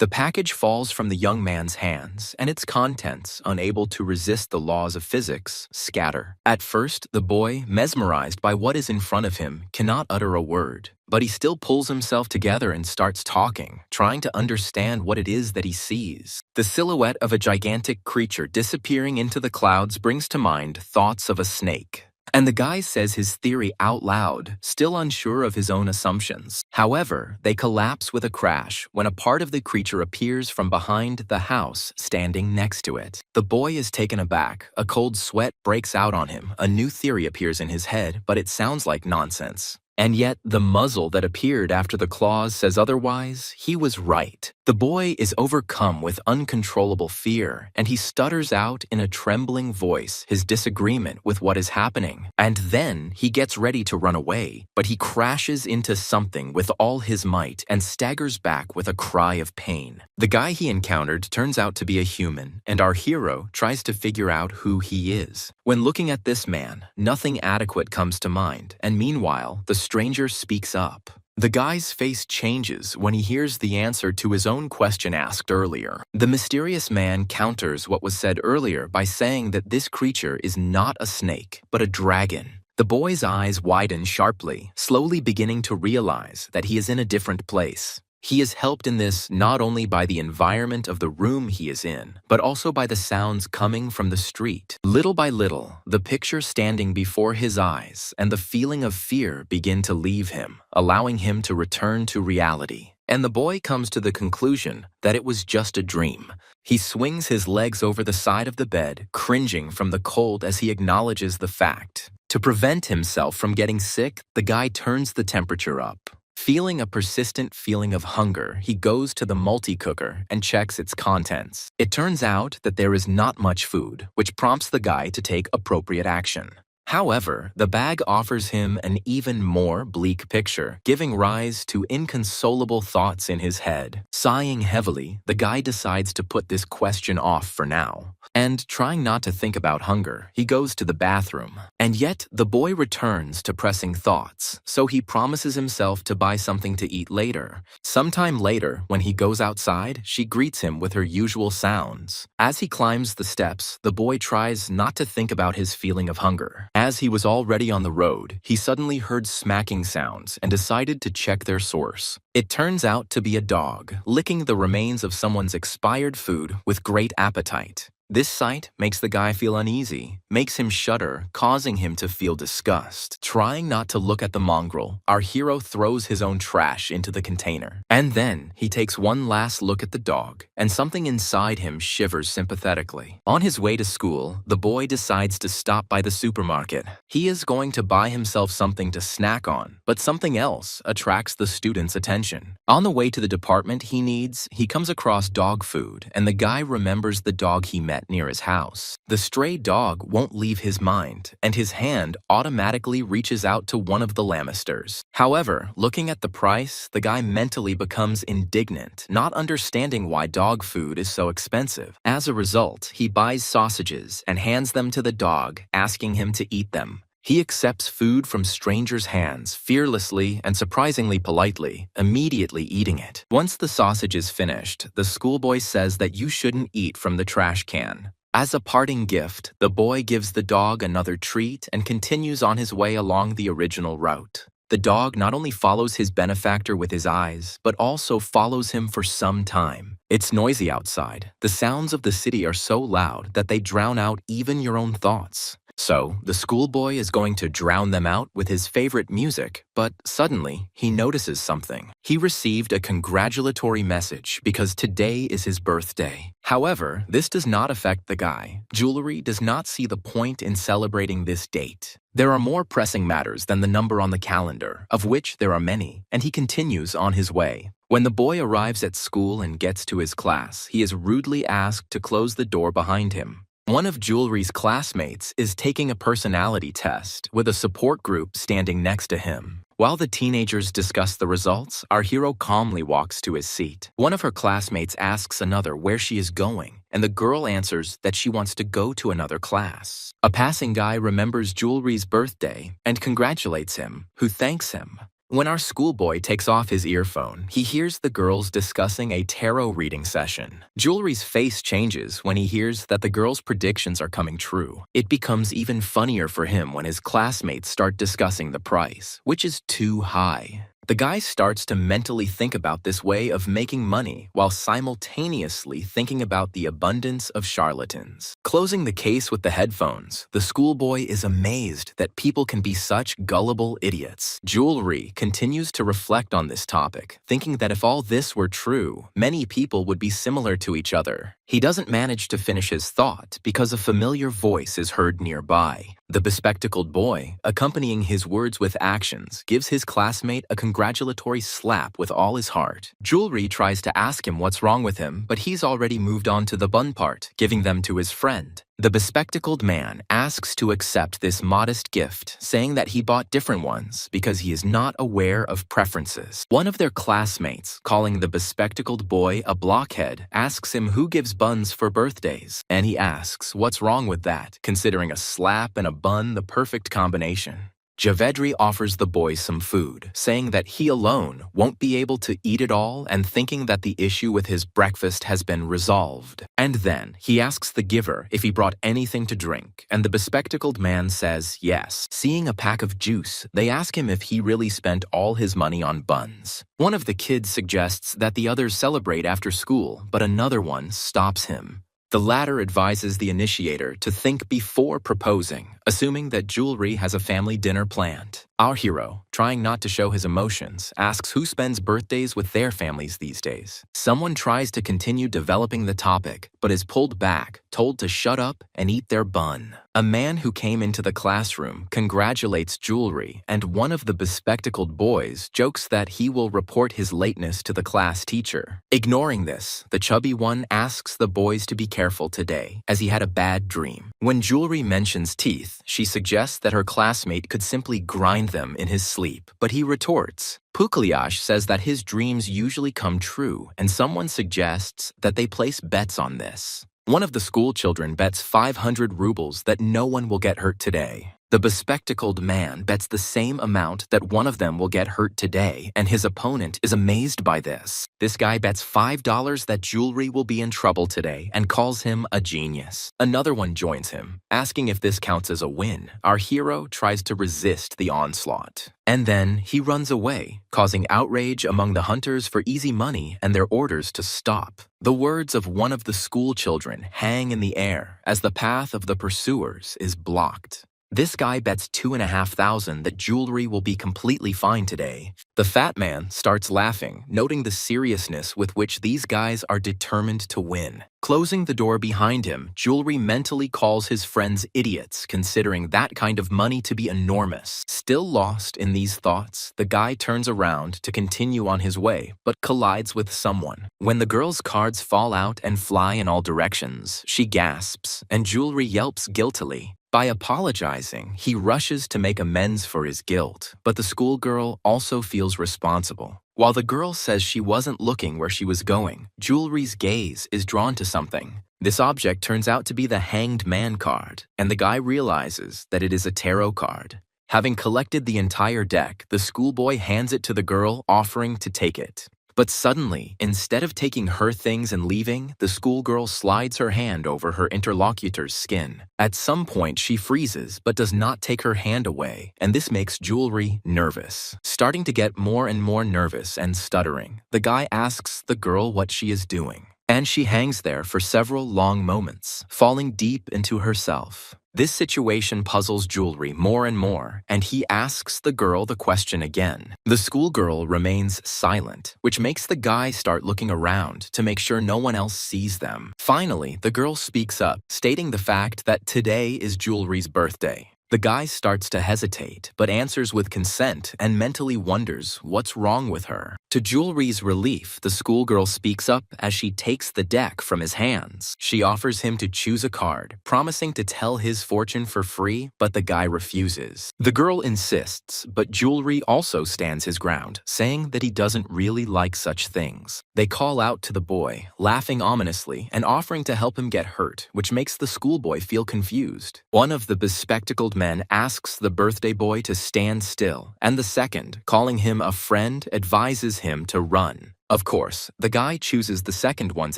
The package falls from the young man's hands, and its contents, unable to resist the laws of physics, scatter. At first, the boy, mesmerized by what is in front of him, cannot utter a word. But he still pulls himself together and starts talking, trying to understand what it is that he sees. The silhouette of a gigantic creature disappearing into the clouds brings to mind thoughts of a snake. And the guy says his theory out loud, still unsure of his own assumptions. However, they collapse with a crash when a part of the creature appears from behind the house, standing next to it. The boy is taken aback. A cold sweat breaks out on him. A new theory appears in his head, but it sounds like nonsense. And yet, the muzzle that appeared after the claws says otherwise. He was right. The boy is overcome with uncontrollable fear, and he stutters out in a trembling voice his disagreement with what is happening. And then he gets ready to run away, but he crashes into something with all his might and staggers back with a cry of pain. The guy he encountered turns out to be a human, and our hero tries to figure out who he is. When looking at this man, nothing adequate comes to mind, and meanwhile, the stranger speaks up. The guy's face changes when he hears the answer to his own question asked earlier. The mysterious man counters what was said earlier by saying that this creature is not a snake, but a dragon. The boy's eyes widen sharply, slowly beginning to realize that he is in a different place. He is helped in this not only by the environment of the room he is in, but also by the sounds coming from the street. Little by little, the picture standing before his eyes and the feeling of fear begin to leave him, allowing him to return to reality. And the boy comes to the conclusion that it was just a dream. He swings his legs over the side of the bed, cringing from the cold as he acknowledges the fact. To prevent himself from getting sick, the guy turns the temperature up. Feeling a persistent feeling of hunger, he goes to the multi-cooker and checks its contents. It turns out that there is not much food, which prompts the guy to take appropriate action. However, the bag offers him an even more bleak picture, giving rise to inconsolable thoughts in his head. Sighing heavily, the guy decides to put this question off for now. And trying not to think about hunger, he goes to the bathroom. And yet, the boy returns to pressing thoughts, so he promises himself to buy something to eat later. Sometime later, when he goes outside, she greets him with her usual sounds. As he climbs the steps, the boy tries not to think about his feeling of hunger. As he was already on the road, he suddenly heard smacking sounds and decided to check their source. It turns out to be a dog, licking the remains of someone's expired food with great appetite. This sight makes the guy feel uneasy, makes him shudder, causing him to feel disgust. Trying not to look at the mongrel, our hero throws his own trash into the container. And then he takes one last look at the dog, and something inside him shivers sympathetically. On his way to school, the boy decides to stop by the supermarket. He is going to buy himself something to snack on, but something else attracts the student's attention. On the way to the department he needs, he comes across dog food, and the guy remembers the dog he met near his house. The stray dog won't leave his mind, and his hand automatically reaches out to one of the lamisters. However, looking at the price, the guy mentally becomes indignant, not understanding why dog food is so expensive. As a result, he buys sausages and hands them to the dog, asking him to eat them. He accepts food from strangers' hands, fearlessly and surprisingly politely, immediately eating it. Once the sausage is finished, the schoolboy says that you shouldn't eat from the trash can. As a parting gift, the boy gives the dog another treat and continues on his way along the original route. The dog not only follows his benefactor with his eyes, but also follows him for some time. It's noisy outside. The sounds of the city are so loud that they drown out even your own thoughts. So, the schoolboy is going to drown them out with his favorite music, but suddenly, he notices something. He received a congratulatory message because today is his birthday. However, this does not affect the guy. Jewelry does not see the point in celebrating this date. There are more pressing matters than the number on the calendar, of which there are many, and he continues on his way. When the boy arrives at school and gets to his class, he is rudely asked to close the door behind him. One of Jewelry's classmates is taking a personality test with a support group standing next to him. While the teenagers discuss the results, our hero calmly walks to his seat. One of her classmates asks another where she is going, and the girl answers that she wants to go to another class. A passing guy remembers Jewelry's birthday and congratulates him, who thanks him. When our schoolboy takes off his earphone, he hears the girls discussing a tarot reading session. Jewelry's face changes when he hears that the girls' predictions are coming true. It becomes even funnier for him when his classmates start discussing the price, which is too high. The guy starts to mentally think about this way of making money while simultaneously thinking about the abundance of charlatans. Closing the case with the headphones, the schoolboy is amazed that people can be such gullible idiots. Jewelry continues to reflect on this topic, thinking that if all this were true, many people would be similar to each other. He doesn't manage to finish his thought because a familiar voice is heard nearby. The bespectacled boy, accompanying his words with actions, gives his classmate a congratulatory slap with all his heart. Jewelry tries to ask him what's wrong with him, but he's already moved on to the bun part, giving them to his friend. The bespectacled man asks to accept this modest gift, saying that he bought different ones because he is not aware of preferences. One of their classmates, calling the bespectacled boy a blockhead, asks him who gives buns for birthdays, and he asks what's wrong with that, considering a slap and a bun the perfect combination. Javedri offers the boy some food, saying that he alone won't be able to eat it all and thinking that the issue with his breakfast has been resolved. And then he asks the giver if he brought anything to drink, and the bespectacled man says yes. Seeing a pack of juice, they ask him if he really spent all his money on buns. One of the kids suggests that the others celebrate after school, but another one stops him. The latter advises the initiator to think before proposing, assuming that Jewelry has a family dinner planned. Our hero, trying not to show his emotions, asks who spends birthdays with their families these days. Someone tries to continue developing the topic, but is pulled back, told to shut up and eat their bun. A man who came into the classroom congratulates Jewelry, and one of the bespectacled boys jokes that he will report his lateness to the class teacher. Ignoring this, the chubby one asks the boys to be careful today, as he had a bad dream. When Jewelry mentions teeth, she suggests that her classmate could simply grind them in his sleep, but he retorts. Pukliash says that his dreams usually come true, and someone suggests that they place bets on this. One of the school children bets 500 rubles that no one will get hurt today. The bespectacled man bets the same amount that one of them will get hurt today, and his opponent is amazed by this. This guy bets $5 that Jewelry will be in trouble today and calls him a genius. Another one joins him, asking if this counts as a win. Our hero tries to resist the onslaught. And then he runs away, causing outrage among the hunters for easy money and their orders to stop. The words of one of the school children hang in the air as the path of the pursuers is blocked. This guy bets $2,500 that Jewelry will be completely fine today. The fat man starts laughing, noting the seriousness with which these guys are determined to win. Closing the door behind him, Jewelry mentally calls his friends idiots, considering that kind of money to be enormous. Still lost in these thoughts, the guy turns around to continue on his way, but collides with someone. When the girl's cards fall out and fly in all directions, she gasps, and Jewelry yelps guiltily. By apologizing, he rushes to make amends for his guilt, but the schoolgirl also feels responsible. While the girl says she wasn't looking where she was going, Jewelry's gaze is drawn to something. This object turns out to be the Hanged Man card, and the guy realizes that it is a tarot card. Having collected the entire deck, the schoolboy hands it to the girl, offering to take it. But suddenly, instead of taking her things and leaving, the schoolgirl slides her hand over her interlocutor's skin. At some point, she freezes but does not take her hand away, and this makes Jewelry nervous. Starting to get more and more nervous and stuttering, the guy asks the girl what she is doing. And she hangs there for several long moments, falling deep into herself. This situation puzzles Jewelry more and more, and he asks the girl the question again. The schoolgirl remains silent, which makes the guy start looking around to make sure no one else sees them. Finally, the girl speaks up, stating the fact that today is Jewelry's birthday. The guy starts to hesitate, but answers with consent and mentally wonders what's wrong with her. To Jewelry's relief, the schoolgirl speaks up as she takes the deck from his hands. She offers him to choose a card, promising to tell his fortune for free, but the guy refuses. The girl insists, but Jewelry also stands his ground, saying that he doesn't really like such things. They call out to the boy, laughing ominously and offering to help him get hurt, which makes the schoolboy feel confused. One of the bespectacled men asks the birthday boy to stand still, and the second, calling him a friend, advises him to run. Of course, the guy chooses the second one's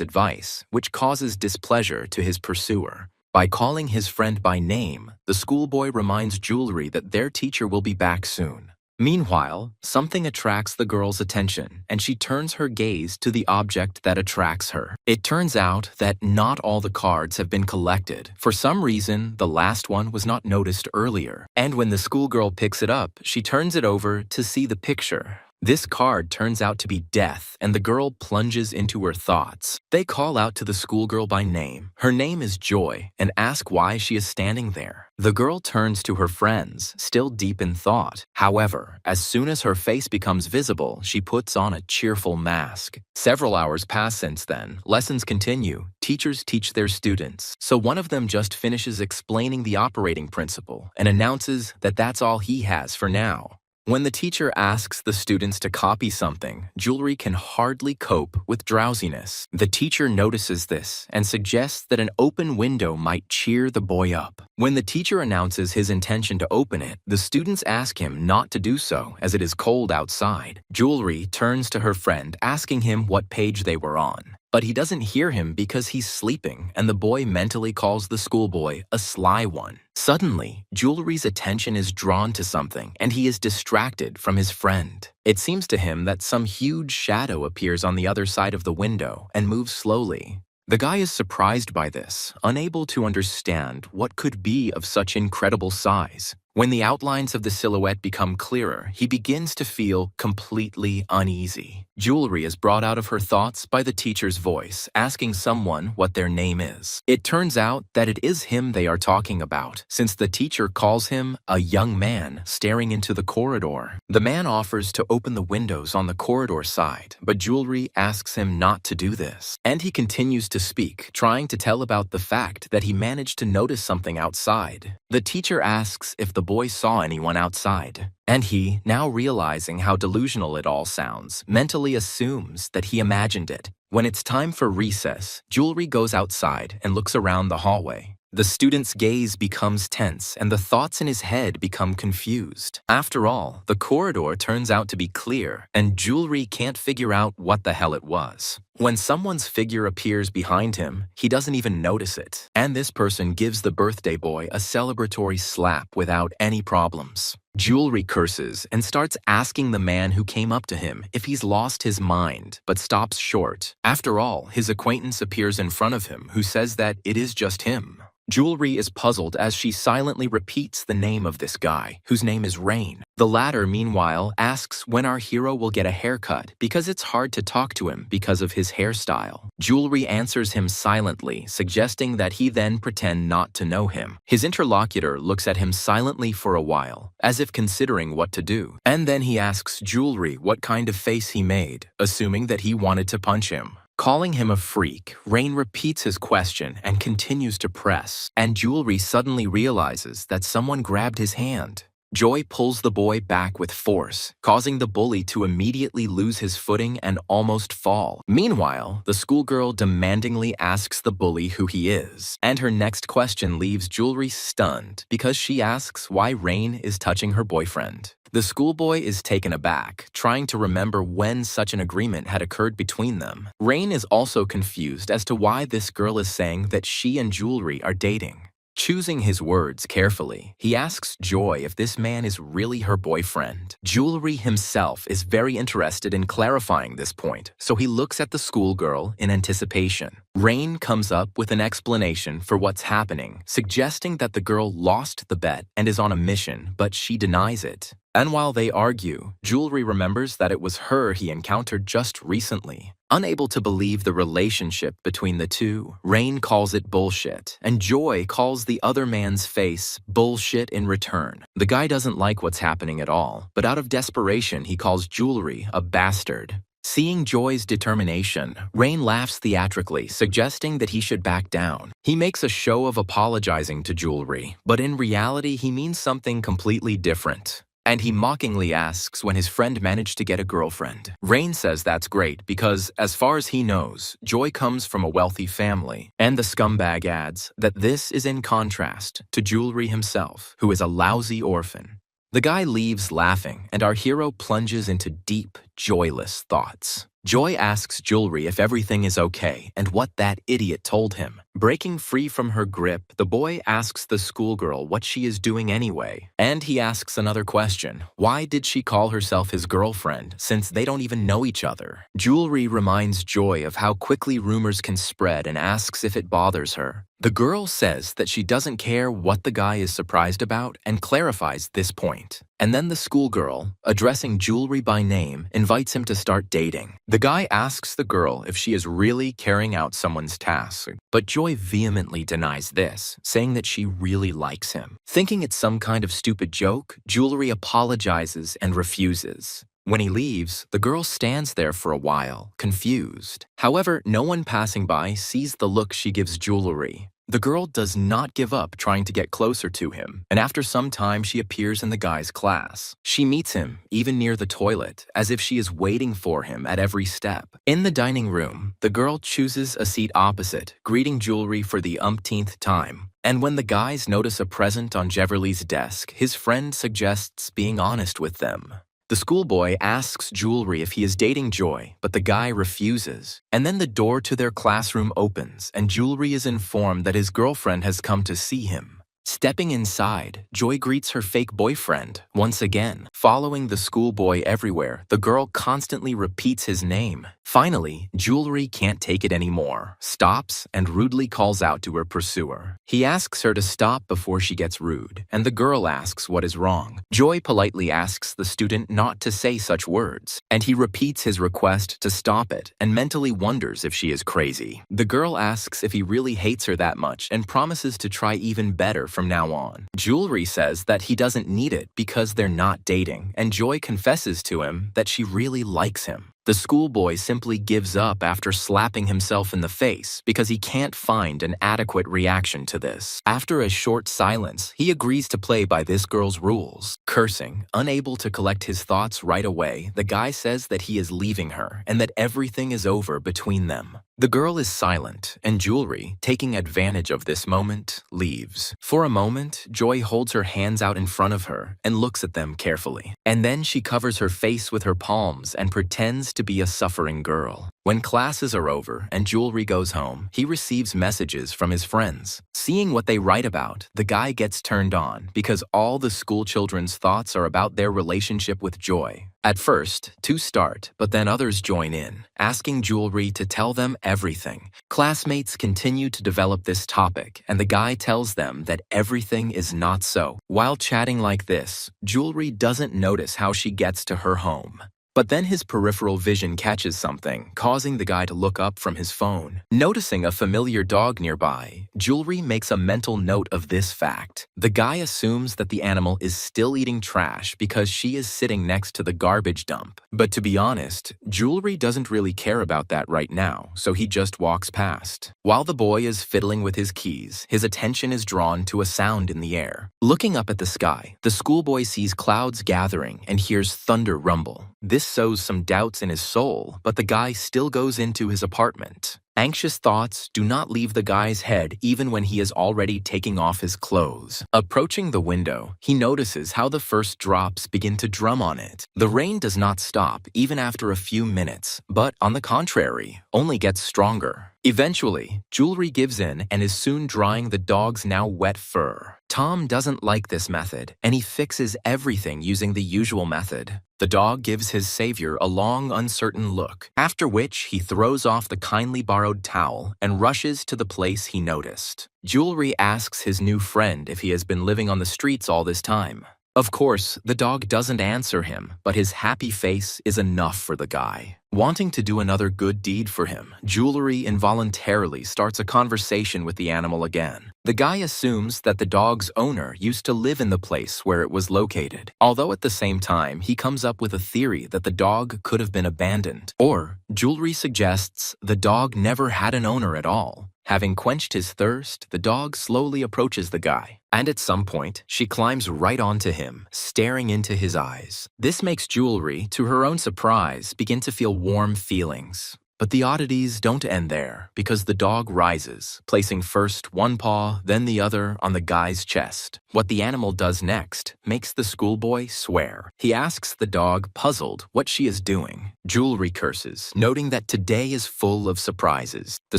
advice, which causes displeasure to his pursuer. By calling his friend by name, the schoolboy reminds Jewelry that their teacher will be back soon. Meanwhile, something attracts the girl's attention, and she turns her gaze to the object that attracts her. It turns out that not all the cards have been collected. For some reason, the last one was not noticed earlier. And when the schoolgirl picks it up, she turns it over to see the picture. This card turns out to be death, and the girl plunges into her thoughts. They call out to the schoolgirl by name. Her name is Joy, and ask why she is standing there. The girl turns to her friends, still deep in thought. However, as soon as her face becomes visible, she puts on a cheerful mask. Several hours pass since then. Lessons continue. Teachers teach their students. So one of them just finishes explaining the operating principle and announces that that's all he has for now. When the teacher asks the students to copy something, Jewelry can hardly cope with drowsiness. The teacher notices this and suggests that an open window might cheer the boy up. When the teacher announces his intention to open it, the students ask him not to do so as it is cold outside. Jewelry turns to her friend asking him what page they were on. But he doesn't hear him because he's sleeping, and the boy mentally calls the schoolboy a sly one. Suddenly, Jewelry's attention is drawn to something, and he is distracted from his friend. It seems to him that some huge shadow appears on the other side of the window and moves slowly. The guy is surprised by this, unable to understand what could be of such incredible size. When the outlines of the silhouette become clearer, he begins to feel completely uneasy. Jewelry is brought out of her thoughts by the teacher's voice, asking someone what their name is. It turns out that it is him they are talking about, since the teacher calls him a young man staring into the corridor. The man offers to open the windows on the corridor side, but Jewelry asks him not to do this. And he continues to speak, trying to tell about the fact that he managed to notice something outside. The teacher asks if the boy saw anyone outside, and he, now realizing how delusional it all sounds, mentally assumes that he imagined it. When it's time for recess, Jewelry goes outside and looks around the hallway. The student's gaze becomes tense, and the thoughts in his head become confused. After all, the corridor turns out to be clear, and Jewelry can't figure out what the hell it was. When someone's figure appears behind him, he doesn't even notice it, and this person gives the birthday boy a celebratory slap without any problems. Jewelry curses and starts asking the man who came up to him if he's lost his mind, but stops short. After all, his acquaintance appears in front of him who says that it is just him. Jewelry is puzzled as she silently repeats the name of this guy, whose name is Rain. The latter, meanwhile, asks when our hero will get a haircut because it's hard to talk to him because of his hairstyle. Jewelry answers him silently, suggesting that he then pretend not to know him. His interlocutor looks at him silently for a while, as if considering what to do. And then he asks Jewelry what kind of face he made, assuming that he wanted to punch him. Calling him a freak, Rain repeats his question and continues to press, and Jewelry suddenly realizes that someone grabbed his hand. Joy pulls the boy back with force, causing the bully to immediately lose his footing and almost fall. Meanwhile, the schoolgirl demandingly asks the bully who he is, and her next question leaves Jewelry stunned because she asks why Rain is touching her boyfriend. The schoolboy is taken aback, trying to remember when such an agreement had occurred between them. Rain is also confused as to why this girl is saying that she and Jewelry are dating. Choosing his words carefully, he asks Joy if this man is really her boyfriend. Jewelry himself is very interested in clarifying this point, so he looks at the schoolgirl in anticipation. Rain comes up with an explanation for what's happening, suggesting that the girl lost the bet and is on a mission, but she denies it. And while they argue, Jewelry remembers that it was her he encountered just recently. Unable to believe the relationship between the two, Rain calls it bullshit, and Joy calls the other man's face bullshit in return. The guy doesn't like what's happening at all, but out of desperation he calls Jewelry a bastard. Seeing Joy's determination, Rain laughs theatrically, suggesting that he should back down. He makes a show of apologizing to Jewelry, but in reality he means something completely different. And he mockingly asks when his friend managed to get a girlfriend. Rain says that's great because, as far as he knows, Joy comes from a wealthy family. And the scumbag adds that this is in contrast to Jewelry himself, who is a lousy orphan. The guy leaves laughing, and our hero plunges into deep, joyless thoughts. Joy asks Jewelry if everything is okay and what that idiot told him. Breaking free from her grip, the boy asks the schoolgirl what she is doing anyway. And he asks another question. Why did she call herself his girlfriend, since they don't even know each other? Jewelry reminds Joy of how quickly rumors can spread and asks if it bothers her. The girl says that she doesn't care what the guy is surprised about and clarifies this point. And then the schoolgirl, addressing Jewelry by name, invites him to start dating. The guy asks the girl if she is really carrying out someone's task, but Joy vehemently denies this, saying that she really likes him. Thinking it's some kind of stupid joke, Jewelry apologizes and refuses. When he leaves, the girl stands there for a while, confused. However, no one passing by sees the look she gives Jewelry. The girl does not give up trying to get closer to him, and after some time she appears in the guy's class. She meets him, even near the toilet, as if she is waiting for him at every step. In the dining room, the girl chooses a seat opposite, greeting Jewelry for the umpteenth time. And when the guys notice a present on Jeverly's desk, his friend suggests being honest with them. The schoolboy asks Jewelry if he is dating Joy, but the guy refuses. And then the door to their classroom opens, and Jewelry is informed that his girlfriend has come to see him. Stepping inside, Joy greets her fake boyfriend once again. Following the schoolboy everywhere, the girl constantly repeats his name. Finally, Jewelry can't take it anymore, stops, and rudely calls out to her pursuer. He asks her to stop before she gets rude, and the girl asks what is wrong. Joy politely asks the student not to say such words, and he repeats his request to stop it and mentally wonders if she is crazy. The girl asks if he really hates her that much and promises to try even better from now on. Jewelry says that he doesn't need it because they're not dating, and Joy confesses to him that she really likes him. The schoolboy simply gives up after slapping himself in the face because he can't find an adequate reaction to this. After a short silence, he agrees to play by this girl's rules. Cursing, unable to collect his thoughts right away, the guy says that he is leaving her and that everything is over between them. The girl is silent, and Jewelry, taking advantage of this moment, leaves. For a moment, Joy holds her hands out in front of her and looks at them carefully. And then she covers her face with her palms and pretends to be a suffering girl. When classes are over and Jewelry goes home, he receives messages from his friends. Seeing what they write about, the guy gets turned on because all the school children's thoughts are about their relationship with Joy. At first, two start, but then others join in, asking Jewelry to tell them everything. Classmates continue to develop this topic, and the guy tells them that everything is not so. While chatting like this, Jewelry doesn't notice how she gets to her home. But then his peripheral vision catches something, causing the guy to look up from his phone. Noticing a familiar dog nearby, Jewelry makes a mental note of this fact. The guy assumes that the animal is still eating trash because she is sitting next to the garbage dump. But to be honest, Jewelry doesn't really care about that right now, so he just walks past. While the boy is fiddling with his keys, his attention is drawn to a sound in the air. Looking up at the sky, the schoolboy sees clouds gathering and hears thunder rumble. This sows some doubts in his soul, but the guy still goes into his apartment. Anxious thoughts do not leave the guy's head even when he is already taking off his clothes. Approaching the window, he notices how the first drops begin to drum on it. The rain does not stop even after a few minutes, but on the contrary, only gets stronger. Eventually, Jewelry gives in and is soon drying the dog's now wet fur. Tom doesn't like this method, and he fixes everything using the usual method. The dog gives his savior a long, uncertain look, after which he throws off the kindly borrowed towel and rushes to the place he noticed. Jewelry asks his new friend if he has been living on the streets all this time. Of course, the dog doesn't answer him, but his happy face is enough for the guy. Wanting to do another good deed for him, Jewelry involuntarily starts a conversation with the animal again. The guy assumes that the dog's owner used to live in the place where it was located, although at the same time he comes up with a theory that the dog could have been abandoned. Or, Jewelry suggests the dog never had an owner at all. Having quenched his thirst, the dog slowly approaches the guy, and at some point, she climbs right onto him, staring into his eyes. This makes Jewelry, to her own surprise, begin to feel warm feelings. But the oddities don't end there, because the dog rises, placing first one paw, then the other on the guy's chest. What the animal does next makes the schoolboy swear. He asks the dog, puzzled, what she is doing. Jewelry curses, noting that today is full of surprises. The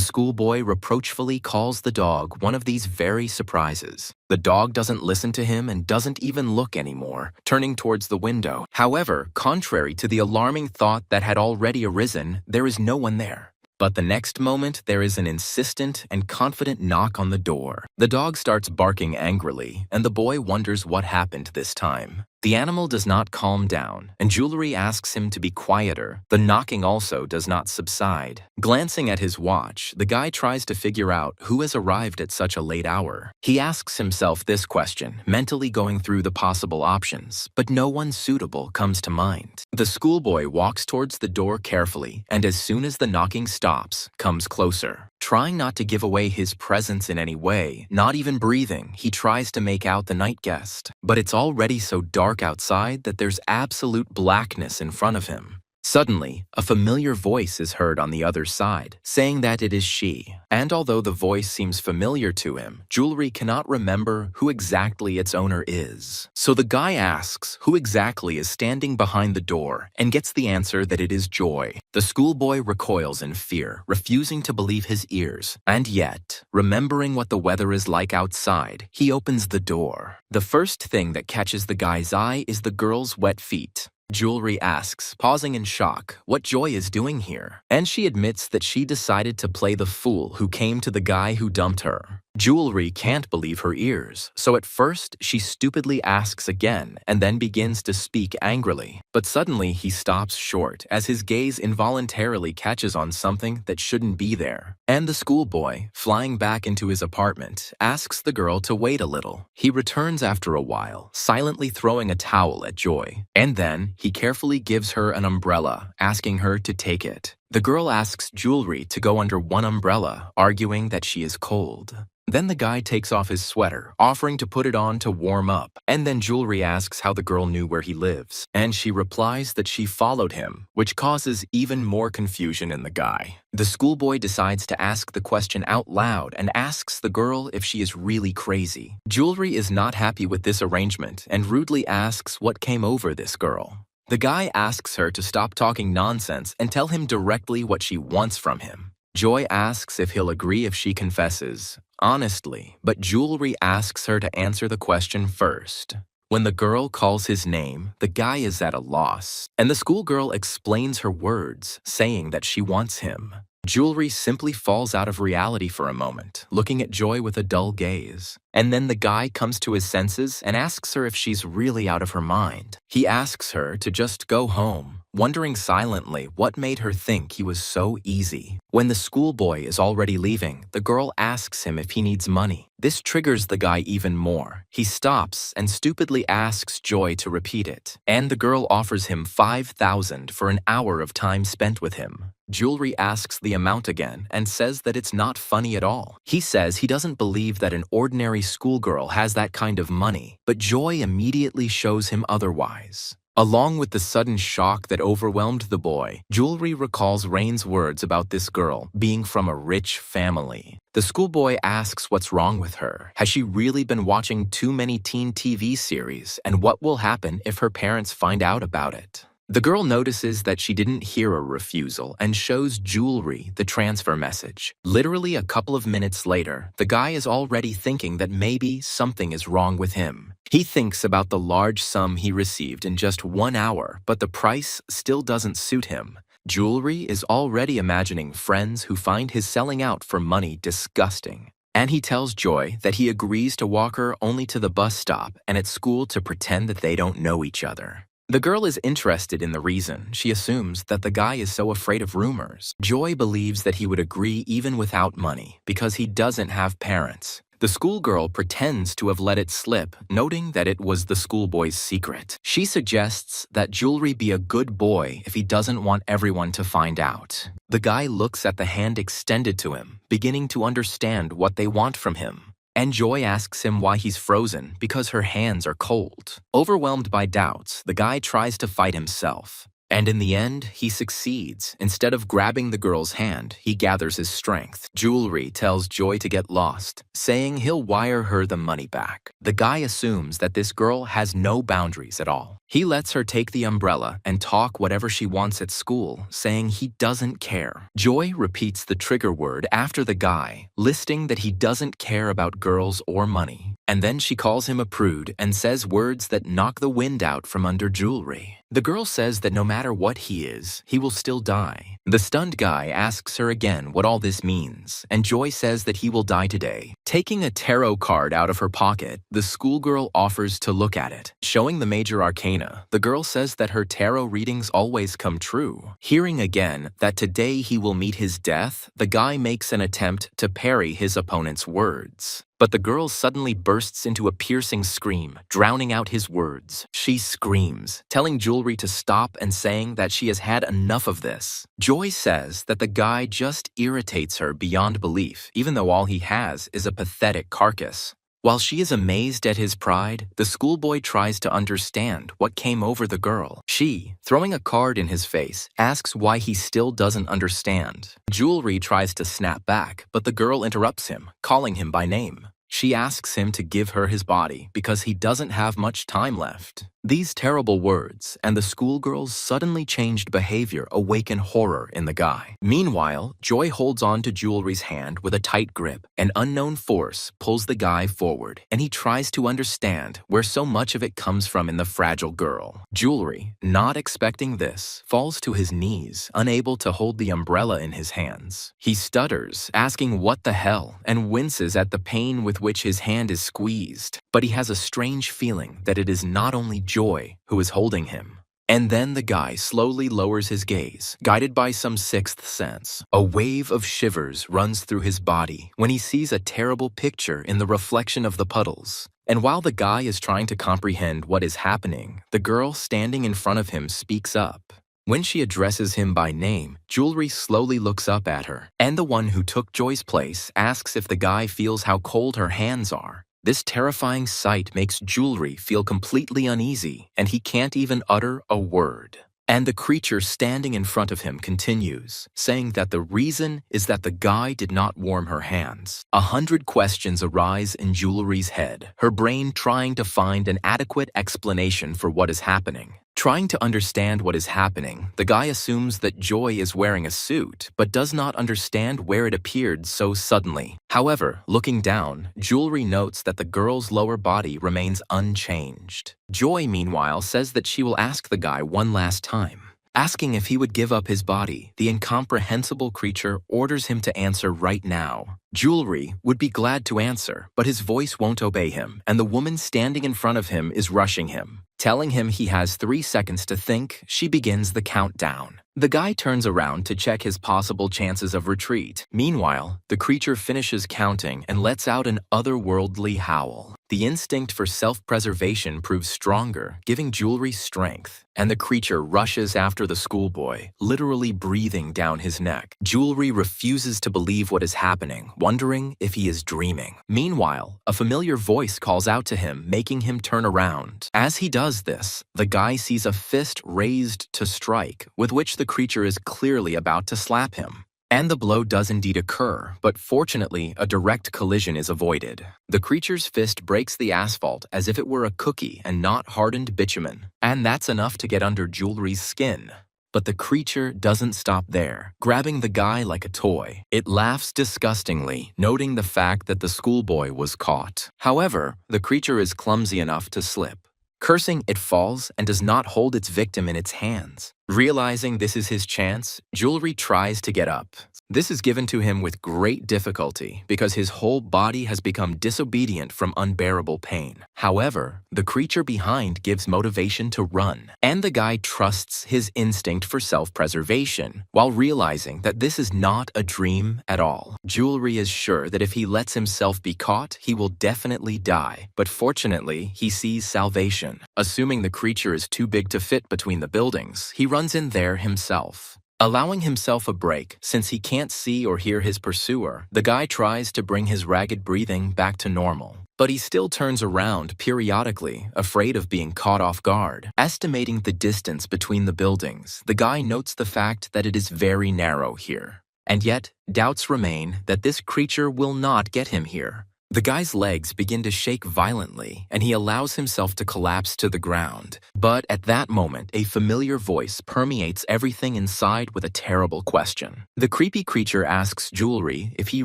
schoolboy reproachfully calls the dog one of these very surprises. The dog doesn't listen to him and doesn't even look anymore, turning towards the window. However, contrary to the alarming thought that had already arisen, there is no one there. But the next moment, there is an insistent and confident knock on the door. The dog starts barking angrily, and the boy wonders what happened this time. The animal does not calm down, and Jewelry asks him to be quieter. The knocking also does not subside. Glancing at his watch, the guy tries to figure out who has arrived at such a late hour. He asks himself this question, mentally going through the possible options, but no one suitable comes to mind. The schoolboy walks towards the door carefully, and as soon as the knocking stops, comes closer. Trying not to give away his presence in any way, not even breathing, he tries to make out the night guest. But it's already so dark outside that there's absolute blackness in front of him. Suddenly, a familiar voice is heard on the other side, saying that it is she. And although the voice seems familiar to him, Jewelry cannot remember who exactly its owner is. So the guy asks who exactly is standing behind the door and gets the answer that it is Joy. The schoolboy recoils in fear, refusing to believe his ears. And yet, remembering what the weather is like outside, he opens the door. The first thing that catches the guy's eye is the girl's wet feet. Jewelry asks, pausing in shock, what Joy is doing here. And she admits that she decided to play the fool who came to the guy who dumped her. Jewelry can't believe her ears, so at first she stupidly asks again and then begins to speak angrily. But suddenly he stops short as his gaze involuntarily catches on something that shouldn't be there. And the schoolboy, flying back into his apartment, asks the girl to wait a little. He returns after a while, silently throwing a towel at Joy. And then he carefully gives her an umbrella, asking her to take it. The girl asks Jewelry to go under one umbrella, arguing that she is cold. Then the guy takes off his sweater, offering to put it on to warm up. And then Jewelry asks how the girl knew where he lives. And she replies that she followed him, which causes even more confusion in the guy. The schoolboy decides to ask the question out loud and asks the girl if she is really crazy. Jewelry is not happy with this arrangement and rudely asks what came over this girl. The guy asks her to stop talking nonsense and tell him directly what she wants from him. Joy asks if he'll agree if she confesses, honestly, but Jewelry asks her to answer the question first. When the girl calls his name, the guy is at a loss, and the schoolgirl explains her words, saying that she wants him. Jewelry simply falls out of reality for a moment, looking at Joy with a dull gaze. And then the guy comes to his senses and asks her if she's really out of her mind. He asks her to just go home, wondering silently what made her think he was so easy. When the schoolboy is already leaving, the girl asks him if he needs money. This triggers the guy even more. He stops and stupidly asks Joy to repeat it. And the girl offers him $5,000 for an hour of time spent with him. Jewelry asks the amount again and says that it's not funny at all. He says he doesn't believe that an ordinary schoolgirl has that kind of money, but Joy immediately shows him otherwise. Along with the sudden shock that overwhelmed the boy, Jewelry recalls Rain's words about this girl being from a rich family. The schoolboy asks what's wrong with her. Has she really been watching too many teen TV series, and what will happen if her parents find out about it? The girl notices that she didn't hear a refusal and shows Jewelry the transfer message. Literally a couple of minutes later, the guy is already thinking that maybe something is wrong with him. He thinks about the large sum he received in just 1 hour, but the price still doesn't suit him. Jewelry is already imagining friends who find his selling out for money disgusting. And he tells Joy that he agrees to walk her only to the bus stop and at school to pretend that they don't know each other. The girl is interested in the reason. She assumes that the guy is so afraid of rumors. Joy believes that he would agree even without money because he doesn't have parents. The schoolgirl pretends to have let it slip, noting that it was the schoolboy's secret. She suggests that jewelry be a good boy if he doesn't want everyone to find out. The guy looks at the hand extended to him, beginning to understand what they want from him. And Joy asks him why he's frozen because her hands are cold. Overwhelmed by doubts, the guy tries to fight himself. And in the end, he succeeds. Instead of grabbing the girl's hand, he gathers his strength. Jewelry tells Joy to get lost, saying he'll wire her the money back. The guy assumes that this girl has no boundaries at all. He lets her take the umbrella and talk whatever she wants at school, saying he doesn't care. Joy repeats the trigger word after the guy, listing that he doesn't care about girls or money. And then she calls him a prude and says words that knock the wind out from under Jewelry. The girl says that no matter what he is, he will still die. The stunned guy asks her again what all this means, and Joy says that he will die today. Taking a tarot card out of her pocket, the schoolgirl offers to look at it. Showing the major arcana, the girl says that her tarot readings always come true. Hearing again that today he will meet his death, the guy makes an attempt to parry his opponent's words. But the girl suddenly bursts into a piercing scream, drowning out his words. She screams, telling Jewelry to stop and saying that she has had enough of this. Joy says that the guy just irritates her beyond belief, even though all he has is a pathetic carcass. While she is amazed at his pride, the schoolboy tries to understand what came over the girl. She, throwing a card in his face, asks why he still doesn't understand. Jewelry tries to snap back, but the girl interrupts him, calling him by name. She asks him to give her his body because he doesn't have much time left. These terrible words and the schoolgirl's suddenly changed behavior awaken horror in the guy. Meanwhile, Joy holds on to Jewelry's hand with a tight grip. An unknown force pulls the guy forward, and he tries to understand where so much of it comes from in the fragile girl. Jewelry, not expecting this, falls to his knees, unable to hold the umbrella in his hands. He stutters, asking what the hell, and winces at the pain with which his hand is squeezed. But he has a strange feeling that it is not only Joy who is holding him. And then the guy slowly lowers his gaze, guided by some sixth sense. A wave of shivers runs through his body when he sees a terrible picture in the reflection of the puddles. And while the guy is trying to comprehend what is happening, the girl standing in front of him speaks up. When she addresses him by name, Jewelry slowly looks up at her, and the one who took Joy's place asks if the guy feels how cold her hands are. This terrifying sight makes Jewelry feel completely uneasy, and he can't even utter a word. And the creature standing in front of him continues, saying that the reason is that the guy did not warm her hands. 100 questions arise in Jewelry's head, her brain trying to find an adequate explanation for what is happening. Trying to understand what is happening, the guy assumes that Joy is wearing a suit, but does not understand where it appeared so suddenly. However, looking down, Jewelry notes that the girl's lower body remains unchanged. Joy, meanwhile, says that she will ask the guy one last time. Asking if he would give up his body, the incomprehensible creature orders him to answer right now. Jewelry would be glad to answer, but his voice won't obey him, and the woman standing in front of him is rushing him. Telling him he has 3 seconds to think, she begins the countdown. The guy turns around to check his possible chances of retreat. Meanwhile, the creature finishes counting and lets out an otherworldly howl. The instinct for self-preservation proves stronger, giving Jewelry strength, and the creature rushes after the schoolboy, literally breathing down his neck. Jewelry refuses to believe what is happening, wondering if he is dreaming. Meanwhile, a familiar voice calls out to him, making him turn around. As he does this, the guy sees a fist raised to strike, with which the creature is clearly about to slap him. And the blow does indeed occur, but fortunately, a direct collision is avoided. The creature's fist breaks the asphalt as if it were a cookie and not hardened bitumen, and that's enough to get under Jewelry's skin. But the creature doesn't stop there, grabbing the guy like a toy. It laughs disgustingly, noting the fact that the schoolboy was caught. However, the creature is clumsy enough to slip. Cursing, it falls and does not hold its victim in its hands. Realizing this is his chance, Jewelry tries to get up. This is given to him with great difficulty because his whole body has become disobedient from unbearable pain. However, the creature behind gives motivation to run, and the guy trusts his instinct for self-preservation while realizing that this is not a dream at all. Jewelry is sure that if he lets himself be caught, he will definitely die, but fortunately, he sees salvation. Assuming the creature is too big to fit between the buildings, he runs in there himself. Allowing himself a break, since he can't see or hear his pursuer, the guy tries to bring his ragged breathing back to normal. But he still turns around periodically, afraid of being caught off guard. Estimating the distance between the buildings, the guy notes the fact that it is very narrow here. And yet, doubts remain that this creature will not get him here. The guy's legs begin to shake violently, and he allows himself to collapse to the ground. But at that moment, a familiar voice permeates everything inside with a terrible question. The creepy creature asks Jewelry if he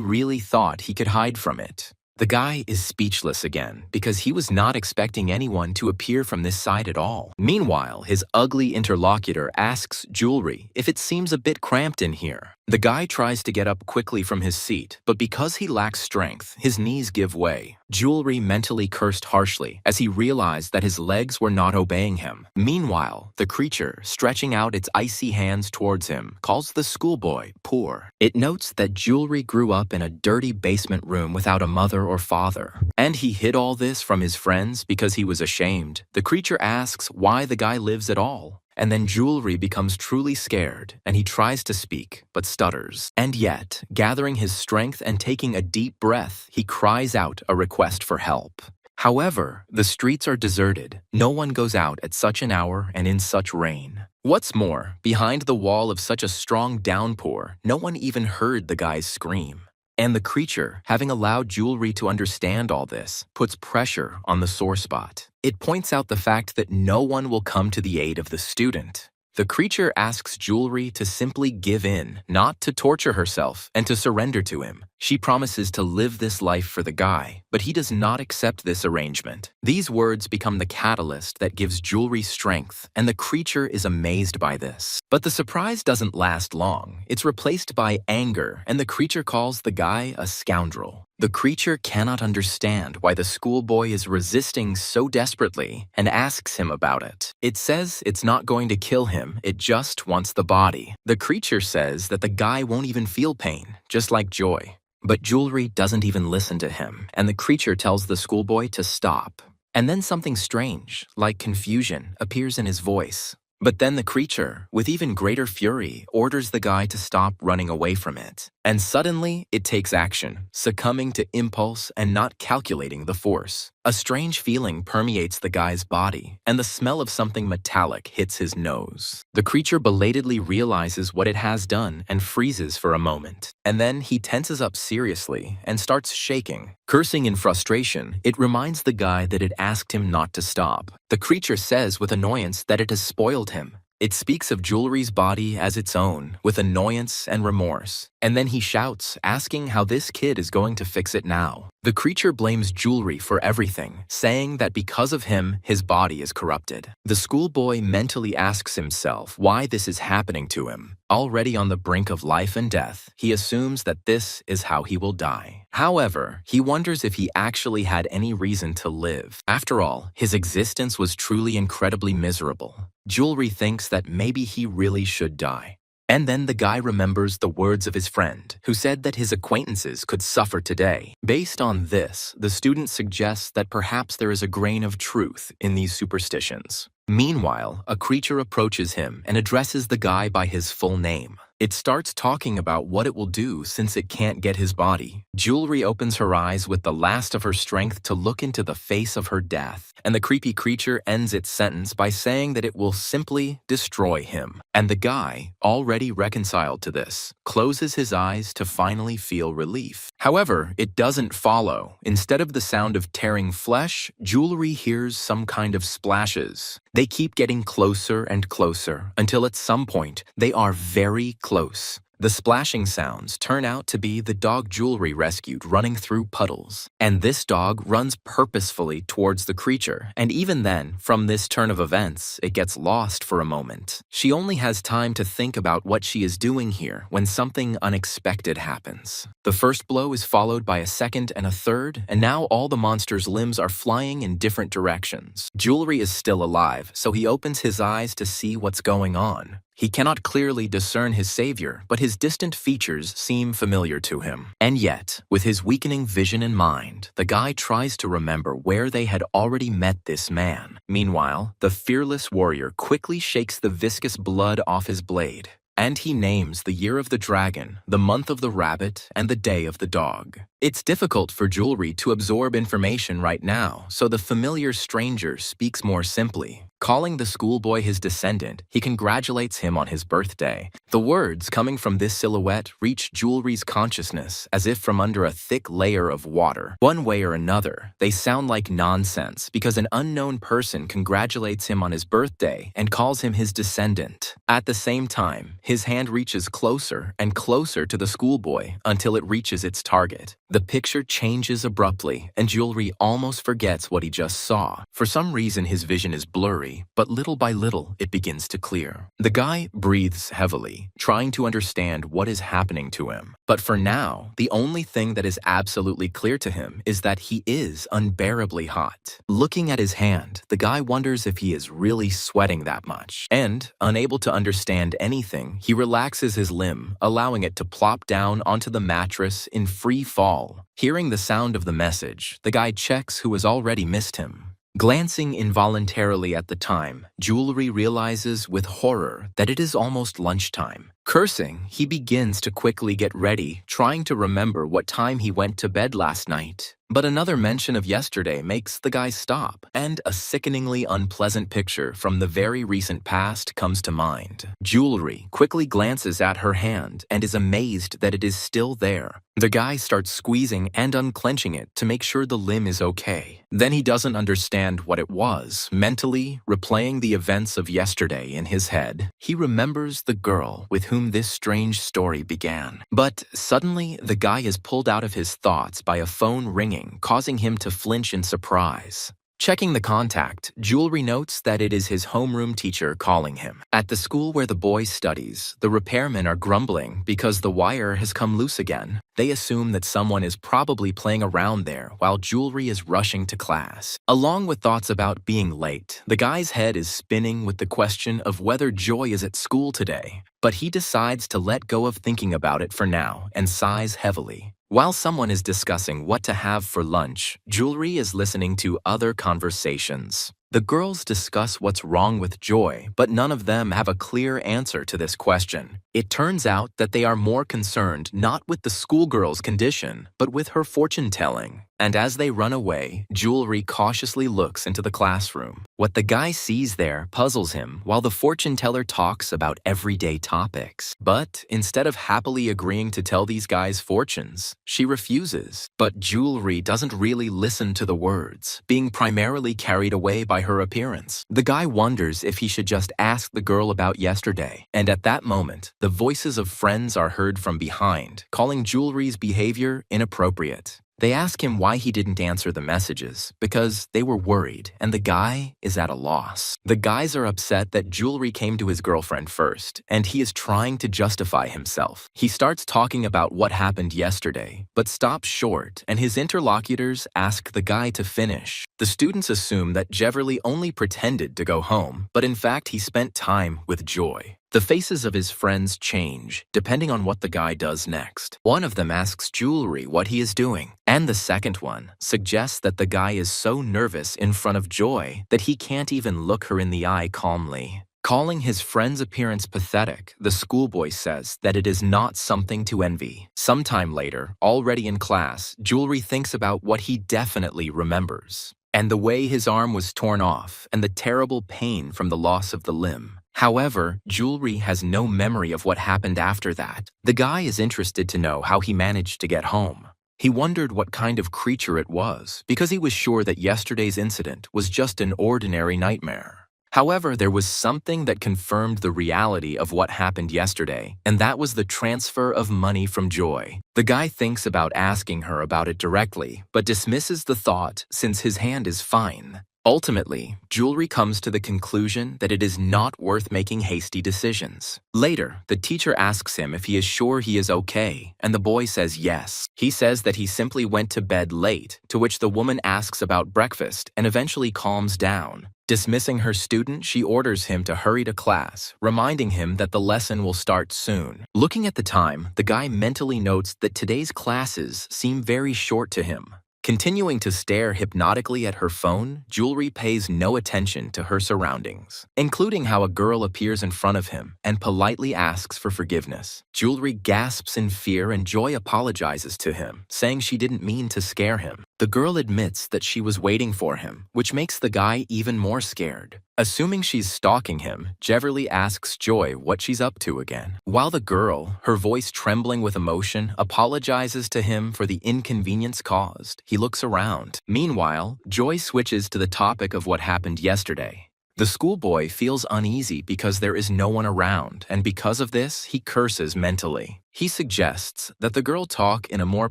really thought he could hide from it. The guy is speechless again because he was not expecting anyone to appear from this side at all. Meanwhile, his ugly interlocutor asks Jewelry if it seems a bit cramped in here. The guy tries to get up quickly from his seat, but because he lacks strength, his knees give way. Jewelry mentally cursed harshly as he realized that his legs were not obeying him. Meanwhile, the creature, stretching out its icy hands towards him, calls the schoolboy poor. It notes that Jewelry grew up in a dirty basement room without a mother or father, and he hid all this from his friends because he was ashamed. The creature asks why the guy lives at all. And then Jewelry becomes truly scared, and he tries to speak, but stutters. And yet, gathering his strength and taking a deep breath, he cries out a request for help. However, the streets are deserted. No one goes out at such an hour and in such rain. What's more, behind the wall of such a strong downpour, no one even heard the guy's scream. And the creature, having allowed Jewelry to understand all this, puts pressure on the sore spot. It points out the fact that no one will come to the aid of the student. The creature asks Jewelry to simply give in, not to torture herself, and to surrender to him. She promises to live this life for the guy, but he does not accept this arrangement. These words become the catalyst that gives Jewelry strength, and the creature is amazed by this. But the surprise doesn't last long. It's replaced by anger, and the creature calls the guy a scoundrel. The creature cannot understand why the schoolboy is resisting so desperately and asks him about it. It says it's not going to kill him, it just wants the body. The creature says that the guy won't even feel pain, just like Joy. But Jewelry doesn't even listen to him, and the creature tells the schoolboy to stop. And then something strange, like confusion, appears in his voice. But then the creature, with even greater fury, orders the guy to stop running away from it. And suddenly, it takes action, succumbing to impulse and not calculating the force. A strange feeling permeates the guy's body, and the smell of something metallic hits his nose. The creature belatedly realizes what it has done and freezes for a moment. And then he tenses up seriously and starts shaking. Cursing in frustration, it reminds the guy that it asked him not to stop. The creature says with annoyance that it has spoiled him. It speaks of Jewelry's body as its own, with annoyance and remorse. And then he shouts, asking how this kid is going to fix it now. The creature blames Jewelry for everything, saying that because of him, his body is corrupted. The schoolboy mentally asks himself why this is happening to him. Already on the brink of life and death, he assumes that this is how he will die. However, he wonders if he actually had any reason to live. After all, his existence was truly incredibly miserable. Jewelry thinks that maybe he really should die. And then the guy remembers the words of his friend, who said that his acquaintances could suffer today. Based on this, the student suggests that perhaps there is a grain of truth in these superstitions. Meanwhile, a creature approaches him and addresses the guy by his full name. It starts talking about what it will do since it can't get his body. Jewelry opens her eyes with the last of her strength to look into the face of her death, and the creepy creature ends its sentence by saying that it will simply destroy him. And the guy, already reconciled to this, closes his eyes to finally feel relief. However, it doesn't follow. Instead of the sound of tearing flesh, Jewelry hears some kind of splashes. They keep getting closer and closer until at some point they are very close. The splashing sounds turn out to be the dog Jewelry rescued running through puddles. And this dog runs purposefully towards the creature, and even then, from this turn of events, it gets lost for a moment. She only has time to think about what she is doing here when something unexpected happens. The first blow is followed by a second and a third, and now all the monster's limbs are flying in different directions. Jewelry is still alive, so he opens his eyes to see what's going on. He cannot clearly discern his savior, but his distant features seem familiar to him. And yet, with his weakening vision in mind, the guy tries to remember where they had already met this man. Meanwhile, the fearless warrior quickly shakes the viscous blood off his blade. And he names the year of the dragon, the month of the rabbit, and the day of the dog. It's difficult for Jewelry to absorb information right now, so the familiar stranger speaks more simply. Calling the schoolboy his descendant, he congratulates him on his birthday. The words coming from this silhouette reach Jewelry's consciousness as if from under a thick layer of water. One way or another, they sound like nonsense because an unknown person congratulates him on his birthday and calls him his descendant. At the same time, his hand reaches closer and closer to the schoolboy until it reaches its target. The picture changes abruptly, and Jewelry almost forgets what he just saw. For some reason, his vision is blurry, but little by little, it begins to clear. The guy breathes heavily, trying to understand what is happening to him. But for now, the only thing that is absolutely clear to him is that he is unbearably hot. Looking at his hand, the guy wonders if he is really sweating that much. And, unable to understand anything, he relaxes his limb, allowing it to plop down onto the mattress in free fall. Hearing the sound of the message, the guy checks who has already missed him. Glancing involuntarily at the time, Jewelry realizes with horror that it is almost lunchtime. Cursing, he begins to quickly get ready, trying to remember what time he went to bed last night. But another mention of yesterday makes the guy stop, and a sickeningly unpleasant picture from the very recent past comes to mind. Jewelry quickly glances at her hand and is amazed that it is still there. The guy starts squeezing and unclenching it to make sure the limb is okay. Then he doesn't understand what it was. Mentally replaying the events of yesterday in his head, he remembers the girl with whom this strange story began. But suddenly, the guy is pulled out of his thoughts by a phone ringing, causing him to flinch in surprise. Checking the contact, Jewelry notes that it is his homeroom teacher calling him. At the school where the boy studies, the repairmen are grumbling because the wire has come loose again. They assume that someone is probably playing around there while Jewelry is rushing to class. Along with thoughts about being late, the guy's head is spinning with the question of whether Joy is at school today. But he decides to let go of thinking about it for now and sighs heavily. While someone is discussing what to have for lunch, Jewelry is listening to other conversations. The girls discuss what's wrong with Joy, but none of them have a clear answer to this question. It turns out that they are more concerned not with the schoolgirl's condition, but with her fortune-telling. And as they run away, Jewelry cautiously looks into the classroom. What the guy sees there puzzles him while the fortune-teller talks about everyday topics. But instead of happily agreeing to tell these guys fortunes, she refuses. But Jewelry doesn't really listen to the words, being primarily carried away by her appearance. The guy wonders if he should just ask the girl about yesterday. And at that moment, the voices of friends are heard from behind, calling Jewelry's behavior inappropriate. They ask him why he didn't answer the messages, because they were worried, and the guy is at a loss. The guys are upset that Jewelry came to his girlfriend first, and he is trying to justify himself. He starts talking about what happened yesterday, but stops short, and his interlocutors ask the guy to finish. The students assume that Jeverly only pretended to go home, but in fact he spent time with Joy. The faces of his friends change, depending on what the guy does next. One of them asks Jewelry what he is doing, and the second one suggests that the guy is so nervous in front of Joy that he can't even look her in the eye calmly. Calling his friend's appearance pathetic, the schoolboy says that it is not something to envy. Sometime later, already in class, Jewelry thinks about what he definitely remembers, and the way his arm was torn off and the terrible pain from the loss of the limb. However, Jewelry has no memory of what happened after that. The guy is interested to know how he managed to get home. He wondered what kind of creature it was, because he was sure that yesterday's incident was just an ordinary nightmare. However, there was something that confirmed the reality of what happened yesterday, and that was the transfer of money from Joy. The guy thinks about asking her about it directly, but dismisses the thought since his hand is fine. Ultimately, Jewelry comes to the conclusion that it is not worth making hasty decisions. Later, the teacher asks him if he is sure he is okay, and the boy says yes. He says that he simply went to bed late, to which the woman asks about breakfast and eventually calms down. Dismissing her student, she orders him to hurry to class, reminding him that the lesson will start soon. Looking at the time, the guy mentally notes that today's classes seem very short to him. Continuing to stare hypnotically at her phone, Jewelry pays no attention to her surroundings, including how a girl appears in front of him and politely asks for forgiveness. Jewelry gasps in fear and Joy apologizes to him, saying she didn't mean to scare him. The girl admits that she was waiting for him, which makes the guy even more scared. Assuming she's stalking him, Jeverly asks Joy what she's up to again. While the girl, her voice trembling with emotion, apologizes to him for the inconvenience caused, he looks around. Meanwhile, Joy switches to the topic of what happened yesterday. The schoolboy feels uneasy because there is no one around, and because of this, he curses mentally. He suggests that the girl talk in a more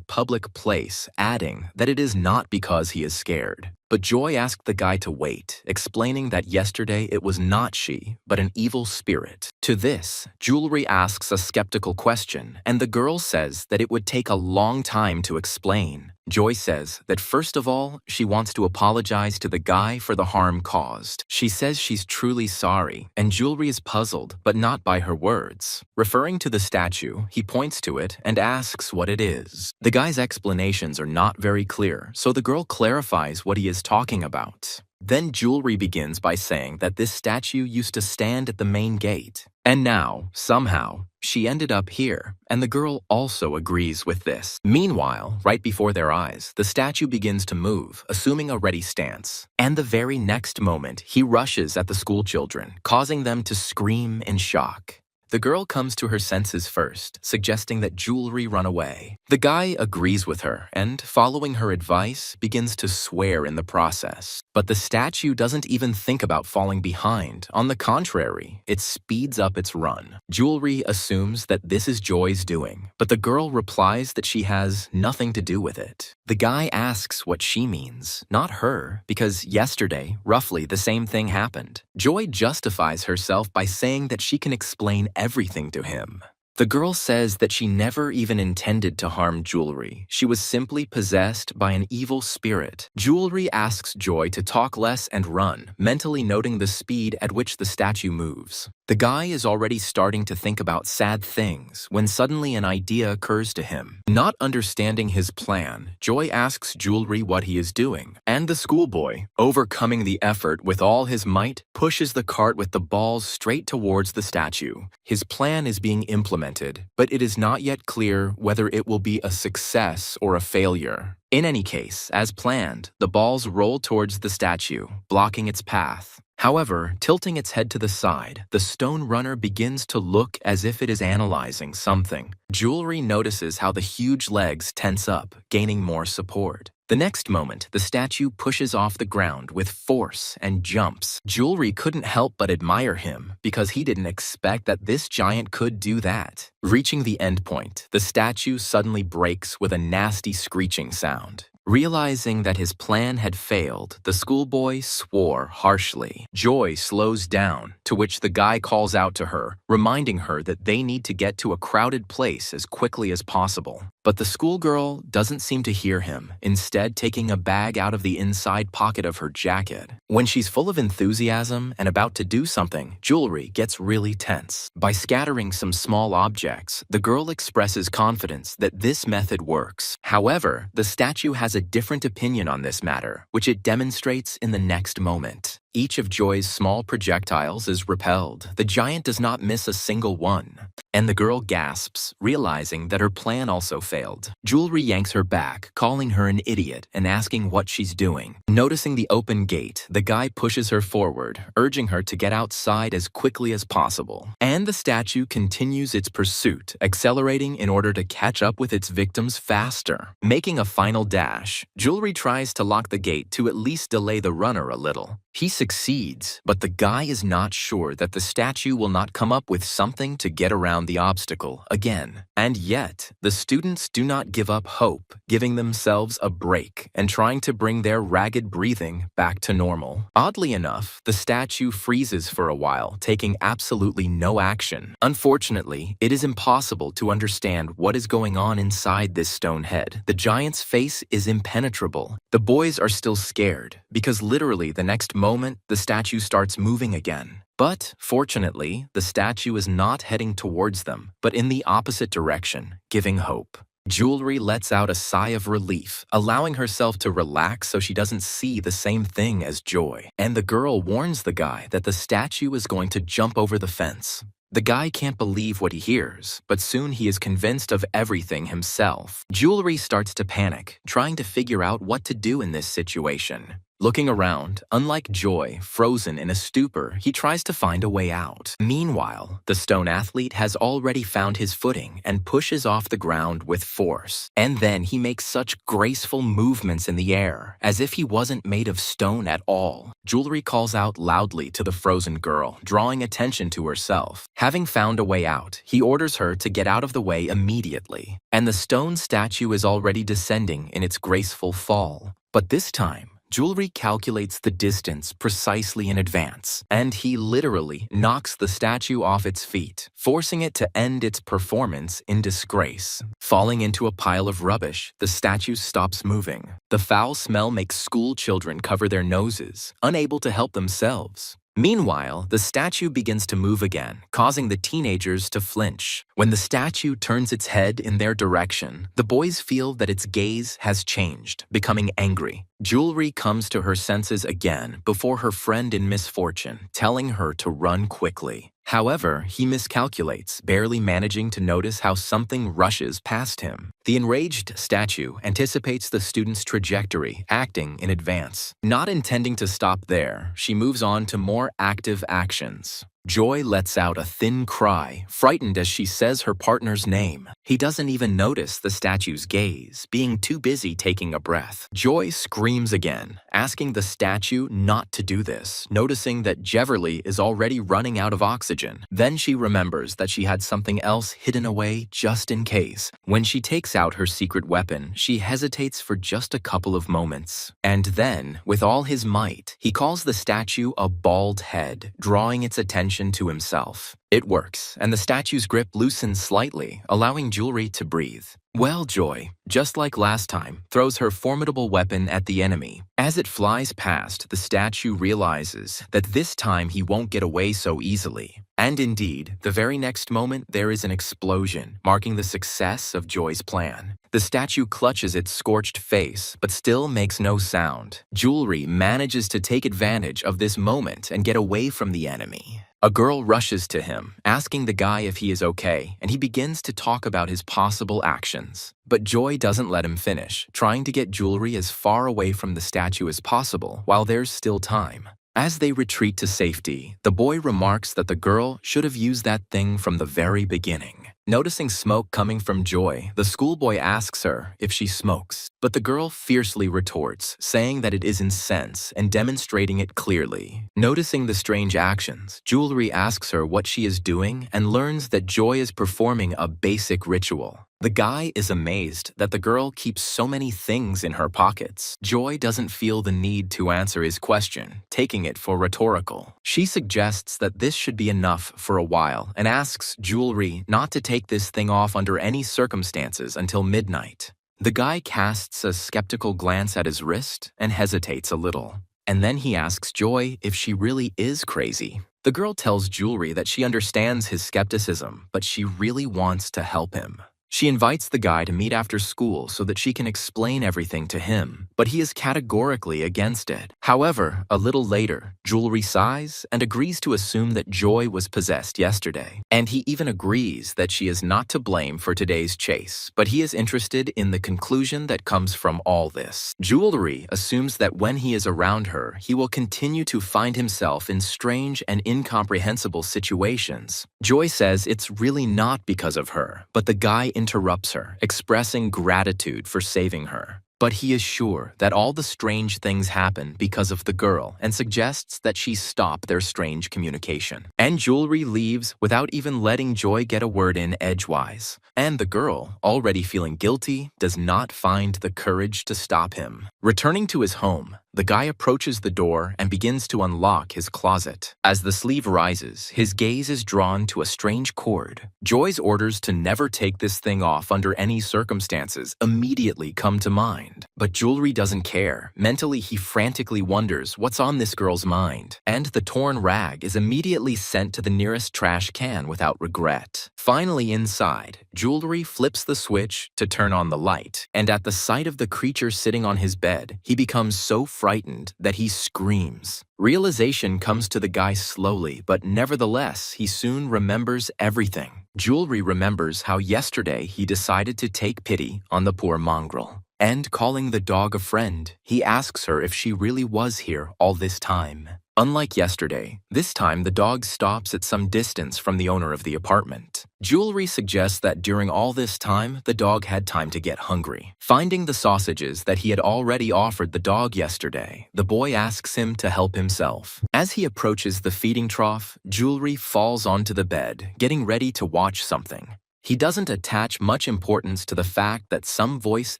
public place, adding that it is not because he is scared. But Joy asked the guy to wait, explaining that yesterday it was not she, but an evil spirit. To this, Jewelry asks a skeptical question, and the girl says that it would take a long time to explain. Joy says that first of all, she wants to apologize to the guy for the harm caused. She says she's truly sorry, and Jewelry is puzzled, but not by her words. Referring to the statue, he points to it and asks what it is. The guy's explanations are not very clear, so the girl clarifies what he is talking about. Then Jewelry begins by saying that this statue used to stand at the main gate. And now, somehow, she ended up here, and the girl also agrees with this. Meanwhile, right before their eyes, the statue begins to move, assuming a ready stance. And the very next moment, he rushes at the schoolchildren, causing them to scream in shock. The girl comes to her senses first, suggesting that Jewelry run away. The guy agrees with her and, following her advice, begins to swear in the process. But the statue doesn't even think about falling behind. On the contrary, it speeds up its run. Jewelry assumes that this is Joy's doing, but the girl replies that she has nothing to do with it. The guy asks what she means, not her, because yesterday, roughly the same thing happened. Joy justifies herself by saying that she can explain everything to him. The girl says that she never even intended to harm Jewelry. She was simply possessed by an evil spirit. Jewelry asks Joy to talk less and run, mentally noting the speed at which the statue moves. The guy is already starting to think about sad things when suddenly an idea occurs to him. Not understanding his plan, Joy asks Jewelry what he is doing, and the schoolboy, overcoming the effort with all his might, pushes the cart with the balls straight towards the statue. His plan is being implemented, but it is not yet clear whether it will be a success or a failure. In any case, as planned, the balls roll towards the statue, blocking its path. However, tilting its head to the side, the stone runner begins to look as if it is analyzing something. Jewelry notices how the huge legs tense up, gaining more support. The next moment, the statue pushes off the ground with force and jumps. Jewelry couldn't help but admire him because he didn't expect that this giant could do that. Reaching the end point, the statue suddenly breaks with a nasty screeching sound. Realizing that his plan had failed, the schoolboy swore harshly. Joy slows down, to which the guy calls out to her, reminding her that they need to get to a crowded place as quickly as possible. But the schoolgirl doesn't seem to hear him, instead taking a bag out of the inside pocket of her jacket. When she's full of enthusiasm and about to do something, Jewelry gets really tense. By scattering some small objects, the girl expresses confidence that this method works. However, the statue has a different opinion on this matter, which it demonstrates in the next moment. Each of Joy's small projectiles is repelled. The giant does not miss a single one. And the girl gasps, realizing that her plan also failed. Jewelry yanks her back, calling her an idiot and asking what she's doing. Noticing the open gate, the guy pushes her forward, urging her to get outside as quickly as possible. And the statue continues its pursuit, accelerating in order to catch up with its victims faster. Making a final dash, Jewelry tries to lock the gate to at least delay the runner a little. He succeeds, but the guy is not sure that the statue will not come up with something to get around the obstacle again. And yet, the students do not give up hope, giving themselves a break and trying to bring their ragged breathing back to normal. Oddly enough, the statue freezes for a while, taking absolutely no action. Unfortunately, it is impossible to understand what is going on inside this stone head. The giant's face is impenetrable. The boys are still scared, because literally the next moment, the statue starts moving again. But, fortunately, the statue is not heading towards them, but in the opposite direction, giving hope. Jewelry lets out a sigh of relief, allowing herself to relax so she doesn't see the same thing as Joy. And the girl warns the guy that the statue is going to jump over the fence. The guy can't believe what he hears, but soon he is convinced of everything himself. Jewelry starts to panic, trying to figure out what to do in this situation. Looking around, unlike Joy, frozen in a stupor, he tries to find a way out. Meanwhile, the stone athlete has already found his footing and pushes off the ground with force. And then he makes such graceful movements in the air, as if he wasn't made of stone at all. Jewelry calls out loudly to the frozen girl, drawing attention to herself. Having found a way out, he orders her to get out of the way immediately. And the stone statue is already descending in its graceful fall. But this time, Jewelry calculates the distance precisely in advance, and he literally knocks the statue off its feet, forcing it to end its performance in disgrace. Falling into a pile of rubbish, the statue stops moving. The foul smell makes school children cover their noses, unable to help themselves. Meanwhile, the statue begins to move again, causing the teenagers to flinch. When the statue turns its head in their direction, the boys feel that its gaze has changed, becoming angry. Jewelry comes to her senses again before her friend in misfortune, telling her to run quickly. However, he miscalculates, barely managing to notice how something rushes past him. The enraged statue anticipates the student's trajectory, acting in advance. Not intending to stop there, she moves on to more active actions. Joy lets out a thin cry, frightened as she says her partner's name. He doesn't even notice the statue's gaze, being too busy taking a breath. Joy screams again, asking the statue not to do this, noticing that Jeverly is already running out of oxygen. Then she remembers that she had something else hidden away just in case. When she takes out her secret weapon, she hesitates for just a couple of moments. And then, with all his might, he calls the statue a bald head, drawing its attention to himself. It works, and the statue's grip loosens slightly, allowing Jewelry to breathe. Well, Joy, just like last time, throws her formidable weapon at the enemy. As it flies past, the statue realizes that this time he won't get away so easily. And indeed, the very next moment there is an explosion, marking the success of Joy's plan. The statue clutches its scorched face, but still makes no sound. Jewelry manages to take advantage of this moment and get away from the enemy. A girl rushes to him, asking the guy if he is okay, and he begins to talk about his possible actions. But Joy doesn't let him finish, trying to get Jewelry as far away from the statue as possible while there's still time. As they retreat to safety, the boy remarks that the girl should have used that thing from the very beginning. Noticing smoke coming from Joy, the schoolboy asks her if she smokes, but the girl fiercely retorts, saying that it is incense and demonstrating it clearly. Noticing the strange actions, Jewelry asks her what she is doing and learns that Joy is performing a basic ritual. The guy is amazed that the girl keeps so many things in her pockets. Joy doesn't feel the need to answer his question, taking it for rhetorical. She suggests that this should be enough for a while and asks Jewelry not to take this thing off under any circumstances until midnight. The guy casts a skeptical glance at his wrist and hesitates a little. And then he asks Joy if she really is crazy. The girl tells Jewelry that she understands his skepticism, but she really wants to help him. She invites the guy to meet after school so that she can explain everything to him, but he is categorically against it. However, a little later, Jewelry sighs and agrees to assume that Joy was possessed yesterday. And he even agrees that she is not to blame for today's chase, but he is interested in the conclusion that comes from all this. Jewelry assumes that when he is around her, he will continue to find himself in strange and incomprehensible situations. Joy says it's really not because of her, but the guy interrupts her, expressing gratitude for saving her. But he is sure that all the strange things happen because of the girl and suggests that she stop their strange communication. And Jewelry leaves without even letting Joy get a word in edgewise. And the girl, already feeling guilty, does not find the courage to stop him. Returning to his home, the guy approaches the door and begins to unlock his closet. As the sleeve rises, his gaze is drawn to a strange cord. Joy's orders to never take this thing off under any circumstances immediately come to mind. But Jewelry doesn't care. Mentally, he frantically wonders what's on this girl's mind. And the torn rag is immediately sent to the nearest trash can without regret. Finally inside, Jewelry flips the switch to turn on the light. And at the sight of the creature sitting on his bed, he becomes so frightened that he screams. Realization comes to the guy slowly, but nevertheless, he soon remembers everything. Jewelry remembers how yesterday he decided to take pity on the poor mongrel. And calling the dog a friend, he asks her if she really was here all this time. Unlike yesterday, this time the dog stops at some distance from the owner of the apartment. Jewelry suggests that during all this time, the dog had time to get hungry. Finding the sausages that he had already offered the dog yesterday, the boy asks him to help himself. As he approaches the feeding trough, Jewelry falls onto the bed, getting ready to watch something. He doesn't attach much importance to the fact that some voice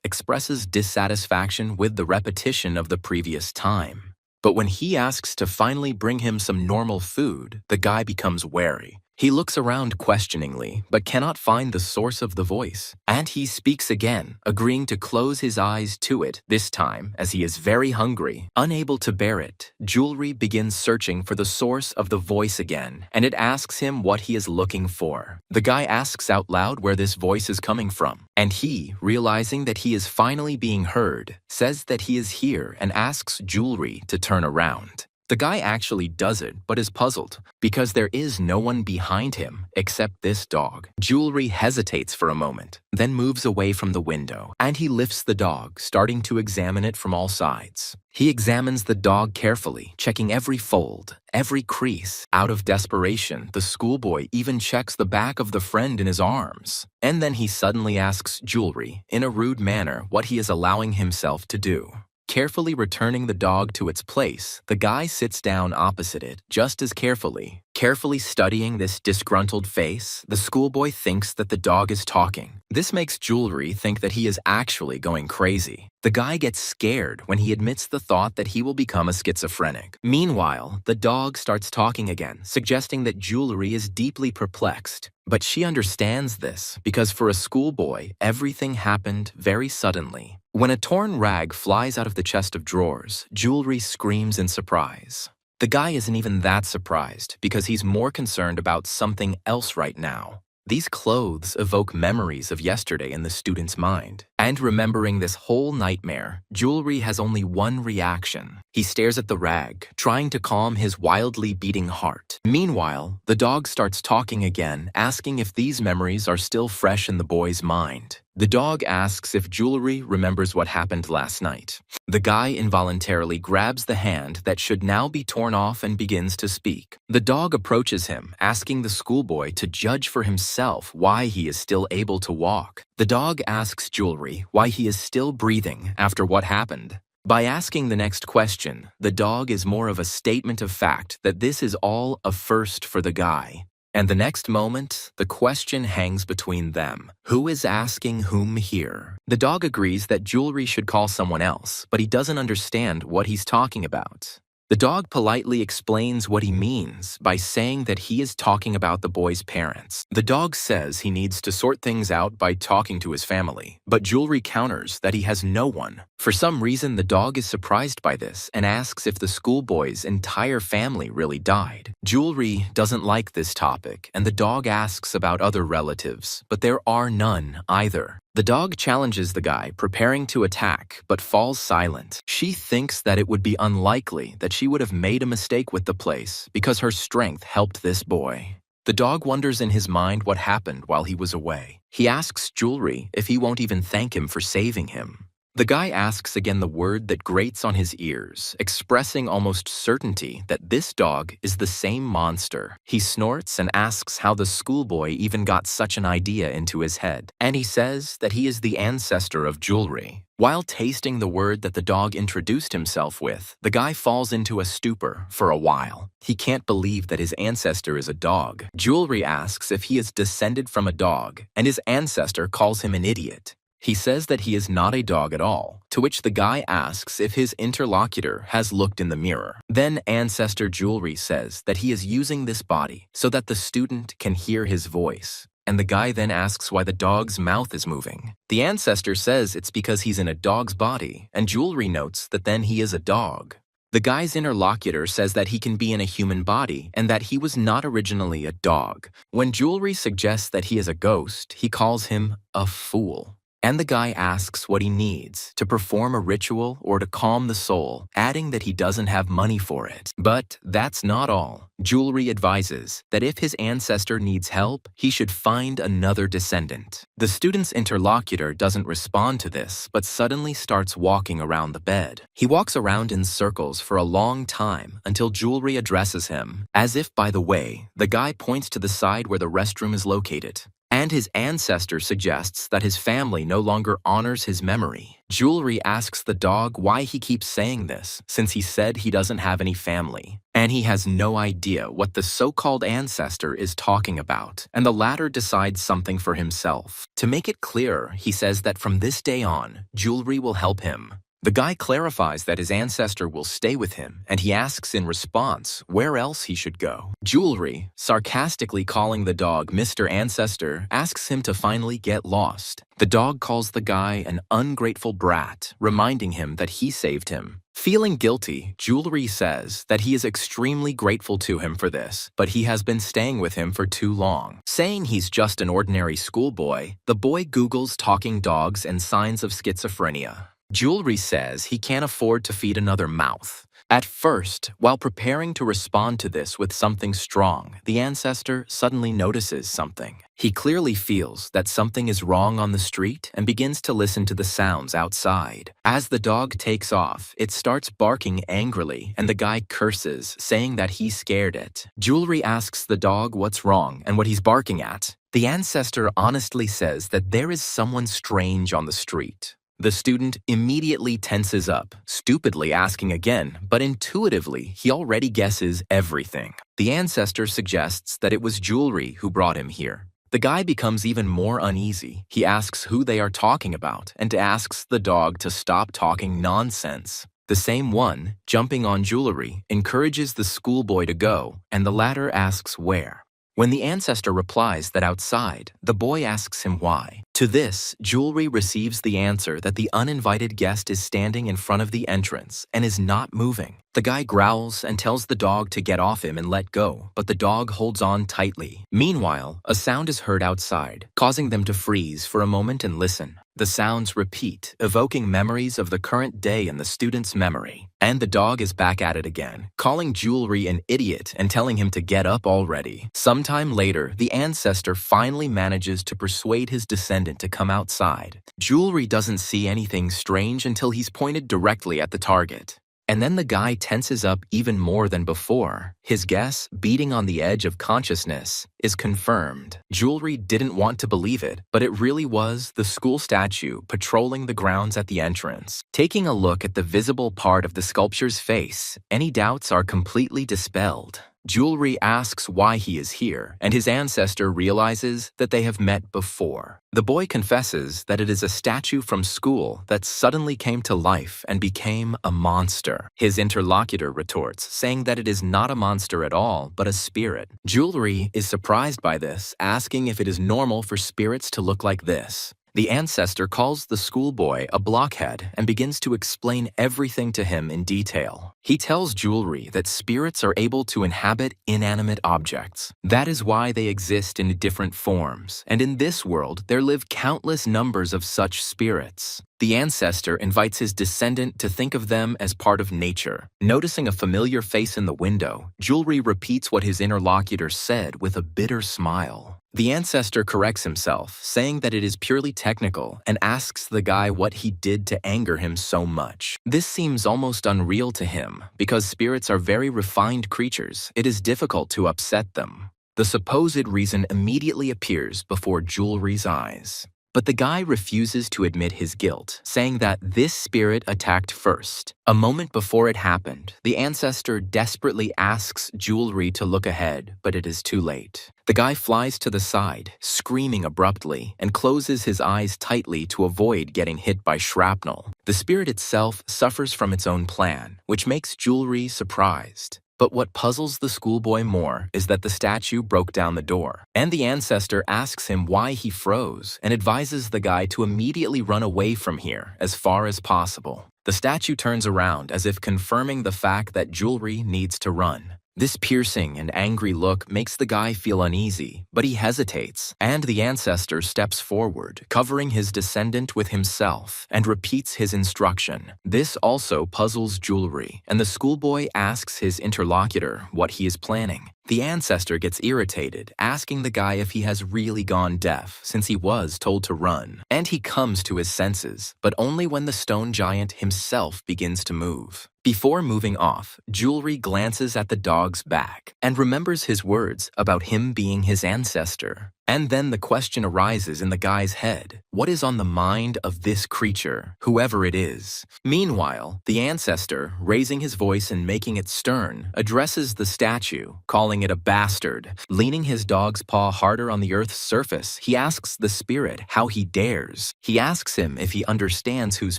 expresses dissatisfaction with the repetition of the previous time. But when he asks to finally bring him some normal food, the guy becomes wary. He looks around questioningly, but cannot find the source of the voice. And he speaks again, agreeing to close his eyes to it, this time as he is very hungry. Unable to bear it, Jewelry begins searching for the source of the voice again, and it asks him what he is looking for. The guy asks out loud where this voice is coming from, and he, realizing that he is finally being heard, says that he is here and asks Jewelry to turn around. The guy actually does it, but is puzzled, because there is no one behind him except this dog. Jewelry hesitates for a moment, then moves away from the window, and he lifts the dog, starting to examine it from all sides. He examines the dog carefully, checking every fold, every crease. Out of desperation, the schoolboy even checks the back of the friend in his arms. And then he suddenly asks Jewelry, in a rude manner, what he is allowing himself to do. Carefully returning the dog to its place, the guy sits down opposite it, just as carefully. Carefully studying this disgruntled face, the schoolboy thinks that the dog is talking. This makes Jewelry think that he is actually going crazy. The guy gets scared when he admits the thought that he will become a schizophrenic. Meanwhile, the dog starts talking again, suggesting that Jewelry is deeply perplexed. But she understands this, because for a schoolboy, everything happened very suddenly. When a torn rag flies out of the chest of drawers, Jewelry screams in surprise. The guy isn't even that surprised, because he's more concerned about something else right now. These clothes evoke memories of yesterday in the student's mind. And remembering this whole nightmare, Jewelry has only one reaction. He stares at the rag, trying to calm his wildly beating heart. Meanwhile, the dog starts talking again, asking if these memories are still fresh in the boy's mind. The dog asks if Jewelry remembers what happened last night. The guy involuntarily grabs the hand that should now be torn off and begins to speak. The dog approaches him, asking the schoolboy to judge for himself why he is still able to walk. The dog asks Jewelry why he is still breathing after what happened. By asking the next question, the dog is more of a statement of fact that this is all a first for the guy. And the next moment, the question hangs between them. Who is asking whom here? The dog agrees that Jewelry should call someone else, but he doesn't understand what he's talking about. The dog politely explains what he means by saying that he is talking about the boy's parents. The dog says he needs to sort things out by talking to his family, but Jewelry counters that he has no one. For some reason, the dog is surprised by this and asks if the schoolboy's entire family really died. Jewelry doesn't like this topic, and the dog asks about other relatives, but there are none either. The dog challenges the guy, preparing to attack, but falls silent. She thinks that it would be unlikely that she would have made a mistake with the place because her strength helped this boy. The dog wonders in his mind what happened while he was away. He asks Jewelry if he won't even thank him for saving him. The guy asks again the word that grates on his ears, expressing almost certainty that this dog is the same monster. He snorts and asks how the schoolboy even got such an idea into his head, and he says that he is the ancestor of jewelry. While tasting the word that the dog introduced himself with, the guy falls into a stupor for a while. He can't believe that his ancestor is a dog. Jewelry asks if he is descended from a dog, and his ancestor calls him an idiot. He says that he is not a dog at all, to which the guy asks if his interlocutor has looked in the mirror. Then Ancestor Jewelry says that he is using this body so that the student can hear his voice. And the guy then asks why the dog's mouth is moving. The ancestor says it's because he's in a dog's body, and Jewelry notes that then he is a dog. The guy's interlocutor says that he can be in a human body and that he was not originally a dog. When Jewelry suggests that he is a ghost, he calls him a fool. And the guy asks what he needs to perform a ritual or to calm the soul, adding that he doesn't have money for it. But that's not all. Jewelry advises that if his ancestor needs help, he should find another descendant. The student's interlocutor doesn't respond to this, but suddenly starts walking around the bed. He walks around in circles for a long time until Jewelry addresses him. As if by the way, the guy points to the side where the restroom is located. And his ancestor suggests that his family no longer honors his memory. Jewelry asks the dog why he keeps saying this, since he said he doesn't have any family. And he has no idea what the so-called ancestor is talking about, and the latter decides something for himself. To make it clearer, he says that from this day on, Jewelry will help him. The guy clarifies that his ancestor will stay with him, and he asks in response where else he should go. Jewelry, sarcastically calling the dog Mr. Ancestor, asks him to finally get lost. The dog calls the guy an ungrateful brat, reminding him that he saved him. Feeling guilty, Jewelry says that he is extremely grateful to him for this, but he has been staying with him for too long. Saying he's just an ordinary schoolboy, the boy Googles talking dogs and signs of schizophrenia. Jewelry says he can't afford to feed another mouth. At first, while preparing to respond to this with something strong, the ancestor suddenly notices something. He clearly feels that something is wrong on the street and begins to listen to the sounds outside. As the dog takes off, it starts barking angrily, and the guy curses, saying that he scared it. Jewelry asks the dog what's wrong and what he's barking at. The ancestor honestly says that there is someone strange on the street. The student immediately tenses up, stupidly asking again, but intuitively, he already guesses everything. The ancestor suggests that it was Jewelry who brought him here. The guy becomes even more uneasy. He asks who they are talking about and asks the dog to stop talking nonsense. The same one, jumping on Jewelry, encourages the schoolboy to go, and the latter asks where. When the ancestor replies that outside, the boy asks him why. To this, Jewelry receives the answer that the uninvited guest is standing in front of the entrance and is not moving. The guy growls and tells the dog to get off him and let go, but the dog holds on tightly. Meanwhile, a sound is heard outside, causing them to freeze for a moment and listen. The sounds repeat, evoking memories of the current day in the student's memory. And the dog is back at it again, calling Jewelry an idiot and telling him to get up already. Sometime later, the ancestor finally manages to persuade his descendant to come outside. Jewelry doesn't see anything strange until he's pointed directly at the target. And then the guy tenses up even more than before. His guess, beating on the edge of consciousness, is confirmed. Jewelry didn't want to believe it, but it really was the school statue patrolling the grounds at the entrance. Taking a look at the visible part of the sculpture's face, any doubts are completely dispelled. Jewelry asks why he is here, and his ancestor realizes that they have met before. The boy confesses that it is a statue from school that suddenly came to life and became a monster. His interlocutor retorts, saying that it is not a monster at all, but a spirit. Jewelry is surprised by this, asking if it is normal for spirits to look like this. The ancestor calls the schoolboy a blockhead and begins to explain everything to him in detail. He tells Jewelry that spirits are able to inhabit inanimate objects. That is why they exist in different forms, and in this world there live countless numbers of such spirits. The ancestor invites his descendant to think of them as part of nature. Noticing a familiar face in the window, Jewelry repeats what his interlocutor said with a bitter smile. The ancestor corrects himself, saying that it is purely technical, and asks the guy what he did to anger him so much. This seems almost unreal to him, because spirits are very refined creatures. It is difficult to upset them. The supposed reason immediately appears before Jewelry's eyes. But the guy refuses to admit his guilt, saying that this spirit attacked first. A moment before it happened, the ancestor desperately asks Jewelry to look ahead, but it is too late. The guy flies to the side, screaming abruptly, and closes his eyes tightly to avoid getting hit by shrapnel. The spirit itself suffers from its own plan, which makes Jewelry surprised. But what puzzles the schoolboy more is that the statue broke down the door, and the ancestor asks him why he froze and advises the guy to immediately run away from here as far as possible. The statue turns around as if confirming the fact that Jewelry needs to run. This piercing and angry look makes the guy feel uneasy, but he hesitates, and the ancestor steps forward, covering his descendant with himself, and repeats his instruction. This also puzzles Jewelry, and the schoolboy asks his interlocutor what he is planning. The ancestor gets irritated, asking the guy if he has really gone deaf, since he was told to run. And he comes to his senses, but only when the stone giant himself begins to move. Before moving off, Jewelry glances at the dog's back and remembers his words about him being his ancestor. And then the question arises in the guy's head, what is on the mind of this creature, whoever it is? Meanwhile, the ancestor, raising his voice and making it stern, addresses the statue, calling it a bastard. Leaning his dog's paw harder on the earth's surface, he asks the spirit how he dares. He asks him if he understands whose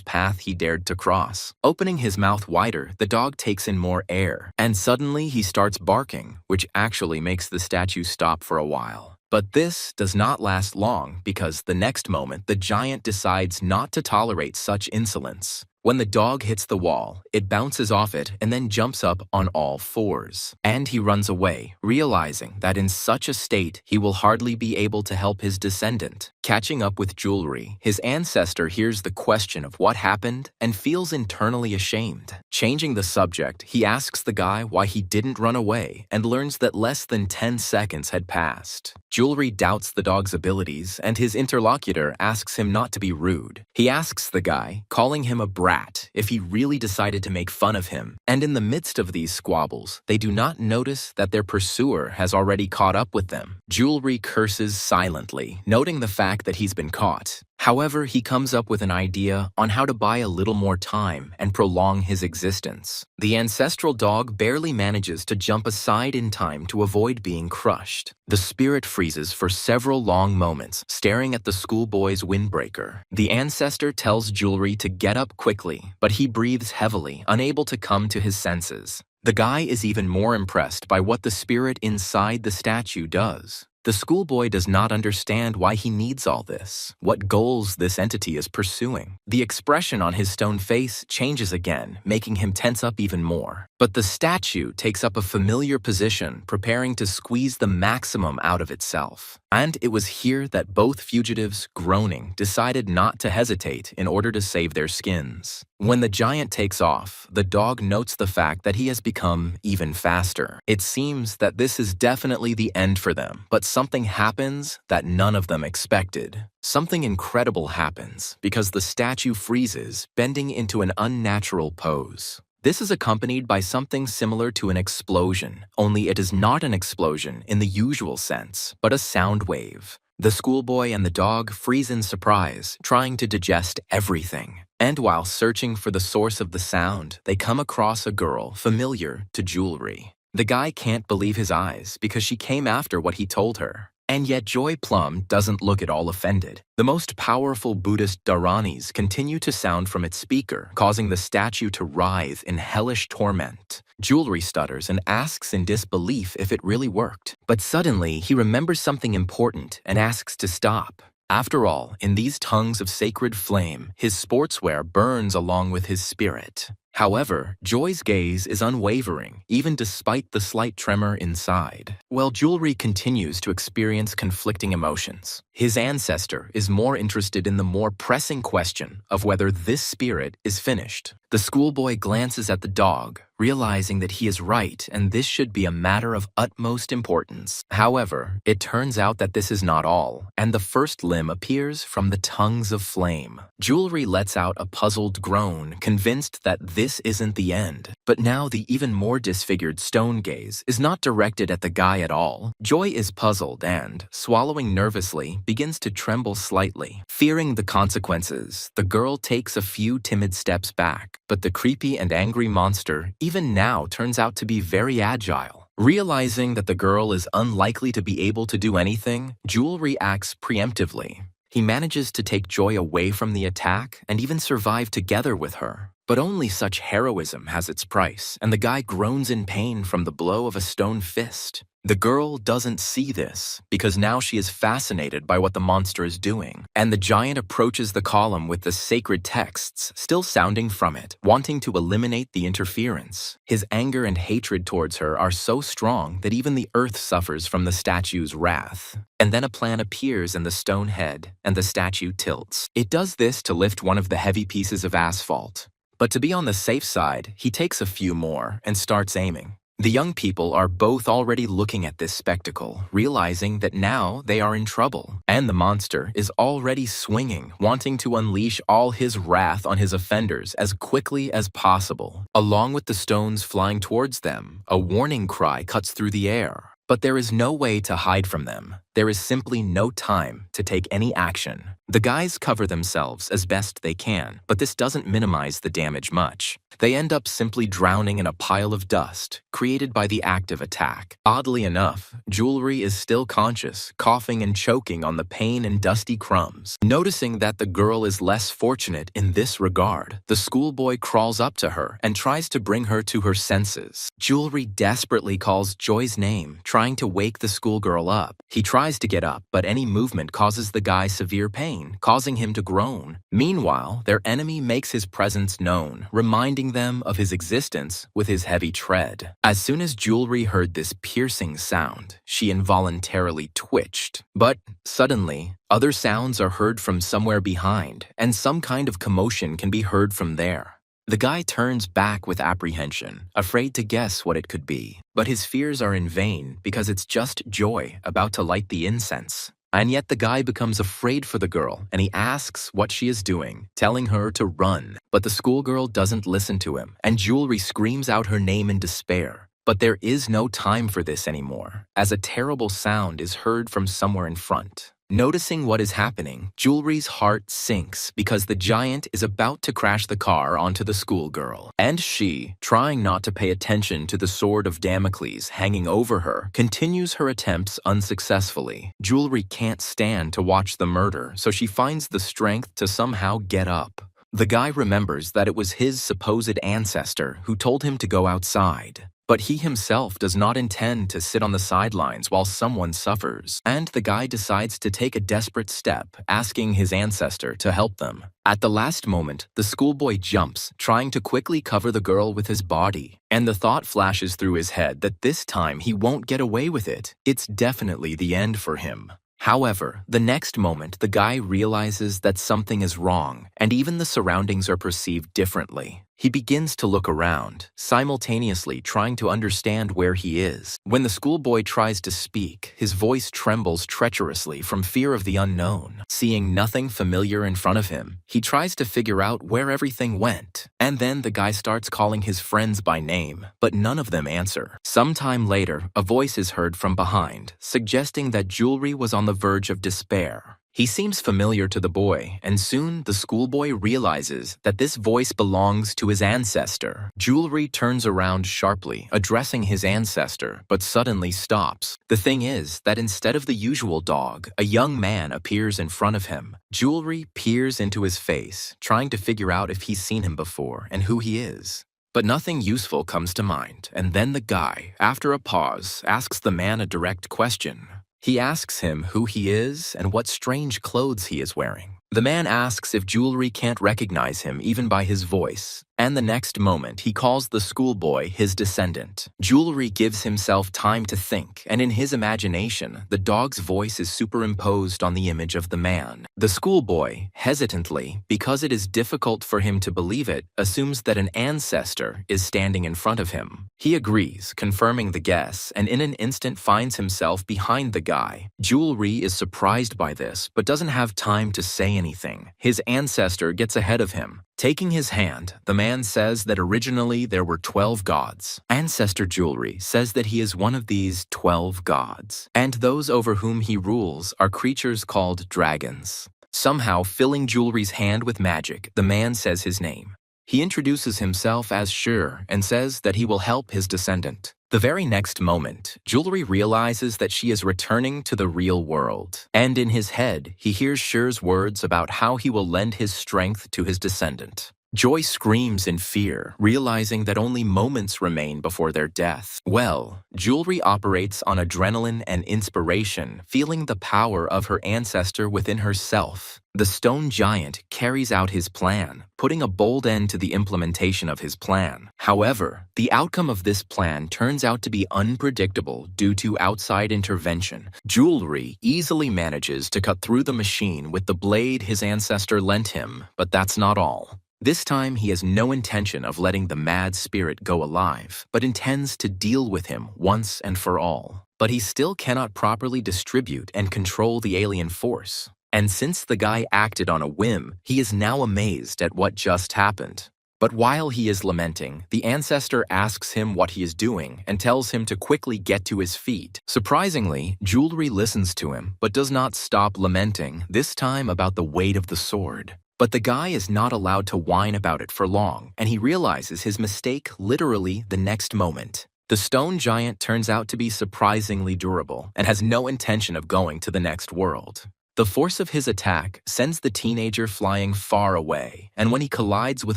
path he dared to cross. Opening his mouth wider, the dog takes in more air, and suddenly he starts barking, which actually makes the statue stop for a while. But this does not last long because the next moment the giant decides not to tolerate such insolence. When the dog hits the wall, it bounces off it and then jumps up on all fours. And he runs away, realizing that in such a state he will hardly be able to help his descendant. Catching up with Jewelry, his ancestor hears the question of what happened and feels internally ashamed. Changing the subject, he asks the guy why he didn't run away and learns that less than 10 seconds had passed. Jewelry doubts the dog's abilities, and his interlocutor asks him not to be rude. He asks the guy, calling him a brat, if he really decided to make fun of him. And in the midst of these squabbles, they do not notice that their pursuer has already caught up with them. Jewelry curses silently, noting the fact that he's been caught. However, he comes up with an idea on how to buy a little more time and prolong his existence. The ancestral dog barely manages to jump aside in time to avoid being crushed. The spirit freezes for several long moments, staring at the schoolboy's windbreaker. The ancestor tells Jewelry to get up quickly, but he breathes heavily, unable to come to his senses. The guy is even more impressed by what the spirit inside the statue does. The schoolboy does not understand why he needs all this, what goals this entity is pursuing. The expression on his stone face changes again, making him tense up even more. But the statue takes up a familiar position, preparing to squeeze the maximum out of itself. And it was here that both fugitives, groaning, decided not to hesitate in order to save their skins. When the giant takes off, the dog notes the fact that he has become even faster. It seems that this is definitely the end for them, but something happens that none of them expected. Something incredible happens because the statue freezes, bending into an unnatural pose. This is accompanied by something similar to an explosion, only it is not an explosion in the usual sense, but a sound wave. The schoolboy and the dog freeze in surprise, trying to digest everything. And while searching for the source of the sound, they come across a girl familiar to Jewelry. The guy can't believe his eyes because she came after what he told her. And yet Joy Plum doesn't look at all offended. The most powerful Buddhist dharanis continue to sound from its speaker, causing the statue to writhe in hellish torment. Jewelry stutters and asks in disbelief if it really worked. But suddenly, he remembers something important and asks to stop. After all, in these tongues of sacred flame, his sportswear burns along with his spirit. However, Joy's gaze is unwavering, even despite the slight tremor inside. While Jewelry continues to experience conflicting emotions, His ancestor is more interested in the more pressing question of whether this spirit is finished. The schoolboy glances at the dog, realizing that he is right and this should be a matter of utmost importance. However, it turns out that this is not all, and the first limb appears from the tongues of flame. Jewelry lets out a puzzled groan, convinced that this isn't the end. But now the even more disfigured stone gaze is not directed at the guy at all. Joy is puzzled and, swallowing nervously, begins to tremble slightly. Fearing the consequences, the girl takes a few timid steps back. But the creepy and angry monster even now turns out to be very agile. Realizing that the girl is unlikely to be able to do anything, Jewelry acts preemptively. He manages to take Joy away from the attack and even survive together with her. But only such heroism has its price, and the guy groans in pain from the blow of a stone fist. The girl doesn't see this, because now she is fascinated by what the monster is doing, and the giant approaches the column with the sacred texts still sounding from it, wanting to eliminate the interference. His anger and hatred towards her are so strong that even the earth suffers from the statue's wrath. And then a plan appears in the stone head, and the statue tilts. It does this to lift one of the heavy pieces of asphalt. But to be on the safe side, he takes a few more and starts aiming. The young people are both already looking at this spectacle, realizing that now they are in trouble. And the monster is already swinging, wanting to unleash all his wrath on his offenders as quickly as possible. Along with the stones flying towards them, a warning cry cuts through the air. But there is no way to hide from them. There is simply no time to take any action. The guys cover themselves as best they can, but this doesn't minimize the damage much. They end up simply drowning in a pile of dust created by the active attack. Oddly enough, Jewelry is still conscious, coughing and choking on the pain and dusty crumbs. Noticing that the girl is less fortunate in this regard, the schoolboy crawls up to her and tries to bring her to her senses. Jewelry desperately calls Joy's name, trying to wake the schoolgirl up. He tries to get up, but any movement causes the guy severe pain, causing him to groan. Meanwhile, their enemy makes his presence known, reminding them of his existence with his heavy tread. As soon as Jewelry heard this piercing sound, she involuntarily twitched. But suddenly, other sounds are heard from somewhere behind, and some kind of commotion can be heard from there. The guy turns back with apprehension, afraid to guess what it could be. But his fears are in vain because it's just Joy about to light the incense. And yet the guy becomes afraid for the girl and he asks what she is doing, telling her to run. But the schoolgirl doesn't listen to him, and Jewelry screams out her name in despair. But there is no time for this anymore, as a terrible sound is heard from somewhere in front. Noticing what is happening, Jewelry's heart sinks because the giant is about to crash the car onto the schoolgirl. And she, trying not to pay attention to the sword of Damocles hanging over her, continues her attempts unsuccessfully. Jewelry can't stand to watch the murder, so she finds the strength to somehow get up. The guy remembers that it was his supposed ancestor who told him to go outside. But he himself does not intend to sit on the sidelines while someone suffers, and the guy decides to take a desperate step, asking his ancestor to help them. At the last moment, the schoolboy jumps, trying to quickly cover the girl with his body, and the thought flashes through his head that this time he won't get away with it. It's definitely the end for him. However, the next moment, the guy realizes that something is wrong, and even the surroundings are perceived differently. He begins to look around, simultaneously trying to understand where he is. When the schoolboy tries to speak, his voice trembles treacherously from fear of the unknown. Seeing nothing familiar in front of him, he tries to figure out where everything went. And then the guy starts calling his friends by name, but none of them answer. Sometime later, a voice is heard from behind, suggesting that Jewelry was on the verge of despair. He seems familiar to the boy, and soon the schoolboy realizes that this voice belongs to his ancestor. Jewelry turns around sharply, addressing his ancestor, but suddenly stops. The thing is that instead of the usual dog, a young man appears in front of him. Jewelry peers into his face, trying to figure out if he's seen him before and who he is. But nothing useful comes to mind, and then the guy, after a pause, asks the man a direct question. He asks him who he is and what strange clothes he is wearing. The man asks if Jewelry can't recognize him even by his voice, And the next moment, he calls the schoolboy his descendant. Jewelry gives himself time to think, and in his imagination, the dog's voice is superimposed on the image of the man. The schoolboy, hesitantly, because it is difficult for him to believe it, assumes that an ancestor is standing in front of him. He agrees, confirming the guess, and in an instant finds himself behind the guy. Jewelry is surprised by this, but doesn't have time to say anything. His ancestor gets ahead of him. Taking his hand, the man says that originally there were 12 gods. Ancestor Jewelry says that he is one of these 12 gods, and those over whom he rules are creatures called dragons. Somehow, filling Jewelry's hand with magic, the man says his name. He introduces himself as Shur and says that he will help his descendant. The very next moment, Jewelry realizes that she is returning to the real world. And in his head, he hears Shur's words about how he will lend his strength to his descendant. Joy screams in fear, realizing that only moments remain before their death. Well, Jewelry operates on adrenaline and inspiration, feeling the power of her ancestor within herself. The stone giant carries out his plan, putting a bold end to the implementation of his plan. However, the outcome of this plan turns out to be unpredictable due to outside intervention. Jewelry easily manages to cut through the machine with the blade his ancestor lent him, but that's not all. This time, he has no intention of letting the mad spirit go alive, but intends to deal with him once and for all. But he still cannot properly distribute and control the alien force. And since the guy acted on a whim, he is now amazed at what just happened. But while he is lamenting, the ancestor asks him what he is doing and tells him to quickly get to his feet. Surprisingly, Jewelry listens to him, but does not stop lamenting, this time about the weight of the sword. But the guy is not allowed to whine about it for long, and he realizes his mistake literally the next moment. The stone giant turns out to be surprisingly durable and has no intention of going to the next world. The force of his attack sends the teenager flying far away, and when he collides with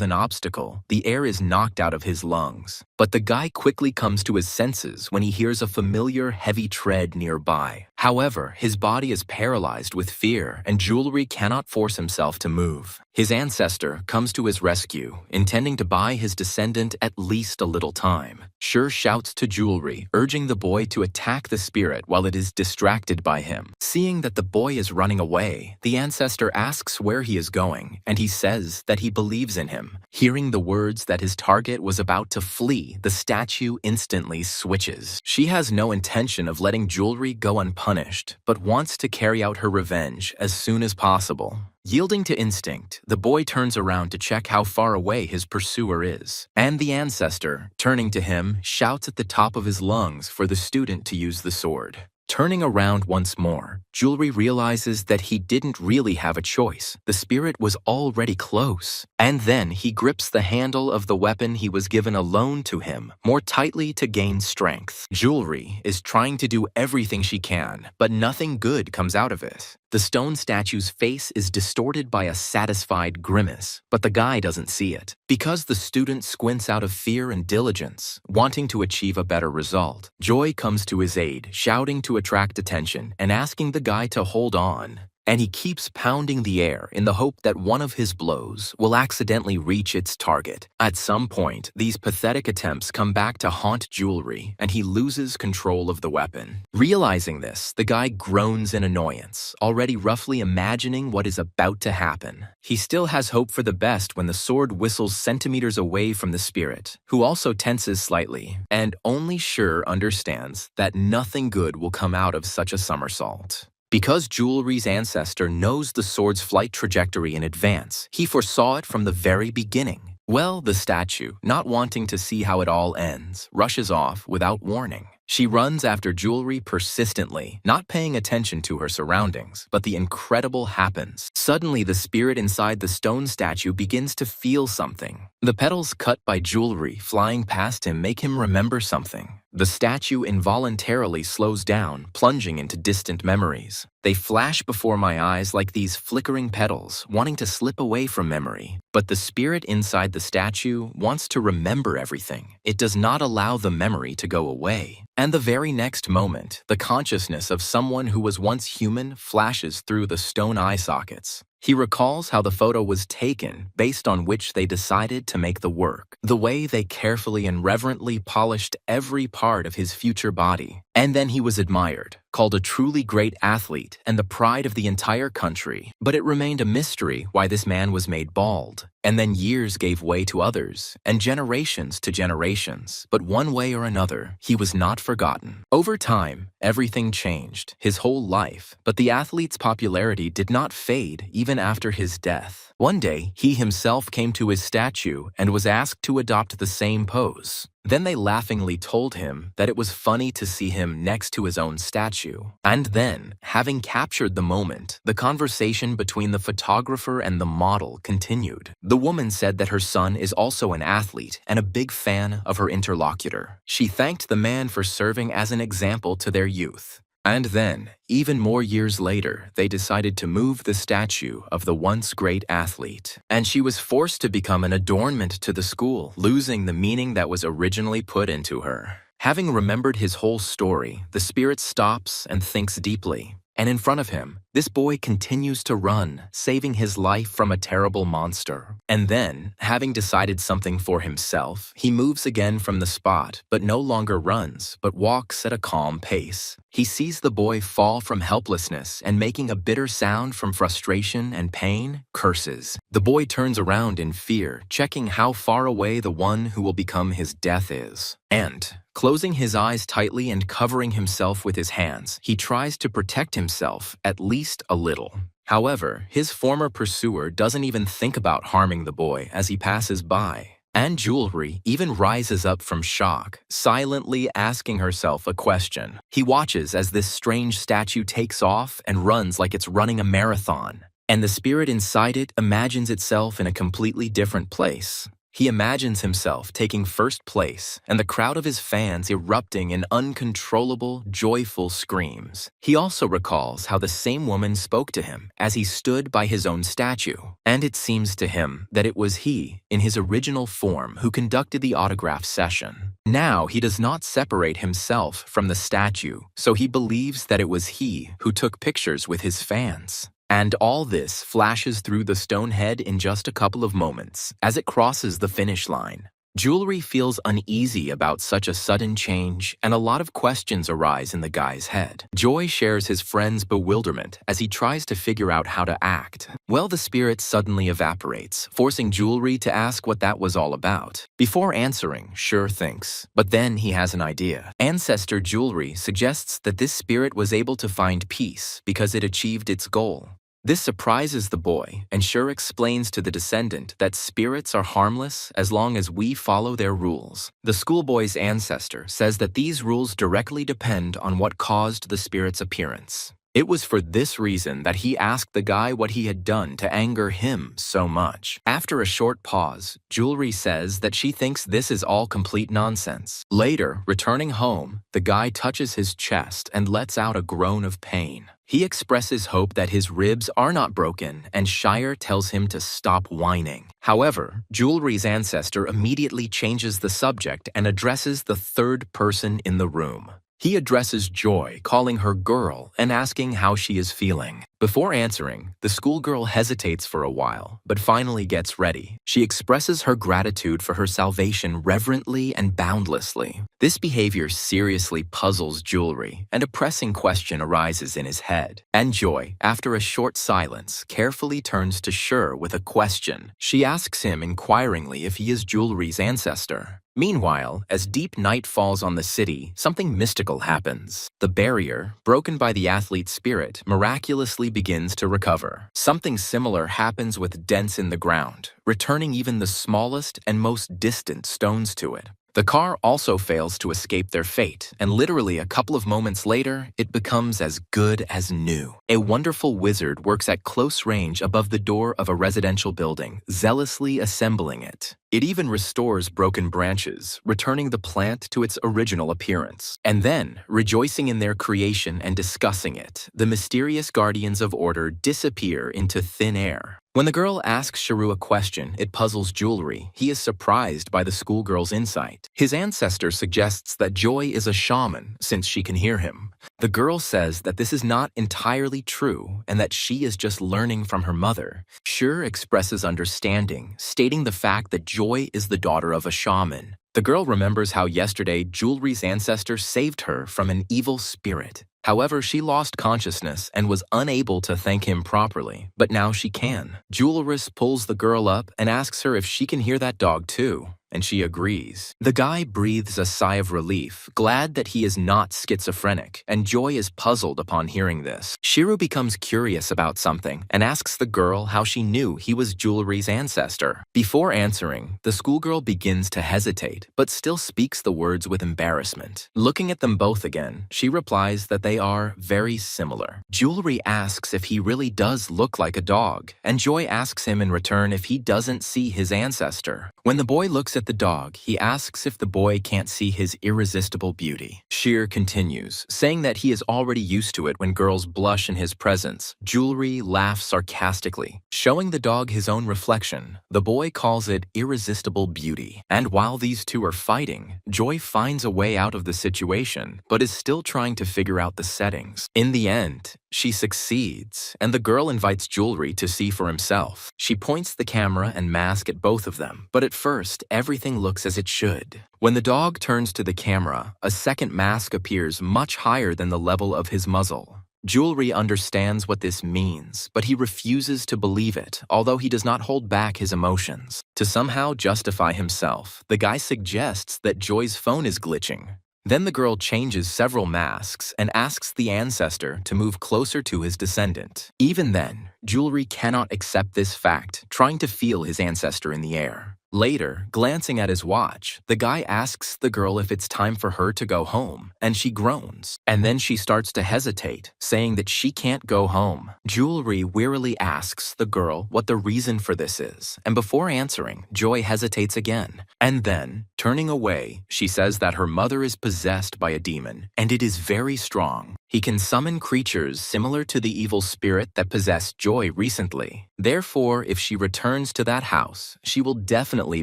an obstacle, the air is knocked out of his lungs. But the guy quickly comes to his senses when he hears a familiar heavy tread nearby. However, his body is paralyzed with fear, and Jewelry cannot force himself to move. His ancestor comes to his rescue, intending to buy his descendant at least a little time. Shur shouts to Jewelry, urging the boy to attack the spirit while it is distracted by him. Seeing that the boy is running away, the ancestor asks where he is going, and he says that he believes in him. Hearing the words that his target was about to flee, the statue instantly switches. She has no intention of letting Jewelry go unpunished, but wants to carry out her revenge as soon as possible. Yielding to instinct, the boy turns around to check how far away his pursuer is. And the ancestor, turning to him, shouts at the top of his lungs for the student to use the sword. Turning around once more, Jewelry realizes that he didn't really have a choice. The spirit was already close. And then he grips the handle of the weapon he was given alone to him, more tightly to gain strength. Jewelry is trying to do everything she can, but nothing good comes out of it. The stone statue's face is distorted by a satisfied grimace, but the guy doesn't see it. Because the student squints out of fear and diligence, wanting to achieve a better result, Joy comes to his aid, shouting to attract attention and asking the guy to hold on. And he keeps pounding the air in the hope that one of his blows will accidentally reach its target. At some point, these pathetic attempts come back to haunt Jewelry, and he loses control of the weapon. Realizing this, the guy groans in annoyance, already roughly imagining what is about to happen. He still has hope for the best when the sword whistles centimeters away from the spirit, who also tenses slightly, and only Shur understands that nothing good will come out of such a somersault. Because Jewelry's ancestor knows the sword's flight trajectory in advance, he foresaw it from the very beginning. Well, the statue, not wanting to see how it all ends, rushes off without warning. She runs after Jewelry persistently, not paying attention to her surroundings, but the incredible happens. Suddenly, the spirit inside the stone statue begins to feel something. The petals cut by Jewelry flying past him make him remember something. The statue involuntarily slows down, plunging into distant memories. They flash before my eyes like these flickering petals, wanting to slip away from memory. But the spirit inside the statue wants to remember everything. It does not allow the memory to go away. And the very next moment, the consciousness of someone who was once human flashes through the stone eye sockets. He recalls how the photo was taken based on which they decided to make the work, the way they carefully and reverently polished every part of his future body. And then he was admired, called a truly great athlete and the pride of the entire country. But it remained a mystery why this man was made bald. And then years gave way to others, and generations to generations. But one way or another, he was not forgotten. Over time, everything changed, his whole life. But the athlete's popularity did not fade even after his death. One day, he himself came to his statue and was asked to adopt the same pose. Then they laughingly told him that it was funny to see him next to his own statue. And then, having captured the moment, the conversation between the photographer and the model continued. The woman said that her son is also an athlete and a big fan of her interlocutor. She thanked the man for serving as an example to their youth. And then, even more years later, they decided to move the statue of the once great athlete. And she was forced to become an adornment to the school, losing the meaning that was originally put into her. Having remembered his whole story, the spirit stops and thinks deeply. And in front of him, this boy continues to run, saving his life from a terrible monster. And then, having decided something for himself, he moves again from the spot, but no longer runs, but walks at a calm pace. He sees the boy fall from helplessness and making a bitter sound from frustration and pain, curses. The boy turns around in fear, checking how far away the one who will become his death is. And, closing his eyes tightly and covering himself with his hands, he tries to protect himself, at least a little. However, his former pursuer doesn't even think about harming the boy as he passes by. And Jewelry even rises up from shock, silently asking herself a question. He watches as this strange statue takes off and runs like it's running a marathon. And the spirit inside it imagines itself in a completely different place. He imagines himself taking first place and the crowd of his fans erupting in uncontrollable, joyful screams. He also recalls how the same woman spoke to him as he stood by his own statue. And it seems to him that it was he, in his original form, who conducted the autograph session. Now he does not separate himself from the statue, so he believes that it was he who took pictures with his fans. And all this flashes through the stone head in just a couple of moments as it crosses the finish line. Jewelry feels uneasy about such a sudden change, and a lot of questions arise in the guy's head. Joy shares his friend's bewilderment as he tries to figure out how to act. Well, the spirit suddenly evaporates, forcing Jewelry to ask what that was all about. Before answering, Sure thinks, but then he has an idea. Ancestor Jewelry suggests that this spirit was able to find peace because it achieved its goal. This surprises the boy, and Sure explains to the Descendant that spirits are harmless as long as we follow their rules. The schoolboy's ancestor says that these rules directly depend on what caused the spirit's appearance. It was for this reason that he asked the guy what he had done to anger him so much. After a short pause, Jewelry says that she thinks this is all complete nonsense. Later, returning home, the guy touches his chest and lets out a groan of pain. He expresses hope that his ribs are not broken, and Shire tells him to stop whining. However, Jewelry's ancestor immediately changes the subject and addresses the third person in the room. He addresses Joy, calling her girl and asking how she is feeling. Before answering, the schoolgirl hesitates for a while, but finally gets ready. She expresses her gratitude for her salvation reverently and boundlessly. This behavior seriously puzzles Jewelry, and a pressing question arises in his head. And Joy, after a short silence, carefully turns to Sure with a question. She asks him inquiringly if he is Jewelry's ancestor. Meanwhile, as deep night falls on the city, something mystical happens. The barrier, broken by the athlete's spirit, miraculously begins to recover. Something similar happens with dents in the ground, returning even the smallest and most distant stones to it. The car also fails to escape their fate, and literally a couple of moments later, it becomes as good as new. A wonderful wizard works at close range above the door of a residential building, zealously assembling it. It even restores broken branches, returning the plant to its original appearance. And then, rejoicing in their creation and discussing it, the mysterious guardians of order disappear into thin air. When the girl asks Shiru a question, it puzzles Jewelry. He is surprised by the schoolgirl's insight. His ancestor suggests that Joy is a shaman since she can hear him. The girl says that this is not entirely true and that she is just learning from her mother. Shur expresses understanding, stating the fact that Joy is the daughter of a shaman. The girl remembers how yesterday Jewelry's ancestor saved her from an evil spirit. However, she lost consciousness and was unable to thank him properly, but now she can. Jewelress pulls the girl up and asks her if she can hear that dog too, and she agrees. The guy breathes a sigh of relief, glad that he is not schizophrenic, and Joy is puzzled upon hearing this. Shiru becomes curious about something and asks the girl how she knew he was Jewelry's ancestor. Before answering, the schoolgirl begins to hesitate, but still speaks the words with embarrassment. Looking at them both again, she replies that they are very similar. Jewelry asks if he really does look like a dog, and Joy asks him in return if he doesn't see his ancestor. When the boy looks at the dog, he asks if the boy can't see his irresistible beauty. Sheer continues, saying that he is already used to it when girls blush in his presence. Jewelry laughs sarcastically, showing the dog his own reflection. The boy calls it irresistible beauty. And while these two are fighting, Joy finds a way out of the situation, but is still trying to figure out the settings. In the end, she succeeds, and the girl invites Jewelry to see for himself. She points the camera and mask at both of them, but at first, everything looks as it should. When the dog turns to the camera, a second mask appears much higher than the level of his muzzle. Jewelry understands what this means, but he refuses to believe it, although he does not hold back his emotions. To somehow justify himself, the guy suggests that Joy's phone is glitching. Then the girl changes several masks and asks the ancestor to move closer to his descendant. Even then, Jewelry cannot accept this fact, trying to feel his ancestor in the air. Later, glancing at his watch, the guy asks the girl if it's time for her to go home, and she groans. And then she starts to hesitate, saying that she can't go home. Jewelry wearily asks the girl what the reason for this is, and before answering, Joy hesitates again. And then, turning away, she says that her mother is possessed by a demon, and it is very strong. He can summon creatures similar to the evil spirit that possessed Joy recently. Therefore, if she returns to that house, she will definitely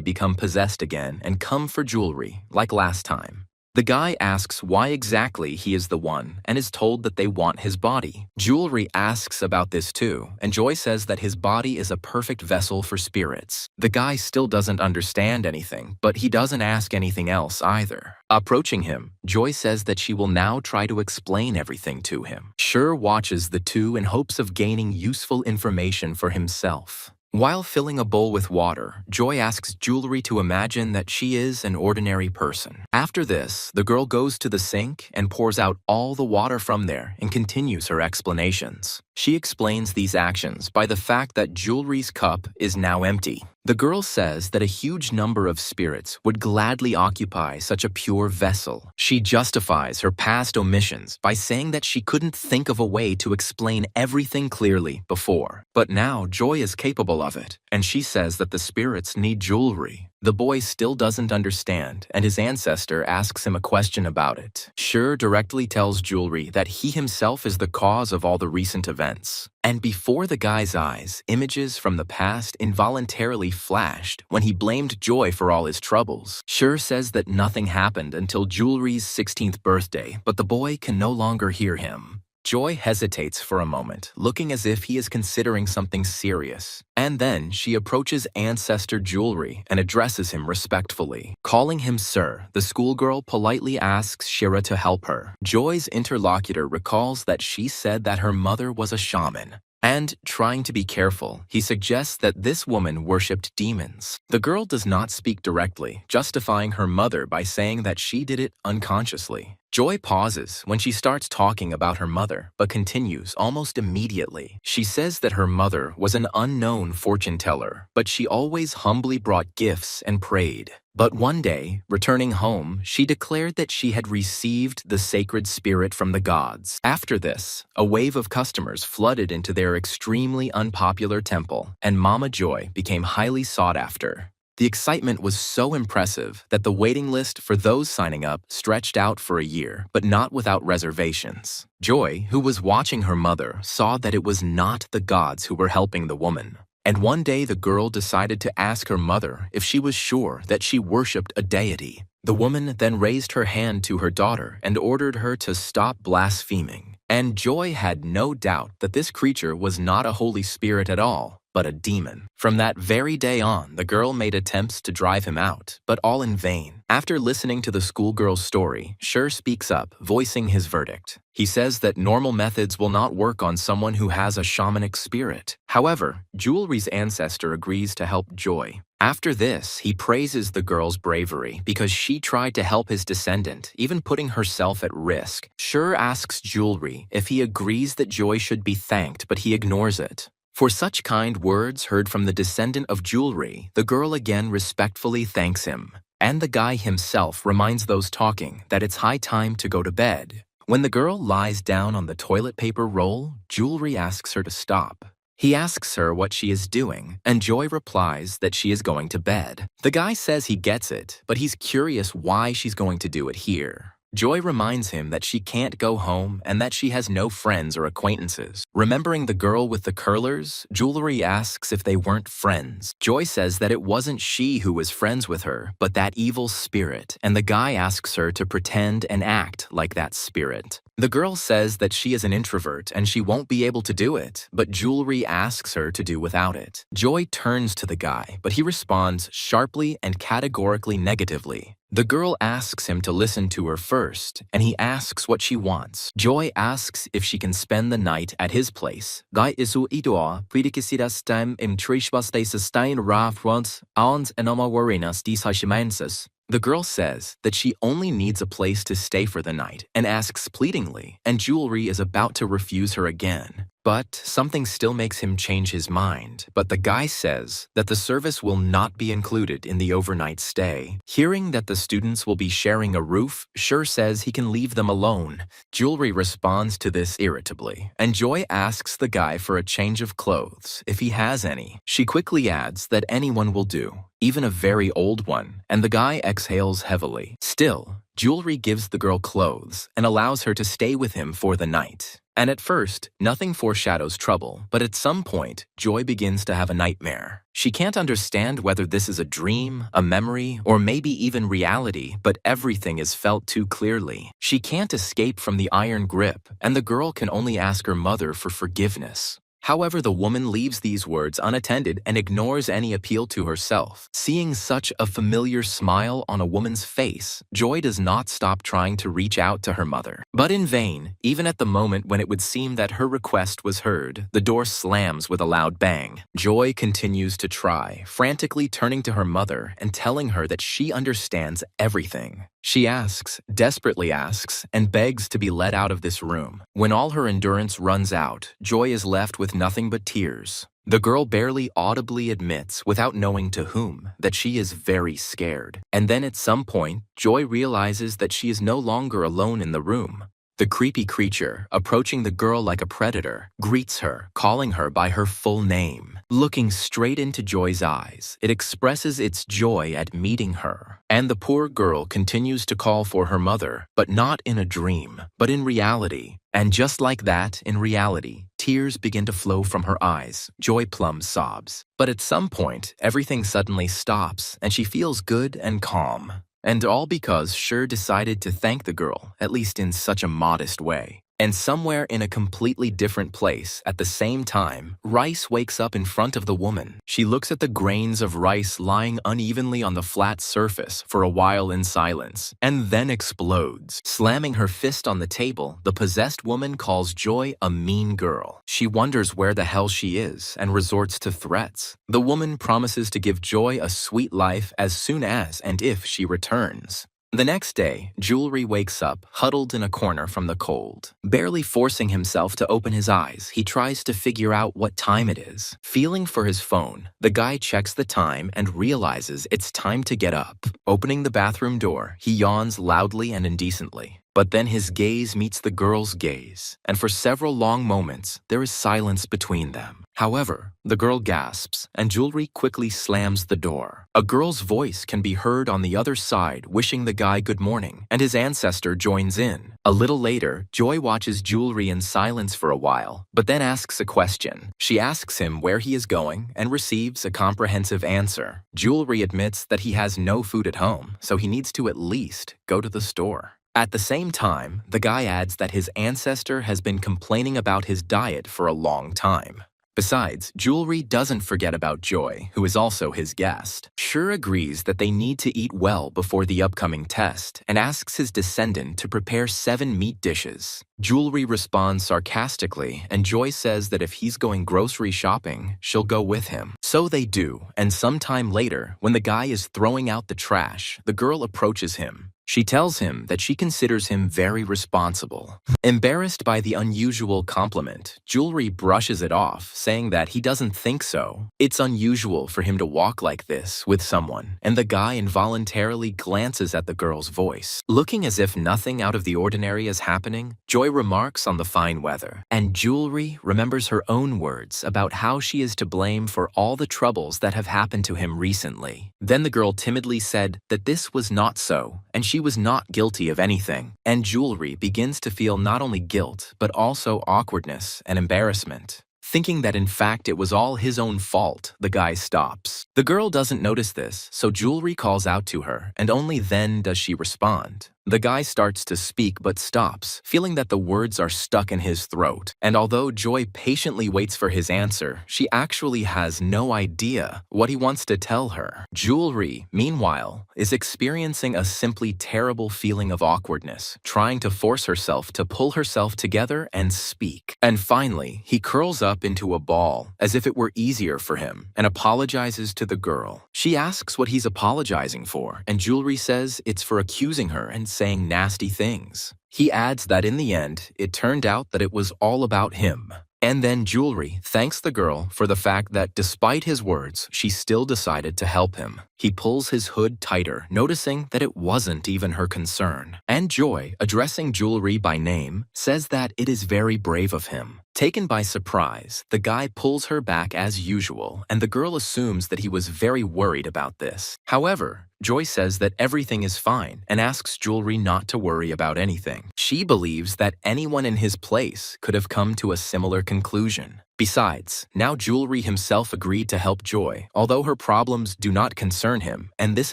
become possessed again and come for Jewelry, like last time. The guy asks why exactly he is the one and is told that they want his body. Jewelry asks about this too, and Joy says that his body is a perfect vessel for spirits. The guy still doesn't understand anything, but he doesn't ask anything else either. Approaching him, Joy says that she will now try to explain everything to him. Shur watches the two in hopes of gaining useful information for himself. While filling a bowl with water, Joy asks Jewelry to imagine that she is an ordinary person. After this, the girl goes to the sink and pours out all the water from there and continues her explanations. She explains these actions by the fact that Jewelry's cup is now empty. The girl says that a huge number of spirits would gladly occupy such a pure vessel. She justifies her past omissions by saying that she couldn't think of a way to explain everything clearly before. But now Joy is capable of it, and she says that the spirits need Jewelry. The boy still doesn't understand, and his ancestor asks him a question about it. Shur directly tells Jewelry that he himself is the cause of all the recent events. And before the guy's eyes, images from the past involuntarily flashed when he blamed Joy for all his troubles. Shur says that nothing happened until Jewelry's 16th birthday, but the boy can no longer hear him. Joy hesitates for a moment, looking as if he is considering something serious. And then she approaches Ancestor Jewelry and addresses him respectfully. Calling him Sir, the schoolgirl politely asks Shira to help her. Joy's interlocutor recalls that she said that her mother was a shaman. And, trying to be careful, he suggests that this woman worshipped demons. The girl does not speak directly, justifying her mother by saying that she did it unconsciously. Joy pauses when she starts talking about her mother, but continues almost immediately. She says that her mother was an unknown fortune teller, but she always humbly brought gifts and prayed. But one day, returning home, she declared that she had received the sacred spirit from the gods. After this, a wave of customers flooded into their extremely unpopular temple, and Mama Joy became highly sought after. The excitement was so impressive that the waiting list for those signing up stretched out for a year, but not without reservations. Joy, who was watching her mother, saw that it was not the gods who were helping the woman. And one day the girl decided to ask her mother if she was sure that she worshipped a deity. The woman then raised her hand to her daughter and ordered her to stop blaspheming. And Joy had no doubt that this creature was not a Holy Spirit at all, but a demon. From that very day on, the girl made attempts to drive him out, but all in vain. After listening to the schoolgirl's story, Sher speaks up, voicing his verdict. He says that normal methods will not work on someone who has a shamanic spirit. However, Jewelry's ancestor agrees to help Joy. After this, he praises the girl's bravery because she tried to help his descendant, even putting herself at risk. Sher asks Jewelry if he agrees that Joy should be thanked, but he ignores it. For such kind words heard from the descendant of Jewelry, the girl again respectfully thanks him. And the guy himself reminds those talking that it's high time to go to bed. When the girl lies down on the toilet paper roll, Jewelry asks her to stop. He asks her what she is doing, and Joy replies that she is going to bed. The guy says he gets it, but he's curious why she's going to do it here. Joy reminds him that she can't go home and that she has no friends or acquaintances. Remembering the girl with the curlers, Jewelry asks if they weren't friends. Joy says that it wasn't she who was friends with her, but that evil spirit, and the guy asks her to pretend and act like that spirit. The girl says that she is an introvert and she won't be able to do it, but Jewelry asks her to do without it. Joy turns to the guy, but he responds sharply and categorically negatively. The girl asks him to listen to her first, and he asks what she wants. Joy asks if she can spend the night at his place. Guy isu idoa predicisidas stem im trishbas de sustain rafrons ans enomawarinas disashimensis. The girl says that she only needs a place to stay for the night and asks pleadingly, and Jewelry is about to refuse her again. But something still makes him change his mind. But the guy says that the service will not be included in the overnight stay. Hearing that the students will be sharing a roof, Sher says he can leave them alone. Jewelry responds to this irritably, and Joy asks the guy for a change of clothes, if he has any. She quickly adds that anyone will do, even a very old one, and the guy exhales heavily. Still, Jewelry gives the girl clothes and allows her to stay with him for the night. And at first, nothing foreshadows trouble, but at some point, Joy begins to have a nightmare. She can't understand whether this is a dream, a memory, or maybe even reality, but everything is felt too clearly. She can't escape from the iron grip, and the girl can only ask her mother for forgiveness. However, the woman leaves these words unattended and ignores any appeal to herself. Seeing such a familiar smile on a woman's face, Joy does not stop trying to reach out to her mother. But in vain, even at the moment when it would seem that her request was heard, the door slams with a loud bang. Joy continues to try, frantically turning to her mother and telling her that she understands everything. She asks, desperately asks, and begs to be let out of this room. When all her endurance runs out, Joy is left with nothing but tears. The girl barely audibly admits, without knowing to whom, that she is very scared. And then at some point, Joy realizes that she is no longer alone in the room. The creepy creature, approaching the girl like a predator, greets her, calling her by her full name. Looking straight into Joy's eyes, it expresses its joy at meeting her. And the poor girl continues to call for her mother, but not in a dream, but in reality. And just like that, in reality, tears begin to flow from her eyes. Joy Plum sobs. But at some point, everything suddenly stops, and she feels good and calm. And all because Sher decided to thank the girl, at least in such a modest way. And somewhere in a completely different place, at the same time, rice wakes up in front of the woman. She looks at the grains of rice lying unevenly on the flat surface for a while in silence, and then explodes. Slamming her fist on the table, the possessed woman calls Joy a mean girl. She wonders where the hell she is and resorts to threats. The woman promises to give Joy a sweet life as soon as and if she returns. The next day, Jewelry wakes up, huddled in a corner from the cold. Barely forcing himself to open his eyes, he tries to figure out what time it is. Feeling for his phone, the guy checks the time and realizes it's time to get up. Opening the bathroom door, he yawns loudly and indecently. But then his gaze meets the girl's gaze, and for several long moments, there is silence between them. However, the girl gasps, and Jewelry quickly slams the door. A girl's voice can be heard on the other side wishing the guy good morning, and his ancestor joins in. A little later, Joy watches Jewelry in silence for a while, but then asks a question. She asks him where he is going and receives a comprehensive answer. Jewelry admits that he has no food at home, so he needs to at least go to the store. At the same time, the guy adds that his ancestor has been complaining about his diet for a long time. Besides, Jewelry doesn't forget about Joy, who is also his guest. Sure agrees that they need to eat well before the upcoming test and asks his descendant to prepare 7 meat dishes. Jewelry responds sarcastically, and Joy says that if he's going grocery shopping, she'll go with him. So they do, and sometime later, when the guy is throwing out the trash, the girl approaches him. She tells him that she considers him very responsible. Embarrassed by the unusual compliment, Jewelry brushes it off, saying that he doesn't think so. It's unusual for him to walk like this with someone, and the guy involuntarily glances at the girl's voice. Looking as if nothing out of the ordinary is happening, Joy remarks on the fine weather, and Jewelry remembers her own words about how she is to blame for all the troubles that have happened to him recently. Then the girl timidly said that this was not so, and she was not guilty of anything, and Jewelry begins to feel not only guilt, but also awkwardness and embarrassment. Thinking that in fact it was all his own fault, the guy stops. The girl doesn't notice this, so Jewelry calls out to her, and only then does she respond. The guy starts to speak but stops, feeling that the words are stuck in his throat. And although Joy patiently waits for his answer, she actually has no idea what he wants to tell her. Jewelry, meanwhile, is experiencing a simply terrible feeling of awkwardness, trying to force herself to pull herself together and speak. And finally, he curls up into a ball, as if it were easier for him, and apologizes to the girl. She asks what he's apologizing for, and Jewelry says it's for accusing her and saying nasty things. He adds that in the end, it turned out that it was all about him. And then Jewelry thanks the girl for the fact that despite his words, she still decided to help him. He pulls his hood tighter, noticing that it wasn't even her concern. And Joy, addressing Jewelry by name, says that it is very brave of him. Taken by surprise, the guy pulls her back as usual, and the girl assumes that he was very worried about this. However, Joy says that everything is fine and asks Jewelry not to worry about anything. She believes that anyone in his place could have come to a similar conclusion. Besides, now Jewelry himself agreed to help Joy, although her problems do not concern him, and this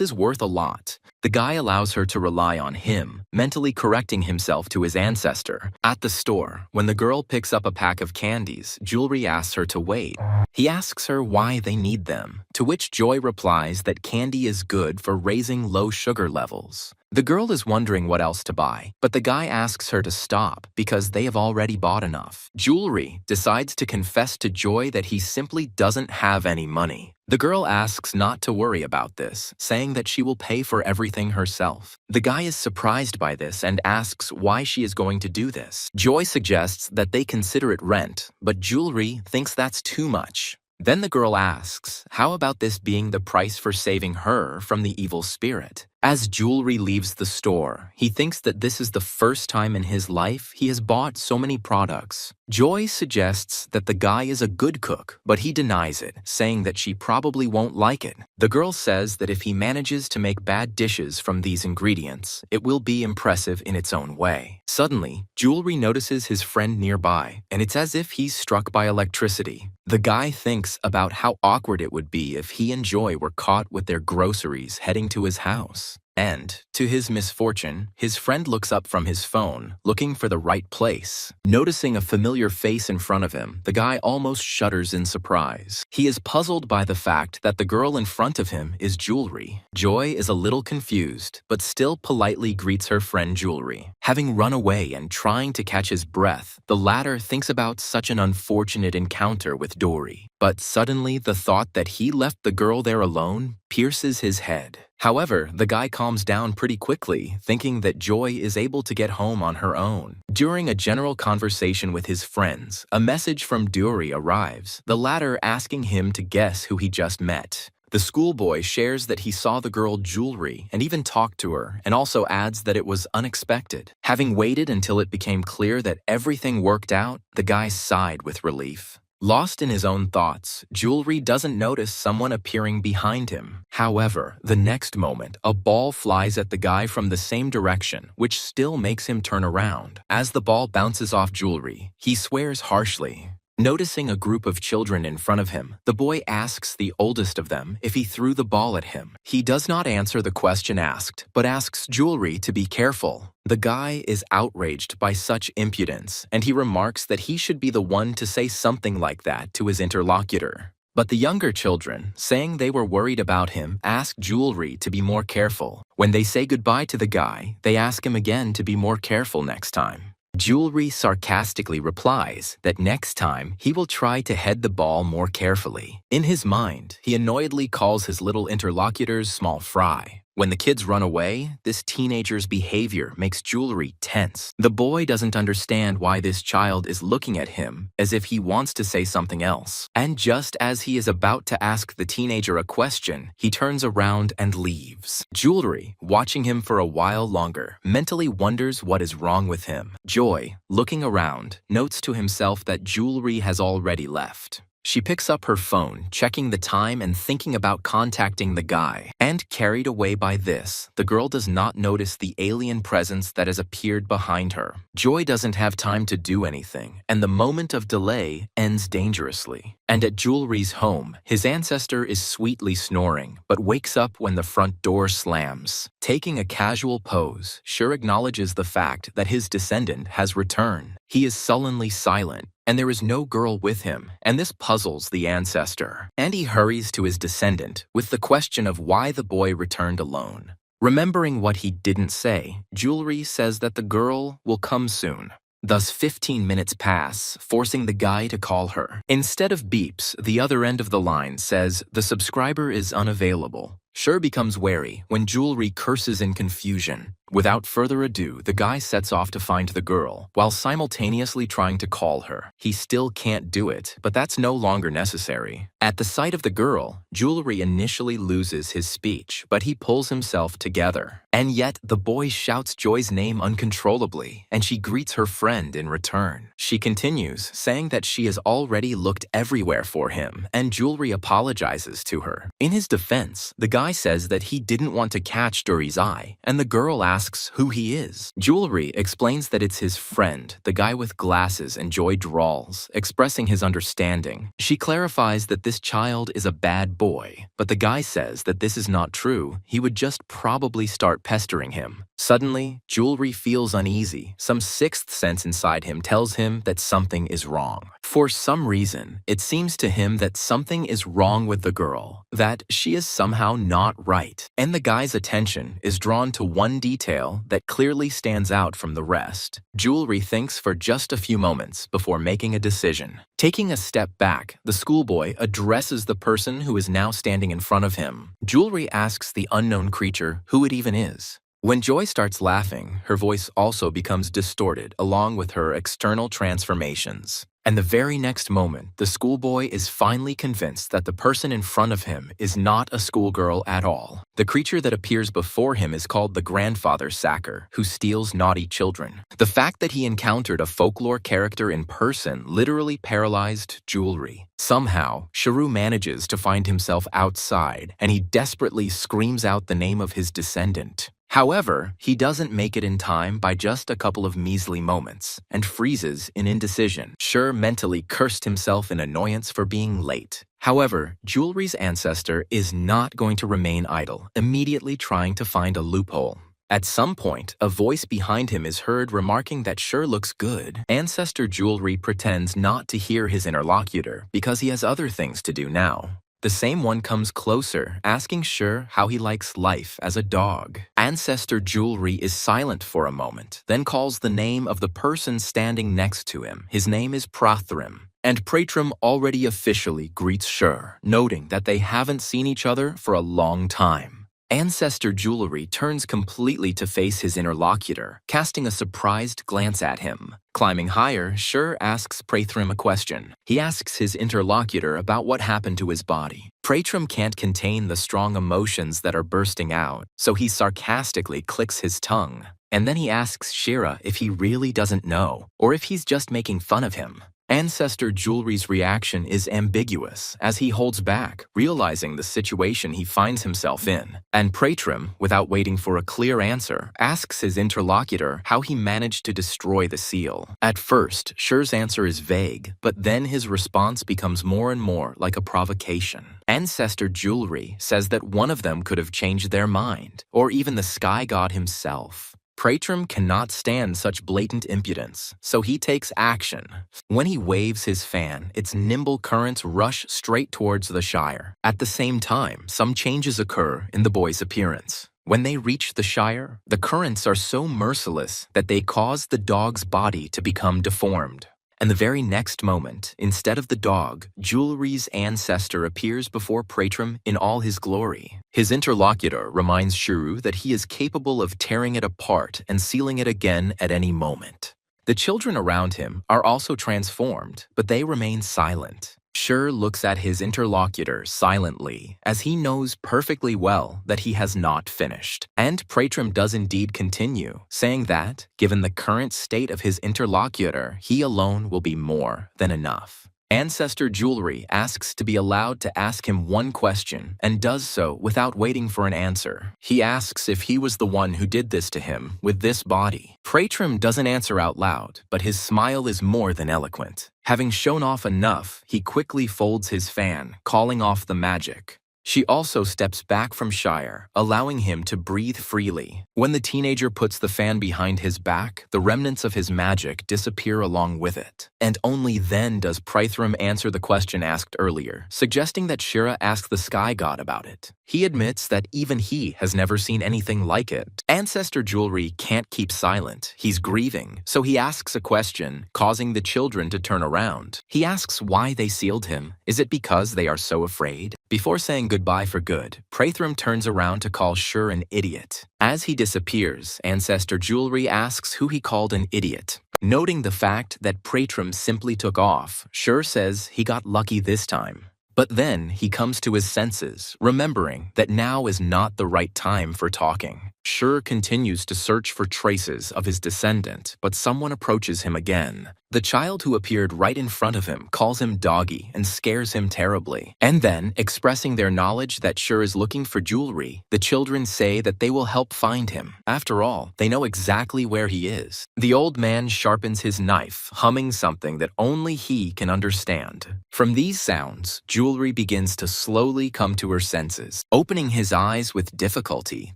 is worth a lot. The guy allows her to rely on him, mentally correcting himself to his ancestor. At the store, when the girl picks up a pack of candies, Jewelry asks her to wait. He asks her why they need them, to which Joy replies that candy is good for raising low sugar levels. The girl is wondering what else to buy, but the guy asks her to stop because they have already bought enough. Jewelry decides to confess to Joy that he simply doesn't have any money. The girl asks not to worry about this, saying that she will pay for everything herself. The guy is surprised by this and asks why she is going to do this. Joy suggests that they consider it rent, but Jewelry thinks that's too much. Then the girl asks, how about this being the price for saving her from the evil spirit? As Jewelry leaves the store, he thinks that this is the first time in his life he has bought so many products. Joy suggests that the guy is a good cook, but he denies it, saying that she probably won't like it. The girl says that if he manages to make bad dishes from these ingredients, it will be impressive in its own way. Suddenly, Jewelry notices his friend nearby, and it's as if he's struck by electricity. The guy thinks about how awkward it would be if he and Joy were caught with their groceries heading to his house. And, to his misfortune, his friend looks up from his phone, looking for the right place. Noticing a familiar face in front of him, the guy almost shudders in surprise. He is puzzled by the fact that the girl in front of him is Jewelry. Joy is a little confused, but still politely greets her friend Jewelry. Having run away and trying to catch his breath, the latter thinks about such an unfortunate encounter with Dory. But suddenly, the thought that he left the girl there alone pierces his head. However, the guy calms down pretty quickly, thinking that Joy is able to get home on her own. During a general conversation with his friends, a message from Dory arrives, the latter asking him to guess who he just met. The schoolboy shares that he saw the girl jewelry and even talked to her, and also adds that it was unexpected. Having waited until it became clear that everything worked out, the guy sighed with relief. Lost in his own thoughts, Jewelry doesn't notice someone appearing behind him. However, the next moment, a ball flies at the guy from the same direction, which still makes him turn around. As the ball bounces off Jewelry, he swears harshly. Noticing a group of children in front of him, the boy asks the oldest of them if he threw the ball at him. He does not answer the question asked, but asks Jewelry to be careful. The guy is outraged by such impudence, and he remarks that he should be the one to say something like that to his interlocutor. But the younger children, saying they were worried about him, ask Jewelry to be more careful. When they say goodbye to the guy, they ask him again to be more careful next time. Jewelry sarcastically replies that next time he will try to head the ball more carefully. In his mind, he annoyedly calls his little interlocutors small fry. When the kids run away, this teenager's behavior makes Jewelry tense. The boy doesn't understand why this child is looking at him as if he wants to say something else. And just as he is about to ask the teenager a question, he turns around and leaves. Jewelry, watching him for a while longer, mentally wonders what is wrong with him. Joy, looking around, notes to himself that Jewelry has already left. She picks up her phone, checking the time and thinking about contacting the guy. And carried away by this, the girl does not notice the alien presence that has appeared behind her. Joy doesn't have time to do anything, and the moment of delay ends dangerously. And at Jewelry's home, his ancestor is sweetly snoring, but wakes up when the front door slams. Taking a casual pose, Sure acknowledges the fact that his descendant has returned. He is sullenly silent, and there is no girl with him, and this puzzles the ancestor. And he hurries to his descendant with the question of why the boy returned alone. Remembering what he didn't say, Jewelry says that the girl will come soon. Thus 15 minutes pass, forcing the guy to call her. Instead of beeps, the other end of the line says the subscriber is unavailable. Sure becomes wary when Jewelry curses in confusion. Without further ado, the guy sets off to find the girl, while simultaneously trying to call her. He still can't do it, but that's no longer necessary. At the sight of the girl, Jewelry initially loses his speech, but he pulls himself together. And yet, the boy shouts Joy's name uncontrollably, and she greets her friend in return. She continues, saying that she has already looked everywhere for him, and Jewelry apologizes to her. In his defense, the guy says that he didn't want to catch Dory's eye, and the girl asks who he is. Jewelry explains that it's his friend, the guy with glasses, and Joy drawls, expressing his understanding. She clarifies that this child is a bad boy, but the guy says that this is not true. He would just probably start pestering him. Suddenly, Jewelry feels uneasy. Some sixth sense inside him tells him that something is wrong. For some reason, it seems to him that something is wrong with the girl, that she is somehow not right. And the guy's attention is drawn to one detail that clearly stands out from the rest. Jewelry thinks for just a few moments before making a decision. Taking a step back, the schoolboy addresses the person who is now standing in front of him. Jewelry asks the unknown creature who it even is. When Joy starts laughing, her voice also becomes distorted along with her external transformations. And the very next moment, the schoolboy is finally convinced that the person in front of him is not a schoolgirl at all. The creature that appears before him is called the grandfather Sacker, who steals naughty children. The fact that he encountered a folklore character in person literally paralyzed Jewelry. Somehow, Sharu manages to find himself outside, and he desperately screams out the name of his descendant. However, he doesn't make it in time by just a couple of measly moments, and freezes in indecision. Sure mentally cursed himself in annoyance for being late. However, Jewelry's ancestor is not going to remain idle, immediately trying to find a loophole. At some point, a voice behind him is heard remarking that Sure looks good. Ancestor Jewelry pretends not to hear his interlocutor because he has other things to do now. The same one comes closer, asking Sure how he likes life as a dog. Ancestor Jewelry is silent for a moment, then calls the name of the person standing next to him. His name is Prathrim. And Pratrim already officially greets Sure, noting that they haven't seen each other for a long time. Ancestor Jewelry turns completely to face his interlocutor, casting a surprised glance at him. Climbing higher, Shur asks Prathrim a question. He asks his interlocutor about what happened to his body. Prathrim can't contain the strong emotions that are bursting out, so he sarcastically clicks his tongue. And then he asks Shira if he really doesn't know, or if he's just making fun of him. Ancestor Jewelry's reaction is ambiguous as he holds back, realizing the situation he finds himself in. And Prathrim, without waiting for a clear answer, asks his interlocutor how he managed to destroy the seal. At first, Shur's answer is vague, but then his response becomes more and more like a provocation. Ancestor Jewelry says that one of them could have changed their mind, or even the sky god himself. Prathrim cannot stand such blatant impudence, so he takes action. When he waves his fan, its nimble currents rush straight towards the Shire. At the same time, some changes occur in the boy's appearance. When they reach the Shire, the currents are so merciless that they cause the dog's body to become deformed. And the very next moment, instead of the dog, Jewelry's ancestor appears before Prathrim in all his glory. His interlocutor reminds Shuru that he is capable of tearing it apart and sealing it again at any moment. The children around him are also transformed, but they remain silent. Shur looks at his interlocutor silently, as he knows perfectly well that he has not finished. And Prathrim does indeed continue, saying that, given the current state of his interlocutor, he alone will be more than enough. Ancestor Jewelry asks to be allowed to ask him one question, and does so without waiting for an answer. He asks if he was the one who did this to him with this body. Prathrim doesn't answer out loud, but his smile is more than eloquent. Having shown off enough, he quickly folds his fan, calling off the magic. She also steps back from Shire, allowing him to breathe freely. When the teenager puts the fan behind his back, the remnants of his magic disappear along with it. And only then does Prathrim answer the question asked earlier, suggesting that Shira ask the Sky God about it. He admits that even he has never seen anything like it. Ancestor Jewelry can't keep silent. He's grieving, so he asks a question, causing the children to turn around. He asks why they sealed him. Is it because they are so afraid? Before saying goodbye for good, Prathrim turns around to call Shur an idiot. As he disappears, Ancestor Jewelry asks who he called an idiot. Noting the fact that Prathrim simply took off, Shur says he got lucky this time. But then he comes to his senses, remembering that now is not the right time for talking. Shur continues to search for traces of his descendant, but someone approaches him again. The child who appeared right in front of him calls him Doggy and scares him terribly. And then, expressing their knowledge that Shur is looking for Jewelry, the children say that they will help find him. After all, they know exactly where he is. The old man sharpens his knife, humming something that only he can understand. From these sounds, Jewelry begins to slowly come to her senses. Opening his eyes with difficulty,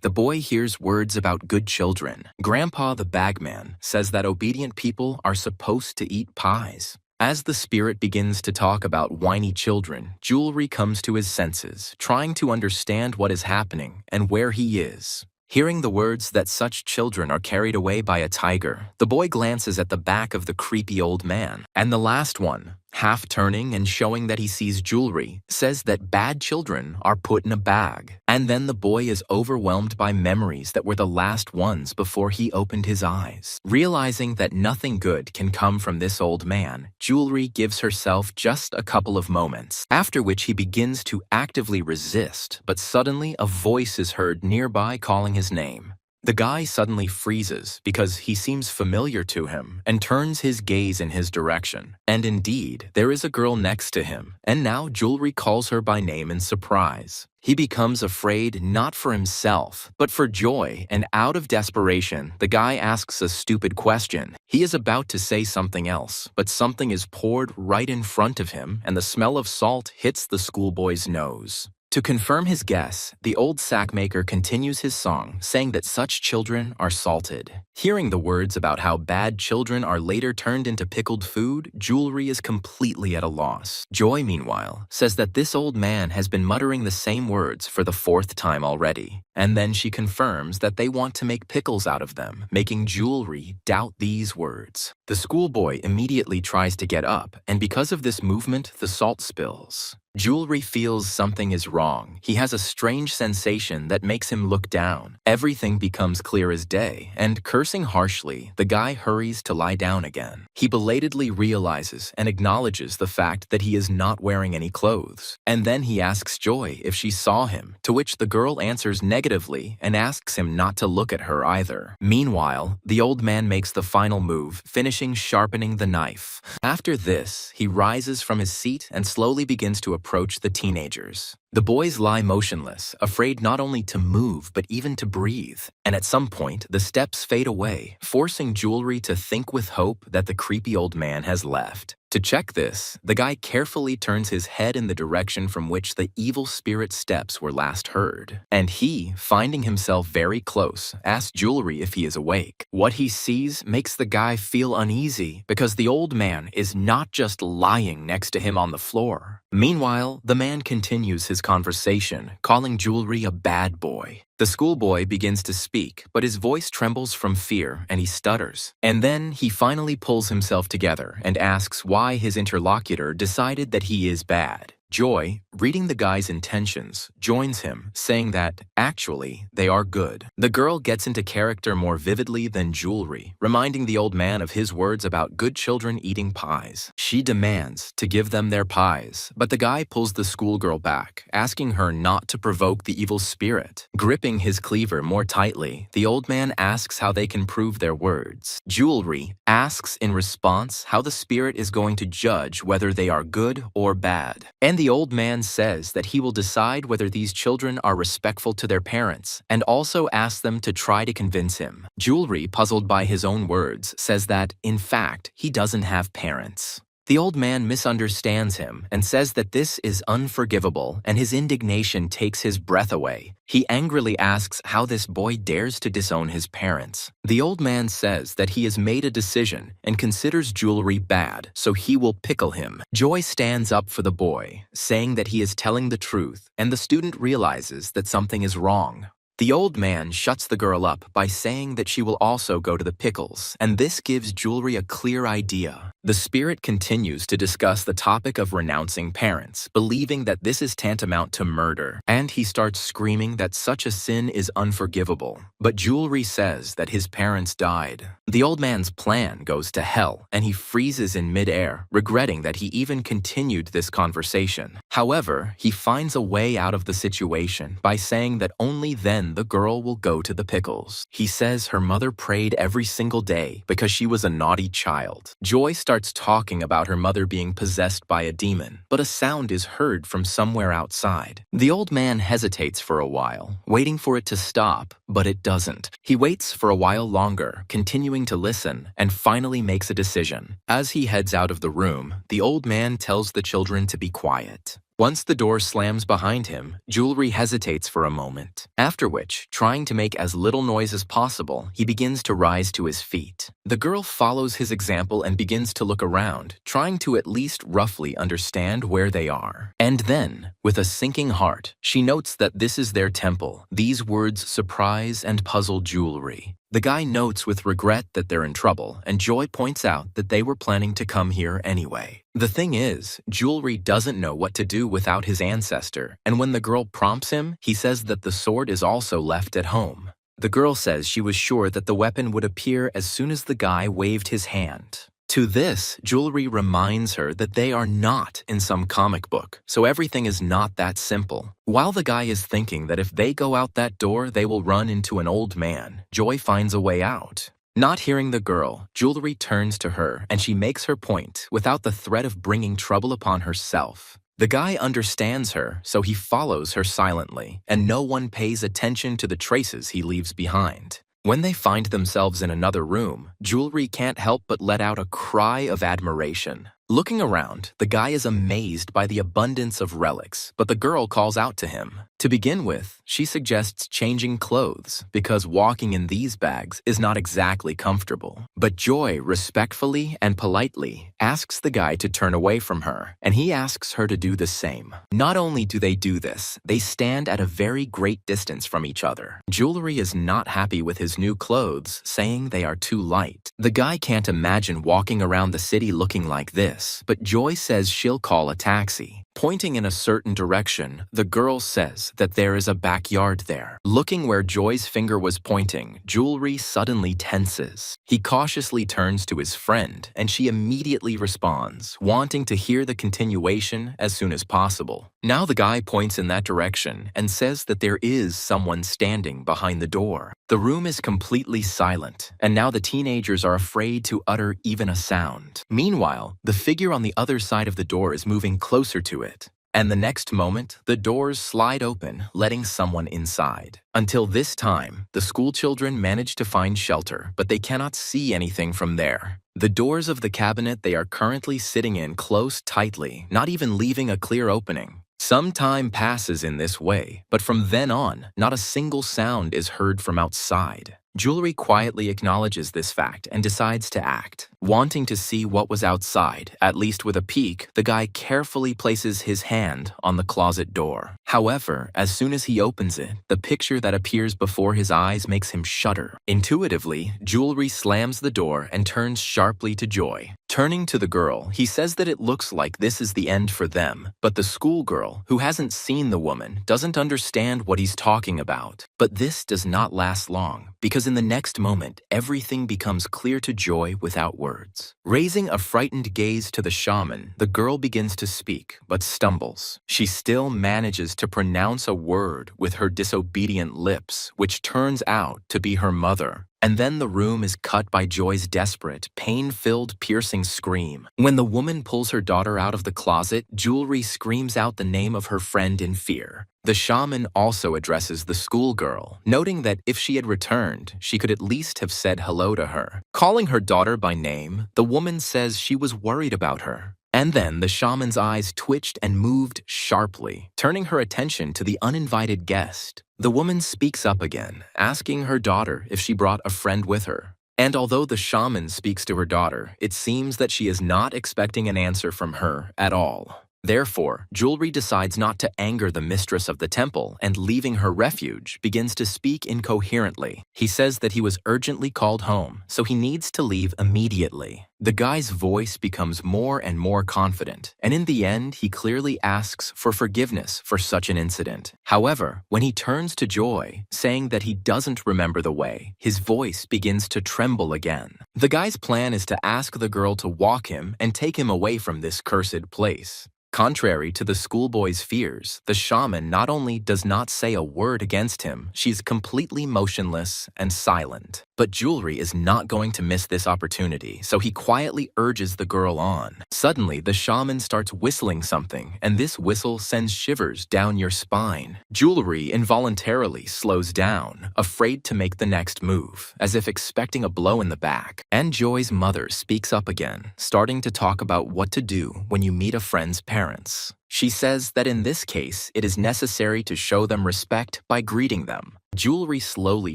the boy hears words about good children. Grandpa the bagman says that obedient people are supposed to eat pies. As the spirit begins to talk about whiny children, Jewelry comes to his senses, trying to understand what is happening and where he is. Hearing the words that such children are carried away by a tiger, the boy glances at the back of the creepy old man. And the last one, half turning and showing that he sees Jewelry, says that bad children are put in a bag. And then the boy is overwhelmed by memories that were the last ones before he opened his eyes. Realizing that nothing good can come from this old man, Jewelry gives herself just a couple of moments, after which he begins to actively resist, but suddenly a voice is heard nearby calling his name. The guy suddenly freezes because he seems familiar to him and turns his gaze in his direction. And indeed, there is a girl next to him, and now Jewelry calls her by name in surprise. He becomes afraid not for himself, but for joy, and out of desperation, the guy asks a stupid question. He is about to say something else, but something is poured right in front of him, and the smell of salt hits the schoolboy's nose. To confirm his guess, the old sackmaker continues his song, saying that such children are salted. Hearing the words about how bad children are later turned into pickled food, Jewelry is completely at a loss. Joy, meanwhile, says that this old man has been muttering the same words for the 4th time already. And then she confirms that they want to make pickles out of them, making Jewelry doubt these words. The schoolboy immediately tries to get up, and because of this movement, the salt spills. Jewelry feels something is wrong. He has a strange sensation that makes him look down. Everything becomes clear as day, and cursing harshly, the guy hurries to lie down again. He belatedly realizes and acknowledges the fact that he is not wearing any clothes. And then he asks Joy if she saw him, to which the girl answers negatively and asks him not to look at her either. Meanwhile, the old man makes the final move, finishing sharpening the knife. After this, he rises from his seat and slowly begins to approach the teenagers. The boys lie motionless, afraid not only to move but even to breathe. And at some point, the steps fade away, forcing Jewelry to think with hope that the creepy old man has left. To check this, the guy carefully turns his head in the direction from which the evil spirit steps were last heard. And he, finding himself very close, asks Jewelry if he is awake. What he sees makes the guy feel uneasy because the old man is not just lying next to him on the floor. Meanwhile, the man continues his conversation, calling Jewelry a bad boy. The schoolboy begins to speak, but his voice trembles from fear and he stutters. And then he finally pulls himself together and asks why his interlocutor decided that he is bad. Joy, reading the guy's intentions, joins him, saying that, actually, they are good. The girl gets into character more vividly than Jewelry, reminding the old man of his words about good children eating pies. She demands to give them their pies, but the guy pulls the schoolgirl back, asking her not to provoke the evil spirit. Gripping his cleaver more tightly, the old man asks how they can prove their words. Jewelry asks in response how the spirit is going to judge whether they are good or bad. And the old man says that he will decide whether these children are respectful to their parents, and also asks them to try to convince him. Jewelry, puzzled by his own words, says that, in fact, he doesn't have parents. The old man misunderstands him and says that this is unforgivable, and his indignation takes his breath away. He angrily asks how this boy dares to disown his parents. The old man says that he has made a decision and considers Jewelry bad, so he will pickle him. Joy stands up for the boy, saying that he is telling the truth, and the student realizes that something is wrong. The old man shuts the girl up by saying that she will also go to the pickles, and this gives Jewelry a clear idea. The spirit continues to discuss the topic of renouncing parents, believing that this is tantamount to murder, and he starts screaming that such a sin is unforgivable. But Jewelry says that his parents died. The old man's plan goes to hell, and he freezes in midair, regretting that he even continued this conversation. However, he finds a way out of the situation by saying that only then the girl will go to the pickles. He says her mother prayed every single day because she was a naughty child. Joy starts talking about her mother being possessed by a demon, but a sound is heard from somewhere outside. The old man hesitates for a while, waiting for it to stop, but it doesn't. He waits for a while longer, continuing to listen, and finally makes a decision. As he heads out of the room, the old man tells the children to be quiet. Once the door slams behind him, Jewelry hesitates for a moment, after which, trying to make as little noise as possible, he begins to rise to his feet. The girl follows his example and begins to look around, trying to at least roughly understand where they are. And then, with a sinking heart, she notes that this is their temple. These words surprise and puzzle Jewelry. The guy notes with regret that they're in trouble, and Joy points out that they were planning to come here anyway. The thing is, Jewelry doesn't know what to do without his ancestor, and when the girl prompts him, he says that the sword is also left at home. The girl says she was sure that the weapon would appear as soon as the guy waved his hand. To this, Jewelry reminds her that they are not in some comic book, so everything is not that simple. While the guy is thinking that if they go out that door, they will run into an old man, Joy finds a way out. Not hearing the girl, Jewelry turns to her and she makes her point without the threat of bringing trouble upon herself. The guy understands her, so he follows her silently, and no one pays attention to the traces he leaves behind. When they find themselves in another room, Jewelry can't help but let out a cry of admiration. Looking around, the guy is amazed by the abundance of relics, but the girl calls out to him. To begin with, she suggests changing clothes because walking in these bags is not exactly comfortable. But Joy respectfully and politely asks the guy to turn away from her, and he asks her to do the same. Not only do they do this, they stand at a very great distance from each other. Jewelry is not happy with his new clothes, saying they are too light. The guy can't imagine walking around the city looking like this, but Joy says she'll call a taxi. Pointing in a certain direction, the girl says that there is a backyard there. Looking where Joy's finger was pointing, Jewelry suddenly tenses. He cautiously turns to his friend, and she immediately responds, wanting to hear the continuation as soon as possible. Now the guy points in that direction and says that there is someone standing behind the door. The room is completely silent, and now the teenagers are afraid to utter even a sound. Meanwhile, the figure on the other side of the door is moving closer to it. And the next moment, the doors slide open, letting someone inside. Until this time, the schoolchildren manage to find shelter, but they cannot see anything from there. The doors of the cabinet they are currently sitting in close tightly, not even leaving a clear opening. Some time passes in this way, but from then on, not a single sound is heard from outside. Jewelry quietly acknowledges this fact and decides to act. Wanting to see what was outside, at least with a peek, the guy carefully places his hand on the closet door. However, as soon as he opens it, the picture that appears before his eyes makes him shudder. Intuitively, Jewelry slams the door and turns sharply to Joy. Turning to the girl, he says that it looks like this is the end for them, but the schoolgirl, who hasn't seen the woman, doesn't understand what he's talking about. But this does not last long, because in the next moment, everything becomes clear to Joy without words. Raising a frightened gaze to the shaman, the girl begins to speak, but stumbles. She still manages to pronounce a word with her disobedient lips, which turns out to be her mother. And then the room is cut by Joy's desperate, pain-filled, piercing scream. When the woman pulls her daughter out of the closet, Jewelry screams out the name of her friend in fear. The shaman also addresses the schoolgirl, noting that if she had returned, she could at least have said hello to her. Calling her daughter by name, the woman says she was worried about her. And then the shaman's eyes twitched and moved sharply, turning her attention to the uninvited guest. The woman speaks up again, asking her daughter if she brought a friend with her. And although the shaman speaks to her daughter, it seems that she is not expecting an answer from her at all. Therefore, Jewelry decides not to anger the mistress of the temple and, leaving her refuge, begins to speak incoherently. He says that he was urgently called home, so he needs to leave immediately. The guy's voice becomes more and more confident, and in the end, he clearly asks for forgiveness for such an incident. However, when he turns to Joy, saying that he doesn't remember the way, his voice begins to tremble again. The guy's plan is to ask the girl to walk him and take him away from this cursed place. Contrary to the schoolboy's fears, the shaman not only does not say a word against him, she's completely motionless and silent. But Jewelry is not going to miss this opportunity, so he quietly urges the girl on. Suddenly, the shaman starts whistling something, and this whistle sends shivers down your spine. Jewelry involuntarily slows down, afraid to make the next move, as if expecting a blow in the back. And Joy's mother speaks up again, starting to talk about what to do when you meet a friend's parents. She says that in this case, it is necessary to show them respect by greeting them. Jewelry slowly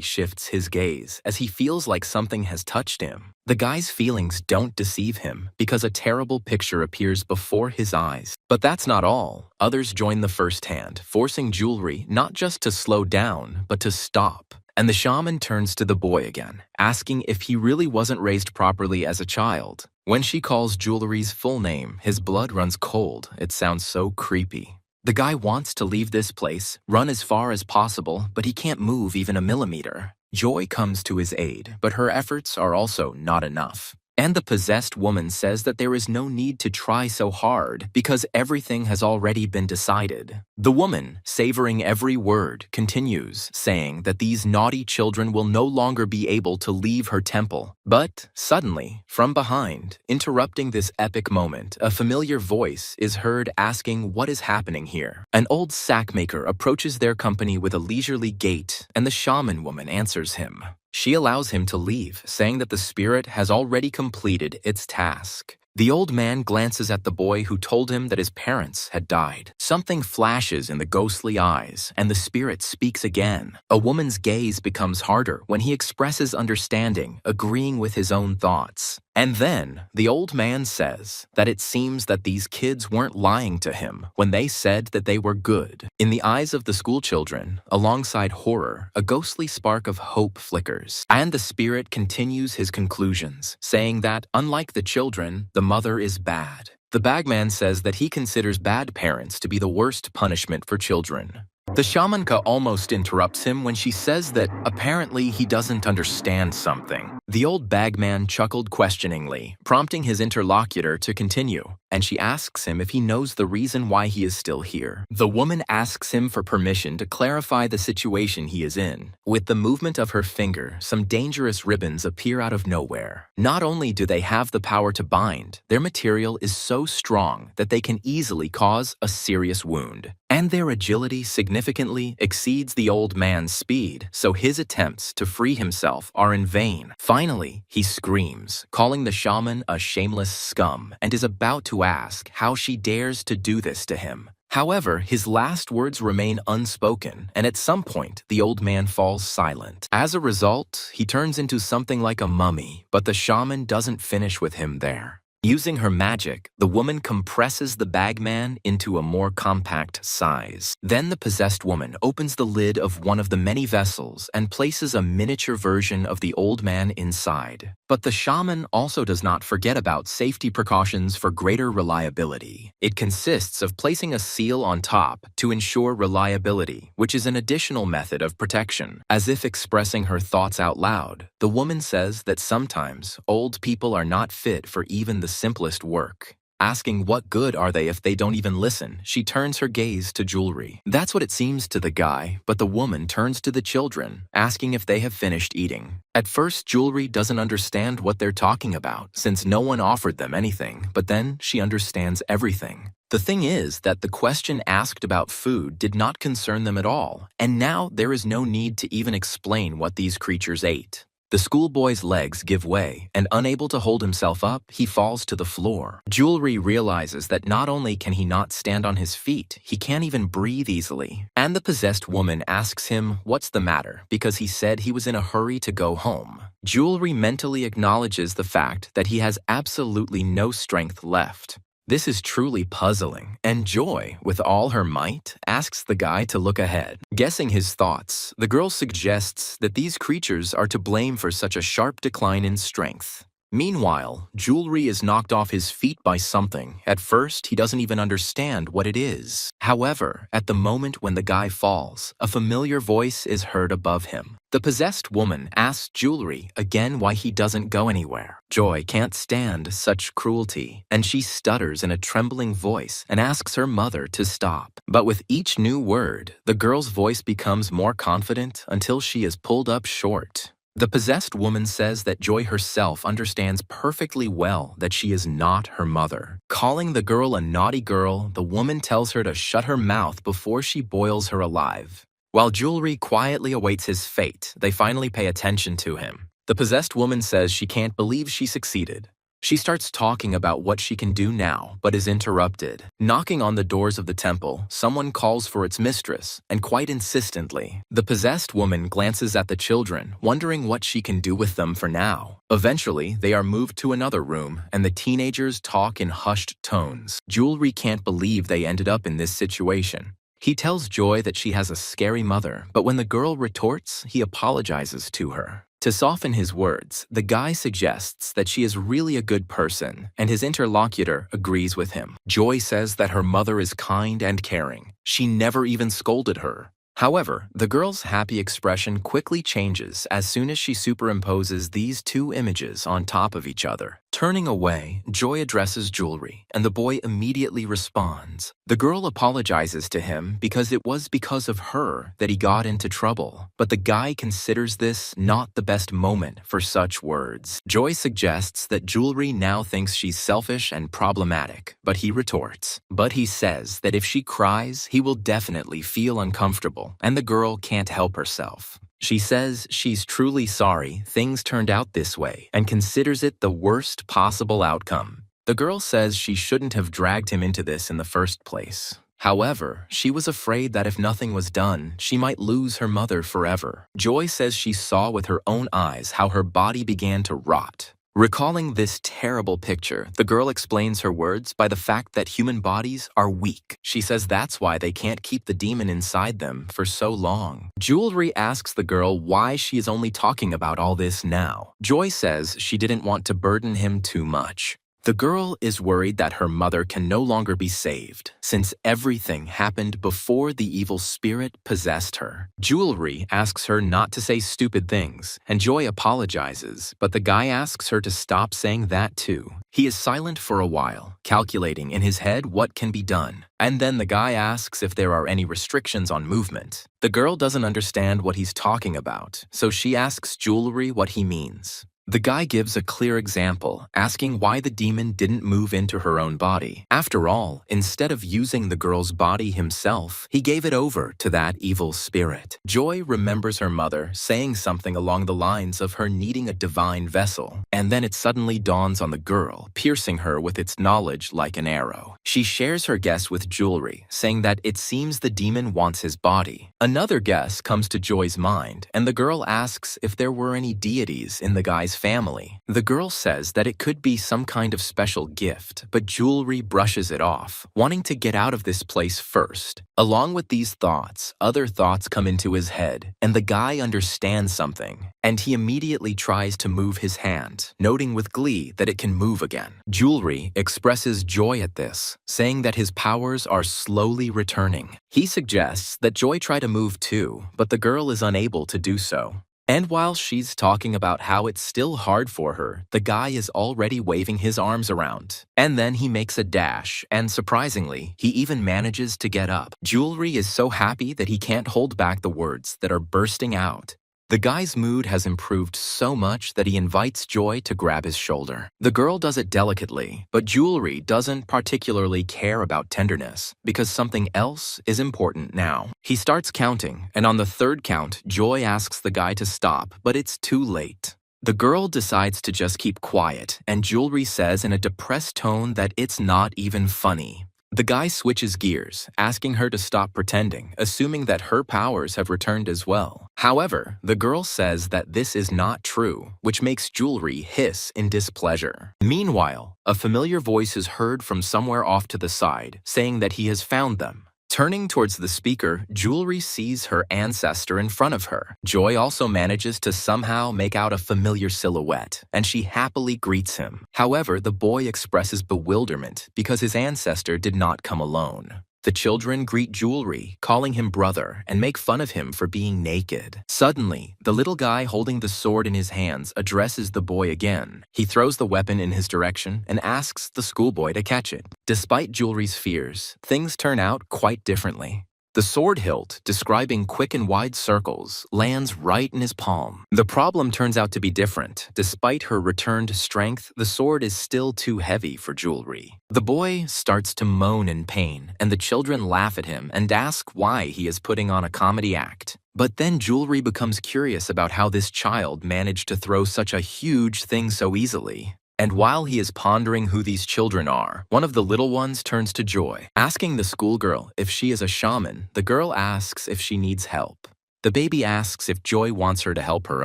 shifts his gaze as he feels like something has touched him. The guy's feelings don't deceive him because a terrible picture appears before his eyes. But that's not all. Others join the first hand, forcing Jewelry not just to slow down, but to stop. And the shaman turns to the boy again, asking if he really wasn't raised properly as a child. When she calls Jewelry's full name, his blood runs cold. It sounds so creepy. The guy wants to leave this place, run as far as possible, but he can't move even a millimeter. Joy comes to his aid, but her efforts are also not enough. And the possessed woman says that there is no need to try so hard because everything has already been decided. The woman, savoring every word, continues, saying that these naughty children will no longer be able to leave her temple. But suddenly, from behind, interrupting this epic moment, a familiar voice is heard asking what is happening here. An old sackmaker approaches their company with a leisurely gait, and the shaman woman answers him. She allows him to leave, saying that the spirit has already completed its task. The old man glances at the boy who told him that his parents had died. Something flashes in the ghostly eyes, and the spirit speaks again. A woman's gaze becomes harder when he expresses understanding, agreeing with his own thoughts. And then, the old man says that it seems that these kids weren't lying to him when they said that they were good. In the eyes of the schoolchildren, alongside horror, a ghostly spark of hope flickers. And the spirit continues his conclusions, saying that, unlike the children, the mother is bad. The bagman says that he considers bad parents to be the worst punishment for children. The shamanka almost interrupts him when she says that apparently he doesn't understand something. The old bagman chuckled questioningly, prompting his interlocutor to continue, and she asks him if he knows the reason why he is still here. The woman asks him for permission to clarify the situation he is in. With the movement of her finger, some dangerous ribbons appear out of nowhere. Not only do they have the power to bind, their material is so strong that they can easily cause a serious wound. And their agility significantly exceeds the old man's speed, so his attempts to free himself are in vain. Finally, he screams, calling the shaman a shameless scum, and is about to ask how she dares to do this to him. However, his last words remain unspoken, and at some point, the old man falls silent. As a result, he turns into something like a mummy, but the shaman doesn't finish with him there. Using her magic, the woman compresses the bagman into a more compact size. Then the possessed woman opens the lid of one of the many vessels and places a miniature version of the old man inside. But the shaman also does not forget about safety precautions for greater reliability. It consists of placing a seal on top to ensure reliability, which is an additional method of protection. As if expressing her thoughts out loud, the woman says that sometimes old people are not fit for even the simplest work. Asking what good are they if they don't even listen, she turns her gaze to jewelry. That's what it seems to the guy, but the woman turns to the children, asking if they have finished eating. At first, jewelry doesn't understand what they're talking about, since no one offered them anything, but then she understands everything. The thing is that the question asked about food did not concern them at all, and now there is no need to even explain what these creatures ate. The schoolboy's legs give way, and unable to hold himself up, he falls to the floor. Jewelry realizes that not only can he not stand on his feet, he can't even breathe easily. And the possessed woman asks him what's the matter because he said he was in a hurry to go home. Jewelry mentally acknowledges the fact that he has absolutely no strength left. This is truly puzzling, and Joy, with all her might, asks the guy to look ahead. Guessing his thoughts, the girl suggests that these creatures are to blame for such a sharp decline in strength. Meanwhile, Jewelry is knocked off his feet by something. At first, he doesn't even understand what it is. However, at the moment when the guy falls, a familiar voice is heard above him. The possessed woman asks Jewelry again why he doesn't go anywhere. Joy can't stand such cruelty, and she stutters in a trembling voice and asks her mother to stop. But with each new word, the girl's voice becomes more confident until she is pulled up short. The possessed woman says that Joy herself understands perfectly well that she is not her mother. Calling the girl a naughty girl, the woman tells her to shut her mouth before she boils her alive. While Jewelry quietly awaits his fate, they finally pay attention to him. The possessed woman says she can't believe she succeeded. She starts talking about what she can do now, but is interrupted. Knocking on the doors of the temple, someone calls for its mistress, and quite insistently. The possessed woman glances at the children, wondering what she can do with them for now. Eventually, they are moved to another room, and the teenagers talk in hushed tones. Jewelry can't believe they ended up in this situation. He tells Joy that she has a scary mother, but when the girl retorts, he apologizes to her. To soften his words, the guy suggests that she is really a good person, and his interlocutor agrees with him. Joy says that her mother is kind and caring. She never even scolded her. However, the girl's happy expression quickly changes as soon as she superimposes these two images on top of each other. Turning away, Joy addresses Jewelry, and the boy immediately responds. The girl apologizes to him because it was because of her that he got into trouble, but the guy considers this not the best moment for such words. Joy suggests that Jewelry now thinks she's selfish and problematic, but he retorts. But he says that if she cries, he will definitely feel uncomfortable, and the girl can't help herself. She says she's truly sorry things turned out this way and considers it the worst possible outcome. The girl says she shouldn't have dragged him into this in the first place. However, she was afraid that if nothing was done, she might lose her mother forever. Joy says she saw with her own eyes how her body began to rot. Recalling this terrible picture, the girl explains her words by the fact that human bodies are weak. She says that's why they can't keep the demon inside them for so long. Jewelry asks the girl why she is only talking about all this now. Joy says she didn't want to burden him too much. The girl is worried that her mother can no longer be saved, since everything happened before the evil spirit possessed her. Jewelry asks her not to say stupid things, and Joy apologizes, but the guy asks her to stop saying that too. He is silent for a while, calculating in his head what can be done. And then the guy asks if there are any restrictions on movement. The girl doesn't understand what he's talking about, so she asks Jewelry what he means. The guy gives a clear example, asking why the demon didn't move into her own body. After all, instead of using the girl's body himself, he gave it over to that evil spirit. Joy remembers her mother saying something along the lines of her needing a divine vessel, and then it suddenly dawns on the girl, piercing her with its knowledge like an arrow. She shares her guess with Jewelry, saying that it seems the demon wants his body. Another guess comes to Joy's mind, and the girl asks if there were any deities in the guy's family. The girl says that it could be some kind of special gift, but Jewelry brushes it off, wanting to get out of this place first. Along with these thoughts, other thoughts come into his head, and the guy understands something, and he immediately tries to move his hand, noting with glee that it can move again. Jewelry expresses joy at this, saying that his powers are slowly returning. He suggests that Joy try to move too, but the girl is unable to do so. And while she's talking about how it's still hard for her, the guy is already waving his arms around. And then he makes a dash, and surprisingly, he even manages to get up. Jewelry is so happy that he can't hold back the words that are bursting out. The guy's mood has improved so much that he invites Joy to grab his shoulder. The girl does it delicately, but Jewelry doesn't particularly care about tenderness because something else is important now. He starts counting, and on the third count, Joy asks the guy to stop, but it's too late. The girl decides to just keep quiet, and Jewelry says in a depressed tone that it's not even funny. The guy switches gears, asking her to stop pretending, assuming that her powers have returned as well. However, the girl says that this is not true, which makes Jewelry hiss in displeasure. Meanwhile, a familiar voice is heard from somewhere off to the side, saying that he has found them. Turning towards the speaker, Jewelry sees her ancestor in front of her. Joy also manages to somehow make out a familiar silhouette, and she happily greets him. However, the boy expresses bewilderment because his ancestor did not come alone. The children greet Jewelry, calling him brother, and make fun of him for being naked. Suddenly, the little guy holding the sword in his hands addresses the boy again. He throws the weapon in his direction and asks the schoolboy to catch it. Despite Jewelry's fears, things turn out quite differently. The sword hilt, describing quick and wide circles, lands right in his palm. The problem turns out to be different. Despite her returned strength, the sword is still too heavy for Jewelry. The boy starts to moan in pain, and the children laugh at him and ask why he is putting on a comedy act. But then Jewelry becomes curious about how this child managed to throw such a huge thing so easily. And while he is pondering who these children are, one of the little ones turns to Joy. Asking the schoolgirl if she is a shaman, the girl asks if she needs help. The baby asks if Joy wants her to help her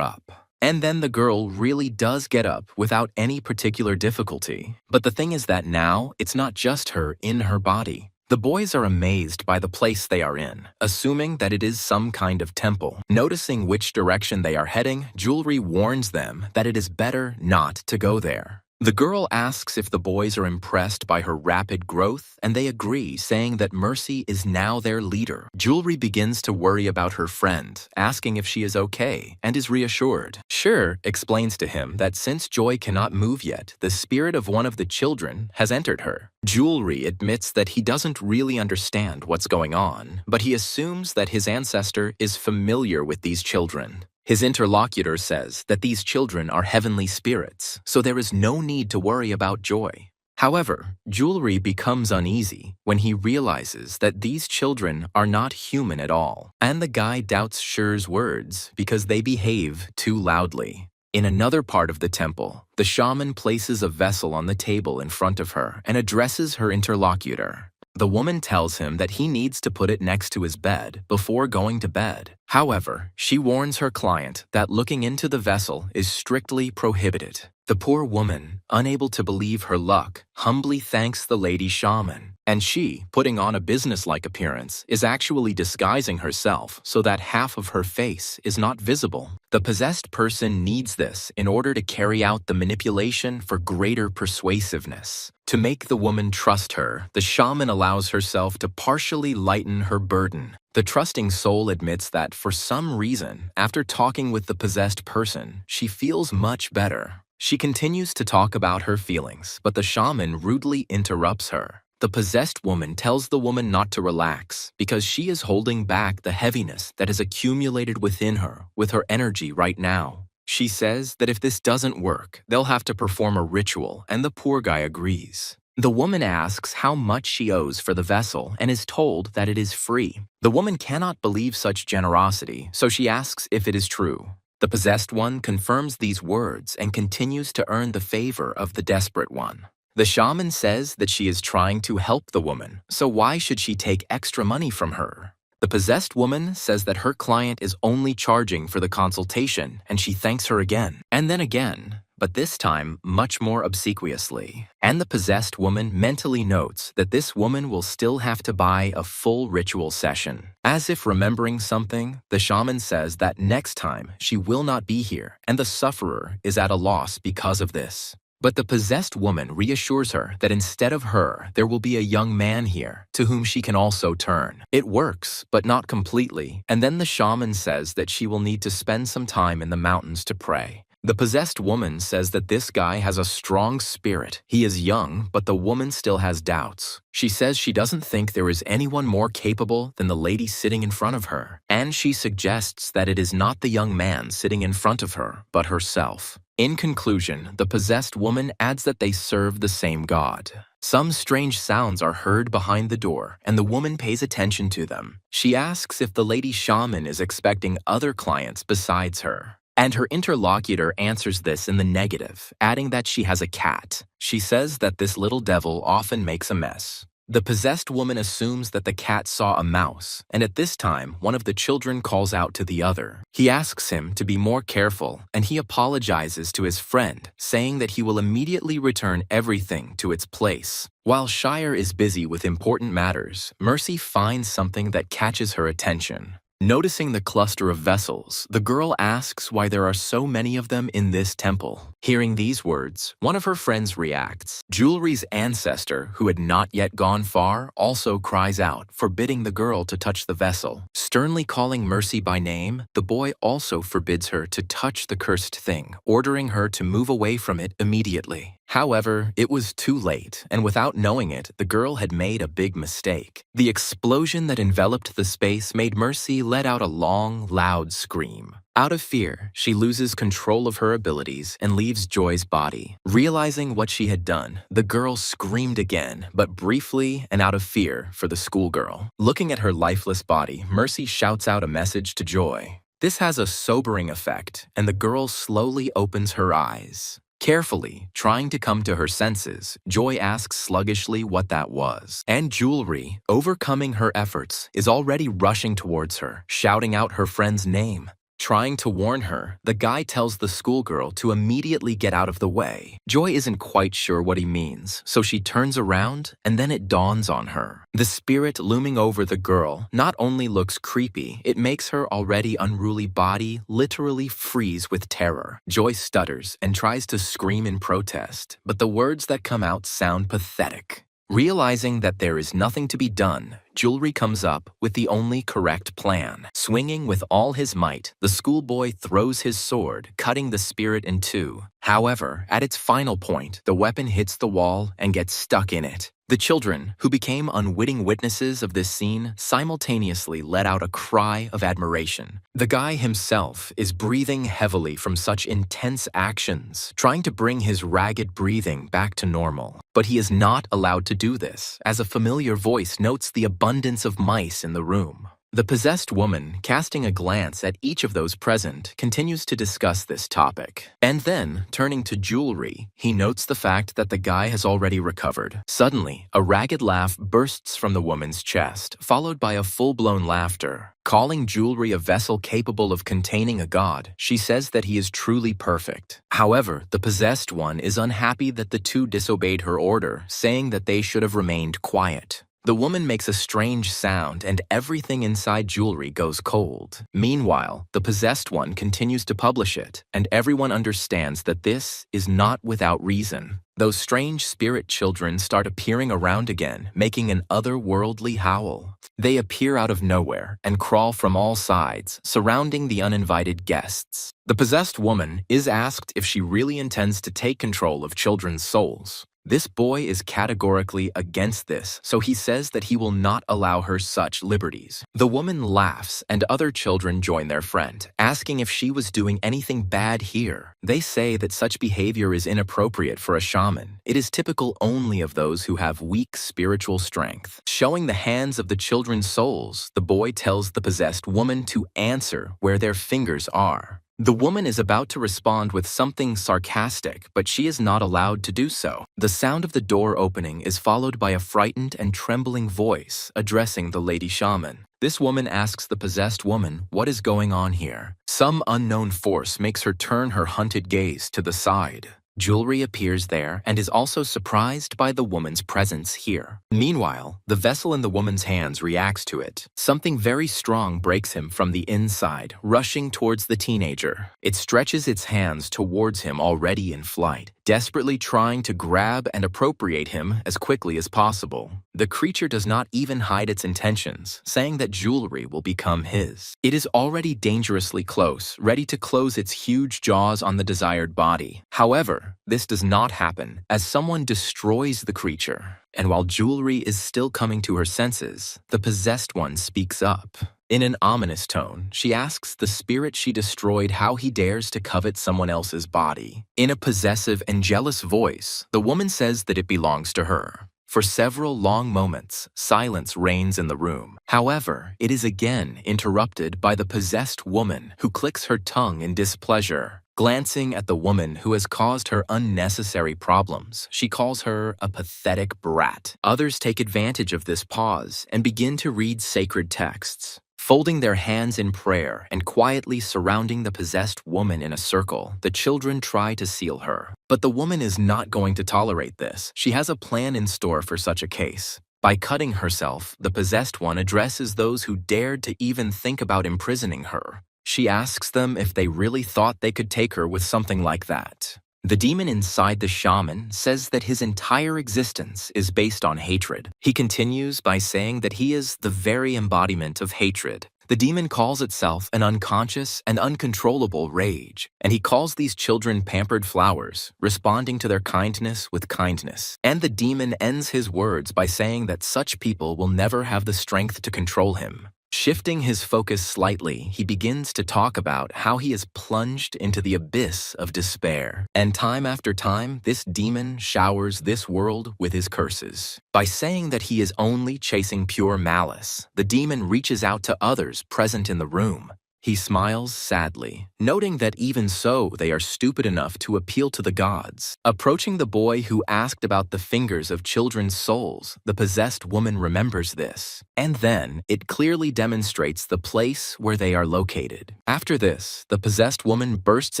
up. And then the girl really does get up without any particular difficulty. But the thing is that now, it's not just her in her body. The boys are amazed by the place they are in, assuming that it is some kind of temple. Noticing which direction they are heading, Jewelry warns them that it is better not to go there. The girl asks if the boys are impressed by her rapid growth, and they agree, saying that Mercy is now their leader. Jewelry begins to worry about her friend, asking if she is okay, and is reassured. Sure explains to him that since Joy cannot move yet, the spirit of one of the children has entered her. Jewelry admits that he doesn't really understand what's going on, but he assumes that his ancestor is familiar with these children. His interlocutor says that these children are heavenly spirits, so there is no need to worry about Joy. However, Jewelry becomes uneasy when he realizes that these children are not human at all, and the guy doubts Sher's words because they behave too loudly. In another part of the temple, the shaman places a vessel on the table in front of her and addresses her interlocutor. The woman tells him that he needs to put it next to his bed before going to bed. However, she warns her client that looking into the vessel is strictly prohibited. The poor woman, unable to believe her luck, humbly thanks the lady shaman, and she, putting on a businesslike appearance, is actually disguising herself so that half of her face is not visible. The possessed person needs this in order to carry out the manipulation for greater persuasiveness. To make the woman trust her, the shaman allows herself to partially lighten her burden. The trusting soul admits that, for some reason, after talking with the possessed person, she feels much better. She continues to talk about her feelings, but the shaman rudely interrupts her. The possessed woman tells the woman not to relax because she is holding back the heaviness that has accumulated within her with her energy right now. She says that if this doesn't work, they'll have to perform a ritual, and the poor guy agrees. The woman asks how much she owes for the vessel and is told that it is free. The woman cannot believe such generosity, so she asks if it is true. The possessed one confirms these words and continues to earn the favor of the desperate one. The shaman says that she is trying to help the woman, so why should she take extra money from her? The possessed woman says that her client is only charging for the consultation, and she thanks her again, and then again, but this time much more obsequiously. And the possessed woman mentally notes that this woman will still have to buy a full ritual session. As if remembering something, the shaman says that next time she will not be here, and the sufferer is at a loss because of this. But the possessed woman reassures her that instead of her, there will be a young man here to whom she can also turn. It works, but not completely, and then the shaman says that she will need to spend some time in the mountains to pray. The possessed woman says that this guy has a strong spirit. He is young, but the woman still has doubts. She says she doesn't think there is anyone more capable than the lady sitting in front of her, and she suggests that it is not the young man sitting in front of her, but herself. In conclusion, the possessed woman adds that they serve the same God. Some strange sounds are heard behind the door, and the woman pays attention to them. She asks if the lady shaman is expecting other clients besides her. And her interlocutor answers this in the negative, adding that she has a cat. She says that this little devil often makes a mess. The possessed woman assumes that the cat saw a mouse, and at this time, one of the children calls out to the other. He asks him to be more careful, and he apologizes to his friend, saying that he will immediately return everything to its place. While Shire is busy with important matters, Mercy finds something that catches her attention. Noticing the cluster of vessels, the girl asks why there are so many of them in this temple. Hearing these words, one of her friends reacts. Jewelry's ancestor, who had not yet gone far, also cries out, forbidding the girl to touch the vessel. Sternly calling Mercy by name, the boy also forbids her to touch the cursed thing, ordering her to move away from it immediately. However, it was too late, and without knowing it, the girl had made a big mistake. The explosion that enveloped the space made Mercy let out a long, loud scream. Out of fear, she loses control of her abilities and leaves Joy's body. Realizing what she had done, the girl screamed again, but briefly and out of fear for the schoolgirl. Looking at her lifeless body, Mercy shouts out a message to Joy. This has a sobering effect, and the girl slowly opens her eyes. Carefully, trying to come to her senses, Joy asks sluggishly what that was. And Jewelry, overcoming her efforts, is already rushing towards her, shouting out her friend's name. Trying to warn her, the guy tells the schoolgirl to immediately get out of the way. Joy isn't quite sure what he means, so she turns around, and then it dawns on her. The spirit looming over the girl not only looks creepy, it makes her already unruly body literally freeze with terror. Joy stutters and tries to scream in protest, but the words that come out sound pathetic. Realizing that there is nothing to be done, Jewelry comes up with the only correct plan. Swinging with all his might, the schoolboy throws his sword, cutting the spirit in two. However, at its final point, the weapon hits the wall and gets stuck in it. The children, who became unwitting witnesses of this scene, simultaneously let out a cry of admiration. The guy himself is breathing heavily from such intense actions, trying to bring his ragged breathing back to normal. But he is not allowed to do this, as a familiar voice notes the abundance of mice in the room. The possessed woman, casting a glance at each of those present, continues to discuss this topic. And then, turning to Jewelry, he notes the fact that the guy has already recovered. Suddenly, a ragged laugh bursts from the woman's chest, followed by a full-blown laughter. Calling Jewelry a vessel capable of containing a god, she says that he is truly perfect. However, the possessed one is unhappy that the two disobeyed her order, saying that they should have remained quiet. The woman makes a strange sound and everything inside Jewelry goes cold. Meanwhile, the possessed one continues to publish it, and everyone understands that this is not without reason. Those strange spirit children start appearing around again, making an otherworldly howl. They appear out of nowhere and crawl from all sides, surrounding the uninvited guests. The possessed woman is asked if she really intends to take control of children's souls. This boy is categorically against this, so he says that he will not allow her such liberties. The woman laughs, and other children join their friend, asking if she was doing anything bad here. They say that such behavior is inappropriate for a shaman. It is typical only of those who have weak spiritual strength. Showing the hands of the children's souls, the boy tells the possessed woman to answer where their fingers are. The woman is about to respond with something sarcastic, but she is not allowed to do so. The sound of the door opening is followed by a frightened and trembling voice addressing the lady shaman. This woman asks the possessed woman what is going on here. Some unknown force makes her turn her hunted gaze to the side. Jewelry appears there and is also surprised by the woman's presence here. Meanwhile, the vessel in the woman's hands reacts to it. Something very strong breaks him from the inside, rushing towards the teenager. It stretches its hands towards him already in flight, desperately trying to grab and appropriate him as quickly as possible. The creature does not even hide its intentions, saying that Jewelry will become his. It is already dangerously close, ready to close its huge jaws on the desired body. However, this does not happen, as someone destroys the creature. And while Jewelry is still coming to her senses, the possessed one speaks up. In an ominous tone, she asks the spirit she destroyed how he dares to covet someone else's body. In a possessive and jealous voice, the woman says that it belongs to her. For several long moments, silence reigns in the room. However, it is again interrupted by the possessed woman who clicks her tongue in displeasure. Glancing at the woman who has caused her unnecessary problems, she calls her a pathetic brat. Others take advantage of this pause and begin to read sacred texts. Folding their hands in prayer and quietly surrounding the possessed woman in a circle, the children try to seal her. But the woman is not going to tolerate this. She has a plan in store for such a case. By cutting herself, the possessed one addresses those who dared to even think about imprisoning her. She asks them if they really thought they could take her with something like that. The demon inside the shaman says that his entire existence is based on hatred. He continues by saying that he is the very embodiment of hatred. The demon calls itself an unconscious and uncontrollable rage, and he calls these children pampered flowers, responding to their kindness with kindness. And the demon ends his words by saying that such people will never have the strength to control him. Shifting his focus slightly, he begins to talk about how he is plunged into the abyss of despair. And time after time, this demon showers this world with his curses. By saying that he is only chasing pure malice, the demon reaches out to others present in the room. He smiles sadly, noting that even so they are stupid enough to appeal to the gods. Approaching the boy who asked about the fingers of children's souls, the possessed woman remembers this. And then, it clearly demonstrates the place where they are located. After this, the possessed woman bursts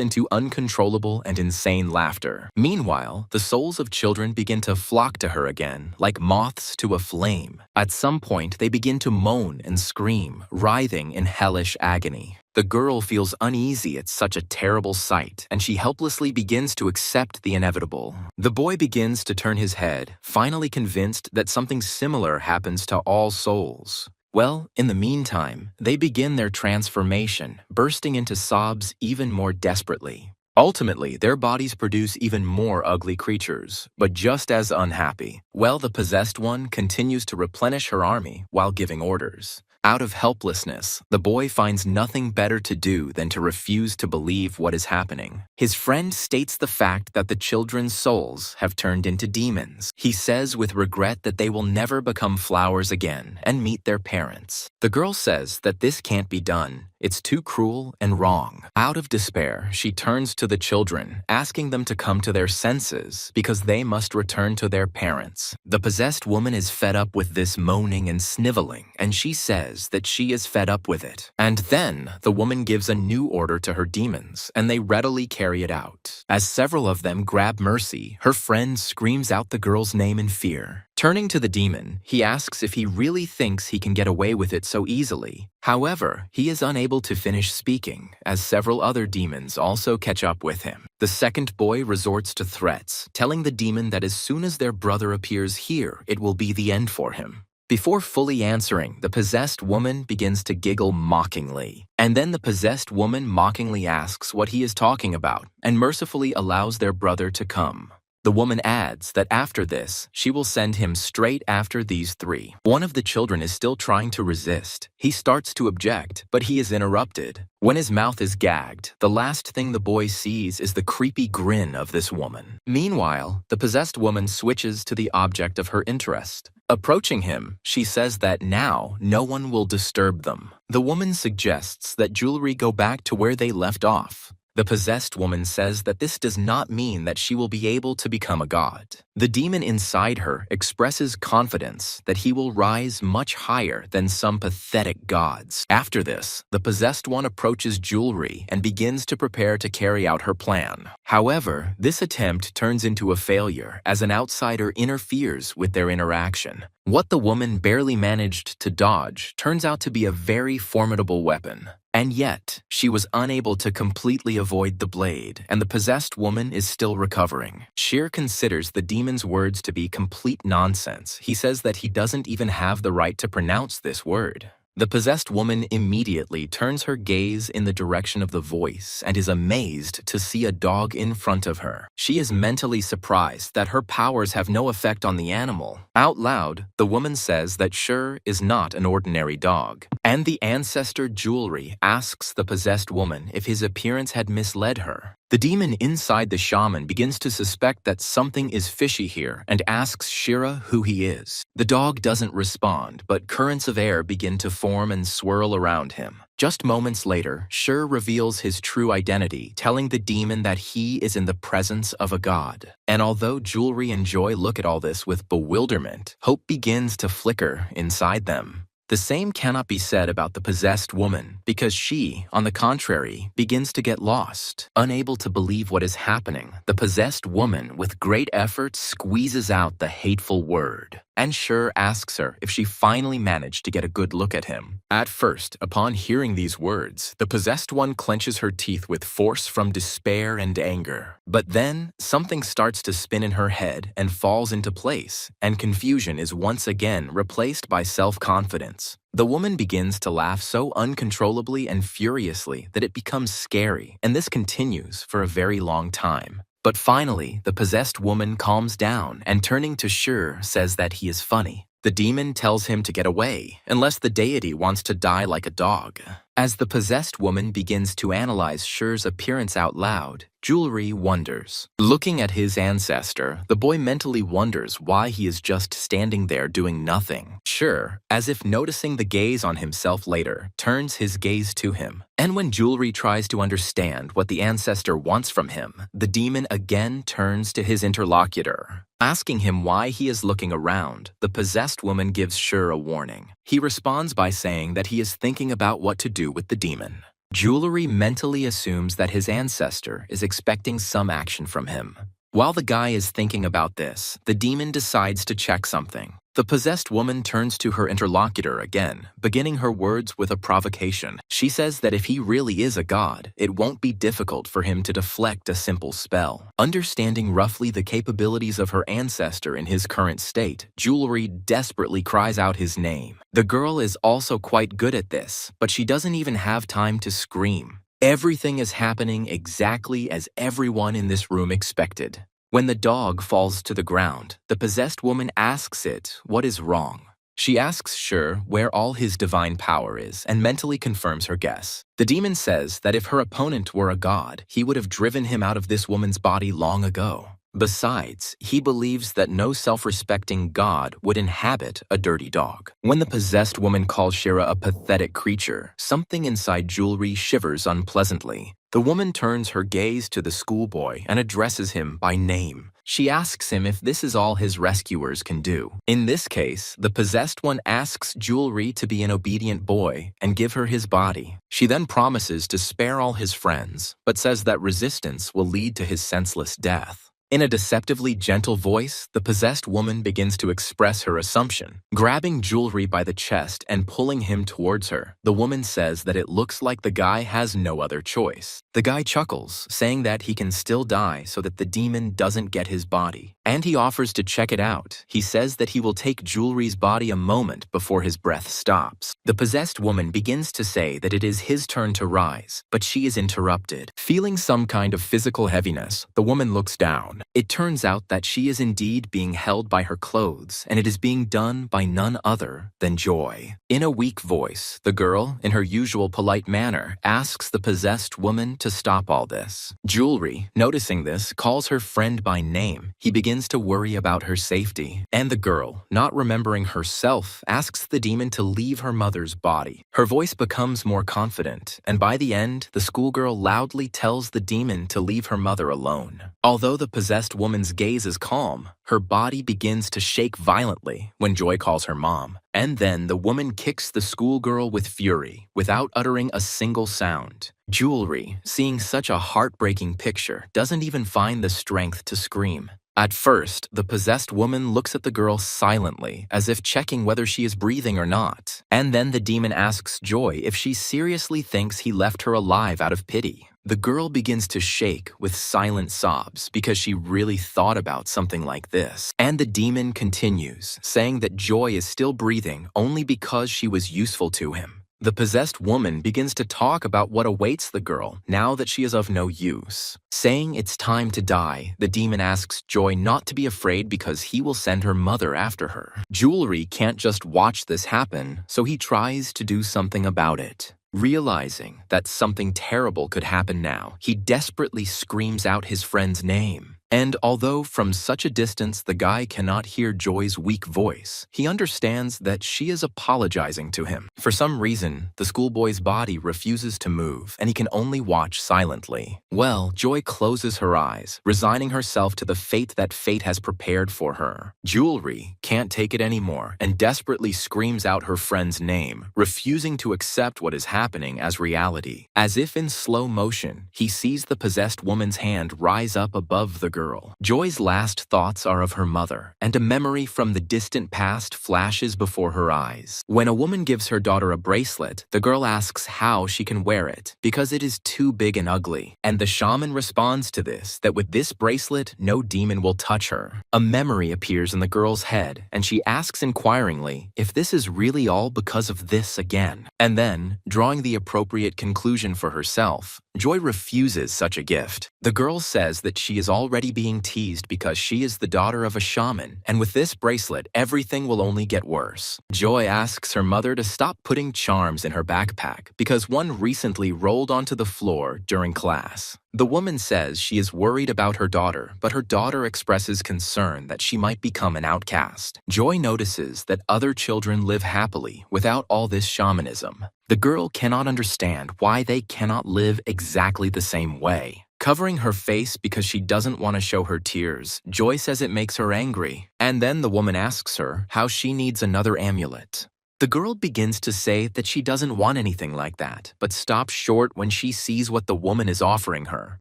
into uncontrollable and insane laughter. Meanwhile, the souls of children begin to flock to her again, like moths to a flame. At some point, they begin to moan and scream, writhing in hellish agony. The girl feels uneasy at such a terrible sight, and she helplessly begins to accept the inevitable. The boy begins to turn his head, finally convinced that something similar happens to all souls. Well, in the meantime, they begin their transformation, bursting into sobs even more desperately. Ultimately, their bodies produce even more ugly creatures, but just as unhappy. Well, the possessed one continues to replenish her army while giving orders. Out of helplessness, the boy finds nothing better to do than to refuse to believe what is happening. His friend states the fact that the children's souls have turned into demons. He says with regret that they will never become flowers again and meet their parents. The girl says that this can't be done. It's too cruel and wrong. Out of despair, she turns to the children, asking them to come to their senses because they must return to their parents. The possessed woman is fed up with this moaning and sniveling, and she says that she is fed up with it. And then the woman gives a new order to her demons, and they readily carry it out. As several of them grab Mercy, her friend screams out the girl's name in fear. Turning to the demon, he asks if he really thinks he can get away with it so easily. However, he is unable to finish speaking, as several other demons also catch up with him. The second boy resorts to threats, telling the demon that as soon as their brother appears here, it will be the end for him. Before fully answering, the possessed woman begins to giggle mockingly. And then the possessed woman mockingly asks what he is talking about, and mercifully allows their brother to come. The woman adds that after this, she will send him straight after these three. One of the children is still trying to resist. He starts to object, but he is interrupted. When his mouth is gagged, the last thing the boy sees is the creepy grin of this woman. Meanwhile, the possessed woman switches to the object of her interest. Approaching him, she says that now no one will disturb them. The woman suggests that jewelry go back to where they left off. The possessed woman says that this does not mean that she will be able to become a god. The demon inside her expresses confidence that he will rise much higher than some pathetic gods. After this, the possessed one approaches jewelry and begins to prepare to carry out her plan. However, this attempt turns into a failure as an outsider interferes with their interaction. What the woman barely managed to dodge turns out to be a very formidable weapon. And yet, she was unable to completely avoid the blade, and the possessed woman is still recovering. Sheer considers the demon's words to be complete nonsense. He says that he doesn't even have the right to pronounce this word. The possessed woman immediately turns her gaze in the direction of the voice and is amazed to see a dog in front of her. She is mentally surprised that her powers have no effect on the animal. Out loud, the woman says that Shur is not an ordinary dog. And the ancestor jewelry asks the possessed woman if his appearance had misled her. The demon inside the shaman begins to suspect that something is fishy here and asks Shira who he is. The dog doesn't respond, but currents of air begin to form and swirl around him. Just moments later, Shur reveals his true identity, telling the demon that he is in the presence of a god. And although Jewelry and Joy look at all this with bewilderment, hope begins to flicker inside them. The same cannot be said about the possessed woman, because she, on the contrary, begins to get lost. Unable to believe what is happening, the possessed woman, with great effort, squeezes out the hateful word. And Shur asks her if she finally managed to get a good look at him. At first, upon hearing these words, the possessed one clenches her teeth with force from despair and anger. But then, something starts to spin in her head and falls into place, and confusion is once again replaced by self-confidence. The woman begins to laugh so uncontrollably and furiously that it becomes scary, and this continues for a very long time. But finally, the possessed woman calms down and turning to Shur says that he is funny. The demon tells him to get away, unless the deity wants to die like a dog. As the possessed woman begins to analyze Shur's appearance out loud, Jewelry wonders. Looking at his ancestor, the boy mentally wonders why he is just standing there doing nothing. Shur, as if noticing the gaze on himself later, turns his gaze to him. And when Jewelry tries to understand what the ancestor wants from him, the demon again turns to his interlocutor. Asking him why he is looking around, the possessed woman gives Shur a warning. He responds by saying that he is thinking about what to do with the demon. Jewelry mentally assumes that his ancestor is expecting some action from him. While the guy is thinking about this, the demon decides to check something. The possessed woman turns to her interlocutor again, beginning her words with a provocation. She says that if he really is a god, it won't be difficult for him to deflect a simple spell. Understanding roughly the capabilities of her ancestor in his current state, Jewelry desperately cries out his name. The girl is also quite good at this, but she doesn't even have time to scream. Everything is happening exactly as everyone in this room expected. When the dog falls to the ground, the possessed woman asks it what is wrong. She asks Shi where all his divine power is and mentally confirms her guess. The demon says that if her opponent were a god, he would have driven him out of this woman's body long ago. Besides, he believes that no self-respecting god would inhabit a dirty dog. When the possessed woman calls Shira a pathetic creature, something inside Jewelry shivers unpleasantly. The woman turns her gaze to the schoolboy and addresses him by name. She asks him if this is all his rescuers can do. In this case, the possessed one asks Jewelry to be an obedient boy and give her his body. She then promises to spare all his friends, but says that resistance will lead to his senseless death. In a deceptively gentle voice, the possessed woman begins to express her assumption. Grabbing Jewelry by the chest and pulling him towards her, the woman says that it looks like the guy has no other choice. The guy chuckles, saying that he can still die so that the demon doesn't get his body. And he offers to check it out. He says that he will take Jewelry's body a moment before his breath stops. The possessed woman begins to say that it is his turn to rise, but she is interrupted. Feeling some kind of physical heaviness, the woman looks down. It turns out that she is indeed being held by her clothes, and it is being done by none other than Joy. In a weak voice, the girl, in her usual polite manner, asks the possessed woman to stop all this. Jewelry, noticing this, calls her friend by name. He begins to worry about her safety. And the girl, not remembering herself, asks the demon to leave her mother's body. Her voice becomes more confident, and by the end, the schoolgirl loudly tells the demon to leave her mother alone. Although the possessed woman's gaze is calm, her body begins to shake violently when Joy calls her mom. And then the woman kicks the schoolgirl with fury, without uttering a single sound. Jewelry, seeing such a heartbreaking picture, doesn't even find the strength to scream. At first, the possessed woman looks at the girl silently, as if checking whether she is breathing or not. And then the demon asks Joy if she seriously thinks he left her alive out of pity. The girl begins to shake with silent sobs because she really thought about something like this. And the demon continues, saying that Joy is still breathing only because she was useful to him. The possessed woman begins to talk about what awaits the girl now that she is of no use. Saying it's time to die, the demon asks Joy not to be afraid because he will send her mother after her. Jewelry can't just watch this happen, so he tries to do something about it. Realizing that something terrible could happen now, he desperately screams out his friend's name. And although from such a distance the guy cannot hear Joy's weak voice, he understands that she is apologizing to him. For some reason, the schoolboy's body refuses to move, and he can only watch silently. Well, Joy closes her eyes, resigning herself to the fate that fate has prepared for her. Jewelry can't take it anymore and desperately screams out her friend's name, refusing to accept what is happening as reality. As if in slow motion, he sees the possessed woman's hand rise up above the girl. Joy's last thoughts are of her mother, and a memory from the distant past flashes before her eyes. When a woman gives her daughter a bracelet, the girl asks how she can wear it, because it is too big and ugly. And the shaman responds to this, that with this bracelet, no demon will touch her. A memory appears in the girl's head, and she asks inquiringly if this is really all because of this again. And then, drawing the appropriate conclusion for herself, Joy refuses such a gift. The girl says that she is already being teased because she is the daughter of a shaman, and with this bracelet, everything will only get worse. Joy asks her mother to stop putting charms in her backpack because one recently rolled onto the floor during class. The woman says she is worried about her daughter, but her daughter expresses concern that she might become an outcast. Joy notices that other children live happily without all this shamanism. The girl cannot understand why they cannot live exactly the same way. Covering her face because she doesn't want to show her tears, Joy says it makes her angry. And then the woman asks her how she needs another amulet. The girl begins to say that she doesn't want anything like that, but stops short when she sees what the woman is offering her.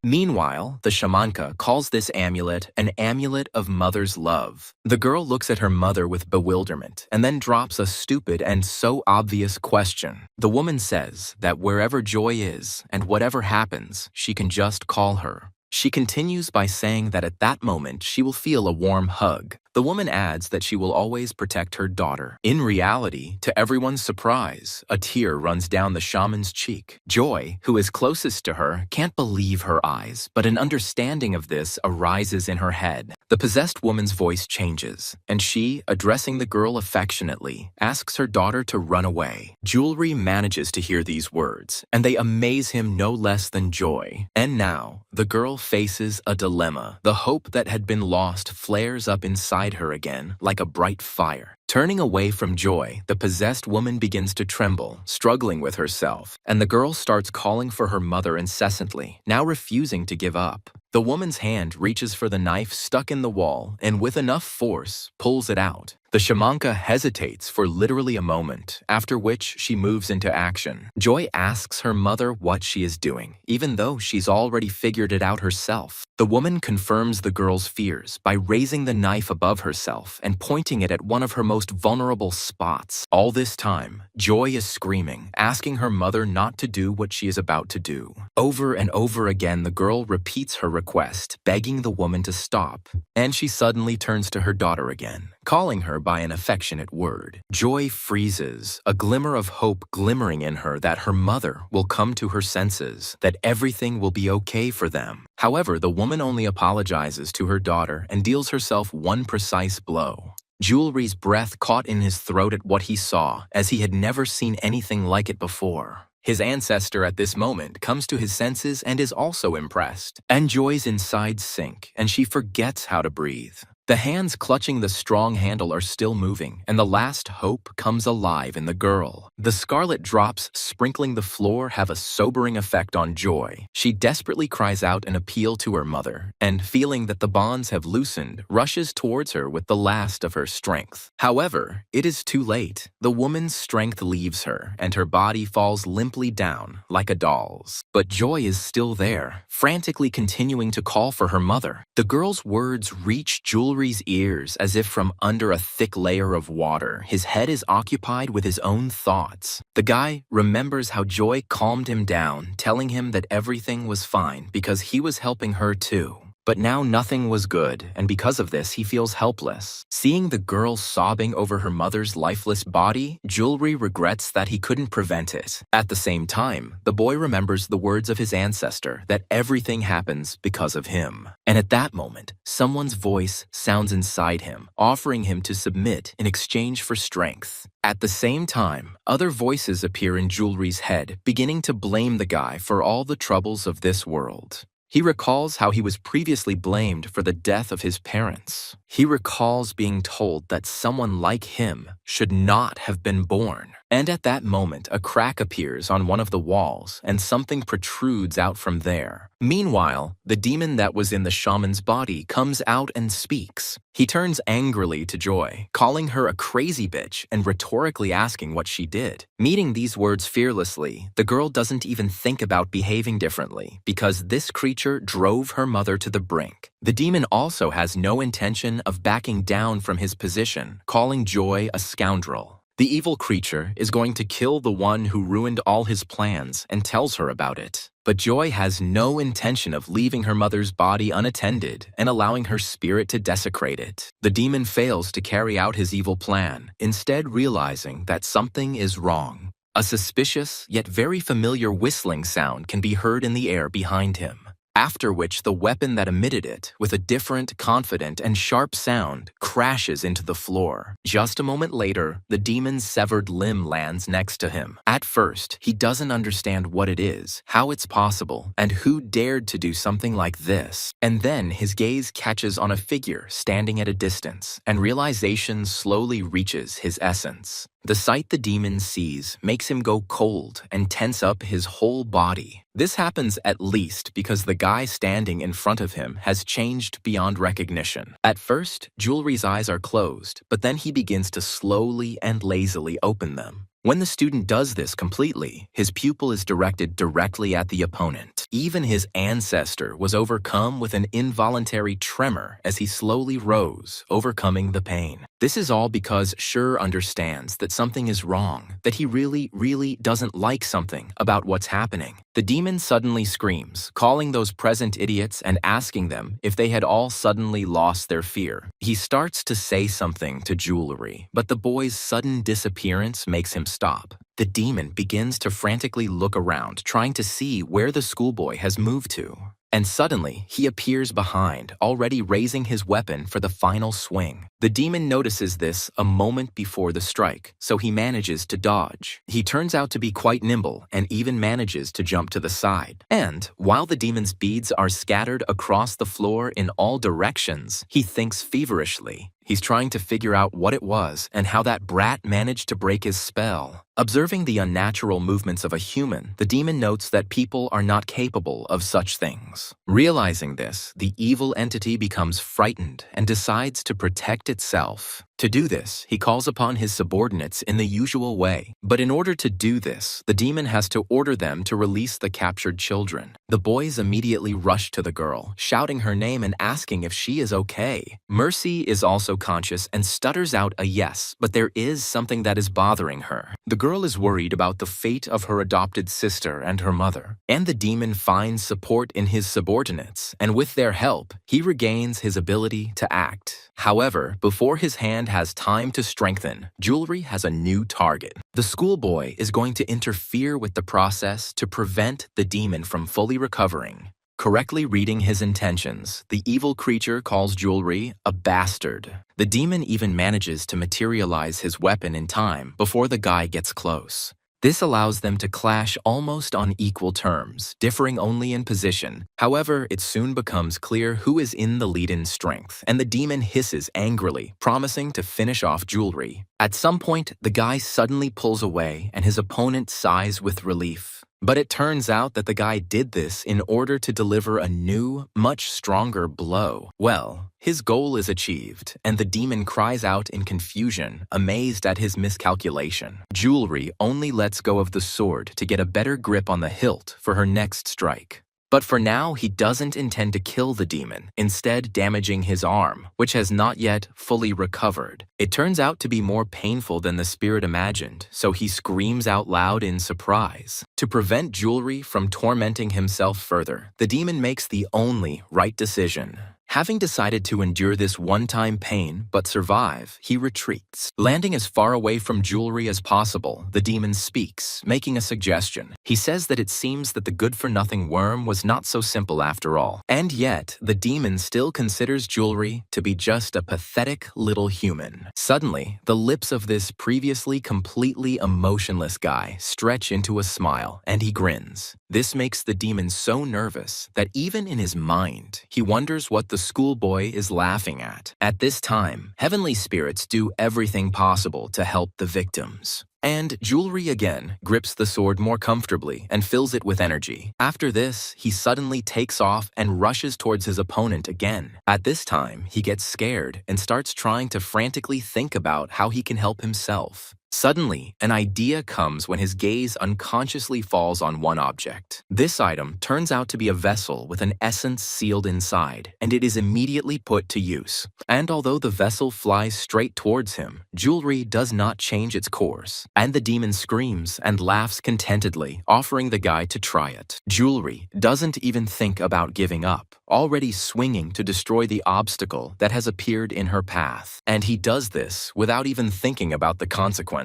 Meanwhile, the shamanka calls this amulet an amulet of mother's love. The girl looks at her mother with bewilderment and then drops a stupid and so obvious question. The woman says that wherever Joy is and whatever happens, she can just call her. She continues by saying that at that moment she will feel a warm hug. The woman adds that she will always protect her daughter. In reality, to everyone's surprise, a tear runs down the shaman's cheek. Joy, who is closest to her, can't believe her eyes, but an understanding of this arises in her head. The possessed woman's voice changes, and she, addressing the girl affectionately, asks her daughter to run away. Jewelry manages to hear these words, and they amaze him no less than Joy. And now, the girl faces a dilemma. The hope that had been lost flares up inside her again like a bright fire. Turning away from Joy, the possessed woman begins to tremble, struggling with herself, and the girl starts calling for her mother incessantly, now refusing to give up. The woman's hand reaches for the knife stuck in the wall and with enough force, pulls it out. The shamanka hesitates for literally a moment, after which she moves into action. Joy asks her mother what she is doing, even though she's already figured it out herself. The woman confirms the girl's fears by raising the knife above herself and pointing it at one of her most vulnerable spots. All this time, Joy is screaming, asking her mother not to do what she is about to do. Over and over again, the girl repeats her request, begging the woman to stop, and she suddenly turns to her daughter again, calling her by an affectionate word. Joy freezes, a glimmer of hope glimmering in her that her mother will come to her senses, that everything will be okay for them. However, the woman only apologizes to her daughter and deals herself one precise blow. Jewelry's breath caught in his throat at what he saw, as he had never seen anything like it before. His ancestor at this moment comes to his senses and is also impressed. And Joy's insides sink, and she forgets how to breathe. The hands clutching the strong handle are still moving, and the last hope comes alive in the girl. The scarlet drops sprinkling the floor have a sobering effect on Joy. She desperately cries out an appeal to her mother, and feeling that the bonds have loosened, rushes towards her with the last of her strength. However, it is too late. The woman's strength leaves her, and her body falls limply down, like a doll's. But Joy is still there, frantically continuing to call for her mother. The girl's words reach Jewelry's ears as if from under a thick layer of water. His head is occupied with his own thoughts. The guy remembers how Joy calmed him down, telling him that everything was fine because he was helping her too. But now nothing was good, and because of this, he feels helpless. Seeing the girl sobbing over her mother's lifeless body, Jewelry regrets that he couldn't prevent it. At the same time, the boy remembers the words of his ancestor that everything happens because of him. And at that moment, someone's voice sounds inside him, offering him to submit in exchange for strength. At the same time, other voices appear in Jewelry's head, beginning to blame the guy for all the troubles of this world. He recalls how he was previously blamed for the death of his parents. He recalls being told that someone like him should not have been born. And at that moment, a crack appears on one of the walls, and something protrudes out from there. Meanwhile, the demon that was in the shaman's body comes out and speaks. He turns angrily to Joy, calling her a crazy bitch and rhetorically asking what she did. Meeting these words fearlessly, the girl doesn't even think about behaving differently, because this creature drove her mother to the brink. The demon also has no intention of backing down from his position, calling Joy a scoundrel. The evil creature is going to kill the one who ruined all his plans and tells her about it. But Joy has no intention of leaving her mother's body unattended and allowing her spirit to desecrate it. The demon fails to carry out his evil plan, instead realizing that something is wrong. A suspicious yet very familiar whistling sound can be heard in the air behind him. After which the weapon that emitted it, with a different, confident, and sharp sound, crashes into the floor. Just a moment later, the demon's severed limb lands next to him. At first, he doesn't understand what it is, how it's possible, and who dared to do something like this. And then his gaze catches on a figure standing at a distance, and realization slowly reaches his essence. The sight the demon sees makes him go cold and tense up his whole body. This happens at least because the guy standing in front of him has changed beyond recognition. At first, Jewelry's eyes are closed, but then he begins to slowly and lazily open them. When the student does this completely, his pupil is directed directly at the opponent. Even his ancestor was overcome with an involuntary tremor as he slowly rose, overcoming the pain. This is all because Shur understands that something is wrong, that he really doesn't like something about what's happening. The demon suddenly screams, calling those present idiots and asking them if they had all suddenly lost their fear. He starts to say something to Jewelry, but the boy's sudden disappearance makes him stop. The demon begins to frantically look around, trying to see where the schoolboy has moved to. And suddenly, he appears behind, already raising his weapon for the final swing. The demon notices this a moment before the strike, so he manages to dodge. He turns out to be quite nimble and even manages to jump to the side. And while the demon's beads are scattered across the floor in all directions, he thinks feverishly. He's trying to figure out what it was and how that brat managed to break his spell. Observing the unnatural movements of a human, the demon notes that people are not capable of such things. Realizing this, the evil entity becomes frightened and decides to protect itself. To do this, he calls upon his subordinates in the usual way. But in order to do this, the demon has to order them to release the captured children. The boys immediately rush to the girl, shouting her name and asking if she is okay. Mercy is also conscious and stutters out a yes, but there is something that is bothering her. The girl is worried about the fate of her adopted sister and her mother, and the demon finds support in his subordinates, and with their help, he regains his ability to act. However, before his hand has time to strengthen, Jewelry has a new target. The schoolboy is going to interfere with the process to prevent the demon from fully recovering. Correctly reading his intentions, the evil creature calls Jewelry a bastard. The demon even manages to materialize his weapon in time before the guy gets close. This allows them to clash almost on equal terms, differing only in position. However, it soon becomes clear who is in the lead in strength, and the demon hisses angrily, promising to finish off Jewelry. At some point, the guy suddenly pulls away and his opponent sighs with relief. But it turns out that the guy did this in order to deliver a new, much stronger blow. Well, his goal is achieved, and the demon cries out in confusion, amazed at his miscalculation. Jewelry only lets go of the sword to get a better grip on the hilt for her next strike. But for now, he doesn't intend to kill the demon, instead damaging his arm, which has not yet fully recovered. It turns out to be more painful than the spirit imagined, so he screams out loud in surprise. To prevent Jewelry from tormenting himself further, the demon makes the only right decision. Having decided to endure this one-time pain but survive, he retreats. Landing as far away from Jewelry as possible, the demon speaks, making a suggestion. He says that it seems that the good-for-nothing worm was not so simple after all. And yet, the demon still considers Jewelry to be just a pathetic little human. Suddenly, the lips of this previously completely emotionless guy stretch into a smile, and he grins. This makes the demon so nervous that even in his mind, he wonders what the schoolboy is laughing at. At this time, heavenly spirits do everything possible to help the victims. And Jewelry again grips the sword more comfortably and fills it with energy. After this, he suddenly takes off and rushes towards his opponent again. At this time, he gets scared and starts trying to frantically think about how he can help himself. Suddenly, an idea comes when his gaze unconsciously falls on one object. This item turns out to be a vessel with an essence sealed inside, and it is immediately put to use. And although the vessel flies straight towards him, Jewelry does not change its course, and the demon screams and laughs contentedly, offering the guy to try it. Jewelry doesn't even think about giving up, already swinging to destroy the obstacle that has appeared in her path. And he does this without even thinking about the consequences.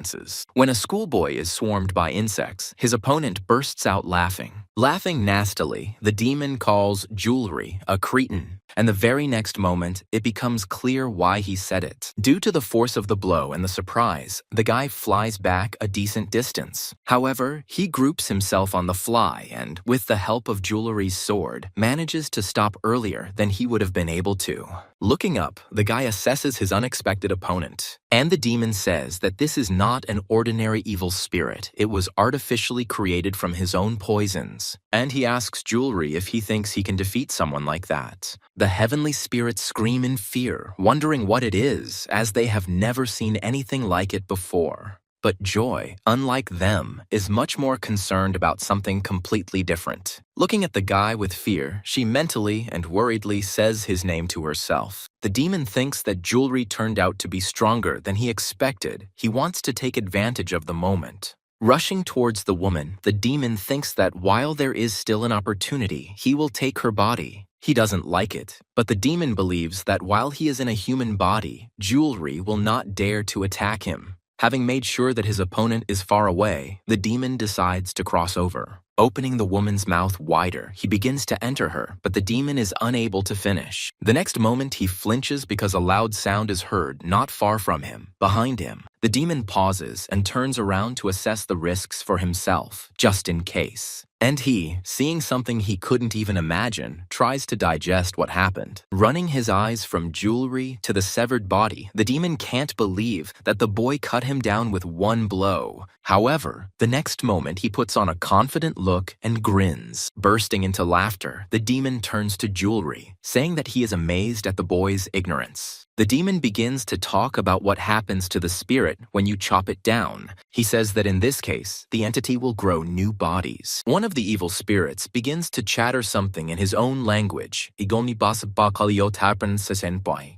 When a schoolboy is swarmed by insects, his opponent bursts out laughing. Laughing nastily, the demon calls Jewelry a cretin, and the very next moment, it becomes clear why he said it. Due to the force of the blow and the surprise, the guy flies back a decent distance. However, he groups himself on the fly and, with the help of Jewelry's sword, manages to stop earlier than he would have been able to. Looking up, the guy assesses his unexpected opponent, and the demon says that this is not an ordinary evil spirit. It was artificially created from his own poisons. And he asks Jewelry if he thinks he can defeat someone like that. The heavenly spirits scream in fear, wondering what it is, as they have never seen anything like it before. But Joy, unlike them, is much more concerned about something completely different. Looking at the guy with fear, she mentally and worriedly says his name to herself. The demon thinks that Jewelry turned out to be stronger than he expected. He wants to take advantage of the moment. Rushing towards the woman, the demon thinks that while there is still an opportunity, he will take her body. He doesn't like it, but the demon believes that while he is in a human body, Jewelry will not dare to attack him. Having made sure that his opponent is far away, the demon decides to cross over. Opening the woman's mouth wider, he begins to enter her, but the demon is unable to finish. The next moment, he flinches because a loud sound is heard not far from him, behind him. The demon pauses and turns around to assess the risks for himself, just in case. And he, seeing something he couldn't even imagine, tries to digest what happened. Running his eyes from jewelry to the severed body, the demon can't believe that the boy cut him down with one blow. However, the next moment he puts on a confident look and grins. Bursting into laughter, the demon turns to jewelry, saying that he is amazed at the boy's ignorance. The demon begins to talk about what happens to the spirit when you chop it down. He says that in this case, the entity will grow new bodies. One of the evil spirits begins to chatter something in his own language. Igoni basaba kaliotapan sasenpai.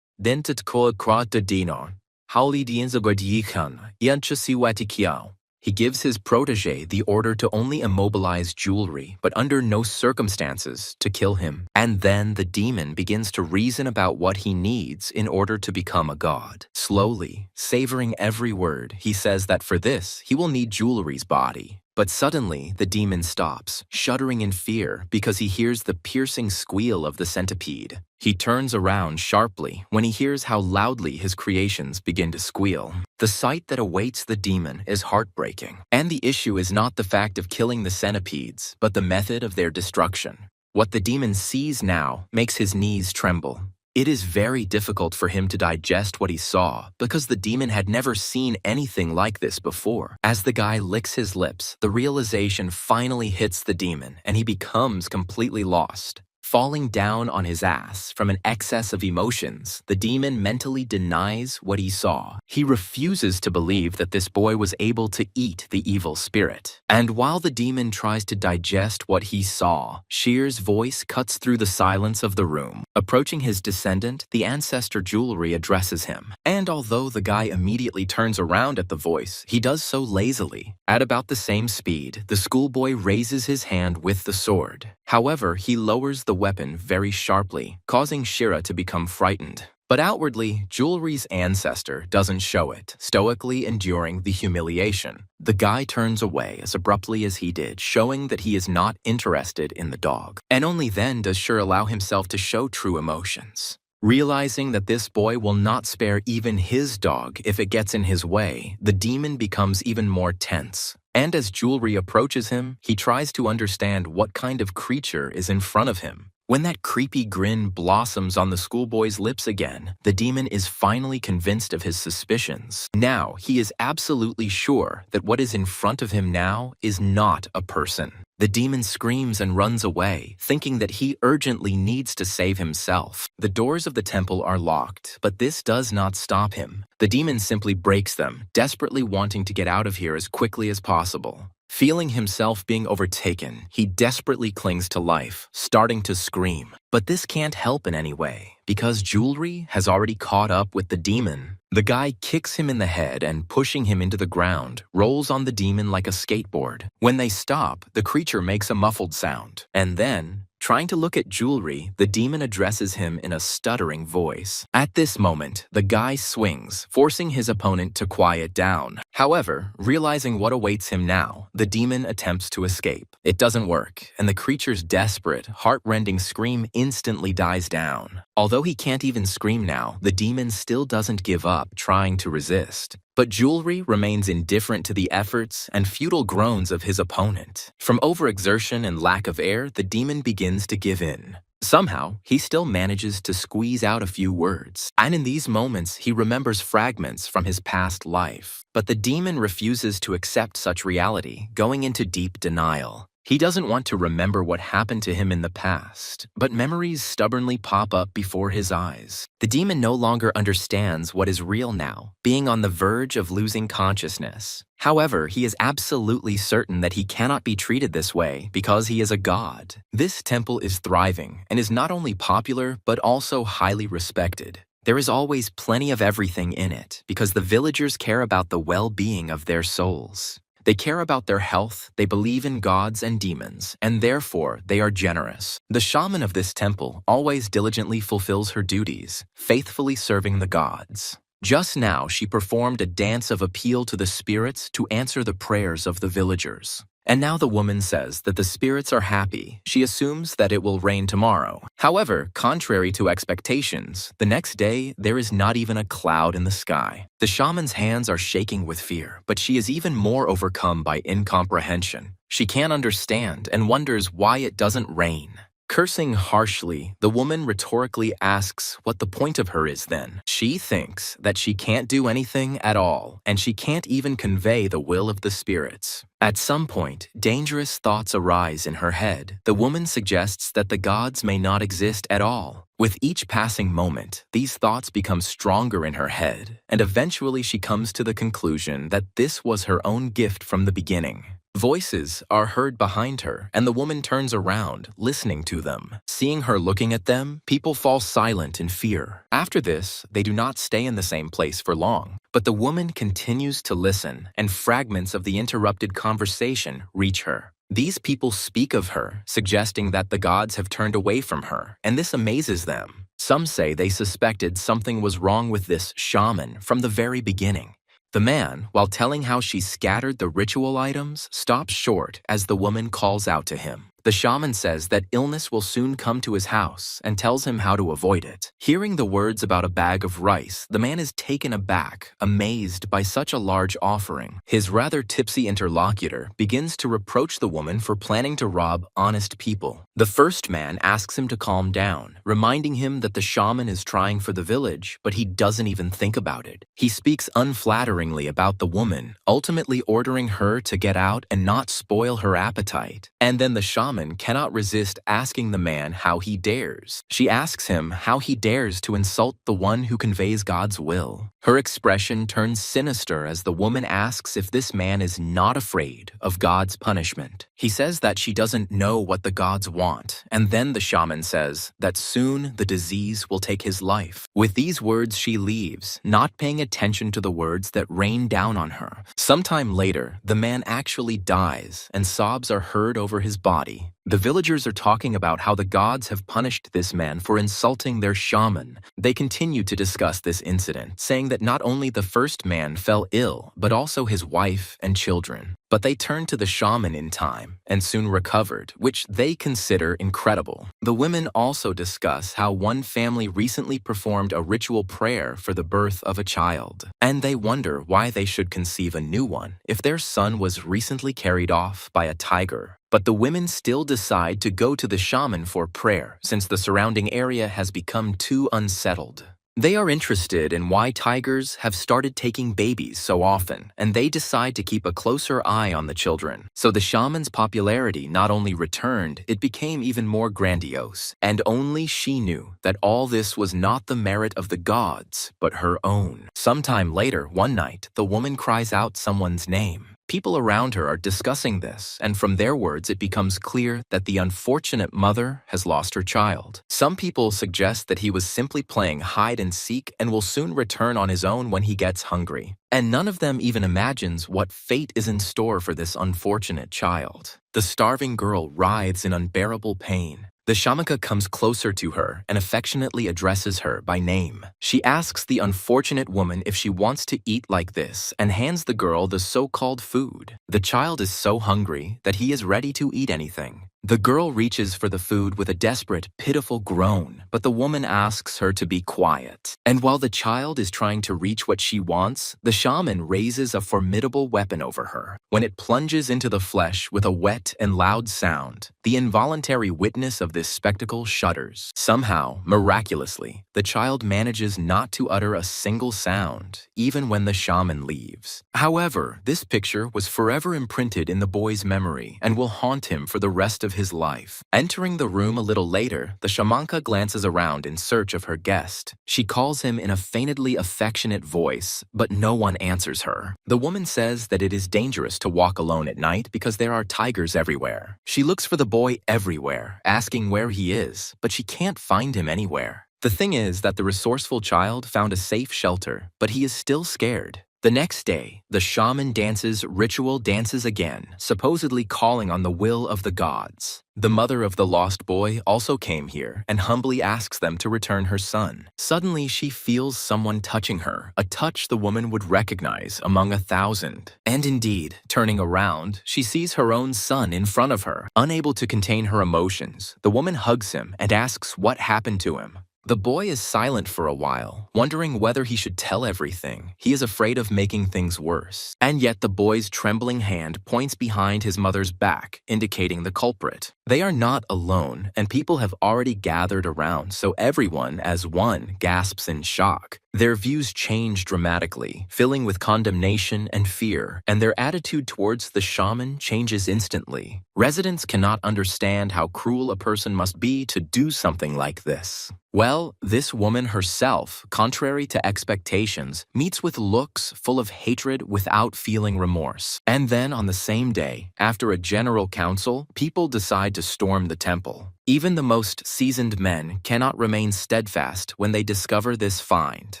Dentat koa krata dinar. Hauli dienzagodikan. Yanchasiwatikiao. He gives his protege the order to only immobilize jewelry, but under no circumstances to kill him. And then the demon begins to reason about what he needs in order to become a god. Slowly, savoring every word, he says that for this, he will need jewelry's body. But suddenly, the demon stops, shuddering in fear because he hears the piercing squeal of the centipede. He turns around sharply when he hears how loudly his creations begin to squeal. The sight that awaits the demon is heartbreaking. And the issue is not the fact of killing the centipedes, but the method of their destruction. What the demon sees now makes his knees tremble. It is very difficult for him to digest what he saw because the demon had never seen anything like this before. As the guy licks his lips, the realization finally hits the demon and he becomes completely lost. Falling down on his ass from an excess of emotions, the demon mentally denies what he saw. He refuses to believe that this boy was able to eat the evil spirit. And while the demon tries to digest what he saw, Shear's voice cuts through the silence of the room. Approaching his descendant, the ancestor jewelry addresses him. And although the guy immediately turns around at the voice, he does so lazily. At about the same speed, the schoolboy raises his hand with the sword. However, he lowers the weapon very sharply, causing Shira to become frightened. But outwardly, Jewelry's ancestor doesn't show it, stoically enduring the humiliation. The guy turns away as abruptly as he did, showing that he is not interested in the dog. And only then does Shira allow himself to show true emotions. Realizing that this boy will not spare even his dog if it gets in his way, the demon becomes even more tense. And as Jewelry approaches him, he tries to understand what kind of creature is in front of him. When that creepy grin blossoms on the schoolboy's lips again, the demon is finally convinced of his suspicions. Now, he is absolutely sure that what is in front of him now is not a person. The demon screams and runs away, thinking that he urgently needs to save himself. The doors of the temple are locked, but this does not stop him. The demon simply breaks them, desperately wanting to get out of here as quickly as possible. Feeling himself being overtaken, he desperately clings to life, starting to scream. But this can't help in any way, because Jewelry has already caught up with the demon. The guy kicks him in the head and, pushing him into the ground, rolls on the demon like a skateboard. When they stop, the creature makes a muffled sound. And then, trying to look at Jewelry, the demon addresses him in a stuttering voice. At this moment, the guy swings, forcing his opponent to quiet down. However, realizing what awaits him now, the demon attempts to escape. It doesn't work, and the creature's desperate, heart-rending scream instantly dies down. Although he can't even scream now, the demon still doesn't give up trying to resist. But Jewelry remains indifferent to the efforts and futile groans of his opponent. From overexertion and lack of air, the demon begins to give in. Somehow, he still manages to squeeze out a few words, and in these moments, he remembers fragments from his past life. But the demon refuses to accept such reality, going into deep denial. He doesn't want to remember what happened to him in the past, but memories stubbornly pop up before his eyes. The demon no longer understands what is real now, being on the verge of losing consciousness. However, he is absolutely certain that he cannot be treated this way because he is a god. This temple is thriving and is not only popular but also highly respected. There is always plenty of everything in it because the villagers care about the well-being of their souls. They care about their health, they believe in gods and demons, and therefore they are generous. The shaman of this temple always diligently fulfills her duties, faithfully serving the gods. Just now, she performed a dance of appeal to the spirits to answer the prayers of the villagers. And now the woman says that the spirits are happy. She assumes that it will rain tomorrow. However, contrary to expectations, the next day there is not even a cloud in the sky. The shaman's hands are shaking with fear, but she is even more overcome by incomprehension. She can't understand and wonders why it doesn't rain. Cursing harshly, the woman rhetorically asks what the point of her is then. She thinks that she can't do anything at all, and she can't even convey the will of the spirits. At some point, dangerous thoughts arise in her head. The woman suggests that the gods may not exist at all. With each passing moment, these thoughts become stronger in her head, and eventually she comes to the conclusion that this was her own gift from the beginning. Voices are heard behind her, and the woman turns around, listening to them. Seeing her looking at them, people fall silent in fear. After this, they do not stay in the same place for long. But the woman continues to listen, and fragments of the interrupted conversation reach her. These people speak of her, suggesting that the gods have turned away from her, and this amazes them. Some say they suspected something was wrong with this shaman from the very beginning. The man, while telling how she scattered the ritual items, stops short as the woman calls out to him. The shaman says that illness will soon come to his house and tells him how to avoid it. Hearing the words about a bag of rice, the man is taken aback, amazed by such a large offering. His rather tipsy interlocutor begins to reproach the woman for planning to rob honest people. The first man asks him to calm down, reminding him that the shaman is trying for the village, but he doesn't even think about it. He speaks unflatteringly about the woman, ultimately ordering her to get out and not spoil her appetite. And then the shaman cannot resist asking the man how he dares. She asks him how he dares to insult the one who conveys God's will. Her expression turns sinister as the woman asks if this man is not afraid of God's punishment. He says that she doesn't know what the gods want, and then the shaman says that soon the disease will take his life. With these words she leaves, not paying attention to the words that rain down on her. Sometime later, the man actually dies, and sobs are heard over his body. The villagers are talking about how the gods have punished this man for insulting their shaman. They continue to discuss this incident, saying that not only the first man fell ill, but also his wife and children. But they turned to the shaman in time and soon recovered, which they consider incredible. The women also discuss how one family recently performed a ritual prayer for the birth of a child, and they wonder why they should conceive a new one if their son was recently carried off by a tiger. But the women still decide to go to the shaman for prayer since the surrounding area has become too unsettled. They are interested in why tigers have started taking babies so often, and they decide to keep a closer eye on the children. So the shaman's popularity not only returned, it became even more grandiose. And only she knew that all this was not the merit of the gods, but her own. Sometime later, one night, the woman cries out someone's name. People around her are discussing this, and from their words it becomes clear that the unfortunate mother has lost her child. Some people suggest that he was simply playing hide and seek and will soon return on his own when he gets hungry. And none of them even imagines what fate is in store for this unfortunate child. The starving girl writhes in unbearable pain. The shamaka comes closer to her and affectionately addresses her by name. She asks the unfortunate woman if she wants to eat like this and hands the girl the so-called food. The child is so hungry that he is ready to eat anything. The girl reaches for the food with a desperate, pitiful groan, but the woman asks her to be quiet. And while the child is trying to reach what she wants, the shaman raises a formidable weapon over her. When it plunges into the flesh with a wet and loud sound, the involuntary witness of this spectacle shudders. Somehow, miraculously, the child manages not to utter a single sound, even when the shaman leaves. However, this picture was forever imprinted in the boy's memory and will haunt him for the rest of his life. Entering the room a little later, the shamanka glances around in search of her guest. She calls him in a feignedly affectionate voice, but no one answers her. The woman says that it is dangerous to walk alone at night because there are tigers everywhere. She looks for the boy everywhere, asking where he is, but she can't find him anywhere. The thing is that the resourceful child found a safe shelter, but he is still scared. The next day, the shaman dances ritual dances again, supposedly calling on the will of the gods. The mother of the lost boy also came here and humbly asks them to return her son. Suddenly, she feels someone touching her, a touch the woman would recognize among 1,000. And indeed, turning around, she sees her own son in front of her. Unable to contain her emotions, the woman hugs him and asks what happened to him. The boy is silent for a while, wondering whether he should tell everything. He is afraid of making things worse. And yet the boy's trembling hand points behind his mother's back, indicating the culprit. They are not alone, and people have already gathered around, so everyone, as one, gasps in shock. Their views change dramatically, filling with condemnation and fear, and their attitude towards the shaman changes instantly. Residents cannot understand how cruel a person must be to do something like this. Well, this woman herself, contrary to expectations, meets with looks full of hatred without feeling remorse. And then on the same day, after a general council, people decide to storm the temple. Even the most seasoned men cannot remain steadfast when they discover this find.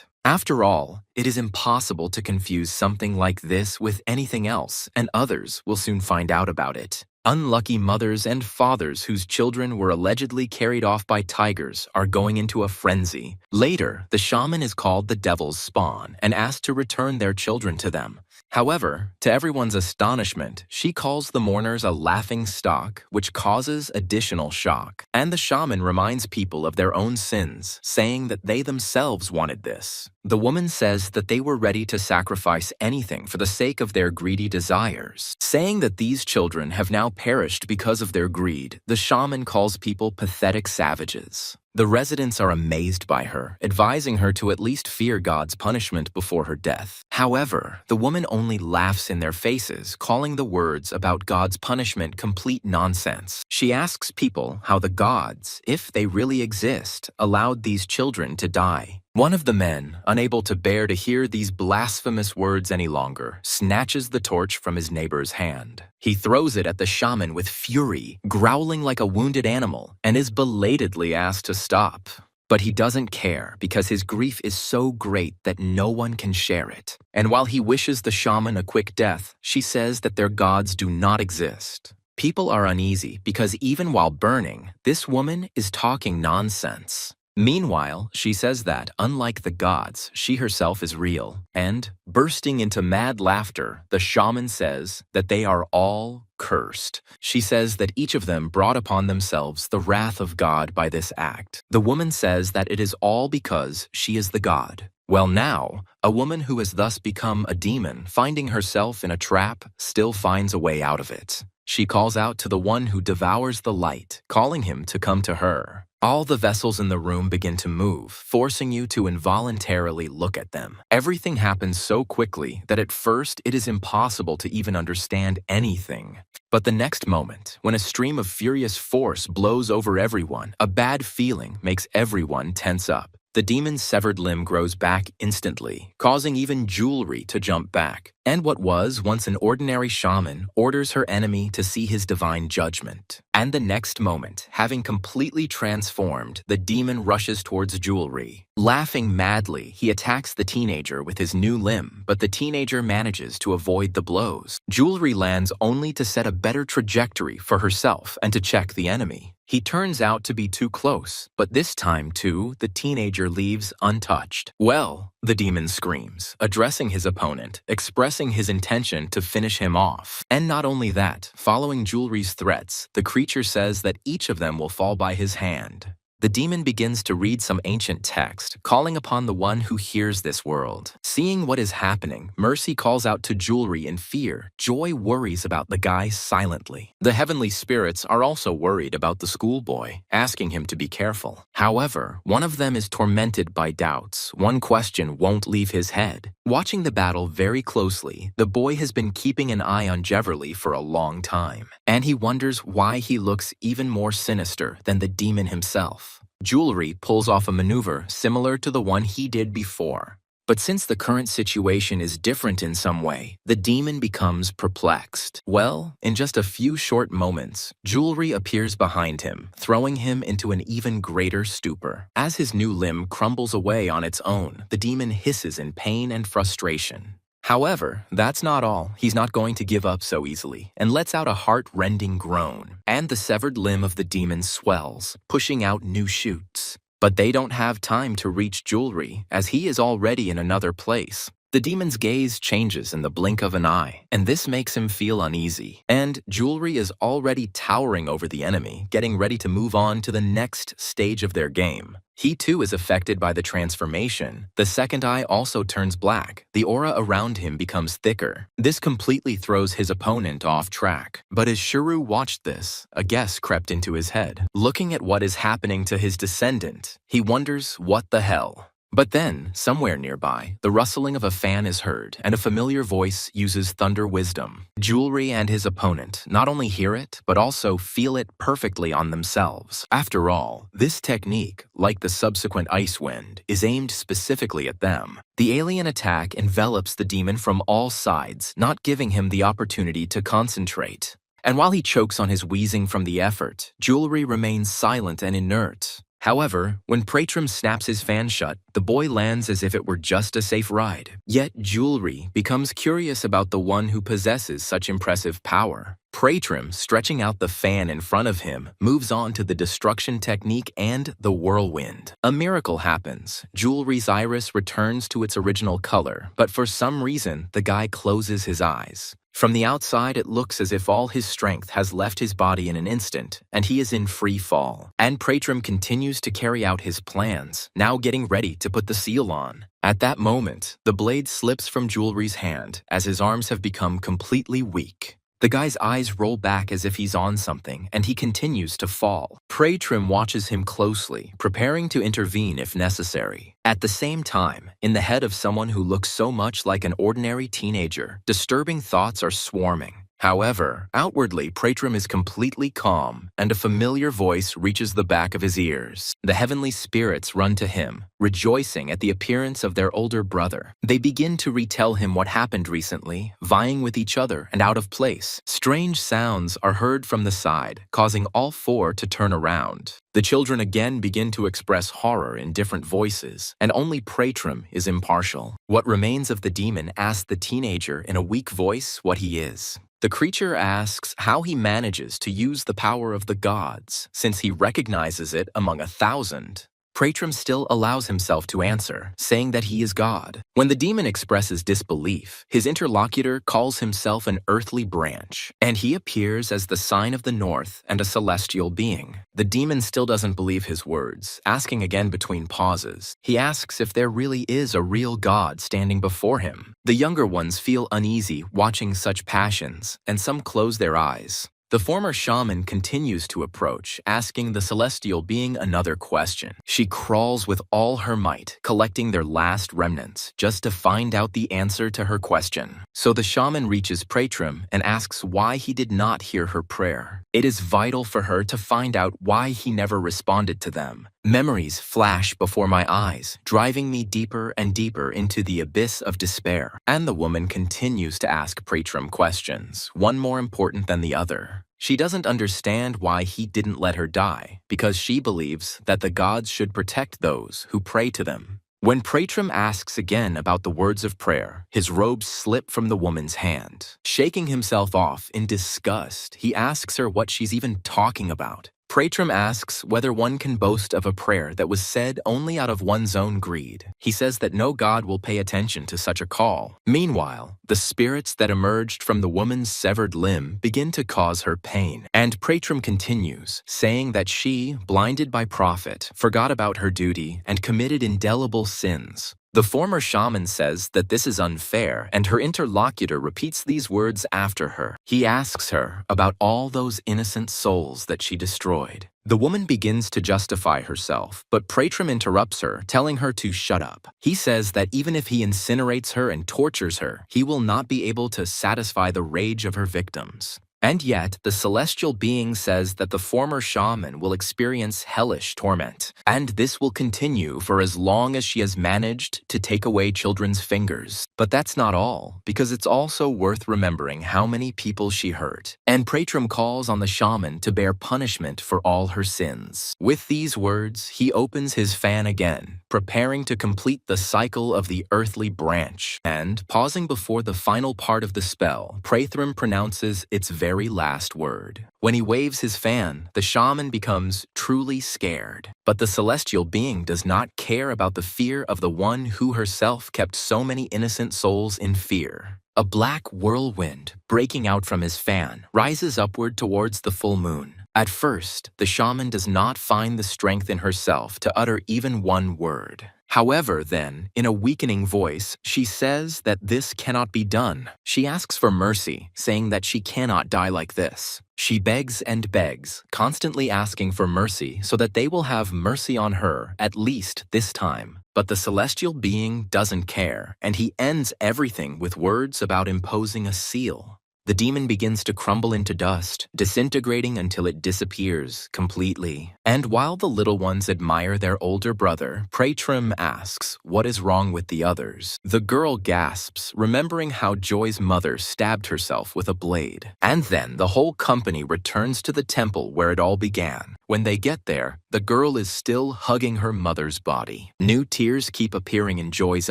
After all, it is impossible to confuse something like this with anything else, and others will soon find out about it. Unlucky mothers and fathers whose children were allegedly carried off by tigers are going into a frenzy. Later, the shaman is called the devil's spawn and asked to return their children to them. However, to everyone's astonishment, she calls the mourners a laughing stock, which causes additional shock. And the shaman reminds people of their own sins, saying that they themselves wanted this. The woman says that they were ready to sacrifice anything for the sake of their greedy desires. Saying that these children have now perished because of their greed, the shaman calls people pathetic savages. The residents are amazed by her, advising her to at least fear God's punishment before her death. However, the woman only laughs in their faces, calling the words about God's punishment complete nonsense. She asks people how the gods, if they really exist, allowed these children to die. One of the men, unable to bear to hear these blasphemous words any longer, snatches the torch from his neighbor's hand. He throws it at the shaman with fury, growling like a wounded animal, and is belatedly asked to stop. But he doesn't care because his grief is so great that no one can share it. And while he wishes the shaman a quick death, she says that their gods do not exist. People are uneasy because even while burning, this woman is talking nonsense. Meanwhile, she says that, unlike the gods, she herself is real. And, bursting into mad laughter, the shaman says that they are all cursed. She says that each of them brought upon themselves the wrath of God by this act. The woman says that it is all because she is the god. Well now, a woman who has thus become a demon, finding herself in a trap, still finds a way out of it. She calls out to the one who devours the light, calling him to come to her. All the vessels in the room begin to move, forcing you to involuntarily look at them. Everything happens so quickly that at first it is impossible to even understand anything. But the next moment, when a stream of furious force blows over everyone, a bad feeling makes everyone tense up. The demon's severed limb grows back instantly, causing even jewelry to jump back. And what was once an ordinary shaman orders her enemy to see his divine judgment. And the next moment, having completely transformed, the demon rushes towards jewelry. Laughing madly, he attacks the teenager with his new limb, but the teenager manages to avoid the blows. Jewelry lands only to set a better trajectory for herself and to check the enemy. He turns out to be too close, but this time, too, the teenager leaves untouched. Well, the demon screams, addressing his opponent, expressing his intention to finish him off. And not only that, following Jewelry's threats, the creature says that each of them will fall by his hand. The demon begins to read some ancient text, calling upon the one who hears this world. Seeing what is happening, Mercy calls out to Jewelry in fear. Joy worries about the guy silently. The heavenly spirits are also worried about the schoolboy, asking him to be careful. However, one of them is tormented by doubts. One question won't leave his head. Watching the battle very closely, the boy has been keeping an eye on Jeverly for a long time, and he wonders why he looks even more sinister than the demon himself. Jewelry pulls off a maneuver similar to the one he did before. But since the current situation is different in some way, the demon becomes perplexed. Well, in just a few short moments, Jewelry appears behind him, throwing him into an even greater stupor. As his new limb crumbles away on its own, the demon hisses in pain and frustration. However, that's not all. He's not going to give up so easily and lets out a heart-rending groan. And the severed limb of the demon swells, pushing out new shoots. But they don't have time to reach Jewelry, as he is already in another place. The demon's gaze changes in the blink of an eye, and this makes him feel uneasy. And Jewelry is already towering over the enemy, getting ready to move on to the next stage of their game. He too is affected by the transformation. The second eye also turns black. The aura around him becomes thicker. This completely throws his opponent off track. But as Shuru watched this, a guess crept into his head. Looking at what is happening to his descendant, he wonders what the hell. But then, somewhere nearby, the rustling of a fan is heard, and a familiar voice uses thunder wisdom. Jewelry and his opponent not only hear it, but also feel it perfectly on themselves. After all, this technique, like the subsequent ice wind, is aimed specifically at them. The alien attack envelops the demon from all sides, not giving him the opportunity to concentrate. And while he chokes on his wheezing from the effort, Jewelry remains silent and inert. However, when Pratrim snaps his fan shut, the boy lands as if it were just a safe ride. Yet Jewelry becomes curious about the one who possesses such impressive power. Pratrim, stretching out the fan in front of him, moves on to the destruction technique and the whirlwind. A miracle happens. Jewelry's iris returns to its original color, but for some reason, the guy closes his eyes. From the outside, it looks as if all his strength has left his body in an instant, and he is in free fall. And Pratrim continues to carry out his plans, now getting ready to put the seal on. At that moment, the blade slips from Jewelry's hand, as his arms have become completely weak. The guy's eyes roll back as if he's on something, and he continues to fall. Pratrim watches him closely, preparing to intervene if necessary. At the same time, in the head of someone who looks so much like an ordinary teenager, disturbing thoughts are swarming. However, outwardly, Pratrim is completely calm, and a familiar voice reaches the back of his ears. The heavenly spirits run to him, rejoicing at the appearance of their older brother. They begin to retell him what happened recently, vying with each other and out of place. Strange sounds are heard from the side, causing all four to turn around. The children again begin to express horror in different voices, and only Pratrim is impartial. What remains of the demon asks the teenager in a weak voice what he is. The creature asks how he manages to use the power of the gods, since he recognizes it among 1,000. Pratrim still allows himself to answer, saying that he is God. When the demon expresses disbelief, his interlocutor calls himself an earthly branch, and he appears as the sign of the north and a celestial being. The demon still doesn't believe his words, asking again between pauses. He asks if there really is a real God standing before him. The younger ones feel uneasy watching such passions, and some close their eyes. The former shaman continues to approach, asking the celestial being another question. She crawls with all her might, collecting their last remnants, just to find out the answer to her question. So the shaman reaches Pratrim and asks why he did not hear her prayer. It is vital for her to find out why he never responded to them. Memories flash before my eyes, driving me deeper and deeper into the abyss of despair. And the woman continues to ask Pratrim questions, one more important than the other. She doesn't understand why he didn't let her die, because she believes that the gods should protect those who pray to them. When Pratrim asks again about the words of prayer, his robes slip from the woman's hand. Shaking himself off in disgust, he asks her what she's even talking about. Pratrim asks whether one can boast of a prayer that was said only out of one's own greed. He says that no god will pay attention to such a call. Meanwhile, the spirits that emerged from the woman's severed limb begin to cause her pain. And Pratrim continues, saying that she, blinded by profit, forgot about her duty and committed indelible sins. The former shaman says that this is unfair, and her interlocutor repeats these words after her. He asks her about all those innocent souls that she destroyed. The woman begins to justify herself, but Pratrim interrupts her, telling her to shut up. He says that even if he incinerates her and tortures her, he will not be able to satisfy the rage of her victims. And yet, the celestial being says that the former shaman will experience hellish torment, and this will continue for as long as she has managed to take away children's fingers. But that's not all, because it's also worth remembering how many people she hurt. And Pratrim calls on the shaman to bear punishment for all her sins. With these words, he opens his fan again, preparing to complete the cycle of the earthly branch. And, pausing before the final part of the spell, Prathram pronounces its very last word. When he waves his fan, the shaman becomes truly scared. But the celestial being does not care about the fear of the one who herself kept so many innocent souls in fear. A black whirlwind, breaking out from his fan, rises upward towards the full moon. At first, the shaman does not find the strength in herself to utter even one word. However, then, in a weakening voice, she says that this cannot be done. She asks for mercy, saying that she cannot die like this. She begs and begs, constantly asking for mercy so that they will have mercy on her, at least this time. But the celestial being doesn't care, and he ends everything with words about imposing a seal. The demon begins to crumble into dust, disintegrating until it disappears completely. And while the little ones admire their older brother, Prathram asks, "What is wrong with the others?" The girl gasps, remembering how Joy's mother stabbed herself with a blade. And then the whole company returns to the temple where it all began. When they get there, the girl is still hugging her mother's body. New tears keep appearing in Joy's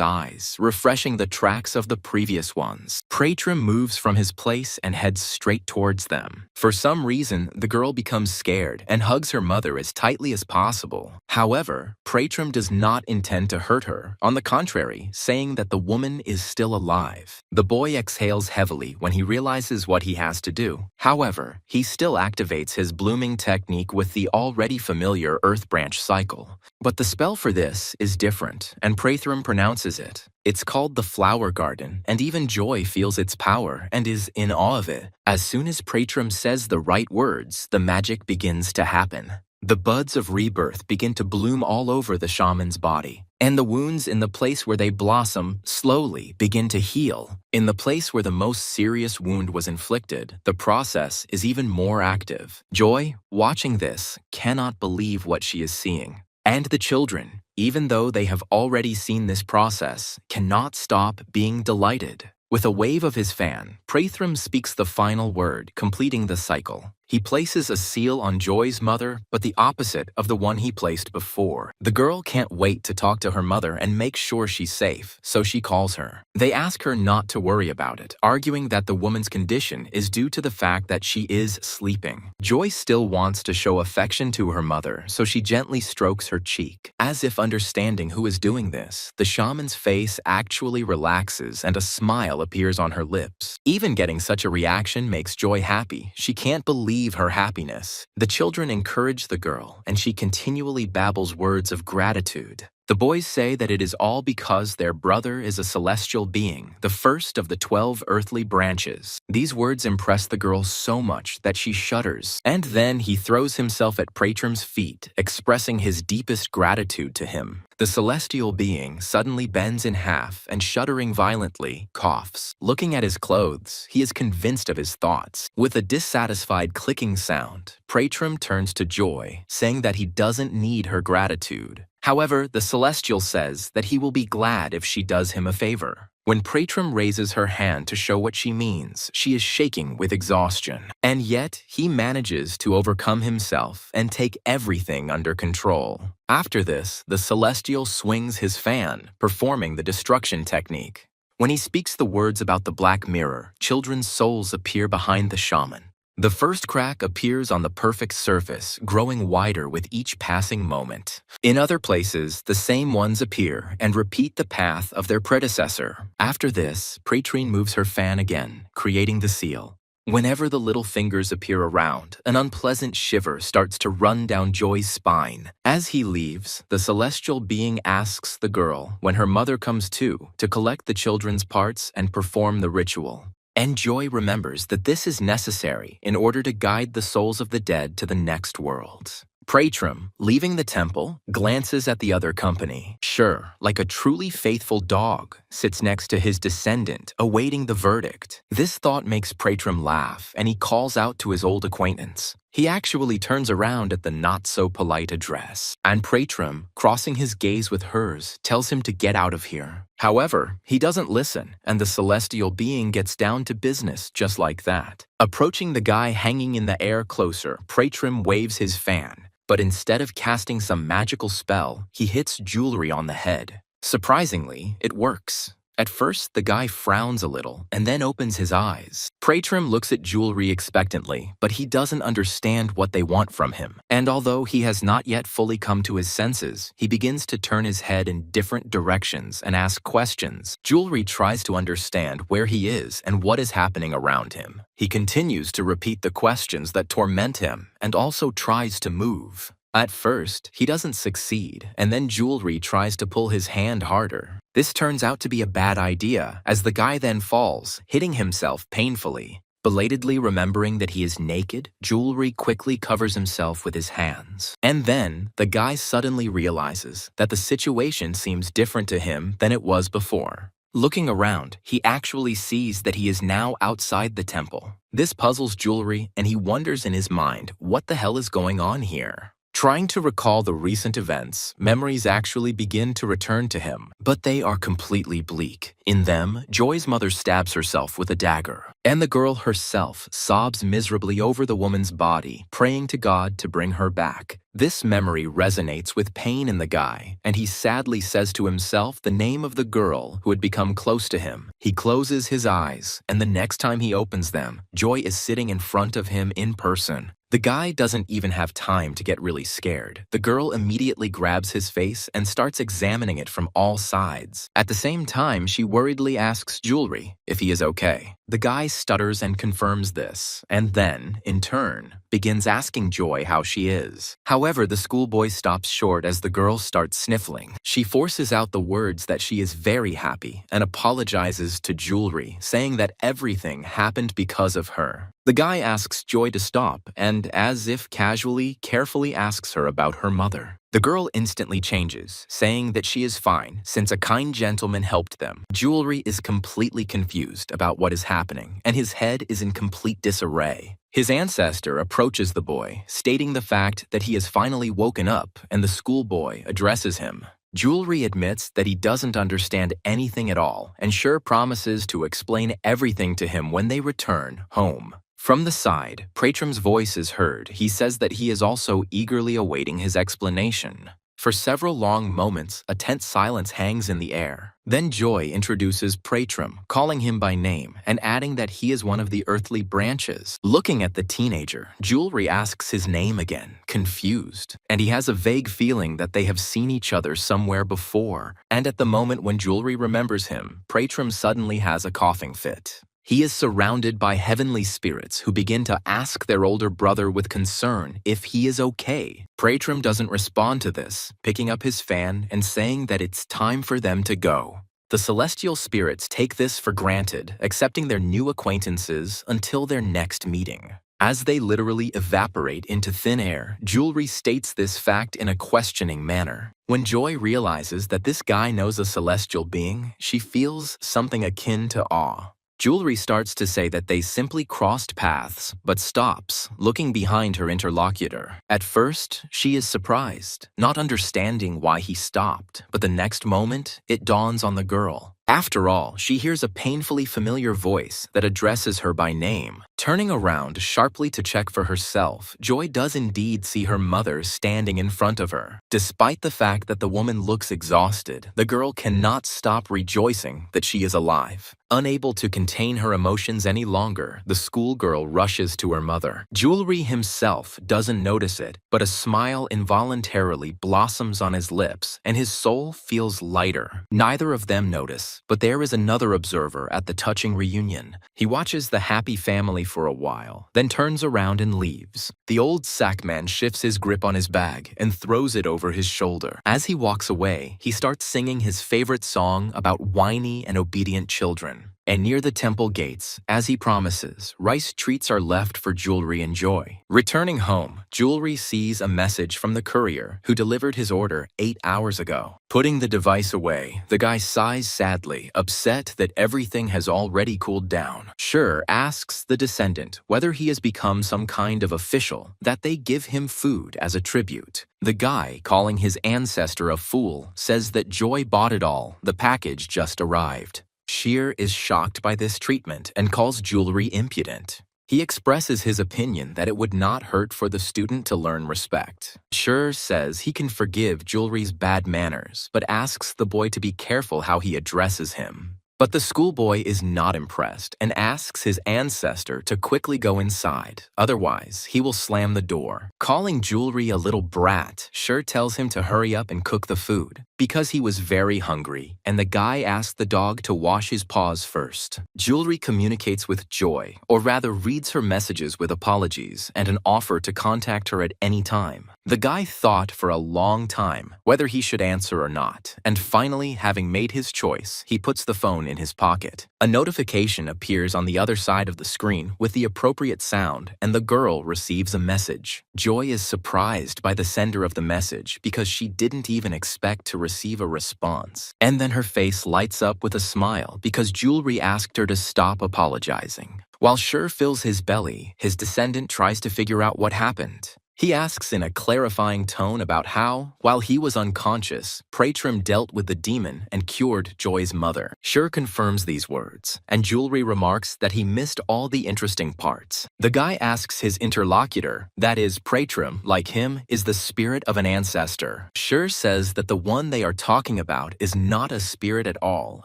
eyes, refreshing the tracks of the previous ones. Prathram moves from his place and heads straight towards them. For some reason, the girl becomes scared and hugs her mother as tightly as possible. However, Prathram does not intend to hurt her, on the contrary, saying that the woman is still alive. The boy exhales heavily when he realizes what he has to do. However, he still activates his blooming technique with the already familiar Earth Branch cycle. But the spell for this is different, and Prathram pronounces it. It's called the Flower Garden, and even Joy feels its power and is in awe of it. As soon as Prathram says the right words, the magic begins to happen. The buds of rebirth begin to bloom all over the shaman's body, and the wounds in the place where they blossom slowly begin to heal. In the place where the most serious wound was inflicted, the process is even more active. Joy, watching this, cannot believe what she is seeing. And the children, even though they have already seen this process, cannot stop being delighted. With a wave of his fan, Prathram speaks the final word, completing the cycle. He places a seal on Joy's mother, but the opposite of the one he placed before. The girl can't wait to talk to her mother and make sure she's safe, so she calls her. They ask her not to worry about it, arguing that the woman's condition is due to the fact that she is sleeping. Joy still wants to show affection to her mother, so she gently strokes her cheek. As if understanding who is doing this, the shaman's face actually relaxes and a smile appears on her lips. Even getting such a reaction makes Joy happy. She can't believe her happiness. The children encourage the girl, and she continually babbles words of gratitude. The boys say that it is all because their brother is a celestial being, the first of the 12 earthly branches. These words impress the girl so much that she shudders, and then he throws himself at Prathram's feet, expressing his deepest gratitude to him. The celestial being suddenly bends in half and, shuddering violently, coughs. Looking at his clothes, he is convinced of his thoughts. With a dissatisfied clicking sound, Prathram turns to Joy, saying that he doesn't need her gratitude. However, the celestial says that he will be glad if she does him a favor. When Prathram raises her hand to show what she means, she is shaking with exhaustion. And yet, he manages to overcome himself and take everything under control. After this, the celestial swings his fan, performing the destruction technique. When he speaks the words about the black mirror, children's souls appear behind the shaman. The first crack appears on the perfect surface, growing wider with each passing moment. In other places, the same ones appear and repeat the path of their predecessor. After this, Prathram moves her fan again, creating the seal. Whenever the little fingers appear around, an unpleasant shiver starts to run down Joy's spine. As he leaves, the celestial being asks the girl, when her mother comes to collect the children's parts and perform the ritual. And Joy remembers that this is necessary in order to guide the souls of the dead to the next world. Prathram, leaving the temple, glances at the other company. Sure, like a truly faithful dog, sits next to his descendant, awaiting the verdict. This thought makes Prathram laugh, and he calls out to his old acquaintance. He actually turns around at the not-so-polite address, and Prathram, crossing his gaze with hers, tells him to get out of here. However, he doesn't listen, and the celestial being gets down to business just like that. Approaching the guy hanging in the air closer, Prathram waves his fan. But instead of casting some magical spell, he hits Jewelry on the head. Surprisingly, it works. At first, the guy frowns a little and then opens his eyes. Pratrim looks at Jewelry expectantly, but he doesn't understand what they want from him. And although he has not yet fully come to his senses, he begins to turn his head in different directions and ask questions. Jewelry tries to understand where he is and what is happening around him. He continues to repeat the questions that torment him and also tries to move. At first, he doesn't succeed, and then Jewelry tries to pull his hand harder. This turns out to be a bad idea, as the guy then falls, hitting himself painfully. Belatedly remembering that he is naked, Jewelry quickly covers himself with his hands. And then, the guy suddenly realizes that the situation seems different to him than it was before. Looking around, he actually sees that he is now outside the temple. This puzzles Jewelry, and he wonders in his mind, what the hell is going on here? Trying to recall the recent events, memories actually begin to return to him, but they are completely bleak. In them, Joy's mother stabs herself with a dagger, and the girl herself sobs miserably over the woman's body, praying to God to bring her back. This memory resonates with pain in the guy, and he sadly says to himself the name of the girl who had become close to him. He closes his eyes, and the next time he opens them, Joy is sitting in front of him in person. The guy doesn't even have time to get really scared. The girl immediately grabs his face and starts examining it from all sides. At the same time, she worriedly asks Jewelry if he is okay. The guy stutters and confirms this, and then, in turn, begins asking Joy how she is. However, the schoolboy stops short as the girl starts sniffling. She forces out the words that she is very happy and apologizes to Jewelry, saying that everything happened because of her. The guy asks Joy to stop and, as if casually, carefully asks her about her mother. The girl instantly changes, saying that she is fine since a kind gentleman helped them. Jewelry is completely confused about what is happening, and his head is in complete disarray. His ancestor approaches the boy, stating the fact that he has finally woken up, and the schoolboy addresses him. Jewelry admits that he doesn't understand anything at all, and sure promises to explain everything to him when they return home. From the side, Pratrim's voice is heard. He says that he is also eagerly awaiting his explanation. For several long moments, a tense silence hangs in the air. Then Joy introduces Pratrim, calling him by name and adding that he is one of the earthly branches. Looking at the teenager, Jewelry asks his name again, confused, and he has a vague feeling that they have seen each other somewhere before. And at the moment when Jewelry remembers him, Pratrim suddenly has a coughing fit. He is surrounded by heavenly spirits who begin to ask their older brother with concern if he is okay. Pratrim doesn't respond to this, picking up his fan and saying that it's time for them to go. The celestial spirits take this for granted, accepting their new acquaintances until their next meeting. As they literally evaporate into thin air, Jewelry states this fact in a questioning manner. When Joy realizes that this guy knows a celestial being, she feels something akin to awe. Jewelry starts to say that they simply crossed paths, but stops, looking behind her interlocutor. At first, she is surprised, not understanding why he stopped, but the next moment, it dawns on the girl. After all, she hears a painfully familiar voice that addresses her by name. Turning around sharply to check for herself, Joy does indeed see her mother standing in front of her. Despite the fact that the woman looks exhausted, the girl cannot stop rejoicing that she is alive. Unable to contain her emotions any longer, the schoolgirl rushes to her mother. Jewelry himself doesn't notice it, but a smile involuntarily blossoms on his lips, and his soul feels lighter. Neither of them notice, but there is another observer at the touching reunion. He watches the happy family for a while, then turns around and leaves. The old sackman shifts his grip on his bag and throws it over his shoulder. As he walks away, he starts singing his favorite song about whiny and obedient children. And near the temple gates, as he promises, rice treats are left for Jewelry and Joy. Returning home, Jewelry sees a message from the courier who delivered his order 8 hours ago. Putting the device away, the guy sighs sadly, upset that everything has already cooled down. Sure asks the Descendant whether he has become some kind of official, that they give him food as a tribute. The guy, calling his ancestor a fool, says that Joy bought it all, the package just arrived. Sheer is shocked by this treatment and calls Jewelry impudent. He expresses his opinion that it would not hurt for the student to learn respect. Sher says he can forgive Julri's bad manners, but asks the boy to be careful how he addresses him. But the schoolboy is not impressed and asks his ancestor to quickly go inside, otherwise he will slam the door. Calling Julri a little brat, Sher tells him to hurry up and cook the food, because he was very hungry, and the guy asked the dog to wash his paws first. Julri communicates with Joy, or rather reads her messages with apologies and an offer to contact her at any time. The guy thought for a long time whether he should answer or not, and finally, having made his choice, he puts the phone in his pocket. A notification appears on the other side of the screen with the appropriate sound, and the girl receives a message. Joy is surprised by the sender of the message because she didn't even expect to receive a response. And then her face lights up with a smile because Julri asked her to stop apologizing. While Sher fills his belly, his descendant tries to figure out what happened. He asks in a clarifying tone about how, while he was unconscious, Pratrim dealt with the demon and cured Joy's mother. Sher confirms these words, and Julri remarks that he missed all the interesting parts. The guy asks his interlocutor, that is, Pratrim, like him, is the spirit of an ancestor. Sher says that the one they are talking about is not a spirit at all,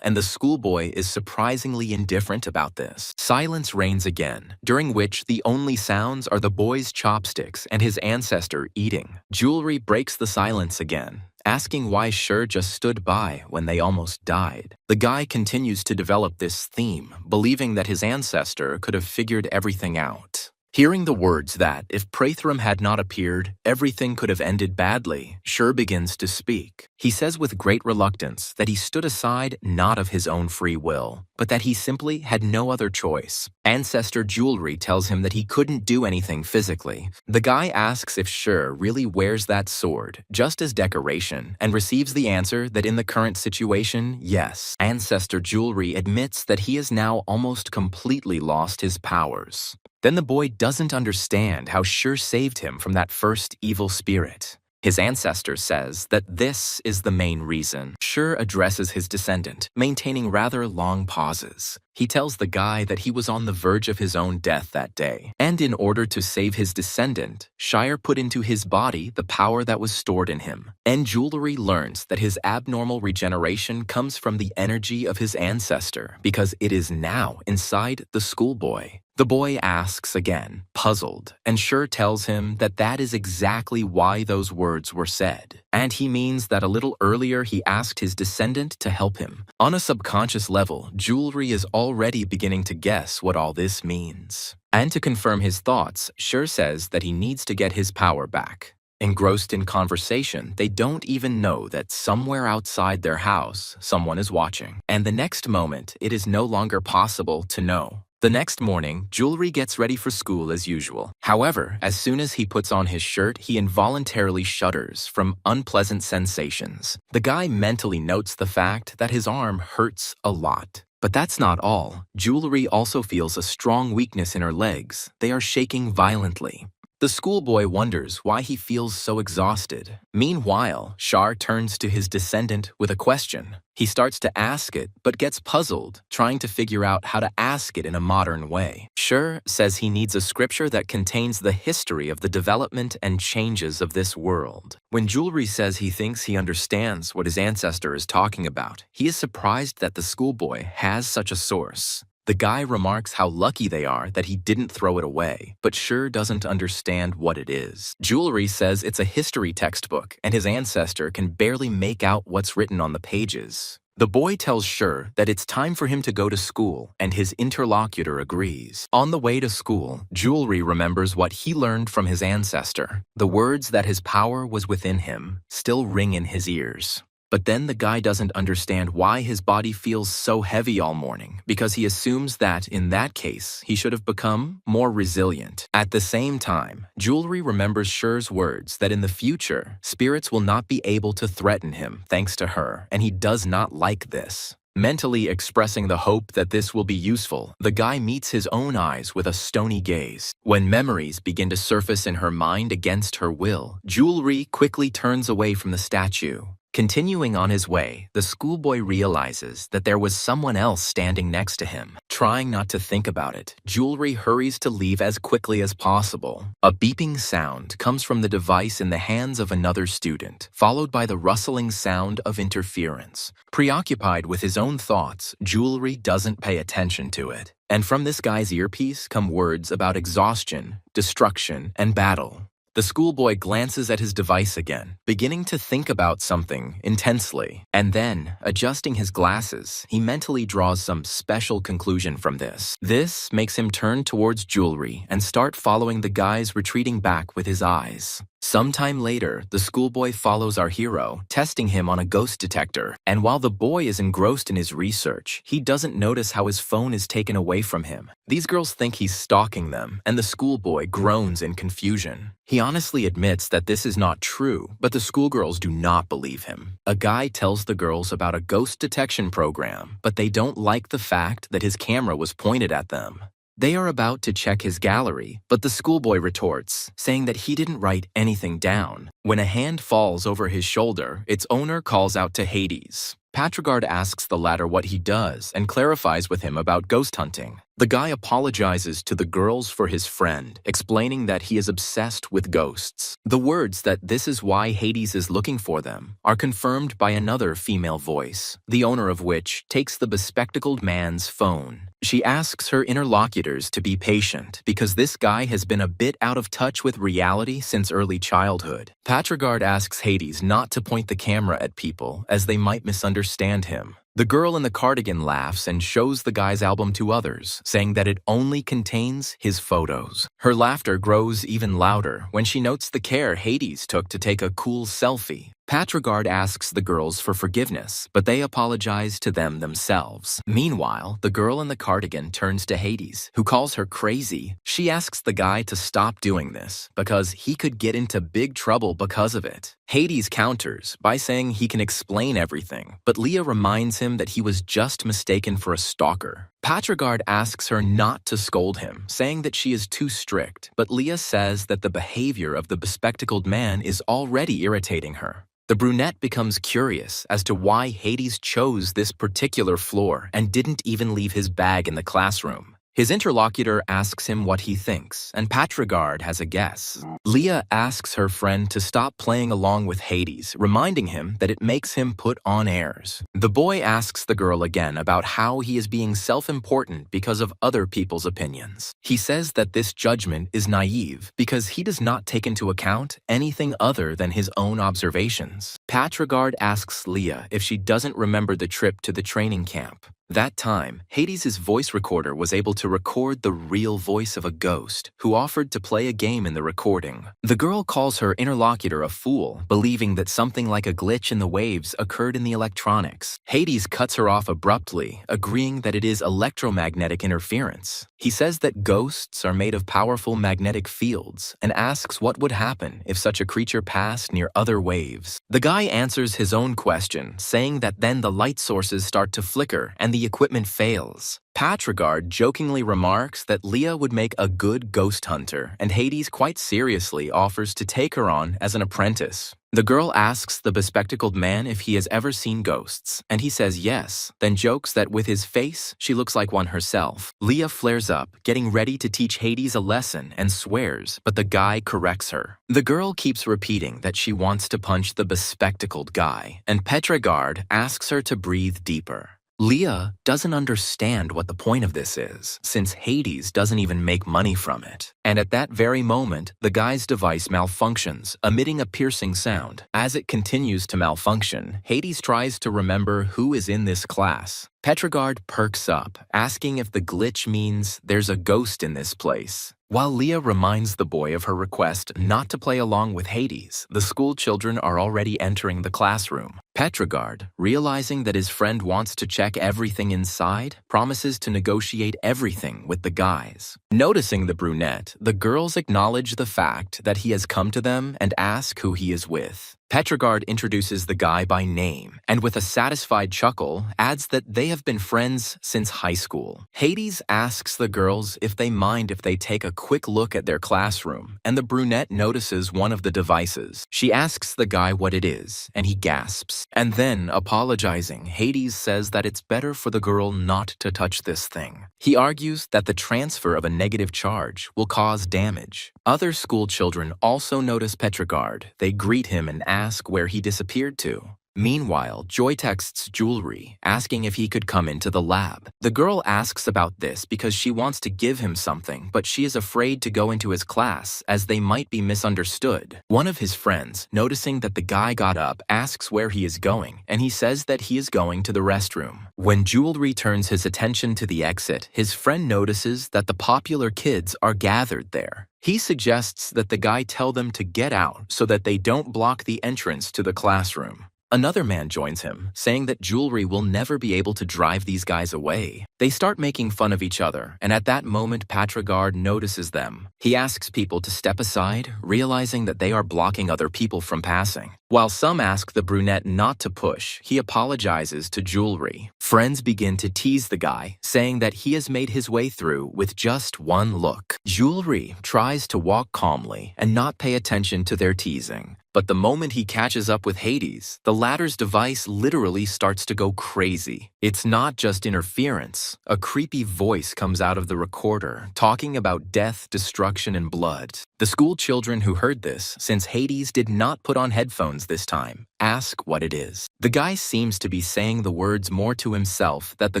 and the schoolboy is surprisingly indifferent about this. Silence reigns again, during which the only sounds are the boy's chopsticks and his ancestor eating. Julri breaks the silence again, asking why Sher just stood by when they almost died. The guy continues to develop this theme, believing that his ancestor could have figured everything out. Hearing the words that, if Prathram had not appeared, everything could have ended badly, Sher begins to speak. He says with great reluctance that he stood aside not of his own free will, but that he simply had no other choice. Ancestor Julri tells him that he couldn't do anything physically. The guy asks if Sher really wears that sword, just as decoration, and receives the answer that in the current situation, yes. Ancestor Julri admits that he has now almost completely lost his powers. Then the boy doesn't understand how Sher saved him from that first evil spirit. His ancestor says that this is the main reason. Sher addresses his descendant, maintaining rather long pauses. He tells the guy that he was on the verge of his own death that day, and in order to save his descendant, Shire put into his body the power that was stored in him. And Julri learns that his abnormal regeneration comes from the energy of his ancestor, because it is now inside the schoolboy. The boy asks again, puzzled, and Sher tells him that that is exactly why those words were said. And he means that a little earlier he asked his descendant to help him. On a subconscious level, Julri is already beginning to guess what all this means. And to confirm his thoughts, Sher says that he needs to get his power back. Engrossed in conversation, they don't even know that somewhere outside their house, someone is watching. And the next moment, it is no longer possible to know. The next morning, Julri gets ready for school as usual. However, as soon as he puts on his shirt, he involuntarily shudders from unpleasant sensations. The guy mentally notes the fact that his arm hurts a lot. But that's not all. Julri also feels a strong weakness in her legs. They are shaking violently. The schoolboy wonders why he feels so exhausted. Meanwhile, Shar turns to his descendant with a question. He starts to ask it, but gets puzzled, trying to figure out how to ask it in a modern way. Sher says he needs a scripture that contains the history of the development and changes of this world. When Julri says he thinks he understands what his ancestor is talking about, he is surprised that the schoolboy has such a source. The guy remarks how lucky they are that he didn't throw it away, but Sher doesn't understand what it is. Julri says it's a history textbook, and his ancestor can barely make out what's written on the pages. The boy tells Sher that it's time for him to go to school, and his interlocutor agrees. On the way to school, Julri remembers what he learned from his ancestor. The words that his power was within him still ring in his ears. But then the guy doesn't understand why his body feels so heavy all morning, because he assumes that, in that case, he should have become more resilient. At the same time, Julri remembers Sher's words that in the future, spirits will not be able to threaten him thanks to her, and he does not like this. Mentally expressing the hope that this will be useful, the guy meets his own eyes with a stony gaze. When memories begin to surface in her mind against her will, Julri quickly turns away from the statue. Continuing on his way, the schoolboy realizes that there was someone else standing next to him. Trying not to think about it, Jewelry hurries to leave as quickly as possible. A beeping sound comes from the device in the hands of another student, followed by the rustling sound of interference. Preoccupied with his own thoughts, Jewelry doesn't pay attention to it. And from this guy's earpiece come words about exhaustion, destruction, and battle. The schoolboy glances at his device again, beginning to think about something intensely. And then, adjusting his glasses, he mentally draws some special conclusion from this. This makes him turn towards Jewelry and start following the guys retreating back with his eyes. Sometime later, the schoolboy follows our hero, testing him on a ghost detector. And while the boy is engrossed in his research, he doesn't notice how his phone is taken away from him. These girls think he's stalking them, and the schoolboy groans in confusion. He honestly admits that this is not true, but the schoolgirls do not believe him. A guy tells the girls about a ghost detection program, but they don't like the fact that his camera was pointed at them. They are about to check his gallery, but the schoolboy retorts, saying that he didn't write anything down. When a hand falls over his shoulder, its owner calls out to Hades. Patrigard asks the latter what he does and clarifies with him about ghost hunting. The guy apologizes to the girls for his friend, explaining that he is obsessed with ghosts. The words that this is why Hades is looking for them are confirmed by another female voice, the owner of which takes the bespectacled man's phone. She asks her interlocutors to be patient because this guy has been a bit out of touch with reality since early childhood. Patrigard asks Hades not to point the camera at people as they might misunderstand him. The girl in the cardigan laughs and shows the guy's album to others, saying that it only contains his photos. Her laughter grows even louder when she notes the care Hades took to take a cool selfie. Patrigard asks the girls for forgiveness, but they apologize to them themselves. Meanwhile, the girl in the cardigan turns to Hades, who calls her crazy. She asks the guy to stop doing this because he could get into big trouble because of it. Hades counters by saying he can explain everything, but Leah reminds him that he was just mistaken for a stalker. Patrigard asks her not to scold him, saying that she is too strict, but Leah says that the behavior of the bespectacled man is already irritating her. The brunette becomes curious as to why Hades chose this particular floor and didn't even leave his bag in the classroom. His interlocutor asks him what he thinks, and Patrigard has a guess. Leah asks her friend to stop playing along with Hades, reminding him that it makes him put on airs. The boy asks the girl again about how he is being self-important because of other people's opinions. He says that this judgment is naive because he does not take into account anything other than his own observations. Patrigard asks Leah if she doesn't remember the trip to the training camp. That time, Hades' voice recorder was able to record the real voice of a ghost who offered to play a game in the recording. The girl calls her interlocutor a fool, believing that something like a glitch in the waves occurred in the electronics. Hades cuts her off abruptly, agreeing that it is electromagnetic interference. He says that ghosts are made of powerful magnetic fields and asks what would happen if such a creature passed near other waves. The guy answers his own question, saying that then the light sources start to flicker and the equipment fails. Patrigard jokingly remarks that Leah would make a good ghost hunter, and Hades quite seriously offers to take her on as an apprentice. The girl asks the bespectacled man if he has ever seen ghosts, and he says yes, then jokes that with his face, she looks like one herself. Leah flares up, getting ready to teach Hades a lesson, and swears, but the guy corrects her. The girl keeps repeating that she wants to punch the bespectacled guy, and Patrigard asks her to breathe deeper. Leah doesn't understand what the point of this is, since Hades doesn't even make money from it. And at that very moment, the guy's device malfunctions, emitting a piercing sound. As it continues to malfunction, Hades tries to remember who is in this class. Patrigard perks up, asking if the glitch means there's a ghost in this place. While Leah reminds the boy of her request not to play along with Hades, the school children are already entering the classroom. Patrigard, realizing that his friend wants to check everything inside, promises to negotiate everything with the guys. Noticing the brunette, the girls acknowledge the fact that he has come to them and ask who he is with. Petrogard introduces the guy by name and with a satisfied chuckle adds that they have been friends since high school. Hades asks the girls if they mind if they take a quick look at their classroom, and the brunette notices one of the devices. She asks the guy what it is, and he gasps. And then, apologizing, Hades says that it's better for the girl not to touch this thing. He argues that the transfer of a negative charge will cause damage. Other school children also notice Petrogard. They greet him and ask where he disappeared to. Meanwhile, Joy texts Jewelry, asking if he could come into the lab. The girl asks about this because she wants to give him something, but she is afraid to go into his class as they might be misunderstood. One of his friends, noticing that the guy got up, asks where he is going, and he says that he is going to the restroom. When Jewelry turns his attention to the exit, his friend notices that the popular kids are gathered there. He suggests that the guy tell them to get out so that they don't block the entrance to the classroom. Another man joins him, saying that Jewelry will never be able to drive these guys away. They start making fun of each other, and at that moment Petrogard notices them. He asks people to step aside, realizing that they are blocking other people from passing. While some ask the brunette not to push, he apologizes to Jewelry. Friends begin to tease the guy, saying that he has made his way through with just one look. Jewelry tries to walk calmly and not pay attention to their teasing. But the moment he catches up with Hades, the latter's device literally starts to go crazy. It's not just interference. A creepy voice comes out of the recorder, talking about death, destruction, and blood. The school children who heard this, since Hades did not put on headphones this time, ask what it is. The guy seems to be saying the words more to himself that the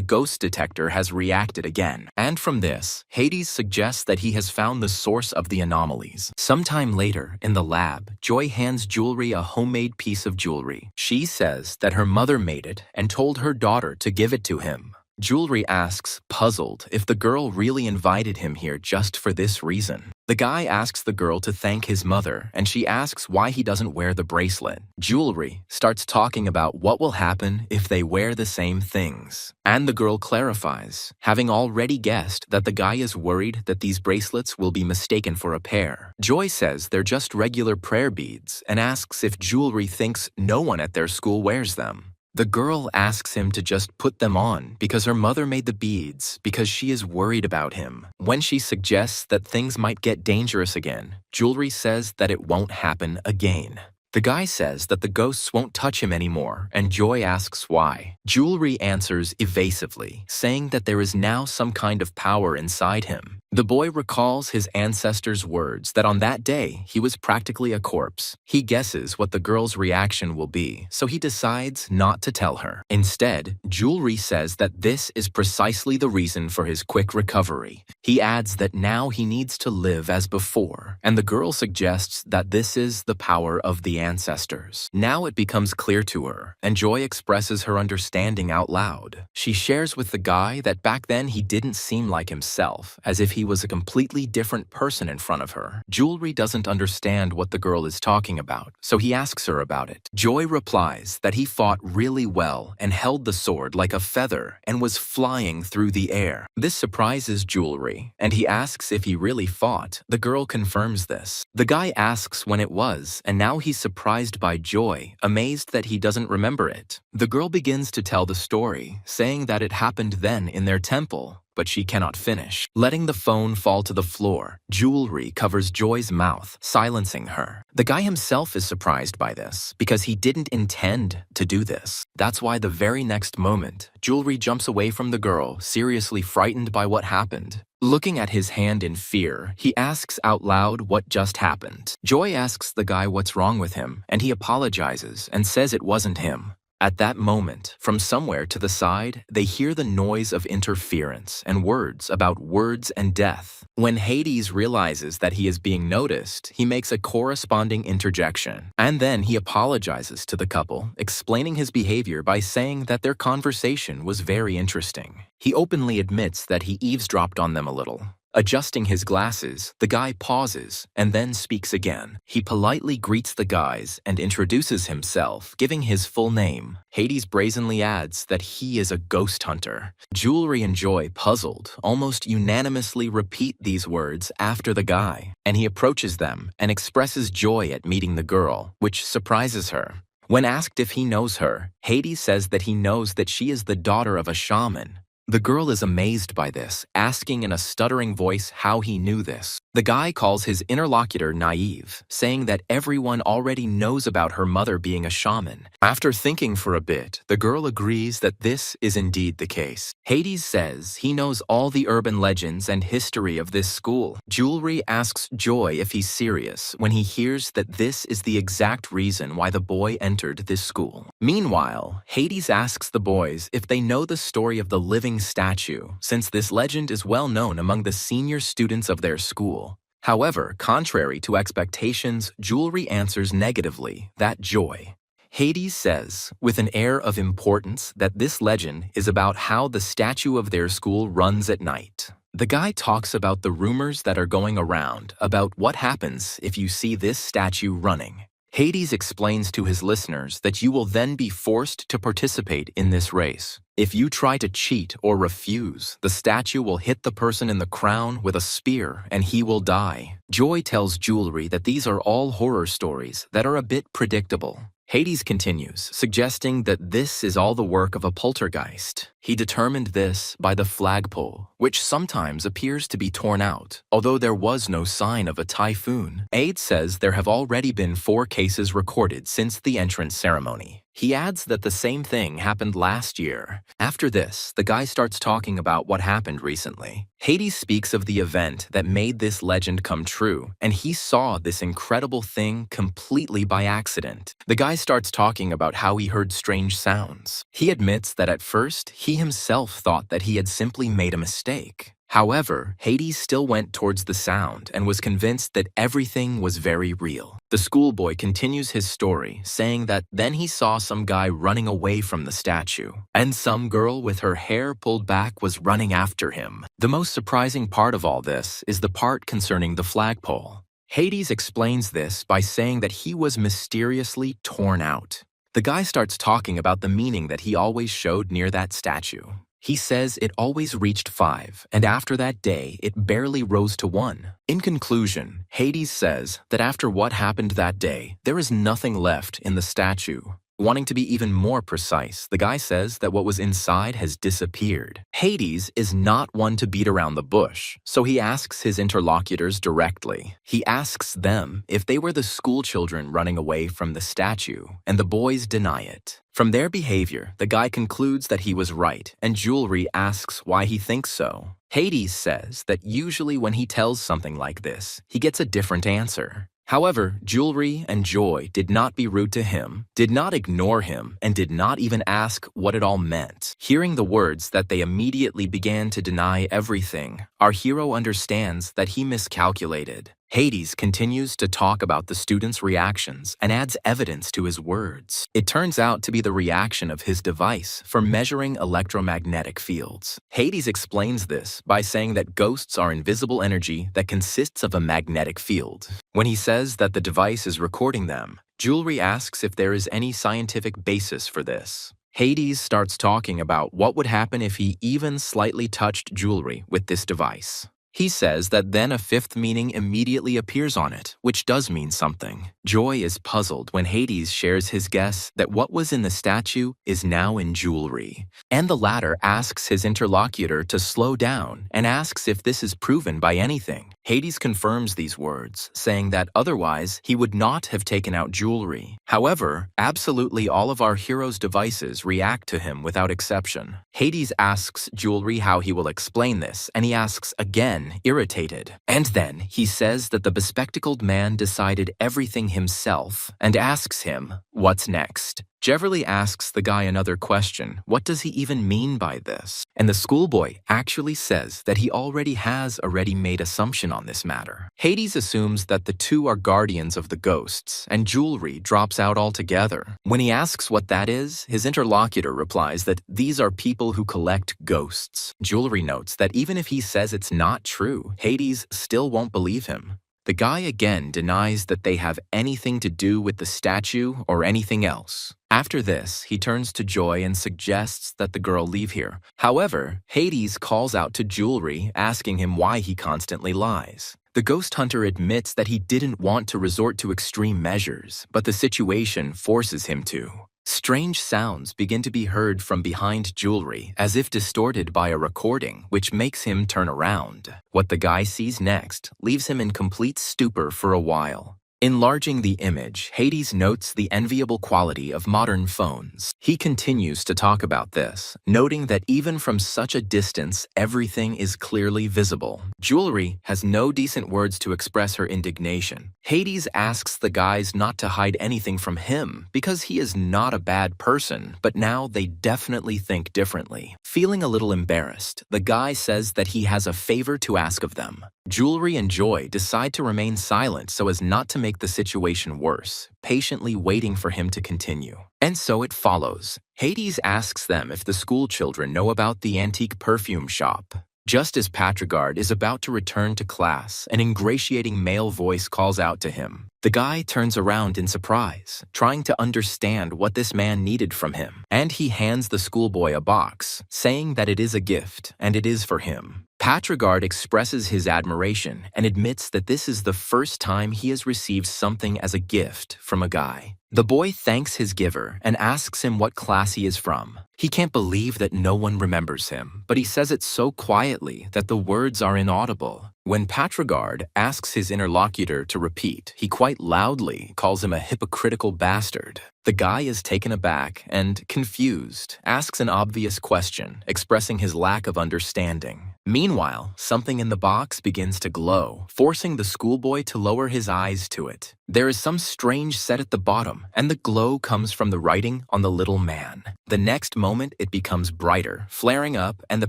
ghost detector has reacted again. And from this, Hades suggests that he has found the source of the anomalies. Sometime later, in the lab, Joy hands Jewelry a homemade piece of jewelry. She says that her mother made it and told her daughter to give it to him. Jewelry asks, puzzled, if the girl really invited him here just for this reason. The guy asks the girl to thank his mother, and she asks why he doesn't wear the bracelet. Jewelry starts talking about what will happen if they wear the same things. And the girl clarifies, having already guessed that the guy is worried that these bracelets will be mistaken for a pair. Joy says they're just regular prayer beads and asks if Jewelry thinks no one at their school wears them. The girl asks him to just put them on because her mother made the beads because she is worried about him. When she suggests that things might get dangerous again, Jewelry says that it won't happen again. The guy says that the ghosts won't touch him anymore, and Joy asks why. Jewelry answers evasively, saying that there is now some kind of power inside him. The boy recalls his ancestors' words that on that day he was practically a corpse. He guesses what the girl's reaction will be, so he decides not to tell her. Instead, Jewelry says that this is precisely the reason for his quick recovery. He adds that now he needs to live as before, and the girl suggests that this is the power of the ancestors. Now it becomes clear to her, and Joy expresses her understanding out loud. She shares with the guy that back then he didn't seem like himself, as if he was a completely different person in front of her. Jewelry doesn't understand what the girl is talking about, so he asks her about it. Joy replies that he fought really well and held the sword like a feather and was flying through the air. This surprises Jewelry, and he asks if he really fought. The girl confirms this. The guy asks when it was, and now he's surprised by Joy, amazed that he doesn't remember it. The girl begins to tell the story, saying that it happened then in their temple, but she cannot finish. Letting the phone fall to the floor, Jewelry covers Joy's mouth, silencing her. The guy himself is surprised by this, because he didn't intend to do this. That's why the very next moment, Jewelry jumps away from the girl, seriously frightened by what happened. Looking at his hand in fear, he asks out loud what just happened. Joy asks the guy what's wrong with him, and he apologizes and says it wasn't him. At that moment, from somewhere to the side, they hear the noise of interference and words about words and death. When Hades realizes that he is being noticed, he makes a corresponding interjection. And then he apologizes to the couple, explaining his behavior by saying that their conversation was very interesting. He openly admits that he eavesdropped on them a little. Adjusting his glasses, the guy pauses and then speaks again. He politely greets the guys and introduces himself, giving his full name. Hades brazenly adds that he is a ghost hunter. Jewelry and Joy, puzzled, almost unanimously repeat these words after the guy, and he approaches them and expresses joy at meeting the girl, which surprises her. When asked if he knows her, Hades says that he knows that she is the daughter of a shaman. The girl is amazed by this, asking in a stuttering voice how he knew this. The guy calls his interlocutor naive, saying that everyone already knows about her mother being a shaman. After thinking for a bit, the girl agrees that this is indeed the case. Hades says he knows all the urban legends and history of this school. Jewelry asks Joy if he's serious when he hears that this is the exact reason why the boy entered this school. Meanwhile, Hades asks the boys if they know the story of the living statue, since this legend is well known among the senior students of their school. However, contrary to expectations, Jewelry answers negatively that Joy. Hades says, with an air of importance, that this legend is about how the statue of their school runs at night. The guy talks about the rumors that are going around about what happens if you see this statue running. Hades explains to his listeners that you will then be forced to participate in this race. If you try to cheat or refuse, the statue will hit the person in the crown with a spear and he will die. Joy tells Jewelry that these are all horror stories that are a bit predictable. Hades continues, suggesting that this is all the work of a poltergeist. He determined this by the flagpole, which sometimes appears to be torn out, although there was no sign of a typhoon. Aide says there have already been 4 cases recorded since the entrance ceremony. He adds that the same thing happened last year. After this, the guy starts talking about what happened recently. Hades speaks of the event that made this legend come true, and he saw this incredible thing completely by accident. The guy starts talking about how he heard strange sounds. He admits that at first, he himself thought that he had simply made a mistake. However, Hades still went towards the sound and was convinced that everything was very real. The schoolboy continues his story, saying that then he saw some guy running away from the statue, and some girl with her hair pulled back was running after him. The most surprising part of all this is the part concerning the flagpole. Hades explains this by saying that he was mysteriously torn out. The guy starts talking about the meaning that he always showed near that statue. He says it always reached 5, and after that day, it barely rose to 1. In conclusion, Hades says that after what happened that day, there is nothing left in the statue. Wanting to be even more precise, the guy says that what was inside has disappeared. Hades is not one to beat around the bush, so he asks his interlocutors directly. He asks them if they were the school children running away from the statue, and the boys deny it. From their behavior, the guy concludes that he was right, and Jewelry asks why he thinks so. Hades says that usually when he tells something like this, he gets a different answer. However, Jewelry and Joy did not be rude to him, did not ignore him, and did not even ask what it all meant. Hearing the words that they immediately began to deny everything, our hero understands that he miscalculated. Hades continues to talk about the students' reactions and adds evidence to his words. It turns out to be the reaction of his device for measuring electromagnetic fields. Hades explains this by saying that ghosts are invisible energy that consists of a magnetic field. When he says that the device is recording them, Jewelry asks if there is any scientific basis for this. Hades starts talking about what would happen if he even slightly touched Jewelry with this device. He says that then a 5th meaning immediately appears on it, which does mean something. Joy is puzzled when Hades shares his guess that what was in the statue is now in Jewelry, and the latter asks his interlocutor to slow down and asks if this is proven by anything. Hades confirms these words, saying that otherwise he would not have taken out Jewelry. However, absolutely all of our hero's devices react to him without exception. Hades asks Jewelry how he will explain this, and he asks again, irritated. And then he says that the bespectacled man decided everything himself and asks him, "What's next?" Jeverly asks the guy another question. What does he even mean by this? And the schoolboy actually says that he already has a ready-made assumption on this matter. Hades assumes that the two are guardians of the ghosts, and jewelry drops out altogether. When he asks what that is, his interlocutor replies that these are people who collect ghosts. Jewelry notes that even if he says it's not true, Hades still won't believe him. The guy again denies that they have anything to do with the statue or anything else. After this, he turns to Joy and suggests that the girl leave here. However, Hades calls out to Jewelry, asking him why he constantly lies. The ghost hunter admits that he didn't want to resort to extreme measures, but the situation forces him to. Strange sounds begin to be heard from behind Jewelry, as if distorted by a recording, which makes him turn around. What the guy sees next leaves him in complete stupor for a while. Enlarging the image, Hades notes the enviable quality of modern phones. He continues to talk about this, noting that even from such a distance, everything is clearly visible. Jewelry has no decent words to express her indignation. Hades asks the guys not to hide anything from him because he is not a bad person, but now they definitely think differently. Feeling a little embarrassed, the guy says that he has a favor to ask of them. Jewelry and Joy decide to remain silent so as not to make the situation worse, patiently waiting for him to continue. And so it follows. Hades asks them if the school children know about the antique perfume shop. Just as Patrigard is about to return to class, an ingratiating male voice calls out to him. The guy turns around in surprise, trying to understand what this man needed from him, and he hands the schoolboy a box, saying that it is a gift and it is for him. Patrigard expresses his admiration and admits that this is the first time he has received something as a gift from a guy. The boy thanks his giver and asks him what class he is from. He can't believe that no one remembers him, but he says it so quietly that the words are inaudible. When Patrigard asks his interlocutor to repeat, he quite loudly calls him a hypocritical bastard. The guy is taken aback and, confused, asks an obvious question, expressing his lack of understanding. Meanwhile, something in the box begins to glow, forcing the schoolboy to lower his eyes to it. There is some strange set at the bottom, and the glow comes from the writing on the little man. The next moment, it becomes brighter, flaring up, and the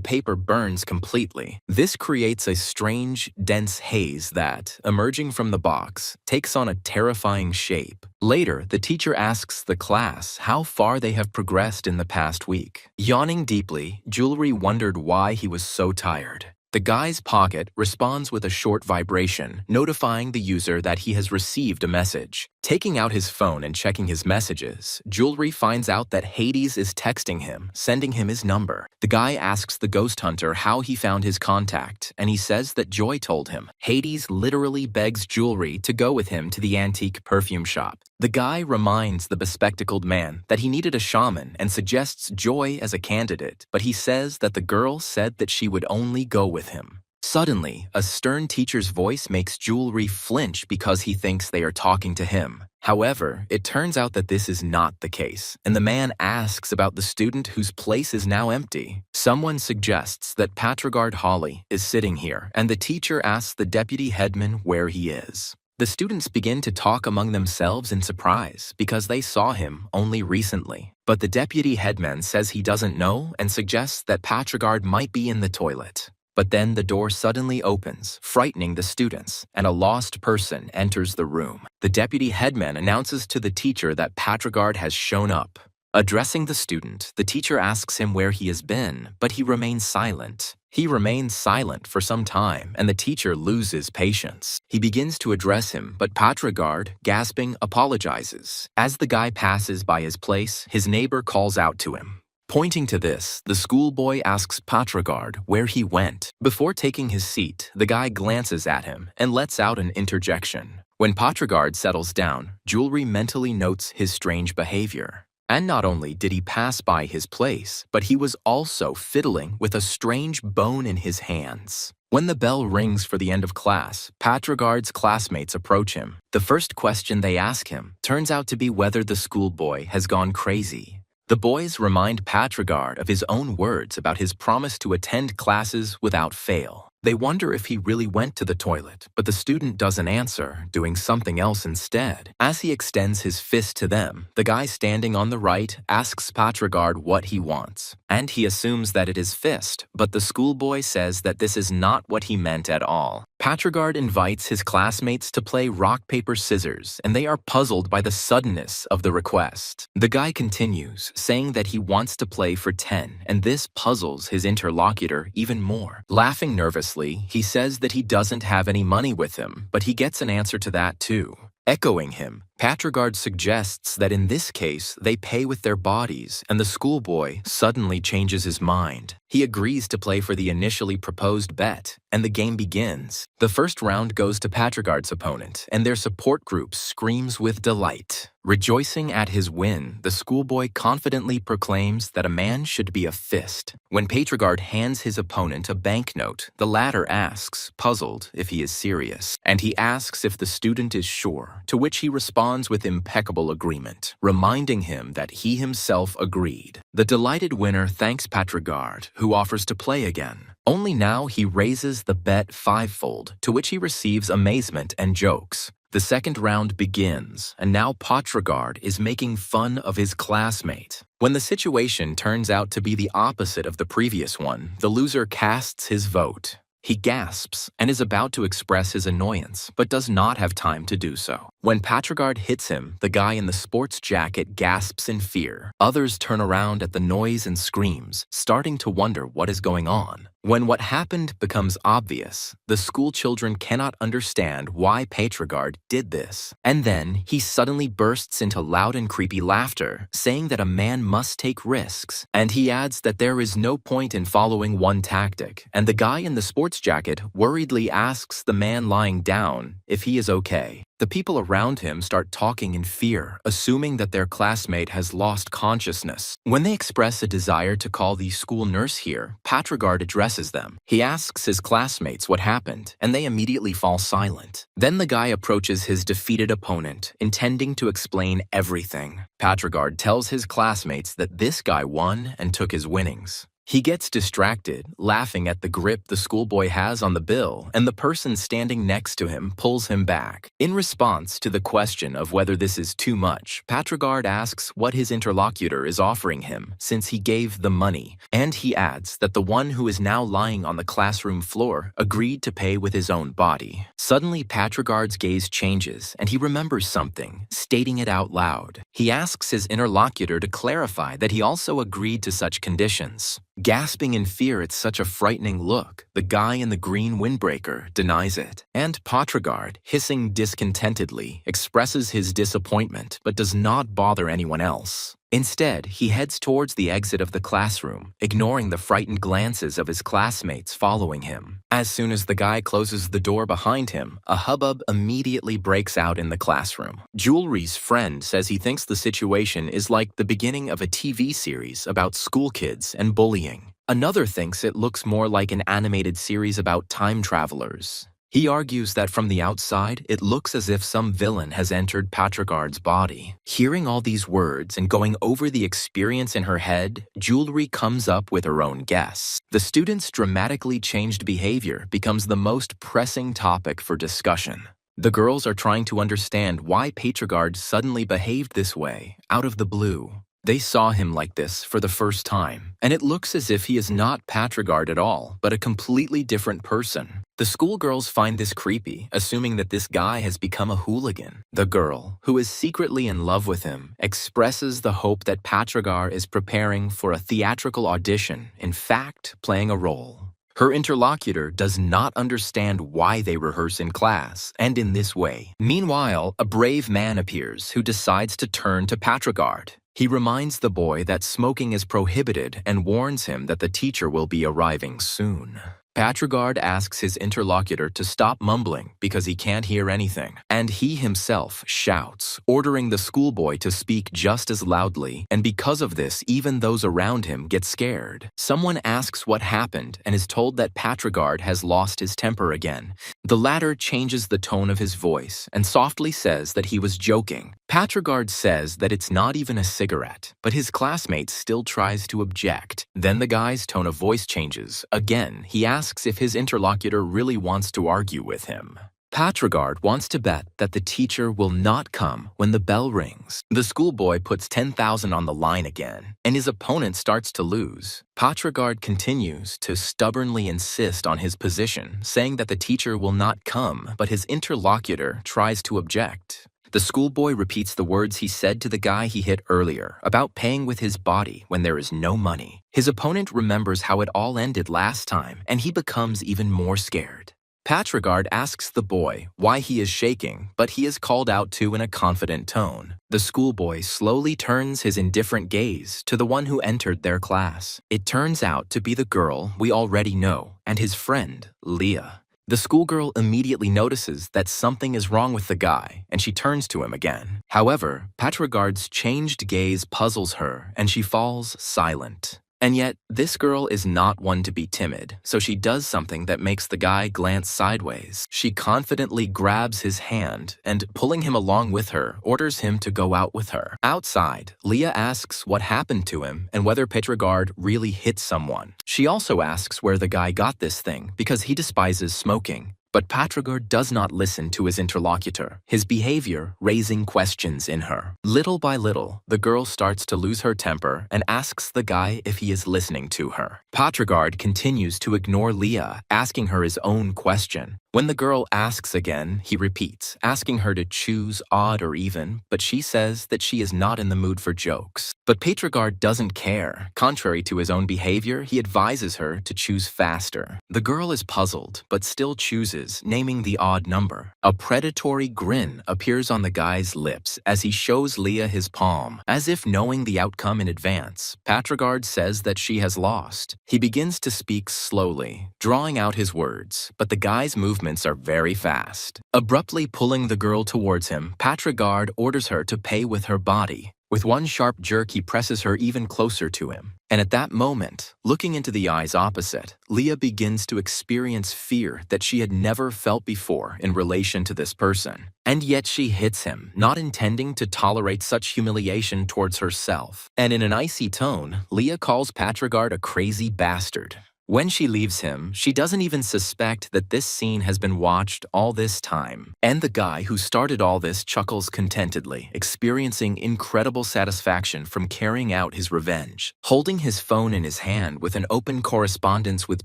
paper burns completely. This creates a strange, dense haze that, emerging from the box, takes on a terrifying shape. Later, the teacher asks the class how far they have progressed in the past week. Yawning deeply, Jewelry wondered why he was so tired. The guy's pocket responds with a short vibration, notifying the user that he has received a message. Taking out his phone and checking his messages, Jewelry finds out that Hades is texting him, sending him his number. The guy asks the ghost hunter how he found his contact, and he says that Joy told him. Hades literally begs Jewelry to go with him to the antique perfume shop. The guy reminds the bespectacled man that he needed a shaman and suggests Joy as a candidate, but he says that the girl said that she would only go with him. Suddenly, a stern teacher's voice makes Jewelry flinch because he thinks they are talking to him. However, it turns out that this is not the case, and the man asks about the student whose place is now empty. Someone suggests that Patrigard Holly is sitting here, and the teacher asks the deputy headman where he is. The students begin to talk among themselves in surprise because they saw him only recently. But the deputy headman says he doesn't know and suggests that Patrigard might be in the toilet. But then the door suddenly opens, frightening the students, and a lost person enters the room. The deputy headman announces to the teacher that Patrigard has shown up. Addressing the student, the teacher asks him where he has been, but he remains silent. He remains silent for some time, and the teacher loses patience. He begins to address him, but Patrigard, gasping, apologizes. As the guy passes by his place, his neighbor calls out to him. Pointing to this, the schoolboy asks Patrigard where he went. Before taking his seat, the guy glances at him and lets out an interjection. When Patrigard settles down, Jewelry mentally notes his strange behavior. And not only did he pass by his place, but he was also fiddling with a strange bone in his hands. When the bell rings for the end of class, Patrigard's classmates approach him. The first question they ask him turns out to be whether the schoolboy has gone crazy. The boys remind Patrigard of his own words about his promise to attend classes without fail. They wonder if he really went to the toilet, but the student doesn't answer, doing something else instead. As he extends his fist to them, the guy standing on the right asks Patrigard what he wants, and he assumes that it is fist, but the schoolboy says that this is not what he meant at all. Patrigard invites his classmates to play rock, paper, scissors, and they are puzzled by the suddenness of the request. The guy continues, saying that he wants to play for 10, and this puzzles his interlocutor even more. Laughing nervously, he says that he doesn't have any money with him, but he gets an answer to that too. Echoing him, Patrigard suggests that in this case, they pay with their bodies, and the schoolboy suddenly changes his mind. He agrees to play for the initially proposed bet, and the game begins. The first round goes to Patrigard's opponent, and their support group screams with delight. Rejoicing at his win, the schoolboy confidently proclaims that a man should be a fist. When Patrigard hands his opponent a banknote, the latter asks, puzzled, if he is serious, and he asks if the student is sure, to which he responds with impeccable agreement, reminding him that he himself agreed. The delighted winner thanks Patrigard, who offers to play again. Only now he raises the bet fivefold, to which he receives amazement and jokes. The second round begins, and now Patrigard is making fun of his classmate. When the situation turns out to be the opposite of the previous one, the loser casts his vote. He gasps and is about to express his annoyance, but does not have time to do so. When Patrigard hits him, the guy in the sports jacket gasps in fear. Others turn around at the noise and screams, starting to wonder what is going on. When what happened becomes obvious, the school children cannot understand why Patrigard did this. And then he suddenly bursts into loud and creepy laughter, saying that a man must take risks. And he adds that there is no point in following one tactic. And the guy in the sports jacket worriedly asks the man lying down if he is okay. The people around him start talking in fear, assuming that their classmate has lost consciousness. When they express a desire to call the school nurse here, Patrigard addresses them. He asks his classmates what happened, and they immediately fall silent. Then the guy approaches his defeated opponent, intending to explain everything. Patrigard tells his classmates that this guy won and took his winnings. He gets distracted, laughing at the grip the schoolboy has on the bill, and the person standing next to him pulls him back. In response to the question of whether this is too much, Patrigard asks what his interlocutor is offering him, since he gave the money, and he adds that the one who is now lying on the classroom floor agreed to pay with his own body. Suddenly, Patrigard's gaze changes, and he remembers something, stating it out loud. He asks his interlocutor to clarify that he also agreed to such conditions. Gasping in fear at such a frightening look, the guy in the green windbreaker denies it. And Patrigard, hissing discontentedly, expresses his disappointment but does not bother anyone else. Instead, he heads towards the exit of the classroom, ignoring the frightened glances of his classmates following him. As soon as the guy closes the door behind him, a hubbub immediately breaks out in the classroom. Jewelry's friend says he thinks the situation is like the beginning of a TV series about school kids and bullying. Another thinks it looks more like an animated series about time travelers. He argues that from the outside, it looks as if some villain has entered Patrigard's body. Hearing all these words and going over the experience in her head, Jewelry comes up with her own guess. The students' dramatically changed behavior becomes the most pressing topic for discussion. The girls are trying to understand why Patrigard suddenly behaved this way, out of the blue. They saw him like this for the first time, and it looks as if he is not Patrigard at all, but a completely different person. The schoolgirls find this creepy, assuming that this guy has become a hooligan. The girl, who is secretly in love with him, expresses the hope that Patrigard is preparing for a theatrical audition, in fact, playing a role. Her interlocutor does not understand why they rehearse in class, and in this way. Meanwhile, a brave man appears who decides to turn to Patrigard. He reminds the boy that smoking is prohibited and warns him that the teacher will be arriving soon. Patrigard asks his interlocutor to stop mumbling because he can't hear anything, and he himself shouts, ordering the schoolboy to speak just as loudly, and because of this, even those around him get scared. Someone asks what happened and is told that Patrigard has lost his temper again. The latter changes the tone of his voice and softly says that he was joking. Patrigard says that it's not even a cigarette, but his classmate still tries to object. Then the guy's tone of voice changes. Again, he asks asks if his interlocutor really wants to argue with him. Patrigard wants to bet that the teacher will not come when the bell rings. The schoolboy puts 10,000 on the line again, and his opponent starts to lose. Patrigard continues to stubbornly insist on his position, saying that the teacher will not come, but his interlocutor tries to object. The schoolboy repeats the words he said to the guy he hit earlier about paying with his body when there is no money. His opponent remembers how it all ended last time, and he becomes even more scared. Patrigard asks the boy why he is shaking, but he is called out to in a confident tone. The schoolboy slowly turns his indifferent gaze to the one who entered their class. It turns out to be the girl we already know and his friend, Leah. The schoolgirl immediately notices that something is wrong with the guy, and she turns to him again. However, Patrigard's changed gaze puzzles her, and she falls silent. And yet, this girl is not one to be timid, so she does something that makes the guy glance sideways. She confidently grabs his hand and, pulling him along with her, orders him to go out with her. Outside, Leah asks what happened to him and whether Patrigard really hit someone. She also asks where the guy got this thing because he despises smoking. But Patrigard does not listen to his interlocutor, his behavior raising questions in her. Little by little, the girl starts to lose her temper and asks the guy if he is listening to her. Patrigard continues to ignore Leah, asking her his own question. When the girl asks again, he repeats, asking her to choose odd or even, but she says that she is not in the mood for jokes. But Patrigard doesn't care. Contrary to his own behavior, he advises her to choose faster. The girl is puzzled, but still chooses, naming the odd number. A predatory grin appears on the guy's lips as he shows Leah his palm. As if knowing the outcome in advance, Patrigard says that she has lost. He begins to speak slowly, drawing out his words, but the guy's movements are very fast. Abruptly pulling the girl towards him, Patrigard orders her to pay with her body. With one sharp jerk, he presses her even closer to him. And at that moment, looking into the eyes opposite, Leah begins to experience fear that she had never felt before in relation to this person. And yet she hits him, not intending to tolerate such humiliation towards herself. And in an icy tone, Leah calls Patrigard a crazy bastard. When she leaves him, she doesn't even suspect that this scene has been watched all this time. And the guy who started all this chuckles contentedly, experiencing incredible satisfaction from carrying out his revenge. Holding his phone in his hand with an open correspondence with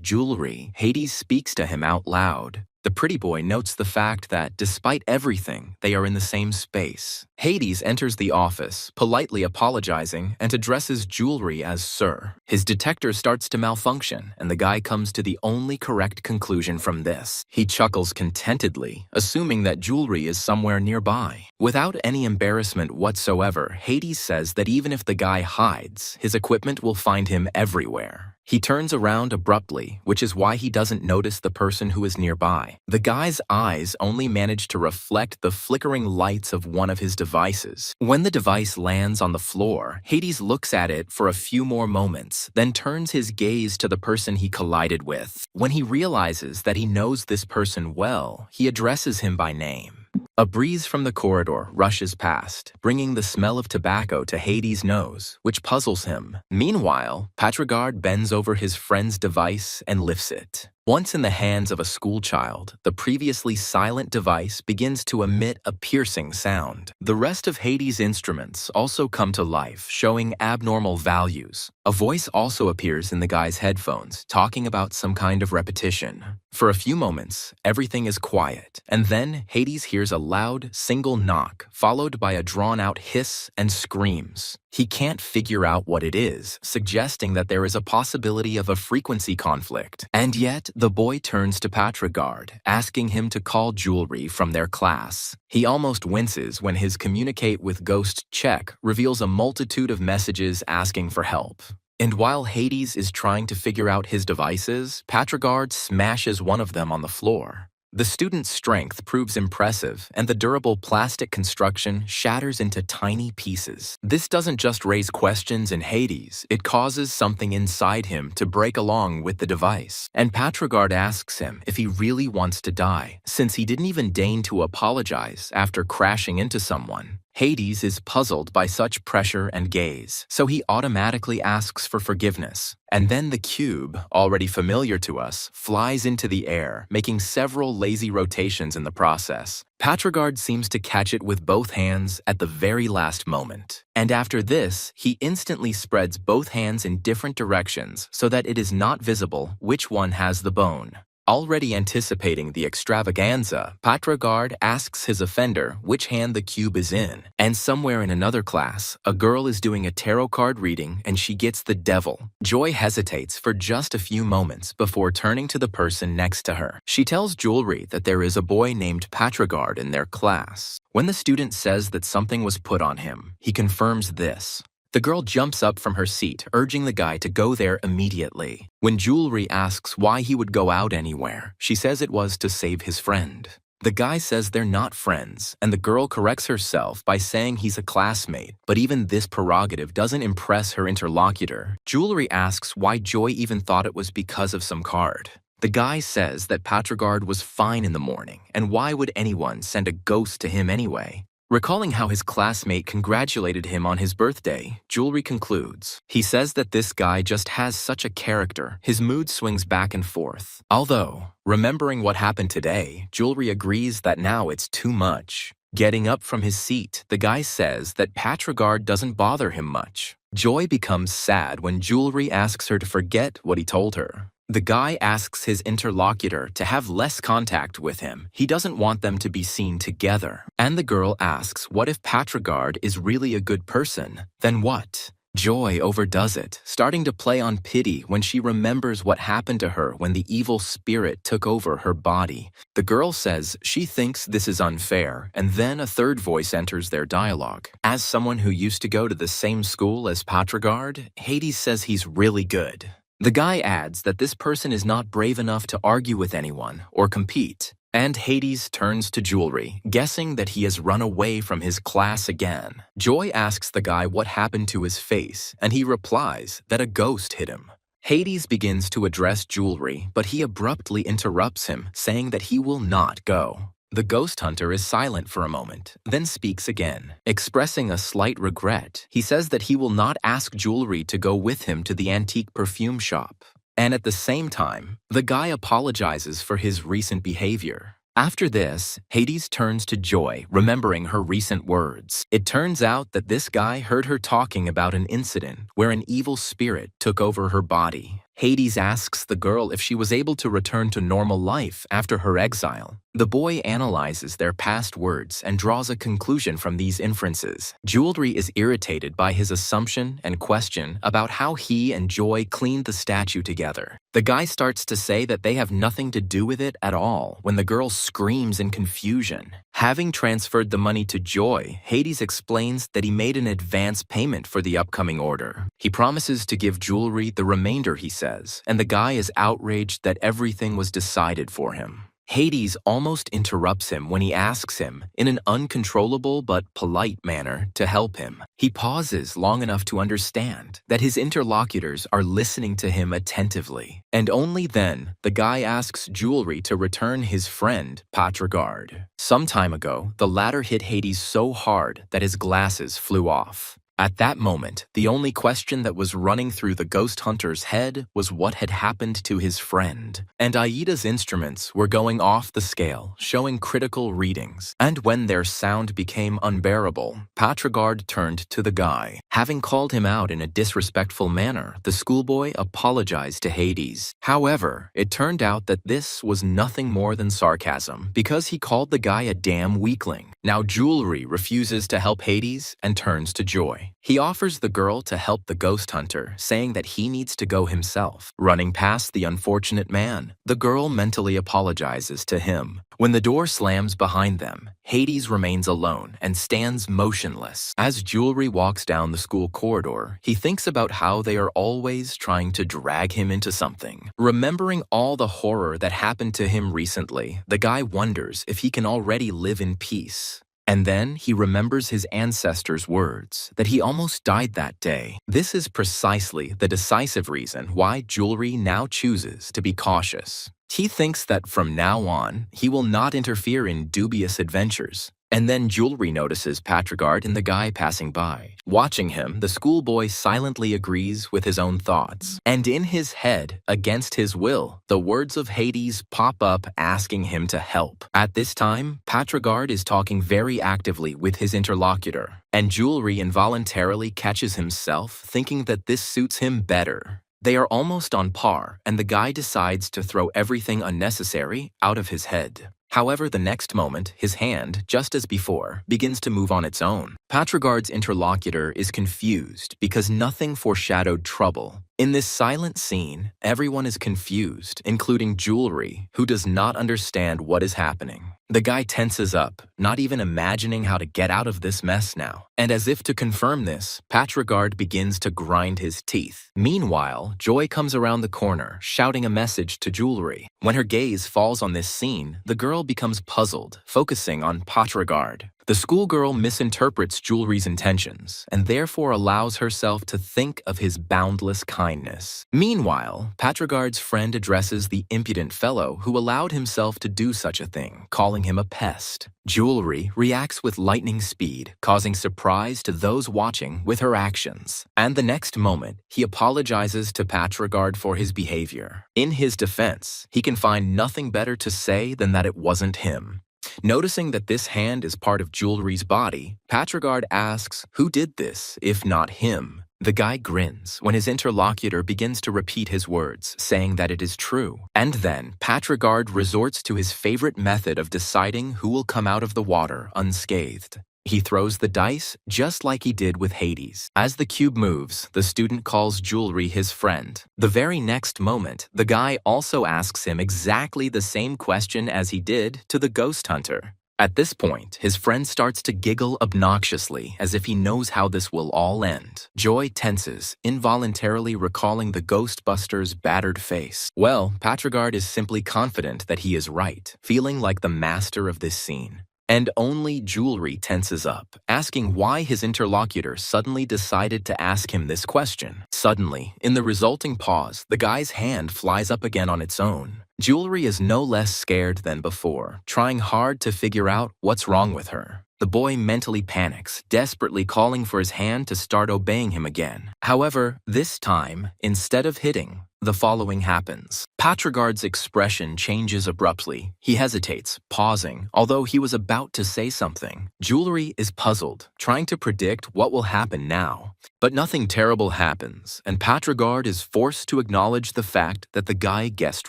jewelry, Hades speaks to him out loud. The pretty boy notes the fact that, despite everything, they are in the same space. Hades enters the office, politely apologizing, and addresses jewelry as Sir. His detector starts to malfunction, and the guy comes to the only correct conclusion from this. He chuckles contentedly, assuming that jewelry is somewhere nearby. Without any embarrassment whatsoever, Hades says that even if the guy hides, his equipment will find him everywhere. He turns around abruptly, which is why he doesn't notice the person who is nearby. The guy's eyes only manage to reflect the flickering lights of one of his devices. When the device lands on the floor, Hades looks at it for a few more moments, then turns his gaze to the person he collided with. When he realizes that he knows this person well, he addresses him by name. A breeze from the corridor rushes past, bringing the smell of tobacco to Hades' nose, which puzzles him. Meanwhile, Patrigard bends over his friend's device and lifts it. Once in the hands of a schoolchild, the previously silent device begins to emit a piercing sound. The rest of Hades' instruments also come to life, showing abnormal values. A voice also appears in the guy's headphones, talking about some kind of repetition. For a few moments, everything is quiet, and then Hades hears a loud, single knock, followed by a drawn-out hiss and screams. He can't figure out what it is, suggesting that there is a possibility of a frequency conflict. And yet, the boy turns to Patrigard, asking him to call jewelry from their class. He almost winces when his communicate with ghost check reveals a multitude of messages asking for help. And while Hades is trying to figure out his devices, Patrigard smashes one of them on the floor. The student's strength proves impressive, and the durable plastic construction shatters into tiny pieces. This doesn't just raise questions in Hades, it causes something inside him to break along with the device. And Patrigard asks him if he really wants to die, since he didn't even deign to apologize after crashing into someone. Hades is puzzled by such pressure and gaze, so he automatically asks for forgiveness. And then the cube, already familiar to us, flies into the air, making several lazy rotations in the process. Patrigard seems to catch it with both hands at the very last moment. And after this, he instantly spreads both hands in different directions so that it is not visible which one has the bone. Already anticipating the extravaganza, Patrigard asks his offender which hand the cube is in. And somewhere in another class, a girl is doing a tarot card reading and she gets the devil. Joy hesitates for just a few moments before turning to the person next to her. She tells Jewelry that there is a boy named Patrigard in their class. When the student says that something was put on him, he confirms this. The girl jumps up from her seat, urging the guy to go there immediately. When Jewelry asks why he would go out anywhere, she says it was to save his friend. The guy says they're not friends, and the girl corrects herself by saying he's a classmate, but even this prerogative doesn't impress her interlocutor. Jewelry asks why Joy even thought it was because of some card. The guy says that Patrigard was fine in the morning, and why would anyone send a ghost to him anyway? Recalling how his classmate congratulated him on his birthday, Jewelry concludes. He says that this guy just has such a character, his mood swings back and forth. Although, remembering what happened today, Jewelry agrees that now it's too much. Getting up from his seat, the guy says that Patrigard doesn't bother him much. Joy becomes sad when Jewelry asks her to forget what he told her. The guy asks his interlocutor to have less contact with him. He doesn't want them to be seen together. And the girl asks what if Patrigard is really a good person? Then what? Joy overdoes it, starting to play on pity when she remembers what happened to her when the evil spirit took over her body. The girl says she thinks this is unfair, and then a third voice enters their dialogue. As someone who used to go to the same school as Patrigard, Hades says he's really good. The guy adds that this person is not brave enough to argue with anyone or compete. And Hades turns to Jewelry, guessing that he has run away from his class again. Joy asks the guy what happened to his face, and he replies that a ghost hit him. Hades begins to address Jewelry, but he abruptly interrupts him, saying that he will not go. The ghost hunter is silent for a moment, then speaks again. Expressing a slight regret, he says that he will not ask Jewelry to go with him to the antique perfume shop. And at the same time, the guy apologizes for his recent behavior. After this, Hades turns to Joy, remembering her recent words. It turns out that this guy heard her talking about an incident where an evil spirit took over her body. Hades asks the girl if she was able to return to normal life after her exile. The boy analyzes their past words and draws a conclusion from these inferences. Jewelry is irritated by his assumption and question about how he and Joy cleaned the statue together. The guy starts to say that they have nothing to do with it at all when the girl screams in confusion. Having transferred the money to Joy, Hades explains that he made an advance payment for the upcoming order. He promises to give Jewelry the remainder, he says, and the guy is outraged that everything was decided for him. Hades almost interrupts him when he asks him, in an uncontrollable but polite manner, to help him. He pauses long enough to understand that his interlocutors are listening to him attentively. And only then, the guy asks Jewelry to return his friend, Patrigard. Some time ago, the latter hit Hades so hard that his glasses flew off. At that moment, the only question that was running through the ghost hunter's head was what had happened to his friend. And Aida's instruments were going off the scale, showing critical readings. And when their sound became unbearable, Patrigard turned to the guy. Having called him out in a disrespectful manner, the schoolboy apologized to Hades. However, it turned out that this was nothing more than sarcasm, because he called the guy a damn weakling. Now Jewelry refuses to help Hades and turns to Joy. He offers the girl to help the ghost hunter, saying that he needs to go himself. Running past the unfortunate man, the girl mentally apologizes to him. When the door slams behind them, Hades remains alone and stands motionless. As Jewelry walks down the school corridor, he thinks about how they are always trying to drag him into something. Remembering all the horror that happened to him recently, the guy wonders if he can already live in peace. And then he remembers his ancestors' words, that he almost died that day. This is precisely the decisive reason why Jewelry now chooses to be cautious. He thinks that from now on, he will not interfere in dubious adventures. And then Jewelry notices Patrigard in the guy passing by. Watching him, the schoolboy silently agrees with his own thoughts. And in his head, against his will, the words of Hades pop up asking him to help. At this time, Patrigard is talking very actively with his interlocutor, and Jewelry involuntarily catches himself thinking that this suits him better. They are almost on par, and the guy decides to throw everything unnecessary out of his head. However, the next moment, his hand, just as before, begins to move on its own. Patrigard's interlocutor is confused because nothing foreshadowed trouble. In this silent scene, everyone is confused, including Jewelry, who does not understand what is happening. The guy tenses up, not even imagining how to get out of this mess now. And as if to confirm this, Patrigard begins to grind his teeth. Meanwhile, Joy comes around the corner, shouting a message to Jewelry. When her gaze falls on this scene, the girl becomes puzzled, focusing on Patrigard. The schoolgirl misinterprets Jewelry's intentions and therefore allows herself to think of his boundless kindness. Meanwhile, Patrigard's friend addresses the impudent fellow who allowed himself to do such a thing, calling him a pest. Jewelry reacts with lightning speed, causing surprise to those watching with her actions. And the next moment, he apologizes to Patrigard for his behavior. In his defense, he can find nothing better to say than that it wasn't him. Noticing that this hand is part of Jewelry's body, Patrigard asks, who did this, if not him? The guy grins when his interlocutor begins to repeat his words, saying that it is true. And then, Patrigard resorts to his favorite method of deciding who will come out of the water unscathed. He throws the dice just like he did with Hades. As the cube moves, the student calls Jewelry his friend. The very next moment, the guy also asks him exactly the same question as he did to the ghost hunter. At this point, his friend starts to giggle obnoxiously as if he knows how this will all end. Joy tenses, involuntarily recalling the Ghostbuster's battered face. Well, Patrigard is simply confident that he is right, feeling like the master of this scene. And only Jewelry tenses up, asking why his interlocutor suddenly decided to ask him this question. Suddenly, in the resulting pause, the guy's hand flies up again on its own. Jewelry is no less scared than before, trying hard to figure out what's wrong with her. The boy mentally panics, desperately calling for his hand to start obeying him again. However, this time, instead of hitting, the following happens. Patrigard's expression changes abruptly. He hesitates, pausing, although he was about to say something. Jewelry is puzzled, trying to predict what will happen now. But nothing terrible happens, and Patrigard is forced to acknowledge the fact that the guy guessed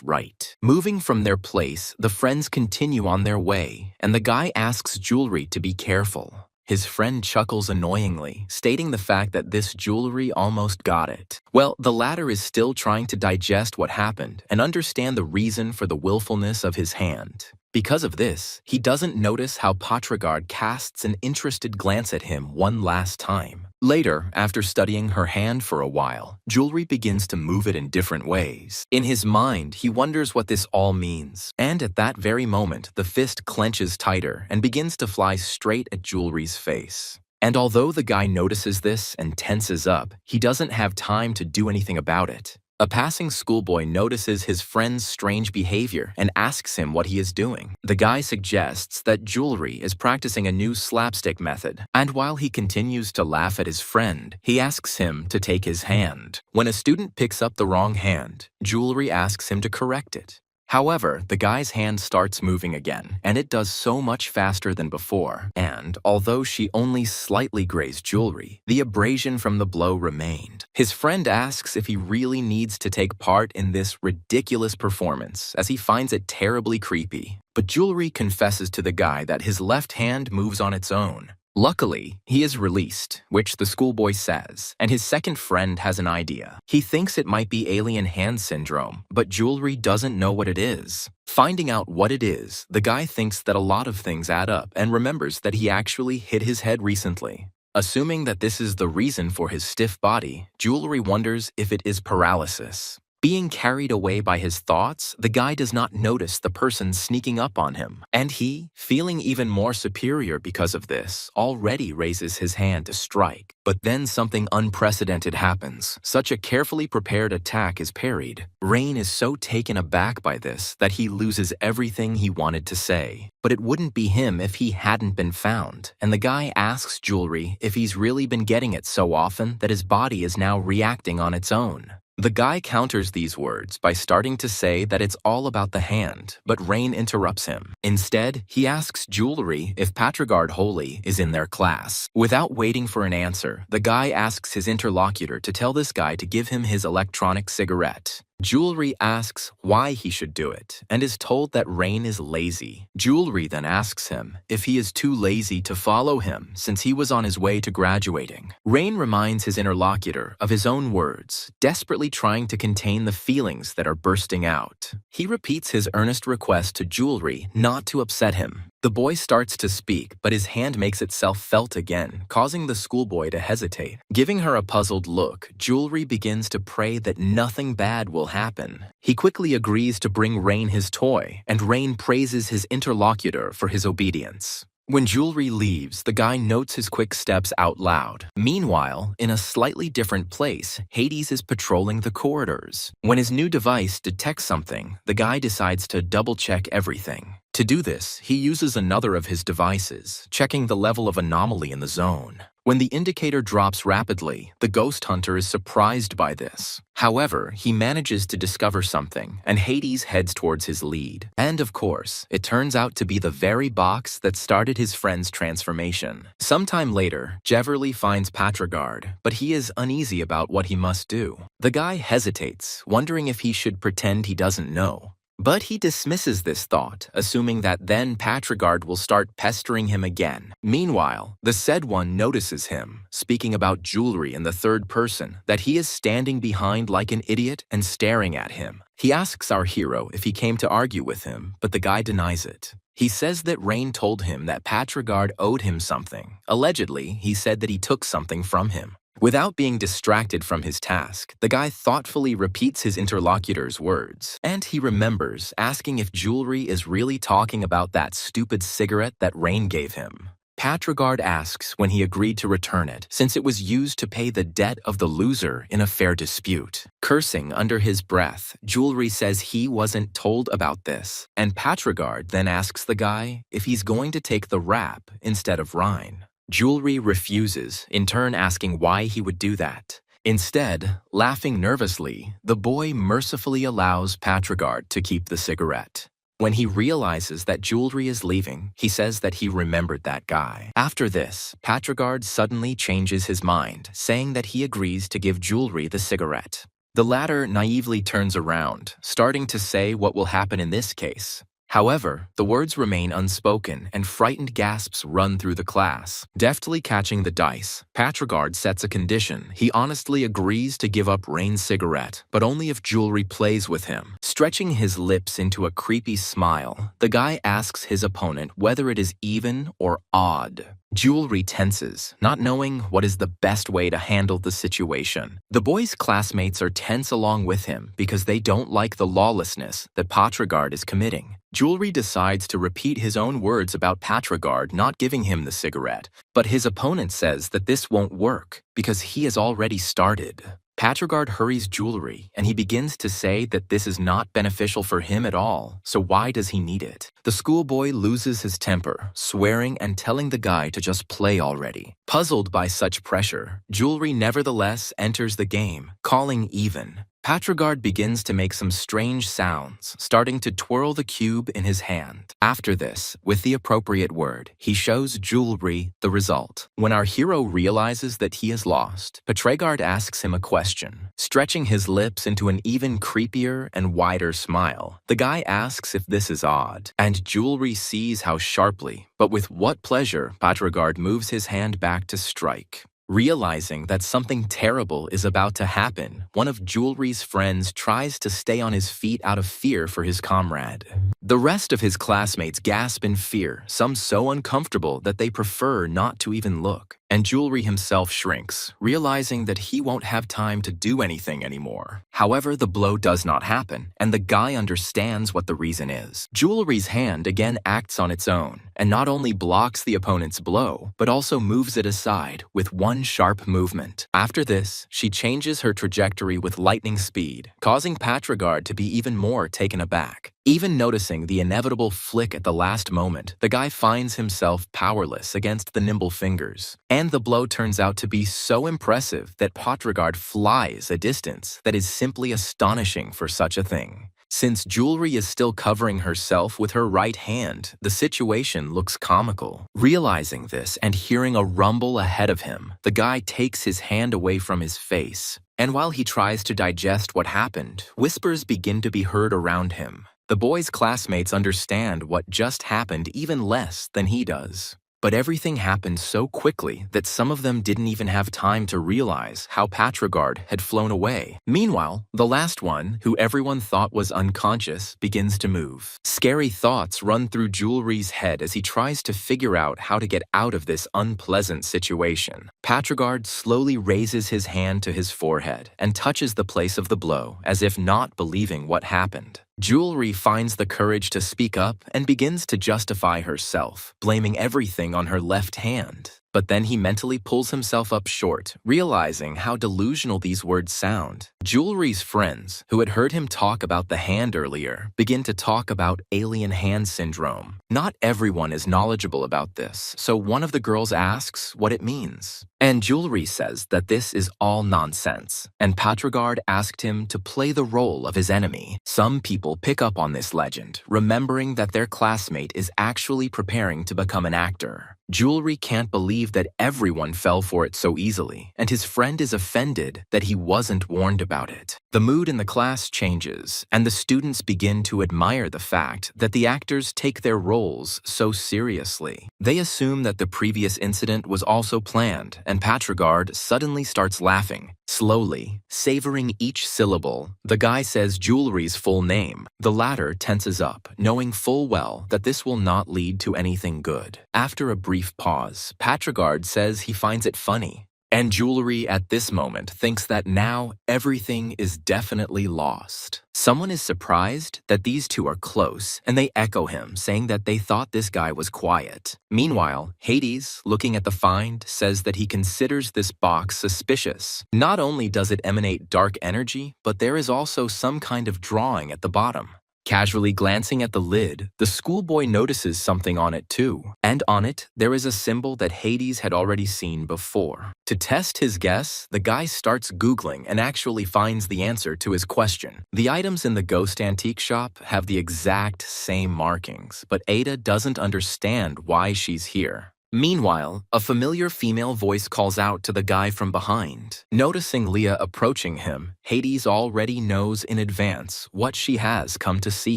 right. Moving from their place, the friends continue on their way, and the guy asks Jewelry to be careful. His friend chuckles annoyingly, stating the fact that this Jewelry almost got it. Well, the latter is still trying to digest what happened and understand the reason for the willfulness of his hand. Because of this, he doesn't notice how Patrigard casts an interested glance at him one last time. Later, after studying her hand for a while, Jewelry begins to move it in different ways. In his mind, he wonders what this all means. And at that very moment, the fist clenches tighter and begins to fly straight at Jewelry's face. And although the guy notices this and tenses up, he doesn't have time to do anything about it. A passing schoolboy notices his friend's strange behavior and asks him what he is doing. The guy suggests that Jewelry is practicing a new slapstick method, and while he continues to laugh at his friend, he asks him to take his hand. When a student picks up the wrong hand, Jewelry asks him to correct it. However, the guy's hand starts moving again, and it does so much faster than before. And, although she only slightly grazed Jewelry, the abrasion from the blow remained. His friend asks if he really needs to take part in this ridiculous performance, as he finds it terribly creepy. But Jewelry confesses to the guy that his left hand moves on its own. Luckily, he is released, which the schoolboy says, and his second friend has an idea. He thinks it might be alien hand syndrome, but Jewelry doesn't know what it is. Finding out what it is, the guy thinks that a lot of things add up and remembers that he actually hit his head recently. Assuming that this is the reason for his stiff body, Jewelry wonders if it is paralysis. Being carried away by his thoughts, the guy does not notice the person sneaking up on him, and he, feeling even more superior because of this, already raises his hand to strike. But then something unprecedented happens. Such a carefully prepared attack is parried. Rain is so taken aback by this that he loses everything he wanted to say. But it wouldn't be him if he hadn't been found, and the guy asks Jewelry if he's really been getting it so often that his body is now reacting on its own. The guy counters these words by starting to say that it's all about the hand, but Rain interrupts him. Instead, he asks Jewelry if Patrigard Holy is in their class. Without waiting for an answer, the guy asks his interlocutor to tell this guy to give him his electronic cigarette. Jewelry asks why he should do it, and is told that Rain is lazy. Jewelry then asks him if he is too lazy to follow him since he was on his way to graduating. Rain reminds his interlocutor of his own words, desperately trying to contain the feelings that are bursting out. He repeats his earnest request to Jewelry not to upset him. The boy starts to speak, but his hand makes itself felt again, causing the schoolboy to hesitate. Giving her a puzzled look, Jewelry begins to pray that nothing bad will happen. He quickly agrees to bring Rain his toy, and Rain praises his interlocutor for his obedience. When Jewelry leaves, the guy notes his quick steps out loud. Meanwhile, in a slightly different place, Hades is patrolling the corridors. When his new device detects something, the guy decides to double-check everything. To do this, he uses another of his devices, checking the level of anomaly in the zone. When the indicator drops rapidly, the ghost hunter is surprised by this. However, he manages to discover something, and Hades heads towards his lead. And of course, it turns out to be the very box that started his friend's transformation. Sometime later, Jeverly finds Patrigard, but he is uneasy about what he must do. The guy hesitates, wondering if he should pretend he doesn't know. But he dismisses this thought, assuming that then Patrigard will start pestering him again. Meanwhile, the said one notices him, speaking about Jewelry in the third person, that he is standing behind like an idiot and staring at him. He asks our hero if he came to argue with him, but the guy denies it. He says that Rain told him that Patrigard owed him something. Allegedly, he said that he took something from him. Without being distracted from his task, the guy thoughtfully repeats his interlocutor's words, and he remembers asking if Jewelry is really talking about that stupid cigarette that Rain gave him. Patrigard asks when he agreed to return it, since it was used to pay the debt of the loser in a fair dispute. Cursing under his breath, Jewelry says he wasn't told about this, and Patrigard then asks the guy if he's going to take the rap instead of Rhine. Jewelry refuses, in turn asking why he would do that. Instead, laughing nervously, the boy mercifully allows Patrigard to keep the cigarette. When he realizes that Jewelry is leaving, he says that he remembered that guy. After this, Patrigard suddenly changes his mind, saying that he agrees to give Jewelry the cigarette. The latter naively turns around, starting to say what will happen in this case. However, the words remain unspoken and frightened gasps run through the class. Deftly catching the dice, Patrigard sets a condition. He honestly agrees to give up Rain's cigarette, but only if Jewelry plays with him. Stretching his lips into a creepy smile, the guy asks his opponent whether it is even or odd. Jewelry tenses, not knowing what is the best way to handle the situation. The boy's classmates are tense along with him because they don't like the lawlessness that Patrigard is committing. Jewelry decides to repeat his own words about Patrigard not giving him the cigarette, but his opponent says that this won't work because he has already started. Patrigard hurries Jewelry, and he begins to say that this is not beneficial for him at all, so why does he need it? The schoolboy loses his temper, swearing and telling the guy to just play already. Puzzled by such pressure, Jewelry nevertheless enters the game, calling even. Patrigard begins to make some strange sounds, starting to twirl the cube in his hand. After this, with the appropriate word, he shows Jewelry the result. When our hero realizes that he has lost, Patrigard asks him a question, stretching his lips into an even creepier and wider smile. The guy asks if this is odd, and Jewelry sees how sharply, but with what pleasure, Patrigard moves his hand back to strike. Realizing that something terrible is about to happen, one of Jewelry's friends tries to stay on his feet out of fear for his comrade. The rest of his classmates gasp in fear, some so uncomfortable that they prefer not to even look. and Jewelry himself shrinks, realizing that he won't have time to do anything anymore. However, the blow does not happen, and the guy understands what the reason is. Jewelry's hand again acts on its own, and not only blocks the opponent's blow, but also moves it aside with one sharp movement. After this, she changes her trajectory with lightning speed, causing Patrigard to be even more taken aback. Even noticing the inevitable flick at the last moment, the guy finds himself powerless against the nimble fingers. And the blow turns out to be so impressive that Patrigard flies a distance that is simply astonishing for such a thing. Since Jewelry is still covering herself with her right hand, the situation looks comical. Realizing this and hearing a rumble ahead of him, the guy takes his hand away from his face. And while he tries to digest what happened, whispers begin to be heard around him. The boy's classmates understand what just happened even less than he does. But everything happened so quickly that some of them didn't even have time to realize how Patrigard had flown away. Meanwhile, the last one, who everyone thought was unconscious, begins to move. Scary thoughts run through Jewelry's head as he tries to figure out how to get out of this unpleasant situation. Patrigard slowly raises his hand to his forehead and touches the place of the blow, as if not believing what happened. Jewelry finds the courage to speak up and begins to justify herself, blaming everything on her left hand. But then he mentally pulls himself up short, realizing how delusional these words sound. Jewelry's friends, who had heard him talk about the hand earlier, begin to talk about alien hand syndrome. Not everyone is knowledgeable about this, so one of the girls asks what it means. And Jewelry says that this is all nonsense, and Patrigard asked him to play the role of his enemy. Some people pick up on this legend, remembering that their classmate is actually preparing to become an actor. Jewelry can't believe that everyone fell for it so easily, and his friend is offended that he wasn't warned about it. The mood in the class changes, and the students begin to admire the fact that the actors take their roles so seriously. They assume that the previous incident was also planned, and Patrigard suddenly starts laughing. Slowly, savoring each syllable, the guy says Jewelry's full name. The latter tenses up, knowing full well that this will not lead to anything good. After a brief pause, Patrigard says he finds it funny. And Jewelry at this moment thinks that now everything is definitely lost. Someone is surprised that these two are close, and they echo him, saying that they thought this guy was quiet. Meanwhile, Hades, looking at the find, says that he considers this box suspicious. Not only does it emanate dark energy, but there is also some kind of drawing at the bottom. Casually glancing at the lid, the schoolboy notices something on it too. And on it, there is a symbol that Hades had already seen before. To test his guess, the guy starts Googling and actually finds the answer to his question. The items in the ghost antique shop have the exact same markings, but Ada doesn't understand why she's here. Meanwhile, a familiar female voice calls out to the guy from behind. Noticing Leah approaching him, Hades already knows in advance what she has come to see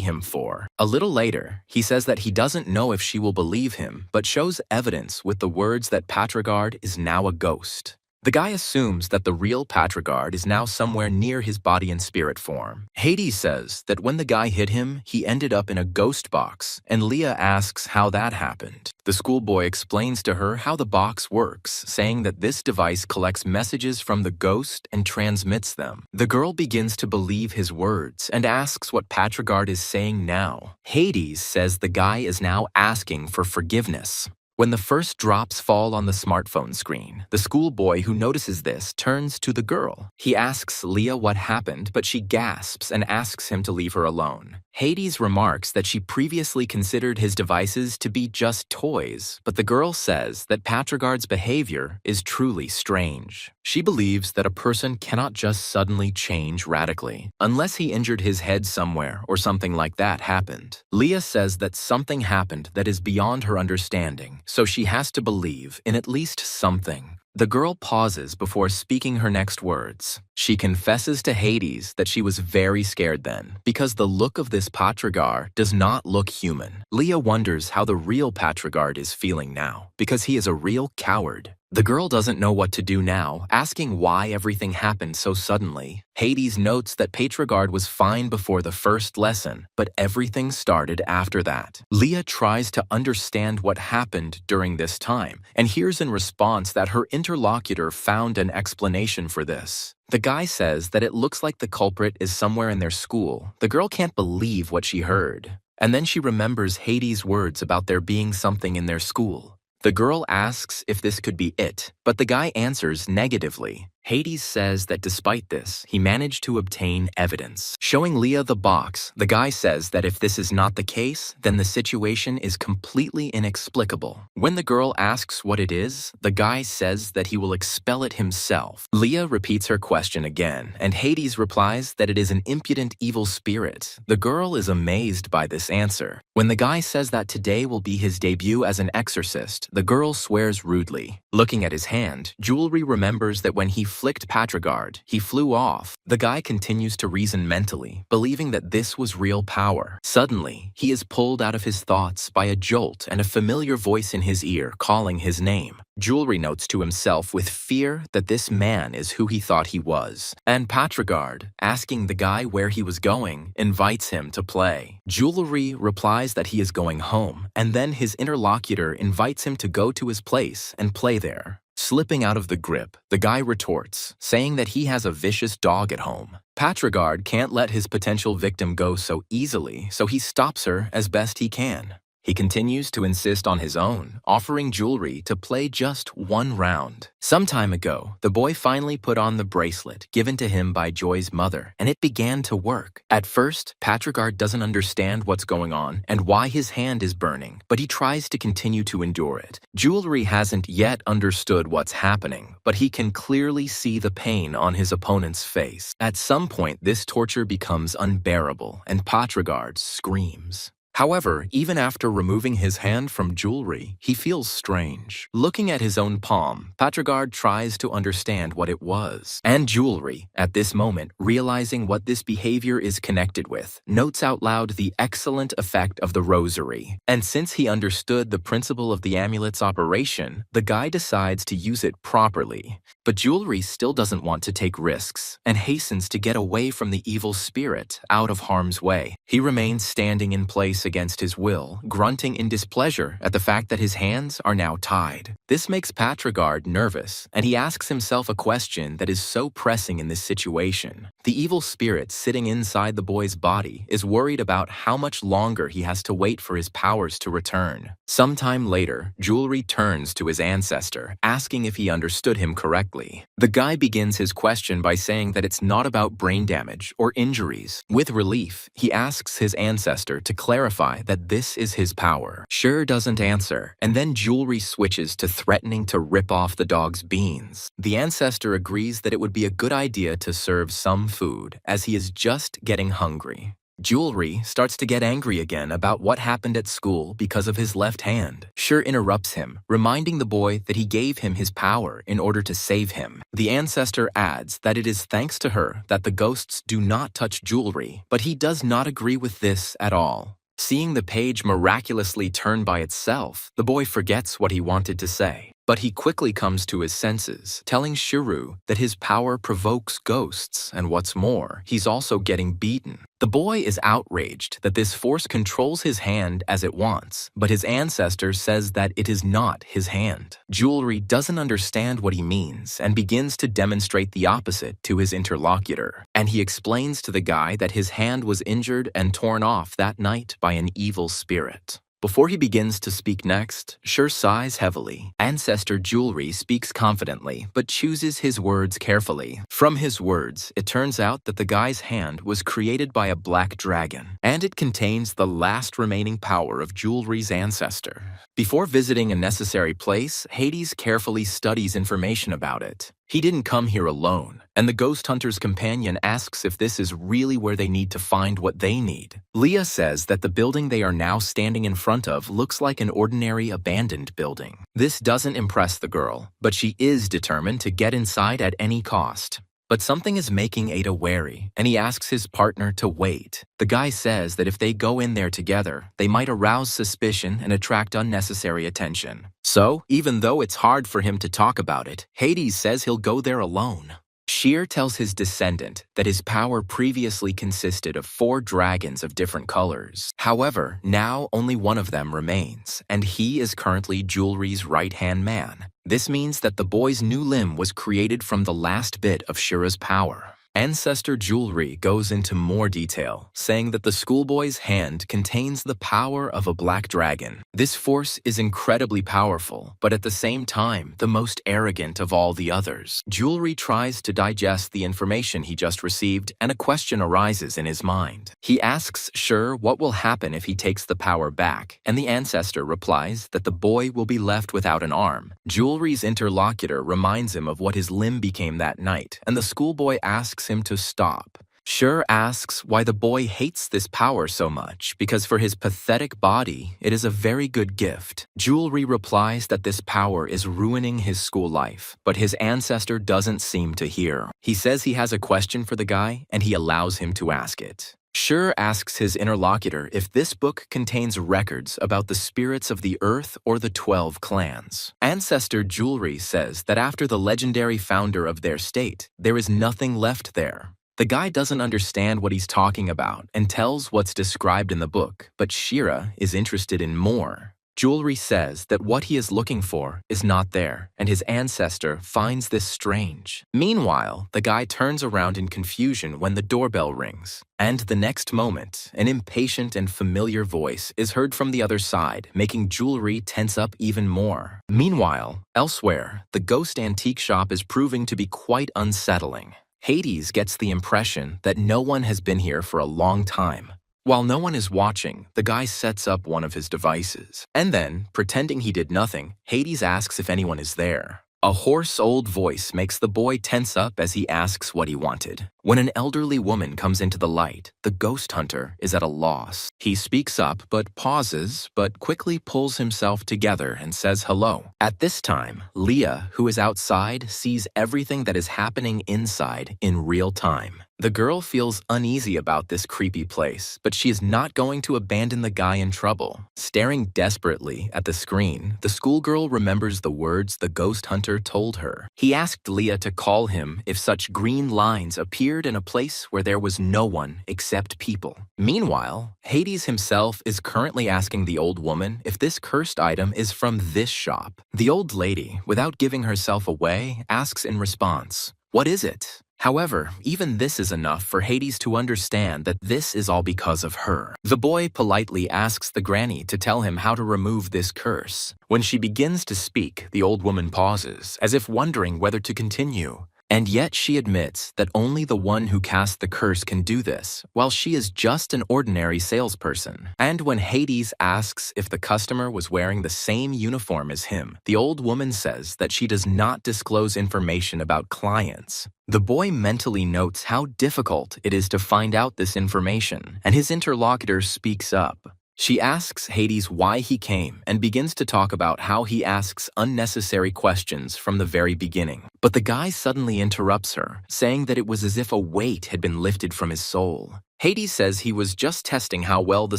him for. A little later, he says that he doesn't know if she will believe him, but shows evidence with the words that Patrigard is now a ghost. The guy assumes that the real Patrigard is now somewhere near his body and spirit form. Hades says that when the guy hit him, he ended up in a ghost box, and Leah asks how that happened. The schoolboy explains to her how the box works, saying that this device collects messages from the ghost and transmits them. The girl begins to believe his words and asks what Patrigard is saying now. Hades says the guy is now asking for forgiveness. When the first drops fall on the smartphone screen, the schoolboy who notices this turns to the girl. He asks Leah what happened, but she gasps and asks him to leave her alone. Hades remarks that she previously considered his devices to be just toys, but the girl says that Patrigard's behavior is truly strange. She believes that a person cannot just suddenly change radically, unless he injured his head somewhere or something like that happened. Leah says that something happened that is beyond her understanding, so she has to believe in at least something. The girl pauses before speaking her next words. She confesses to Hades that she was very scared then, because the look of this Patrigard does not look human. Leah wonders how the real Patrigard is feeling now, because he is a real coward. The girl doesn't know what to do now, asking why everything happened so suddenly. Hades notes that Patrigard was fine before the first lesson, but everything started after that. Leah tries to understand what happened during this time, and hears in response that her interlocutor found an explanation for this. The guy says that it looks like the culprit is somewhere in their school. The girl can't believe what she heard. And then she remembers Hades' words about there being something in their school. The girl asks if this could be it, but the guy answers negatively. Hades says that despite this, he managed to obtain evidence. Showing Leah the box, the guy says that if this is not the case, then the situation is completely inexplicable. When the girl asks what it is, the guy says that he will expel it himself. Leah repeats her question again, and Hades replies that it is an impudent evil spirit. The girl is amazed by this answer. When the guy says that today will be his debut as an exorcist, the girl swears rudely. Looking at his hand, Jewelry remembers that when he flicked Patrigard, he flew off. The guy continues to reason mentally, believing that this was real power. Suddenly, he is pulled out of his thoughts by a jolt and a familiar voice in his ear calling his name. Jewelry notes to himself with fear that this man is who he thought he was, and Patrigard, asking the guy where he was going, invites him to play. Jewelry replies that he is going home, and then his interlocutor invites him to go to his place and play there. Slipping out of the grip, the guy retorts, saying that he has a vicious dog at home. Patrigard can't let his potential victim go so easily, so he stops her as best he can. He continues to insist on his own, offering Jewelry to play just one round. Some time ago, the boy finally put on the bracelet given to him by Joy's mother, and it began to work. At first, Patrigard doesn't understand what's going on and why his hand is burning, but he tries to continue to endure it. Jewelry hasn't yet understood what's happening, but he can clearly see the pain on his opponent's face. At some point, this torture becomes unbearable, and Patrigard screams. However, even after removing his hand from Jewelry, he feels strange. Looking at his own palm, Patrigard tries to understand what it was. And Jewelry, at this moment, realizing what this behavior is connected with, notes out loud the excellent effect of the rosary. And since he understood the principle of the amulet's operation, the guy decides to use it properly. But Jewelry still doesn't want to take risks, and hastens to get away from the evil spirit, out of harm's way. He remains standing in place against his will, grunting in displeasure at the fact that his hands are now tied. This makes Patrigard nervous, and he asks himself a question that is so pressing in this situation. The evil spirit sitting inside the boy's body is worried about how much longer he has to wait for his powers to return. Sometime later, Jewelry turns to his ancestor, asking if he understood him correctly. The guy begins his question by saying that it's not about brain damage or injuries. With relief, he asks his ancestor to clarify that this is his power. Sure doesn't answer, and then Jewelry switches to threatening to rip off the dog's beans. The ancestor agrees that it would be a good idea to serve some food, as he is just getting hungry. Jewelry starts to get angry again about what happened at school because of his left hand. Sure interrupts him, reminding the boy that he gave him his power in order to save him. The ancestor adds that it is thanks to her that the ghosts do not touch Jewelry, but he does not agree with this at all. Seeing the page miraculously turn by itself, the boy forgets what he wanted to say. But he quickly comes to his senses, telling Shuru that his power provokes ghosts, and what's more, he's also getting beaten. The boy is outraged that this force controls his hand as it wants, but his ancestor says that it is not his hand. Jewelry doesn't understand what he means and begins to demonstrate the opposite to his interlocutor, and he explains to the guy that his hand was injured and torn off that night by an evil spirit. Before he begins to speak next, Sure sighs heavily. Ancestor Jewelry speaks confidently, but chooses his words carefully. From his words, it turns out that the guy's hand was created by a black dragon, and it contains the last remaining power of Jewelry's ancestor. Before visiting a necessary place, Hades carefully studies information about it. He didn't come here alone, and the ghost hunter's companion asks if this is really where they need to find what they need. Leah says that the building they are now standing in front of looks like an ordinary abandoned building. This doesn't impress the girl, but she is determined to get inside at any cost. But something is making Ada wary, and he asks his partner to wait. The guy says that if they go in there together, they might arouse suspicion and attract unnecessary attention. So, even though it's hard for him to talk about it, Hades says he'll go there alone. Sheer tells his descendant that his power previously consisted of 4 dragons of different colors. However, now only one of them remains, and he is currently Jewelry's right-hand man. This means that the boy's new limb was created from the last bit of Shira's power. Ancestor Jewelry goes into more detail, saying that the schoolboy's hand contains the power of a black dragon. This force is incredibly powerful, but at the same time, the most arrogant of all the others. Jewelry tries to digest the information he just received, and a question arises in his mind. He asks Shir what will happen if he takes the power back, and the ancestor replies that the boy will be left without an arm. Jewelry's interlocutor reminds him of what his limb became that night, and the schoolboy asks him to stop. Shir asks why the boy hates this power so much, because for his pathetic body, it is a very good gift. Jewelry replies that this power is ruining his school life, but his ancestor doesn't seem to hear. He says he has a question for the guy, and he allows him to ask it. Shir asks his interlocutor if this book contains records about the spirits of the earth or the 12 clans. Ancestor Jewelry says that after the legendary founder of their state, there is nothing left there. The guy doesn't understand what he's talking about and tells what's described in the book, but Shira is interested in more. Jewelry says that what he is looking for is not there, and his ancestor finds this strange. Meanwhile, the guy turns around in confusion when the doorbell rings. And the next moment, an impatient and familiar voice is heard from the other side, making Jewelry tense up even more. Meanwhile, elsewhere, the ghost antique shop is proving to be quite unsettling. Hades gets the impression that no one has been here for a long time. While no one is watching, the guy sets up one of his devices. And then, pretending he did nothing, Hades asks if anyone is there. A hoarse old voice makes the boy tense up as he asks what he wanted. When an elderly woman comes into the light, the ghost hunter is at a loss. He speaks up but pauses, but quickly pulls himself together and says hello. At this time, Leah, who is outside, sees everything that is happening inside in real time. The girl feels uneasy about this creepy place, but she is not going to abandon the guy in trouble. Staring desperately at the screen, the schoolgirl remembers the words the ghost hunter told her. He asked Leah to call him if such green lines appeared in a place where there was no one except people. Meanwhile, Hades himself is currently asking the old woman if this cursed item is from this shop. The old lady, without giving herself away, asks in response, "What is it?" However, even this is enough for Hades to understand that this is all because of her. The boy politely asks the granny to tell him how to remove this curse. When she begins to speak, the old woman pauses, as if wondering whether to continue. And yet she admits that only the one who cast the curse can do this, while she is just an ordinary salesperson. And when Hades asks if the customer was wearing the same uniform as him, the old woman says that she does not disclose information about clients. The boy mentally notes how difficult it is to find out this information, and his interlocutor speaks up. She asks Hades why he came and begins to talk about how he asks unnecessary questions from the very beginning. But the guy suddenly interrupts her, saying that it was as if a weight had been lifted from his soul. Hades says he was just testing how well the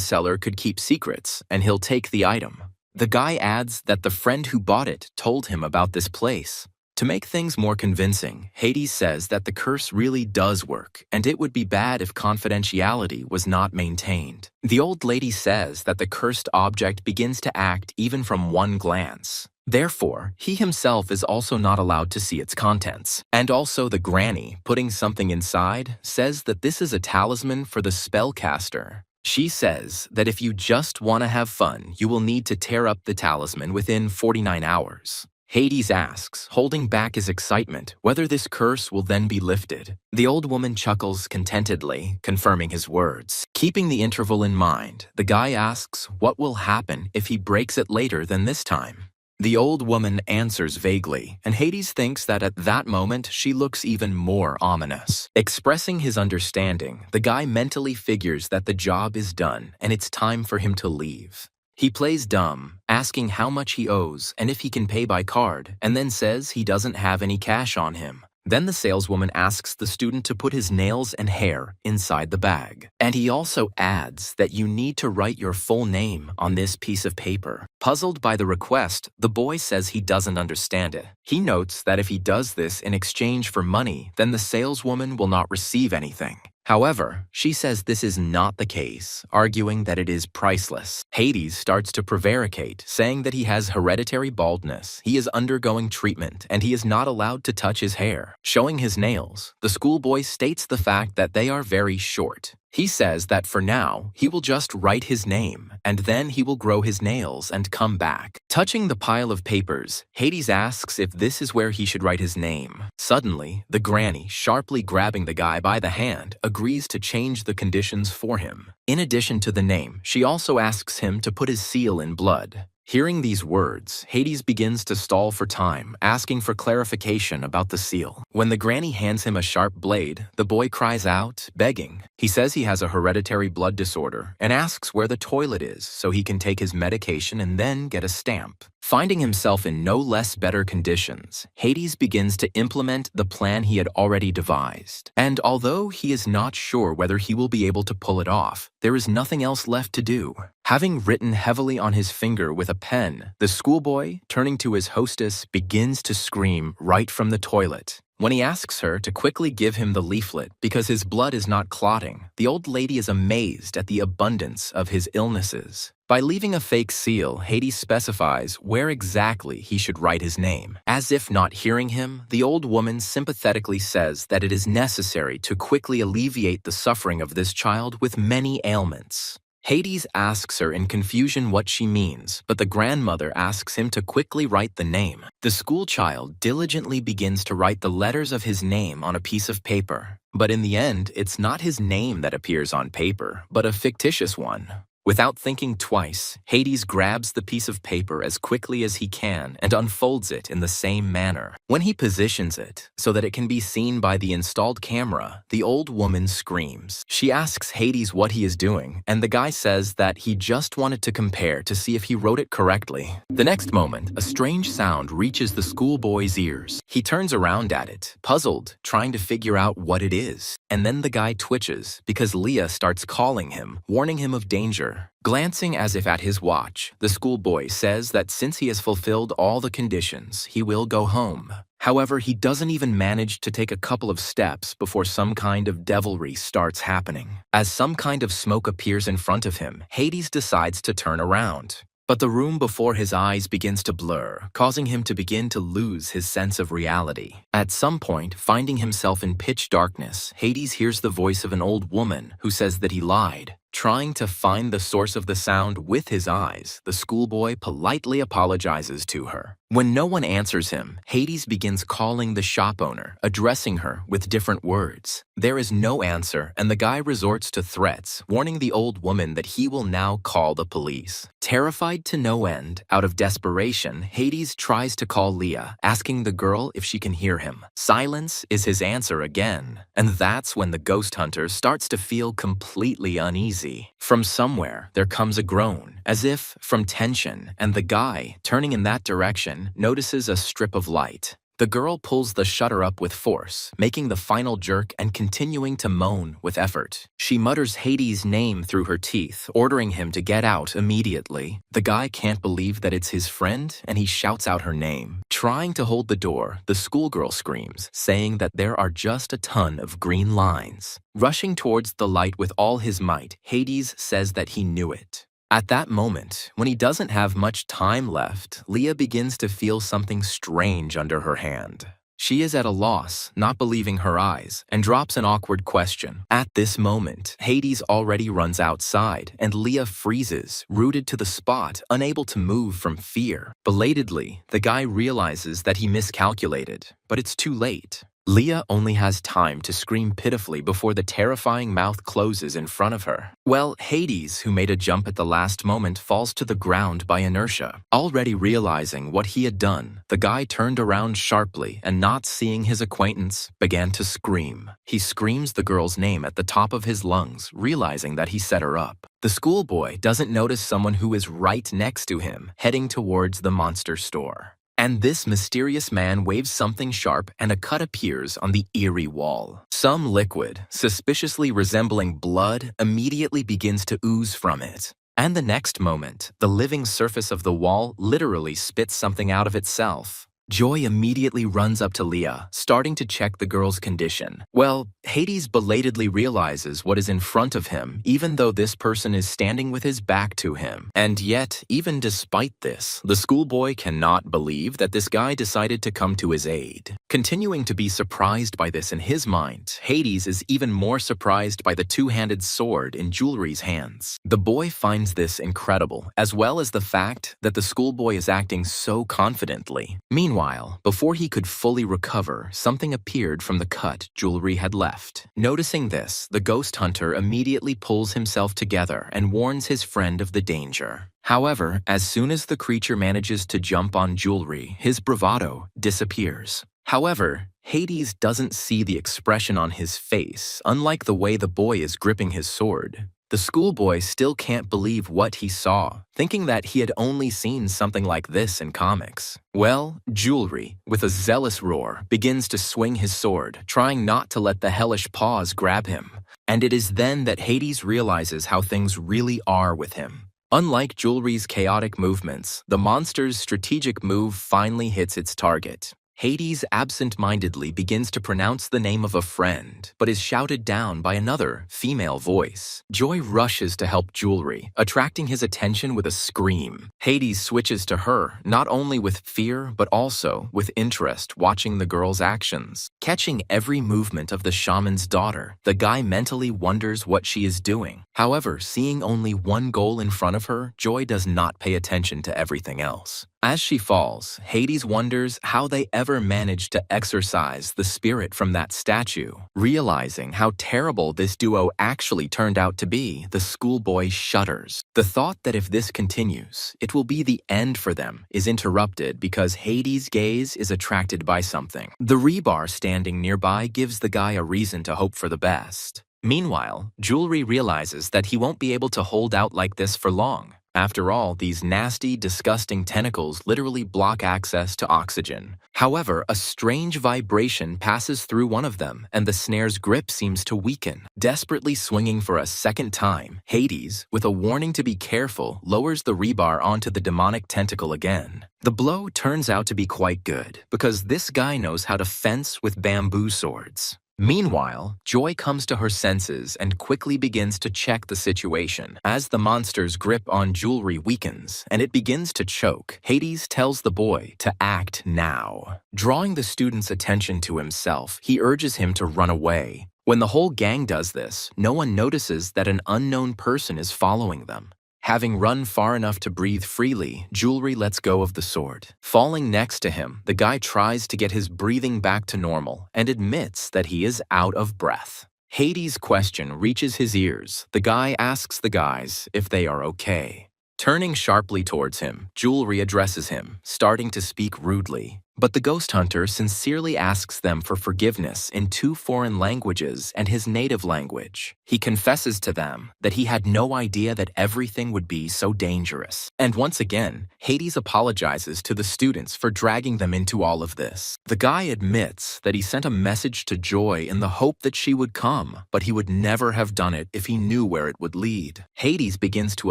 seller could keep secrets, and he'll take the item. The guy adds that the friend who bought it told him about this place. To make things more convincing, Hades says that the curse really does work, and it would be bad if confidentiality was not maintained. The old lady says that the cursed object begins to act even from one glance. Therefore, he himself is also not allowed to see its contents. And also the granny, putting something inside, says that this is a talisman for the spellcaster. She says that if you just want to have fun, you will need to tear up the talisman within 49 hours. Hades asks, holding back his excitement, whether this curse will then be lifted. The old woman chuckles contentedly, confirming his words. Keeping the interval in mind, the guy asks what will happen if he breaks it later than this time. The old woman answers vaguely, and Hades thinks that at that moment she looks even more ominous. Expressing his understanding, the guy mentally figures that the job is done and it's time for him to leave. He plays dumb, asking how much he owes and if he can pay by card, and then says he doesn't have any cash on him. Then the saleswoman asks the student to put his nails and hair inside the bag. And he also adds that you need to write your full name on this piece of paper. Puzzled by the request, the boy says he doesn't understand it. He notes that if he does this in exchange for money, then the saleswoman will not receive anything. However, she says this is not the case, arguing that it is priceless. Hades starts to prevaricate, saying that he has hereditary baldness, he is undergoing treatment, and he is not allowed to touch his hair. Showing his nails, the schoolboy states the fact that they are very short. He says that for now, he will just write his name, and then he will grow his nails and come back. Touching the pile of papers, Hades asks if this is where he should write his name. Suddenly, the granny, sharply grabbing the guy by the hand, agrees to change the conditions for him. In addition to the name, she also asks him to put his seal in blood. Hearing these words, Hades begins to stall for time, asking for clarification about the seal. When the granny hands him a sharp blade, the boy cries out, begging. He says he has a hereditary blood disorder and asks where the toilet is so he can take his medication and then get a stamp. Finding himself in no less better conditions, Hades begins to implement the plan he had already devised. And although he is not sure whether he will be able to pull it off, there is nothing else left to do. Having written heavily on his finger with a pen, the schoolboy, turning to his hostess, begins to scream right from the toilet. When he asks her to quickly give him the leaflet because his blood is not clotting, the old lady is amazed at the abundance of his illnesses. By leaving a fake seal, Hades specifies where exactly he should write his name. As if not hearing him, the old woman sympathetically says that it is necessary to quickly alleviate the suffering of this child with many ailments. Hades asks her in confusion what she means, but the grandmother asks him to quickly write the name. The schoolchild diligently begins to write the letters of his name on a piece of paper. But in the end, it's not his name that appears on paper, but a fictitious one. Without thinking twice, Hades grabs the piece of paper as quickly as he can and unfolds it in the same manner. When he positions it so that it can be seen by the installed camera, the old woman screams. She asks Hades what he is doing, and the guy says that he just wanted to compare to see if he wrote it correctly. The next moment, a strange sound reaches the schoolboy's ears. He turns around at it, puzzled, trying to figure out what it is. And then the guy twitches because Leah starts calling him, warning him of danger. Glancing as if at his watch, the schoolboy says that since he has fulfilled all the conditions, he will go home. However, he doesn't even manage to take a couple of steps before some kind of devilry starts happening. As some kind of smoke appears in front of him, Hades decides to turn around. But the room before his eyes begins to blur, causing him to begin to lose his sense of reality. At some point, finding himself in pitch darkness, Hades hears the voice of an old woman who says that he lied. Trying to find the source of the sound with his eyes, the schoolboy politely apologizes to her. When no one answers him, Hades begins calling the shop owner, addressing her with different words. There is no answer, and the guy resorts to threats, warning the old woman that he will now call the police. Terrified to no end, out of desperation, Hades tries to call Leah, asking the girl if she can hear him. Silence is his answer again, and that's when the ghost hunter starts to feel completely uneasy. From somewhere, there comes a groan, as if from tension, and the guy, turning in that direction, notices a strip of light. The girl pulls the shutter up with force, making the final jerk and continuing to moan with effort. She mutters Hades' name through her teeth, ordering him to get out immediately. The guy can't believe that it's his friend, and he shouts out her name. Trying to hold the door, the schoolgirl screams, saying that there are just a ton of green lines. Rushing towards the light with all his might, Hades says that he knew it. At that moment, when he doesn't have much time left, Leah begins to feel something strange under her hand. She is at a loss, not believing her eyes, and drops an awkward question. At this moment, Hades already runs outside, and Leah freezes, rooted to the spot, unable to move from fear. Belatedly, the guy realizes that he miscalculated, but it's too late. Leah only has time to scream pitifully before the terrifying mouth closes in front of her. Well, Hades, who made a jump at the last moment, falls to the ground by inertia. Already realizing what he had done, the guy turned around sharply and, not seeing his acquaintance, began to scream. He screams the girl's name at the top of his lungs, realizing that he set her up. The schoolboy doesn't notice someone who is right next to him, heading towards the monster store. and this mysterious man waves something sharp and a cut appears on the eerie wall. Some liquid, suspiciously resembling blood, immediately begins to ooze from it. And the next moment, the living surface of the wall literally spits something out of itself. Joy immediately runs up to Leah, starting to check the girl's condition. Well, Hades belatedly realizes what is in front of him, even though this person is standing with his back to him. And yet, even despite this, the schoolboy cannot believe that this guy decided to come to his aid. Continuing to be surprised by this in his mind, Hades is even more surprised by the two-handed sword in Jewelry's hands. The boy finds this incredible, as well as the fact that the schoolboy is acting so confidently. Meanwhile, before he could fully recover, something appeared from the cut Jewelry had left. Noticing this, the ghost hunter immediately pulls himself together and warns his friend of the danger. However, as soon as the creature manages to jump on Jewelry, his bravado disappears. However, Hades doesn't see the expression on his face, unlike the way the boy is gripping his sword. The schoolboy still can't believe what he saw, thinking that he had only seen something like this in comics. Well, Jewelry, with a zealous roar, begins to swing his sword, trying not to let the hellish paws grab him. And it is then that Hades realizes how things really are with him. Unlike Jewelry's chaotic movements, the monster's strategic move finally hits its target. Hades absent-mindedly begins to pronounce the name of a friend, but is shouted down by another, female voice. Joy rushes to help Jewelry, attracting his attention with a scream. Hades switches to her, not only with fear, but also with interest, watching the girl's actions. Catching every movement of the shaman's daughter, the guy mentally wonders what she is doing. However, seeing only one goal in front of her, Joy does not pay attention to everything else. As she falls, Hades wonders how they ever managed to exorcise the spirit from that statue. Realizing how terrible this duo actually turned out to be, the schoolboy shudders. The thought that if this continues, it will be the end for them is interrupted because Hades' gaze is attracted by something. The rebar standing nearby gives the guy a reason to hope for the best. Meanwhile, Jewelry realizes that he won't be able to hold out like this for long. After all, these nasty, disgusting tentacles literally block access to oxygen. However, a strange vibration passes through one of them, and the snare's grip seems to weaken. Desperately swinging for a second time, Hades, with a warning to be careful, lowers the rebar onto the demonic tentacle again. The blow turns out to be quite good, because this guy knows how to fence with bamboo swords. Meanwhile, Joy comes to her senses and quickly begins to check the situation. As the monster's grip on Jewelry weakens and it begins to choke, Hades tells the boy to act now. Drawing the student's attention to himself, he urges him to run away. When the whole gang does this, no one notices that an unknown person is following them. Having run far enough to breathe freely, Jewelry lets go of the sword. Falling next to him, the guy tries to get his breathing back to normal and admits that he is out of breath. Hades' question reaches his ears. The guy asks the guys if they are okay. Turning sharply towards him, Jewelry addresses him, starting to speak rudely. But the ghost hunter sincerely asks them for forgiveness in 2 foreign languages and his native language. He confesses to them that he had no idea that everything would be so dangerous. And once again, Hades apologizes to the students for dragging them into all of this. The guy admits that he sent a message to Joy in the hope that she would come, but he would never have done it if he knew where it would lead. Hades begins to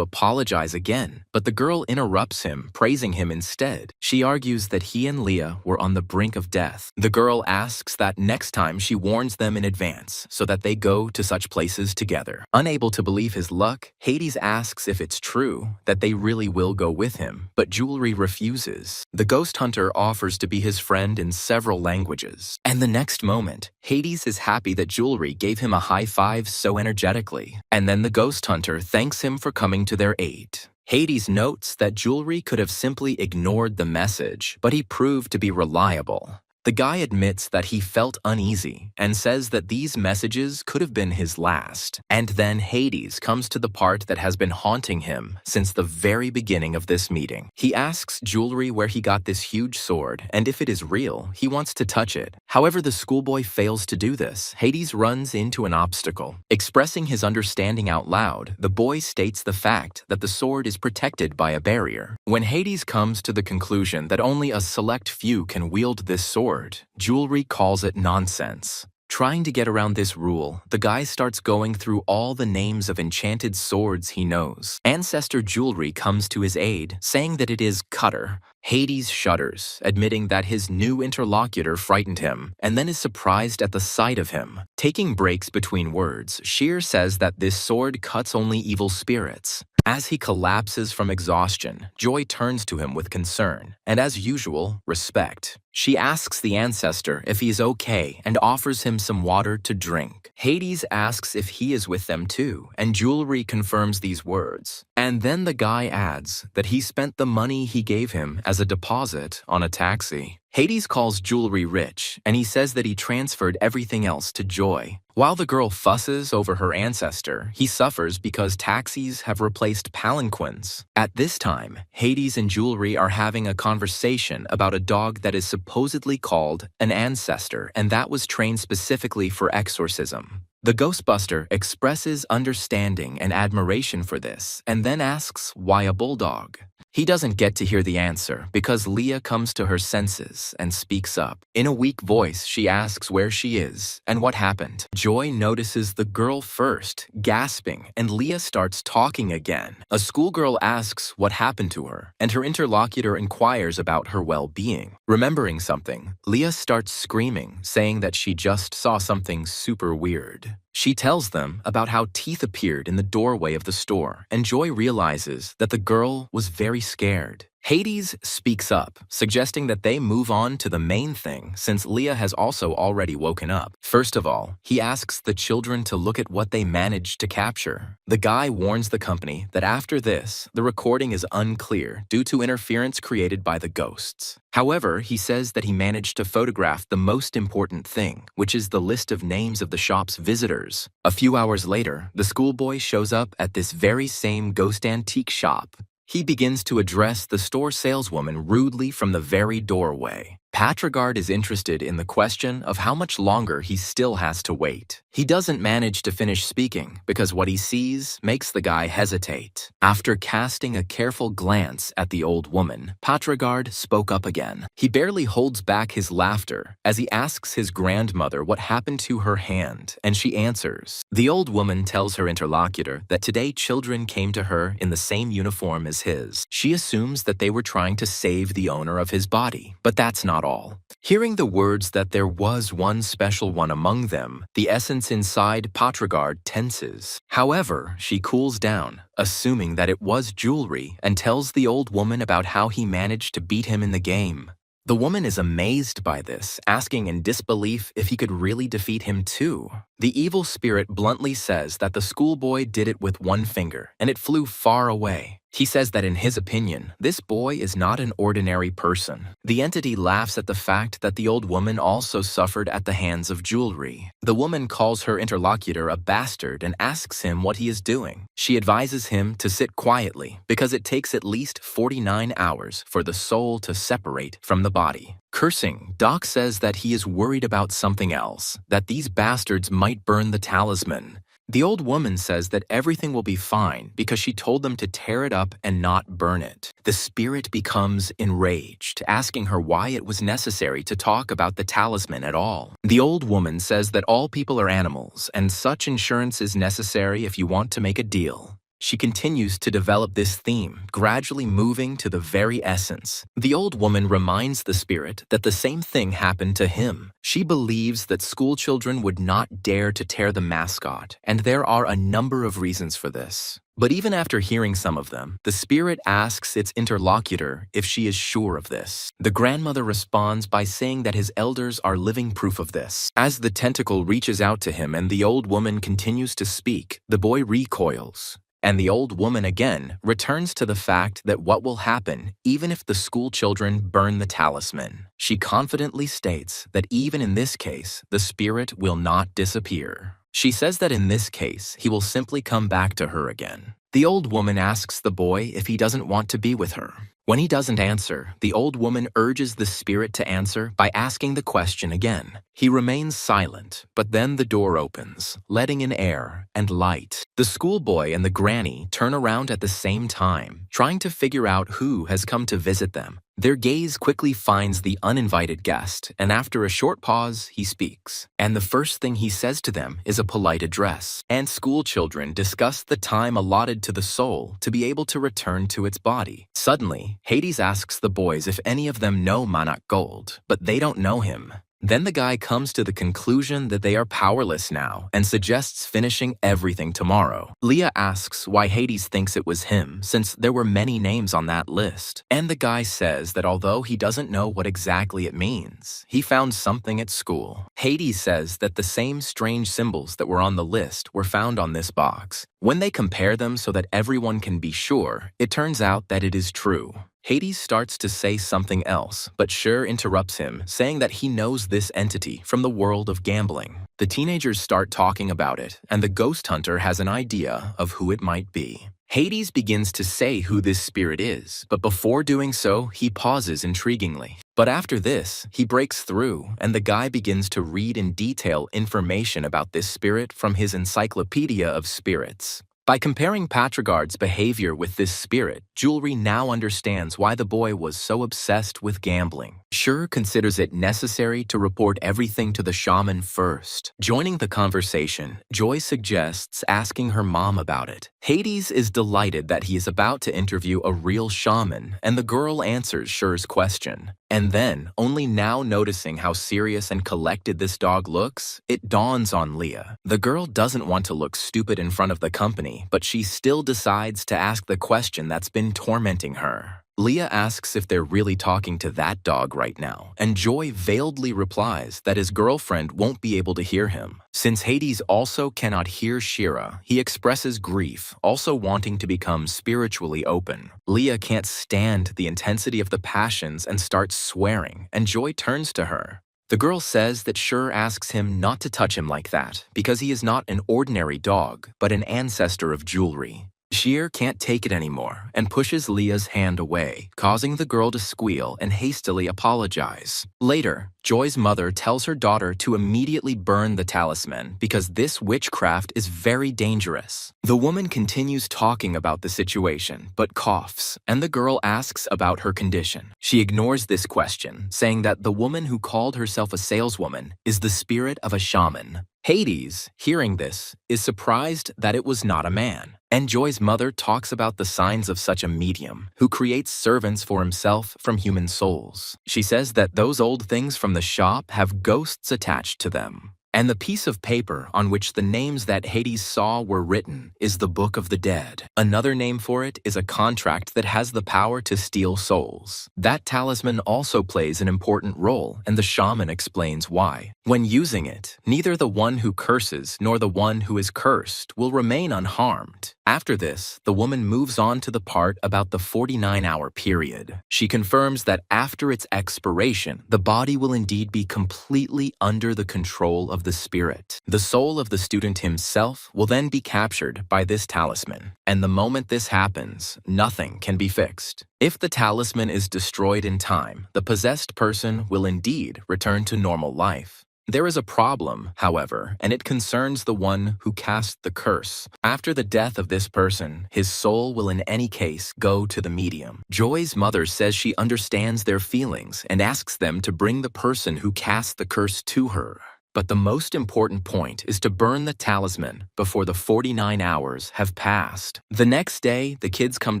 apologize again, but the girl interrupts him, praising him instead. She argues that he and Leah were on the brink of death. The girl asks that next time she warns them in advance so that they go to such places together. Unable to believe his luck, Hades asks if it's true that they really will go with him, but Jewelry refuses. The ghost hunter offers to be his friend in several languages. And the next moment, Hades is happy that Jewelry gave him a high five so energetically. And then the ghost hunter thanks him for coming to their aid. Hades notes that Jewelry could have simply ignored the message, but he proved to be reliable. The guy admits that he felt uneasy and says that these messages could have been his last. And then Hades comes to the part that has been haunting him since the very beginning of this meeting. He asks Jewelry where he got this huge sword, and if it is real, he wants to touch it. However, the schoolboy fails to do this. Hades runs into an obstacle. Expressing his understanding out loud, the boy states the fact that the sword is protected by a barrier. When Hades comes to the conclusion that only a select few can wield this sword, Jewelry calls it nonsense. Trying to get around this rule, the guy starts going through all the names of enchanted swords he knows. Ancestor Jewelry comes to his aid, saying that it is Cutter. Hades shudders, admitting that his new interlocutor frightened him, and then is surprised at the sight of him. Taking breaks between words, Sheer says that this sword cuts only evil spirits. As he collapses from exhaustion, Joy turns to him with concern, and as usual, respect. She asks the ancestor if he is okay and offers him some water to drink. Hades asks if he is with them too, and Jewelry confirms these words. And then the guy adds that he spent the money he gave him as a deposit on a taxi. Hades calls Jewelry rich, and he says that he transferred everything else to Joy. While the girl fusses over her ancestor, he suffers because taxis have replaced palanquins. At this time, Hades and Jewelry are having a conversation about a dog that is supposedly called an ancestor, and that was trained specifically for exorcism. The Ghostbuster expresses understanding and admiration for this, and then asks why a bulldog. He doesn't get to hear the answer because Leah comes to her senses and speaks up. In a weak voice, she asks where she is and what happened. Joy notices the girl first, gasping, and Leah starts talking again. A schoolgirl asks what happened to her, and her interlocutor inquires about her well-being. Remembering something, Leah starts screaming, saying that she just saw something super weird. She tells them about how teeth appeared in the doorway of the store, and Joy realizes that the girl was very scared. Hades speaks up, suggesting that they move on to the main thing since Leah has also already woken up. First of all, he asks the children to look at what they managed to capture. The guy warns the company that after this, the recording is unclear due to interference created by the ghosts. However, he says that he managed to photograph the most important thing, which is the list of names of the shop's visitors. A few hours later, the schoolboy shows up at this very same ghost antique shop. He begins to address the store saleswoman rudely from the very doorway. Patrigard is interested in the question of how much longer he still has to wait. He doesn't manage to finish speaking because what he sees makes the guy hesitate. After casting a careful glance at the old woman, Patrigard spoke up again. He barely holds back his laughter as he asks his grandmother what happened to her hand, and she answers. The old woman tells her interlocutor that today children came to her in the same uniform as his. She assumes that they were trying to save the owner of his body, but that's not all. Hearing the words that there was one special one among them, the essence inside Patrigard tenses. However, she cools down, assuming that it was Jewelry, and tells the old woman about how he managed to beat him in the game. The woman is amazed by this, asking in disbelief if he could really defeat him too. The evil spirit bluntly says that the schoolboy did it with one finger, and it flew far away. He says that in his opinion, this boy is not an ordinary person. The entity laughs at the fact that the old woman also suffered at the hands of Jewelry. The woman calls her interlocutor a bastard and asks him what he is doing. She advises him to sit quietly because it takes at least 49 hours for the soul to separate from the body. Cursing, Doc says that he is worried about something else, that these bastards might burn the talisman. The old woman says that everything will be fine because she told them to tear it up and not burn it. The spirit becomes enraged, asking her why it was necessary to talk about the talisman at all. The old woman says that all people are animals and such insurance is necessary if you want to make a deal. She continues to develop this theme, gradually moving to the very essence. The old woman reminds the spirit that the same thing happened to him. She believes that school children would not dare to tear the mascot, and there are a number of reasons for this. But even after hearing some of them, the spirit asks its interlocutor if she is sure of this. The grandmother responds by saying that his elders are living proof of this. As the tentacle reaches out to him and the old woman continues to speak, the boy recoils. And the old woman again returns to the fact that what will happen even if the school children burn the talisman. She confidently states that even in this case, the spirit will not disappear. She says that in this case, he will simply come back to her again. The old woman asks the boy if he doesn't want to be with her. When he doesn't answer, the old woman urges the spirit to answer by asking the question again. He remains silent, but then the door opens, letting in air and light. The schoolboy and the granny turn around at the same time, trying to figure out who has come to visit them. Their gaze quickly finds the uninvited guest, and after a short pause, he speaks. And the first thing he says to them is a polite address. And school children discuss the time allotted to the soul to be able to return to its body. Suddenly, Hades asks the boys if any of them know Manak Gold, but they don't know him. Then the guy comes to the conclusion that they are powerless now and suggests finishing everything tomorrow. Leah asks why Hades thinks it was him, since there were many names on that list. And the guy says that although he doesn't know what exactly it means, he found something at school. Hades says that the same strange symbols that were on the list were found on this box. When they compare them so that everyone can be sure, it turns out that it is true. Hades starts to say something else, but Shur interrupts him, saying that he knows this entity from the world of gambling. The teenagers start talking about it, and the ghost hunter has an idea of who it might be. Hades begins to say who this spirit is, but before doing so, he pauses intriguingly. But after this, he breaks through, and the guy begins to read in detail information about this spirit from his Encyclopedia of Spirits. By comparing Patrigard's behavior with this spirit, Jewelry now understands why the boy was so obsessed with gambling. Shur considers it necessary to report everything to the shaman first. Joining the conversation, Joy suggests asking her mom about it. Hades is delighted that he is about to interview a real shaman, and the girl answers Shur's question. And then, only now noticing how serious and collected this dog looks, it dawns on Leah. The girl doesn't want to look stupid in front of the company, but she still decides to ask the question that's been tormenting her. Leah asks if they're really talking to that dog right now, and Joy veiledly replies that his girlfriend won't be able to hear him. Since Hades also cannot hear Shira, he expresses grief, also wanting to become spiritually open. Leah can't stand the intensity of the passions and starts swearing, and Joy turns to her. The girl says that Shur asks him not to touch him like that because he is not an ordinary dog, but an ancestor of Jewelry. Sheer can't take it anymore and pushes Leah's hand away, causing the girl to squeal and hastily apologize. Later, Joy's mother tells her daughter to immediately burn the talisman because this witchcraft is very dangerous. The woman continues talking about the situation, but coughs, and the girl asks about her condition. She ignores this question, saying that the woman who called herself a saleswoman is the spirit of a shaman. Hades, hearing this, is surprised that it was not a man. And Joy's mother talks about the signs of such a medium, who creates servants for himself from human souls. She says that those old things from the shop have ghosts attached to them. And the piece of paper on which the names that Hades saw were written is the Book of the Dead. Another name for it is a contract that has the power to steal souls. That talisman also plays an important role, and the shaman explains why. When using it, neither the one who curses nor the one who is cursed will remain unharmed. After this, the woman moves on to the part about the 49-hour period. She confirms that after its expiration, the body will indeed be completely under the control of the spirit. The soul of the student himself will then be captured by this talisman, and the moment this happens, nothing can be fixed. If the talisman is destroyed in time, the possessed person will indeed return to normal life. There is a problem, however, and it concerns the one who cast the curse. After the death of this person, his soul will in any case go to the medium. Joy's mother says she understands their feelings and asks them to bring the person who cast the curse to her. But the most important point is to burn the talisman before the 49 hours have passed. The next day, the kids come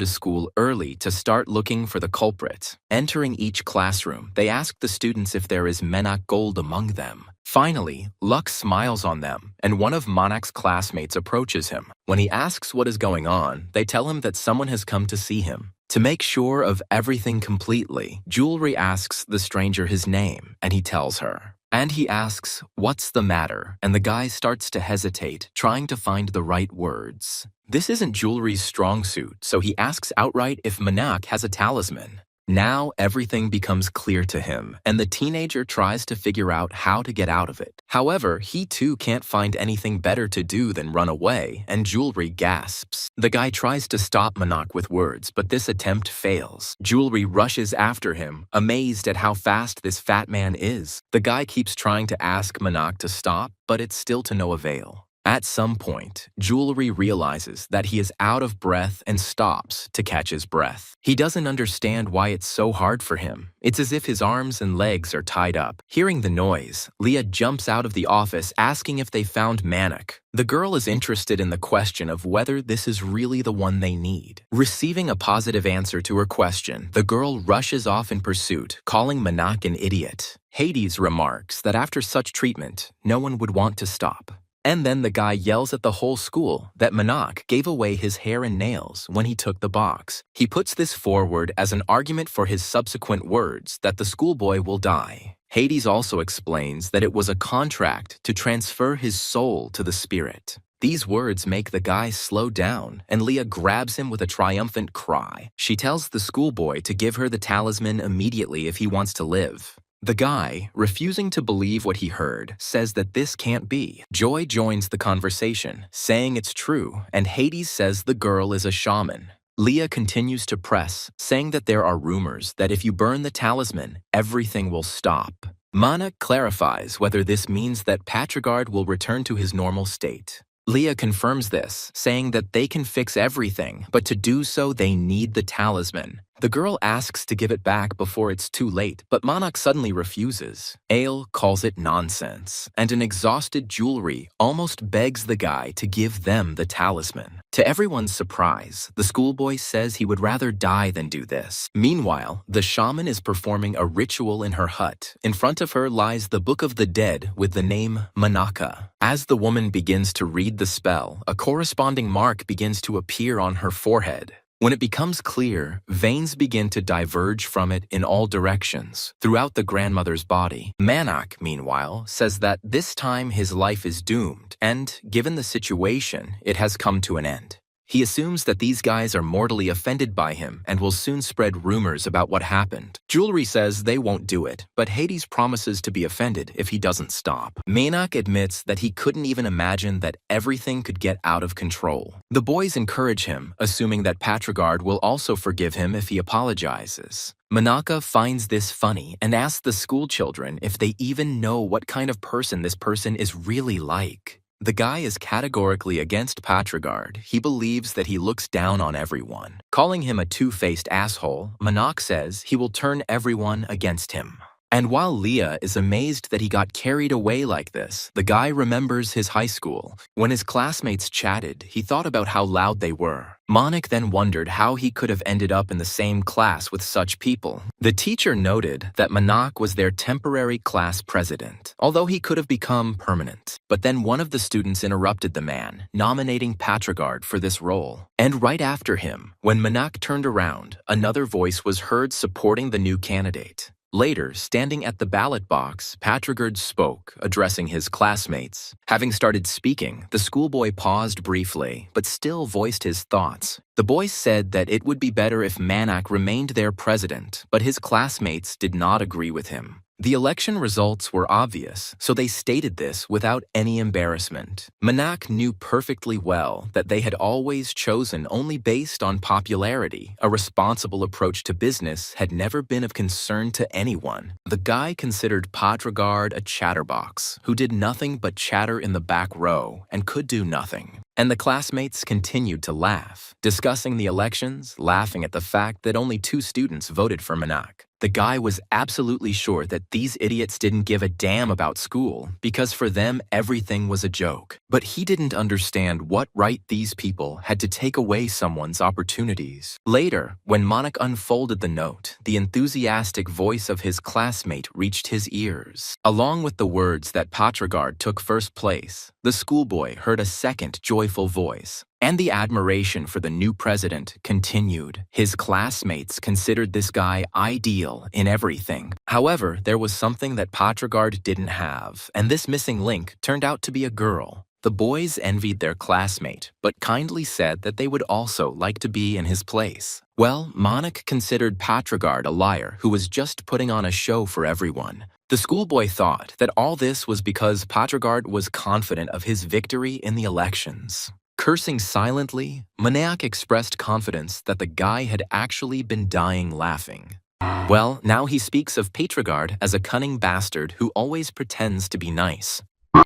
to school early to start looking for the culprit. Entering each classroom, they ask the students if there is Manak Gold among them. Finally, Luck smiles on them, and one of Monak's classmates approaches him. When he asks what is going on, they tell him that someone has come to see him. To make sure of everything completely, Jewelry asks the stranger his name, and he tells her. And he asks, "What's the matter?" And the guy starts to hesitate, trying to find the right words. This isn't Jewelry's strong suit, so he asks outright if Manak has a talisman. Now everything becomes clear to him, and the teenager tries to figure out how to get out of it. However, he too can't find anything better to do than run away, and Jewelry gasps. The guy tries to stop Manak with words, but this attempt fails. Jewelry rushes after him, amazed at how fast this fat man is. The guy keeps trying to ask Manak to stop, but it's still to no avail. At some point, Jewelry realizes that he is out of breath and stops to catch his breath. He doesn't understand why it's so hard for him. It's as if his arms and legs are tied up. Hearing the noise, Leah jumps out of the office asking if they found Manak. The girl is interested in the question of whether this is really the one they need. Receiving a positive answer to her question, the girl rushes off in pursuit, calling Manak an idiot. Hades remarks that after such treatment, no one would want to stop. And then the guy yells at the whole school that Manak gave away his hair and nails when he took the box. He puts this forward as an argument for his subsequent words that the schoolboy will die. Hades also explains that it was a contract to transfer his soul to the spirit. These words make the guy slow down, and Leah grabs him with a triumphant cry. She tells the schoolboy to give her the talisman immediately if he wants to live. The guy, refusing to believe what he heard, says that this can't be. Joy joins the conversation, saying it's true, and Hades says the girl is a shaman. Leah continues to press, saying that there are rumors that if you burn the talisman, everything will stop. Mana clarifies whether this means that Patrigard will return to his normal state. Leah confirms this, saying that they can fix everything, but to do so they need the talisman. The girl asks to give it back before it's too late, but Manak suddenly refuses. Ale calls it nonsense, and an exhausted Jewelry almost begs the guy to give them the talisman. To everyone's surprise, the schoolboy says he would rather die than do this. Meanwhile, the shaman is performing a ritual in her hut. In front of her lies the Book of the Dead with the name Manaka. As the woman begins to read the spell, a corresponding mark begins to appear on her forehead. When it becomes clear, veins begin to diverge from it in all directions throughout the grandmother's body. Manak, meanwhile, says that this time his life is doomed, and, given the situation, it has come to an end. He assumes that these guys are mortally offended by him and will soon spread rumors about what happened. Jewelry says they won't do it, but Hades promises to be offended if he doesn't stop. Manak admits that he couldn't even imagine that everything could get out of control. The boys encourage him, assuming that Patrigard will also forgive him if he apologizes. Manaka finds this funny and asks the school children if they even know what kind of person this person is really like. The guy is categorically against Patrigard. He believes that he looks down on everyone. Calling him a two-faced asshole, Manak says he will turn everyone against him. And while Leah is amazed that he got carried away like this, the guy remembers his high school. When his classmates chatted, he thought about how loud they were. Manak then wondered how he could have ended up in the same class with such people. The teacher noted that Manak was their temporary class president, although he could have become permanent. But then one of the students interrupted the man, nominating Patrigard for this role. And right after him, when Manak turned around, another voice was heard supporting the new candidate. Later, standing at the ballot box, Patrigard spoke, addressing his classmates. Having started speaking, the schoolboy paused briefly, but still voiced his thoughts. The boy said that it would be better if Manak remained their president, but his classmates did not agree with him. The election results were obvious, so they stated this without any embarrassment. Manak knew perfectly well that they had always chosen only based on popularity. A responsible approach to business had never been of concern to anyone. The guy considered Patrigard a chatterbox, who did nothing but chatter in the back row and could do nothing. And the classmates continued to laugh, discussing the elections, laughing at the fact that only 2 students voted for Manak. The guy was absolutely sure that these idiots didn't give a damn about school because for them everything was a joke. But he didn't understand what right these people had to take away someone's opportunities. Later, when Manak unfolded the note, the enthusiastic voice of his classmate reached his ears. Along with the words that Patrigard took first place, the schoolboy heard a second joyful joyful voice. And the admiration for the new president continued. His classmates considered this guy ideal in everything. However, there was something that Patrigard didn't have, and this missing link turned out to be a girl. The boys envied their classmate, but kindly said that they would also like to be in his place. Well, Manak considered Patrigard a liar who was just putting on a show for everyone. The schoolboy thought that all this was because Patrigard was confident of his victory in the elections. Cursing silently, Manak expressed confidence that the guy had actually been dying laughing. Well, now he speaks of Patrigard as a cunning bastard who always pretends to be nice.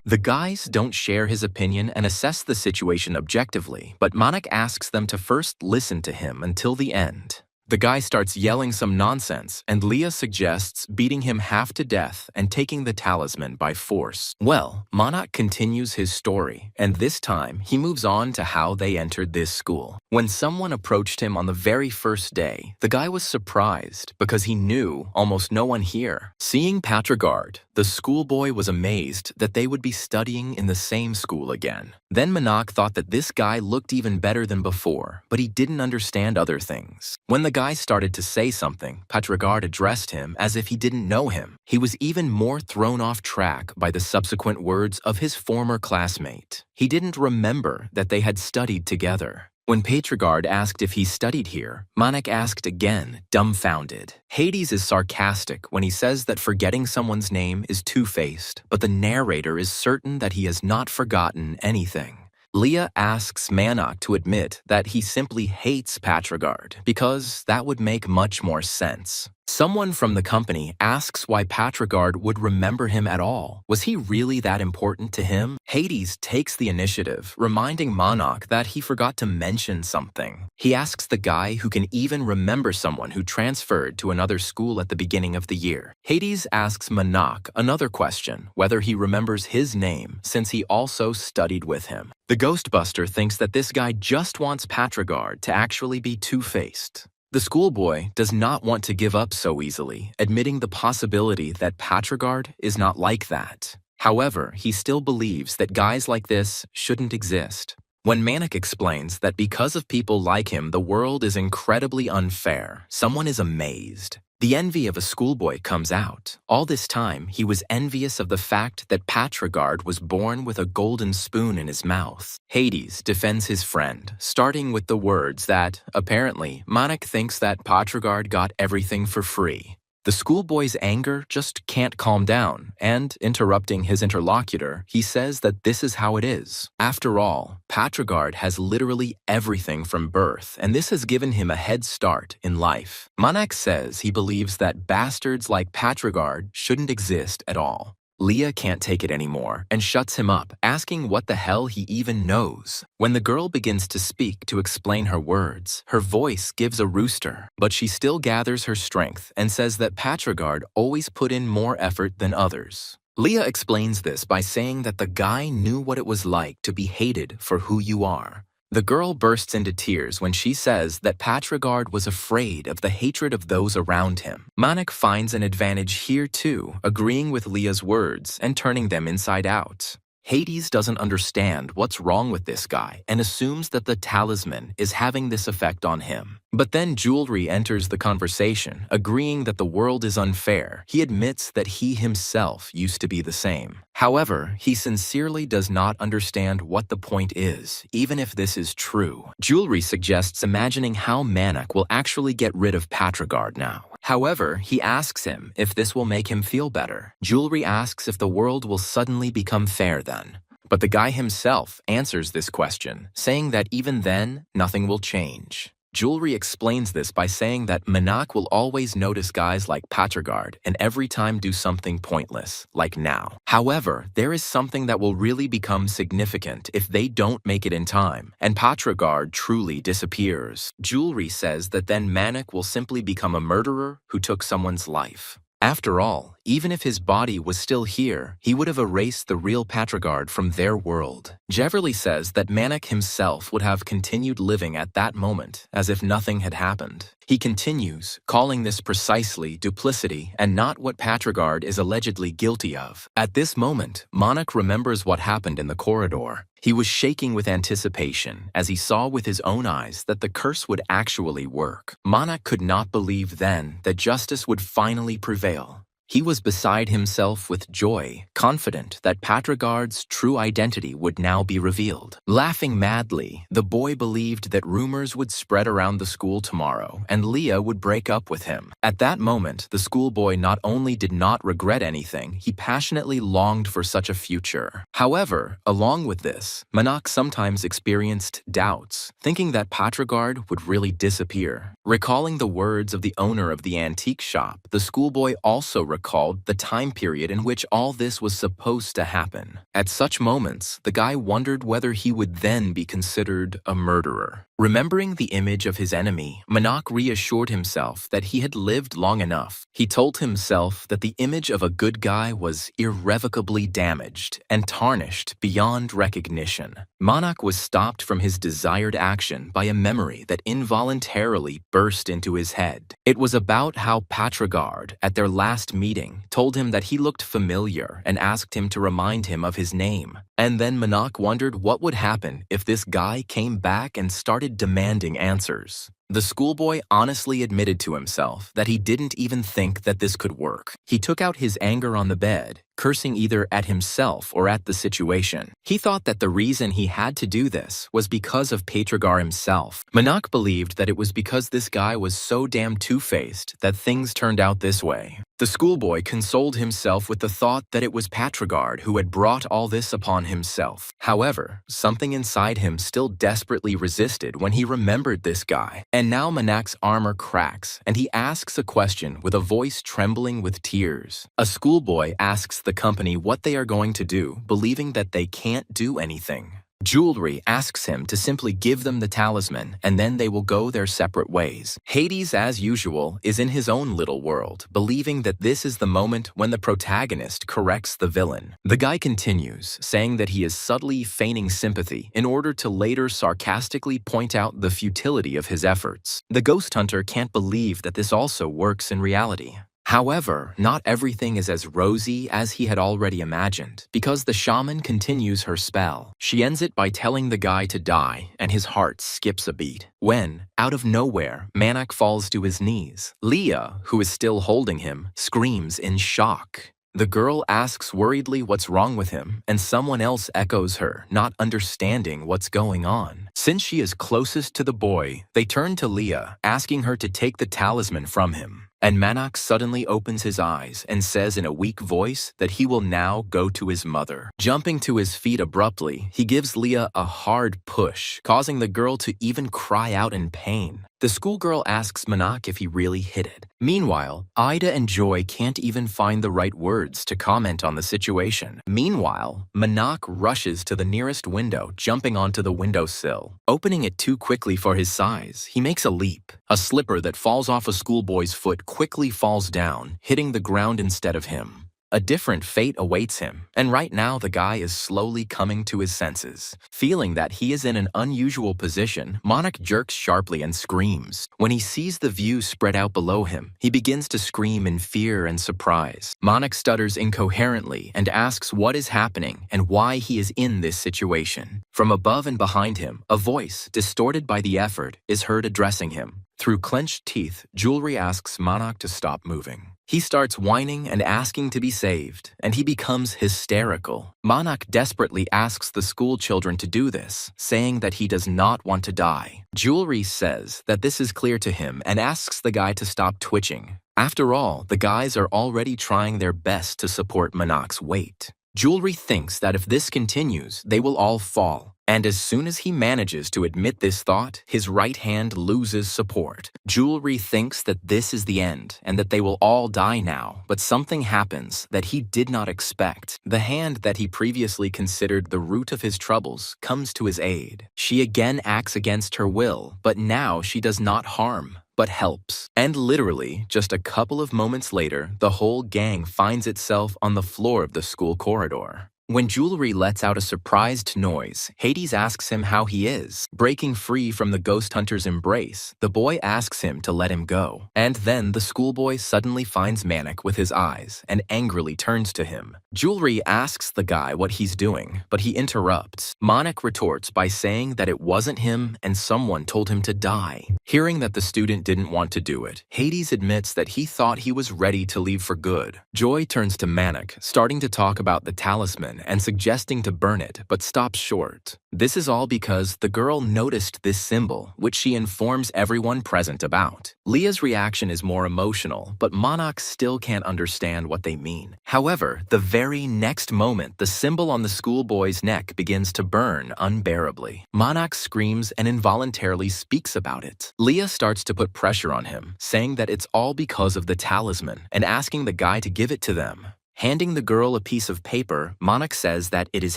The guys don't share his opinion and assess the situation objectively, but Manak asks them to first listen to him until the end. The guy starts yelling some nonsense, and Leah suggests beating him half to death and taking the talisman by force. Well, Manak continues his story, and this time he moves on to how they entered this school. When someone approached him on the very first day, the guy was surprised because he knew almost no one here. Seeing Patrigard, the schoolboy was amazed that they would be studying in the same school again. Then Manak thought that this guy looked even better than before, but he didn't understand other things. When the guy started to say something, Patrigard addressed him as if he didn't know him. He was even more thrown off track by the subsequent words of his former classmate. He didn't remember that they had studied together. When Patrigard asked if he studied here, Manak asked again, dumbfounded. Hades is sarcastic when he says that forgetting someone's name is two-faced, but the narrator is certain that he has not forgotten anything. Leah asks Manak to admit that he simply hates Patrigard because that would make much more sense. Someone from the company asks why Patrigard would remember him at all. Was he really that important to him? Hades takes the initiative, reminding Manak that he forgot to mention something. He asks the guy who can even remember someone who transferred to another school at the beginning of the year. Hades asks Manak another question, whether he remembers his name since he also studied with him. The Ghostbuster thinks that this guy just wants Patrigard to actually be two-faced. The schoolboy does not want to give up so easily, admitting the possibility that Patrigard is not like that. However, he still believes that guys like this shouldn't exist. When Manak explains that because of people like him, the world is incredibly unfair, someone is amazed. The envy of a schoolboy comes out. All this time, he was envious of the fact that Patrigard was born with a golden spoon in his mouth. Hades defends his friend, starting with the words that, apparently, Manak thinks that Patrigard got everything for free. The schoolboy's anger just can't calm down, and, interrupting his interlocutor, he says that this is how it is. After all, Patrigard has literally everything from birth, and this has given him a head start in life. Manak says he believes that bastards like Patrigard shouldn't exist at all. Leah can't take it anymore and shuts him up, asking what the hell he even knows. When the girl begins to speak to explain her words, her voice gives a rooster, but she still gathers her strength and says that Patrigard always put in more effort than others. Leah explains this by saying that the guy knew what it was like to be hated for who you are. The girl bursts into tears when she says that Patrigard was afraid of the hatred of those around him. Manak finds an advantage here too, agreeing with Leah's words and turning them inside out. Hades doesn't understand what's wrong with this guy and assumes that the talisman is having this effect on him. But then Jewelry enters the conversation, agreeing that the world is unfair. He admits that he himself used to be the same. However, he sincerely does not understand what the point is, even if this is true. Jewelry suggests imagining how Manak will actually get rid of Patrigard now. However, he asks him if this will make him feel better. Jewelry asks if the world will suddenly become fair then. But the guy himself answers this question, saying that even then, nothing will change. Jewelry explains this by saying that Manak will always notice guys like Patrigard and every time do something pointless, like now. However, there is something that will really become significant if they don't make it in time, and Patrigard truly disappears. Jewelry says that then Manak will simply become a murderer who took someone's life. After all, even if his body was still here, he would have erased the real Patrigard from their world. Jeverly says that Manak himself would have continued living at that moment, as if nothing had happened. He continues, calling this precisely duplicity and not what Patrigard is allegedly guilty of. At this moment, Monarch remembers what happened in the corridor. He was shaking with anticipation as he saw with his own eyes that the curse would actually work. Monarch could not believe then that justice would finally prevail. He was beside himself with joy, confident that Patrigard's true identity would now be revealed. Laughing madly, the boy believed that rumors would spread around the school tomorrow and Leah would break up with him. At that moment, the schoolboy not only did not regret anything, he passionately longed for such a future. However, along with this, Manhwa sometimes experienced doubts, thinking that Patrigard would really disappear. Recalling the words of the owner of the antique shop, the schoolboy also recalled the time period in which all this was supposed to happen. At such moments, the guy wondered whether he would then be considered a murderer. Remembering the image of his enemy, Manhwa reassured himself that he had lived long enough. He told himself that the image of a good guy was irrevocably damaged and tarnished beyond recognition. Manhwa was stopped from his desired action by a memory that involuntarily burst into his head. It was about how Patrigard, at their last meeting, told him that he looked familiar and asked him to remind him of his name. And then Manhwa wondered what would happen if this guy came back and started demanding answers. The schoolboy honestly admitted to himself that he didn't even think that this could work. He took out his anger on the bed, cursing either at himself or at the situation. He thought that the reason he had to do this was because of Patrigard himself. Manhwa believed that it was because this guy was so damn two-faced that things turned out this way. The schoolboy consoled himself with the thought that it was Patrigard who had brought all this upon himself. However, something inside him still desperately resisted when he remembered this guy. And now Manhwa's armor cracks, and he asks a question with a voice trembling with tears. A schoolboy asks the company what they are going to do, believing that they can't do anything. Jewelry asks him to simply give them the talisman, and then they will go their separate ways. Hades, as usual, is in his own little world, believing that this is the moment when the protagonist corrects the villain. The guy continues, saying that he is subtly feigning sympathy in order to later sarcastically point out the futility of his efforts. The ghost hunter can't believe that this also works in reality. However, not everything is as rosy as he had already imagined, because the shaman continues her spell. She ends it by telling the guy to die, and his heart skips a beat. When, out of nowhere, Manhwa falls to his knees. Leah, who is still holding him, screams in shock. The girl asks worriedly what's wrong with him, and someone else echoes her, not understanding what's going on. Since she is closest to the boy, they turn to Leah, asking her to take the talisman from him. And Manhwa suddenly opens his eyes and says in a weak voice that he will now go to his mother. Jumping to his feet abruptly, he gives Leah a hard push, causing the girl to even cry out in pain. The schoolgirl asks Manhwa if he really hit it. Meanwhile, Ida and Joy can't even find the right words to comment on the situation. Meanwhile, Manhwa rushes to the nearest window, jumping onto the windowsill. Opening it too quickly for his size, he makes a leap. A slipper that falls off a schoolboy's foot quickly falls down, hitting the ground instead of him. A different fate awaits him, and right now the guy is slowly coming to his senses. Feeling that he is in an unusual position, Manhwa jerks sharply and screams. When he sees the view spread out below him, he begins to scream in fear and surprise. Manhwa stutters incoherently and asks what is happening and why he is in this situation. From above and behind him, a voice, distorted by the effort, is heard addressing him. Through clenched teeth, Jewelry asks Manhwa to stop moving. He starts whining and asking to be saved, and he becomes hysterical. Manhwa desperately asks the school children to do this, saying that he does not want to die. Jewelry says that this is clear to him and asks the guy to stop twitching. After all, the guys are already trying their best to support Manhwa's weight. Jewelry thinks that if this continues, they will all fall. And as soon as he manages to admit this thought, his right hand loses support. Jewelry thinks that this is the end and that they will all die now, but something happens that he did not expect. The hand that he previously considered the root of his troubles comes to his aid. She again acts against her will, but now she does not harm, but helps. And literally, just a couple of moments later, the whole gang finds itself on the floor of the school corridor. When Jewelry lets out a surprised noise, Hades asks him how he is. Breaking free from the ghost hunter's embrace, the boy asks him to let him go. And then the schoolboy suddenly finds Manik with his eyes and angrily turns to him. Jewelry asks the guy what he's doing, but he interrupts. Manik retorts by saying that it wasn't him and someone told him to die. Hearing that the student didn't want to do it, Hades admits that he thought he was ready to leave for good. Joy turns to Manik, starting to talk about the talisman and suggesting to burn it, but stops short. This is all because the girl noticed this symbol, which she informs everyone present about. Leah's reaction is more emotional, but Monarch still can't understand what they mean. However, the very next moment, the symbol on the schoolboy's neck begins to burn unbearably. Monarch screams and involuntarily speaks about it. Leah starts to put pressure on him, saying that it's all because of the talisman and asking the guy to give it to them. Handing the girl a piece of paper, Monarch says that it is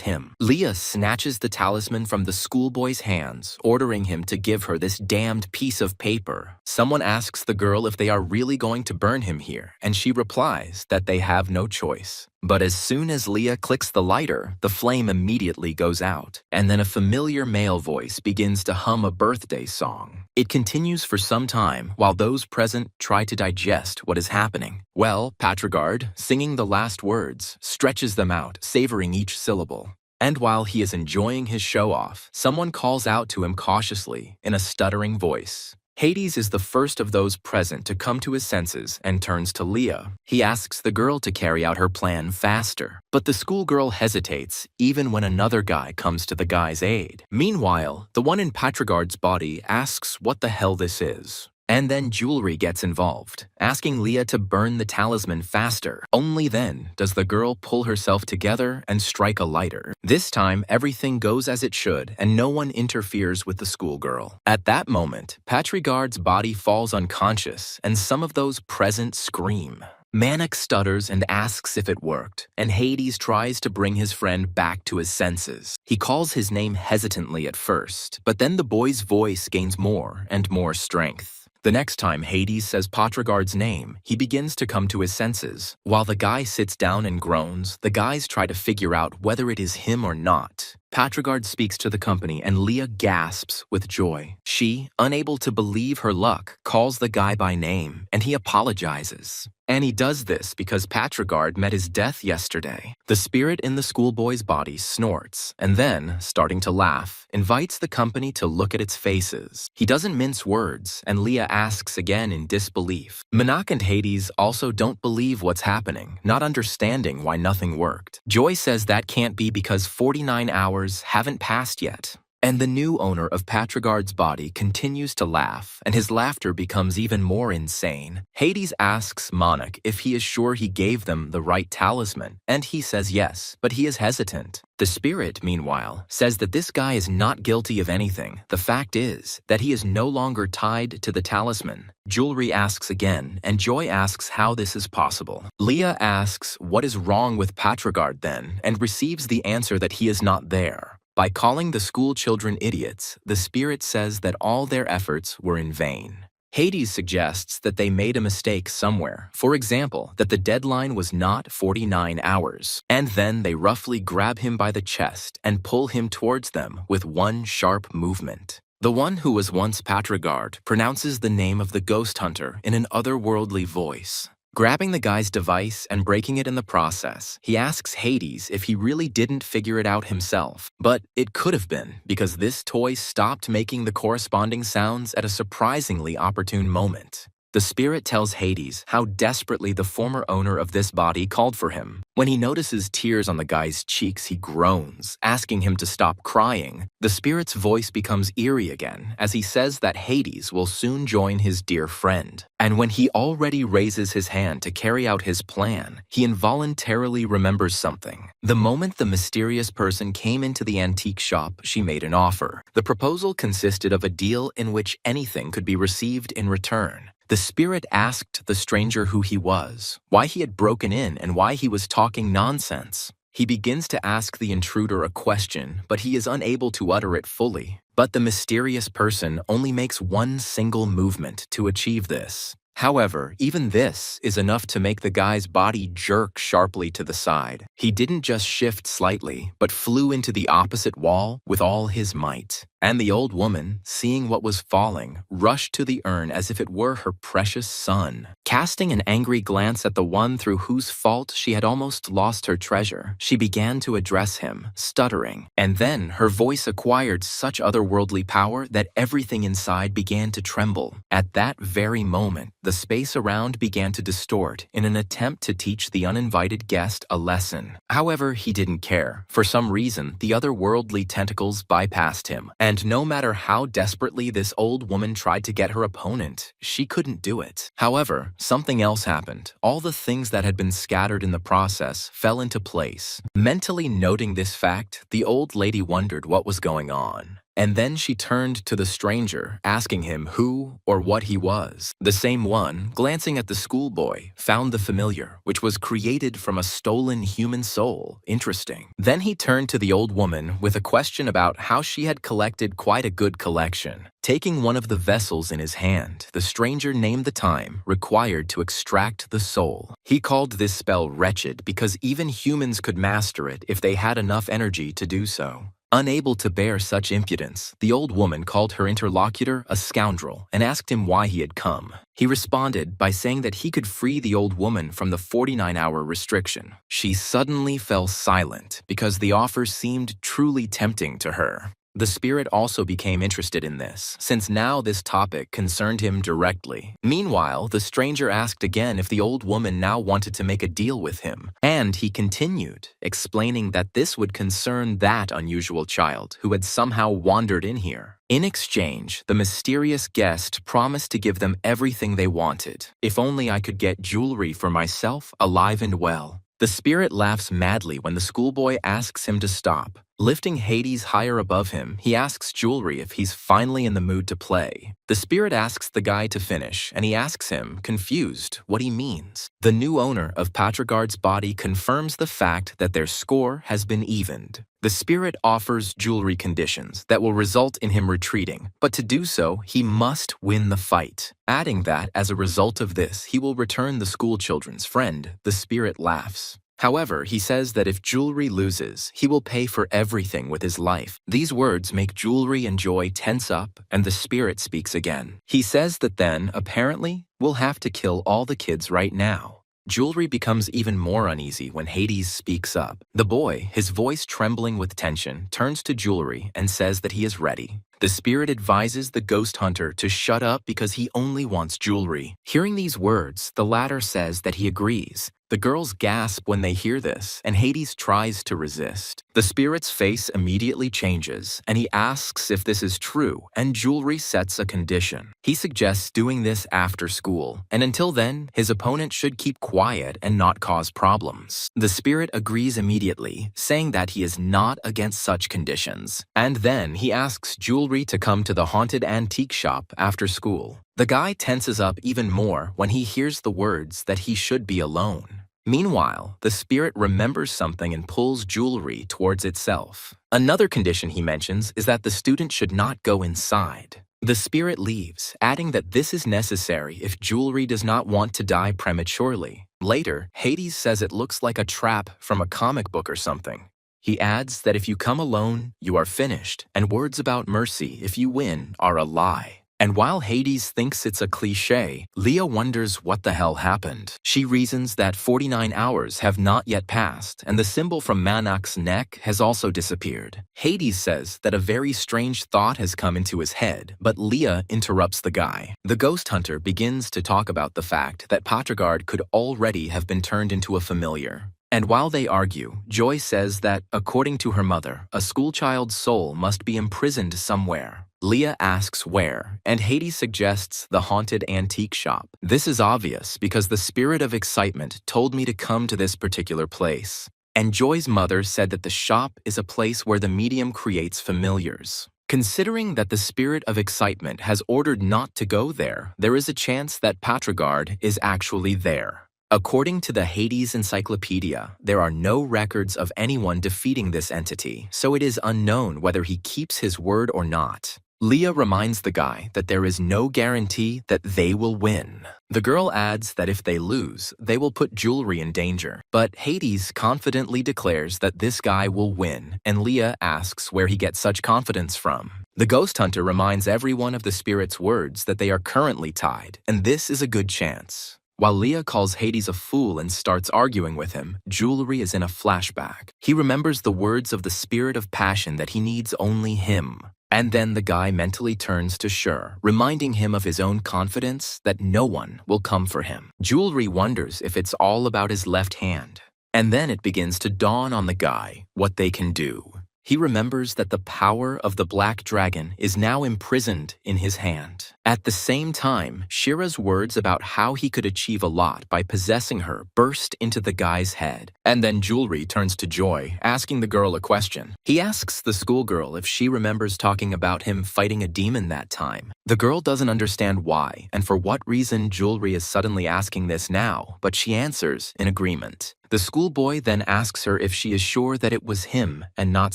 him. Leah snatches the talisman from the schoolboy's hands, ordering him to give her this damned piece of paper. Someone asks the girl if they are really going to burn him here, and she replies that they have no choice. But as soon as Leah clicks the lighter, the flame immediately goes out, and then a familiar male voice begins to hum a birthday song. It continues for some time while those present try to digest what is happening. Well, Patrigard, singing the last words, stretches them out, savoring each syllable. And while he is enjoying his show-off, someone calls out to him cautiously in a stuttering voice. Hades is the first of those present to come to his senses and turns to Leah. He asks the girl to carry out her plan faster, but the schoolgirl hesitates even when another guy comes to the guy's aid. Meanwhile, the one in Patrigard's body asks what the hell this is. And then Jewelry gets involved, asking Leah to burn the talisman faster. Only then does the girl pull herself together and strike a lighter. This time, everything goes as it should, and no one interferes with the schoolgirl. At that moment, Patrigard's body falls unconscious, and some of those present scream. Manik stutters and asks if it worked, and Hades tries to bring his friend back to his senses. He calls his name hesitantly at first, but then the boy's voice gains more and more strength. The next time Hades says Patrigard's name, he begins to come to his senses. While the guy sits down and groans, the guys try to figure out whether it is him or not. Patrigard speaks to the company and Leah gasps with joy. She, unable to believe her luck, calls the guy by name and he apologizes. And he does this because Patrigard met his death yesterday. The spirit in the schoolboy's body snorts and then, starting to laugh, invites the company to look at its faces. He doesn't mince words and Leah asks again in disbelief. Manak and Hades also don't believe what's happening, not understanding why nothing worked. Joy says that can't be because 49 hours haven't passed yet. And the new owner of Patrigard's body continues to laugh, and his laughter becomes even more insane. Hades asks Monarch if he is sure he gave them the right talisman, and he says yes, but he is hesitant. The spirit, meanwhile, says that this guy is not guilty of anything. The fact is that he is no longer tied to the talisman. Jewelry asks again, and Joy asks how this is possible. Leah asks what is wrong with Patrigard then, and receives the answer that he is not there. By calling the school children idiots, the spirit says that all their efforts were in vain. Hades suggests that they made a mistake somewhere, for example, that the deadline was not 49 hours. And then they roughly grab him by the chest and pull him towards them with one sharp movement. The one who was once Patrigard pronounces the name of the ghost hunter in an otherworldly voice. Grabbing the guy's device and breaking it in the process, he asks Hades if he really didn't figure it out himself. But it could have been, because this toy stopped making the corresponding sounds at a surprisingly opportune moment. The spirit tells Hades how desperately the former owner of this body called for him. When he notices tears on the guy's cheeks, he groans, asking him to stop crying. The spirit's voice becomes eerie again as he says that Hades will soon join his dear friend. And when he already raises his hand to carry out his plan, he involuntarily remembers something. The moment the mysterious person came into the antique shop, she made an offer. The proposal consisted of a deal in which anything could be received in return. The spirit asked the stranger who he was, why he had broken in, and why he was talking nonsense. He begins to ask the intruder a question, but he is unable to utter it fully. But the mysterious person only makes one single movement to achieve this. However, even this is enough to make the guy's body jerk sharply to the side. He didn't just shift slightly, but flew into the opposite wall with all his might. And the old woman, seeing what was falling, rushed to the urn as if it were her precious son. Casting an angry glance at the one through whose fault she had almost lost her treasure, she began to address him, stuttering. And then her voice acquired such otherworldly power that everything inside began to tremble. At that very moment, the space around began to distort in an attempt to teach the uninvited guest a lesson. However, he didn't care. For some reason, the otherworldly tentacles bypassed him. And no matter how desperately this old woman tried to get her opponent, she couldn't do it. However, something else happened. All the things that had been scattered in the process fell into place. Mentally noting this fact, the old lady wondered what was going on. And then she turned to the stranger, asking him who or what he was. The same one, glancing at the schoolboy, found the familiar, which was created from a stolen human soul. Interesting. Then he turned to the old woman with a question about how she had collected quite a good collection. Taking one of the vessels in his hand, the stranger named the time required to extract the soul. He called this spell wretched because even humans could master it if they had enough energy to do so. Unable to bear such impudence, the old woman called her interlocutor a scoundrel and asked him why he had come. He responded by saying that he could free the old woman from the 49-hour restriction. She suddenly fell silent because the offer seemed truly tempting to her. The spirit also became interested in this, since now this topic concerned him directly. Meanwhile, the stranger asked again if the old woman now wanted to make a deal with him, and he continued, explaining that this would concern that unusual child who had somehow wandered in here. In exchange, the mysterious guest promised to give them everything they wanted. If only I could get jewelry for myself, alive and well. The spirit laughs madly when the schoolboy asks him to stop. Lifting Hades higher above him, he asks Jewelry if he's finally in the mood to play. The spirit asks the guy to finish, and he asks him, confused, what he means. The new owner of Patrigard's body confirms the fact that their score has been evened. The spirit offers Jewelry conditions that will result in him retreating, but to do so, he must win the fight. Adding that, as a result of this, he will return the schoolchildren's friend. The spirit laughs. However, he says that if Jewelry loses, he will pay for everything with his life. These words make Jewelry and Joy tense up, and the spirit speaks again. He says that then, apparently, we'll have to kill all the kids right now. Jewelry becomes even more uneasy when Hades speaks up. The boy, his voice trembling with tension, turns to Jewelry and says that he is ready. The spirit advises the ghost hunter to shut up because he only wants Jewelry. Hearing these words, the latter says that he agrees. The girls gasp when they hear this, and Hades tries to resist. The spirit's face immediately changes, and he asks if this is true, and Jewelry sets a condition. He suggests doing this after school, and until then, his opponent should keep quiet and not cause problems. The spirit agrees immediately, saying that he is not against such conditions. And then he asks Jewelry to come to the haunted antique shop after school. The guy tenses up even more when he hears the words that he should be alone. Meanwhile, the spirit remembers something and pulls Jewelry towards itself. Another condition he mentions is that the student should not go inside. The spirit leaves, adding that this is necessary if Jewelry does not want to die prematurely. Later, Hades says it looks like a trap from a comic book or something. He adds that if you come alone, you are finished, and words about mercy, if you win, are a lie. And while Hades thinks it's a cliché, Leah wonders what the hell happened. She reasons that 49 hours have not yet passed, and the symbol from Manhwa's neck has also disappeared. Hades says that a very strange thought has come into his head, but Leah interrupts the guy. The ghost hunter begins to talk about the fact that Patrigard could already have been turned into a familiar. And while they argue, Joy says that, according to her mother, a schoolchild's soul must be imprisoned somewhere. Leah asks where, and Hades suggests the haunted antique shop. This is obvious because the spirit of excitement told me to come to this particular place. And Joy's mother said that the shop is a place where the medium creates familiars. Considering that the spirit of excitement has ordered not to go there, there is a chance that Patrigard is actually there. According to the Hades Encyclopedia, there are no records of anyone defeating this entity, so it is unknown whether he keeps his word or not. Leah reminds the guy that there is no guarantee that they will win. The girl adds that if they lose, they will put jewelry in danger. But Hades confidently declares that this guy will win, and Leah asks where he gets such confidence from. The ghost hunter reminds everyone of the spirit's words that they are currently tied, and this is a good chance. While Leah calls Hades a fool and starts arguing with him, Jewelry is in a flashback. He remembers the words of the spirit of passion that he needs only him. And then the guy mentally turns to Shur, reminding him of his own confidence that no one will come for him. Jewelry wonders if it's all about his left hand. And then it begins to dawn on the guy what they can do. He remembers that the power of the black dragon is now imprisoned in his hand. At the same time, Shira's words about how he could achieve a lot by possessing her burst into the guy's head. And then Jewelry turns to Joy, asking the girl a question. He asks the schoolgirl if she remembers talking about him fighting a demon that time. The girl doesn't understand why and for what reason Jewelry is suddenly asking this now, but she answers in agreement. The schoolboy then asks her if she is sure that it was him and not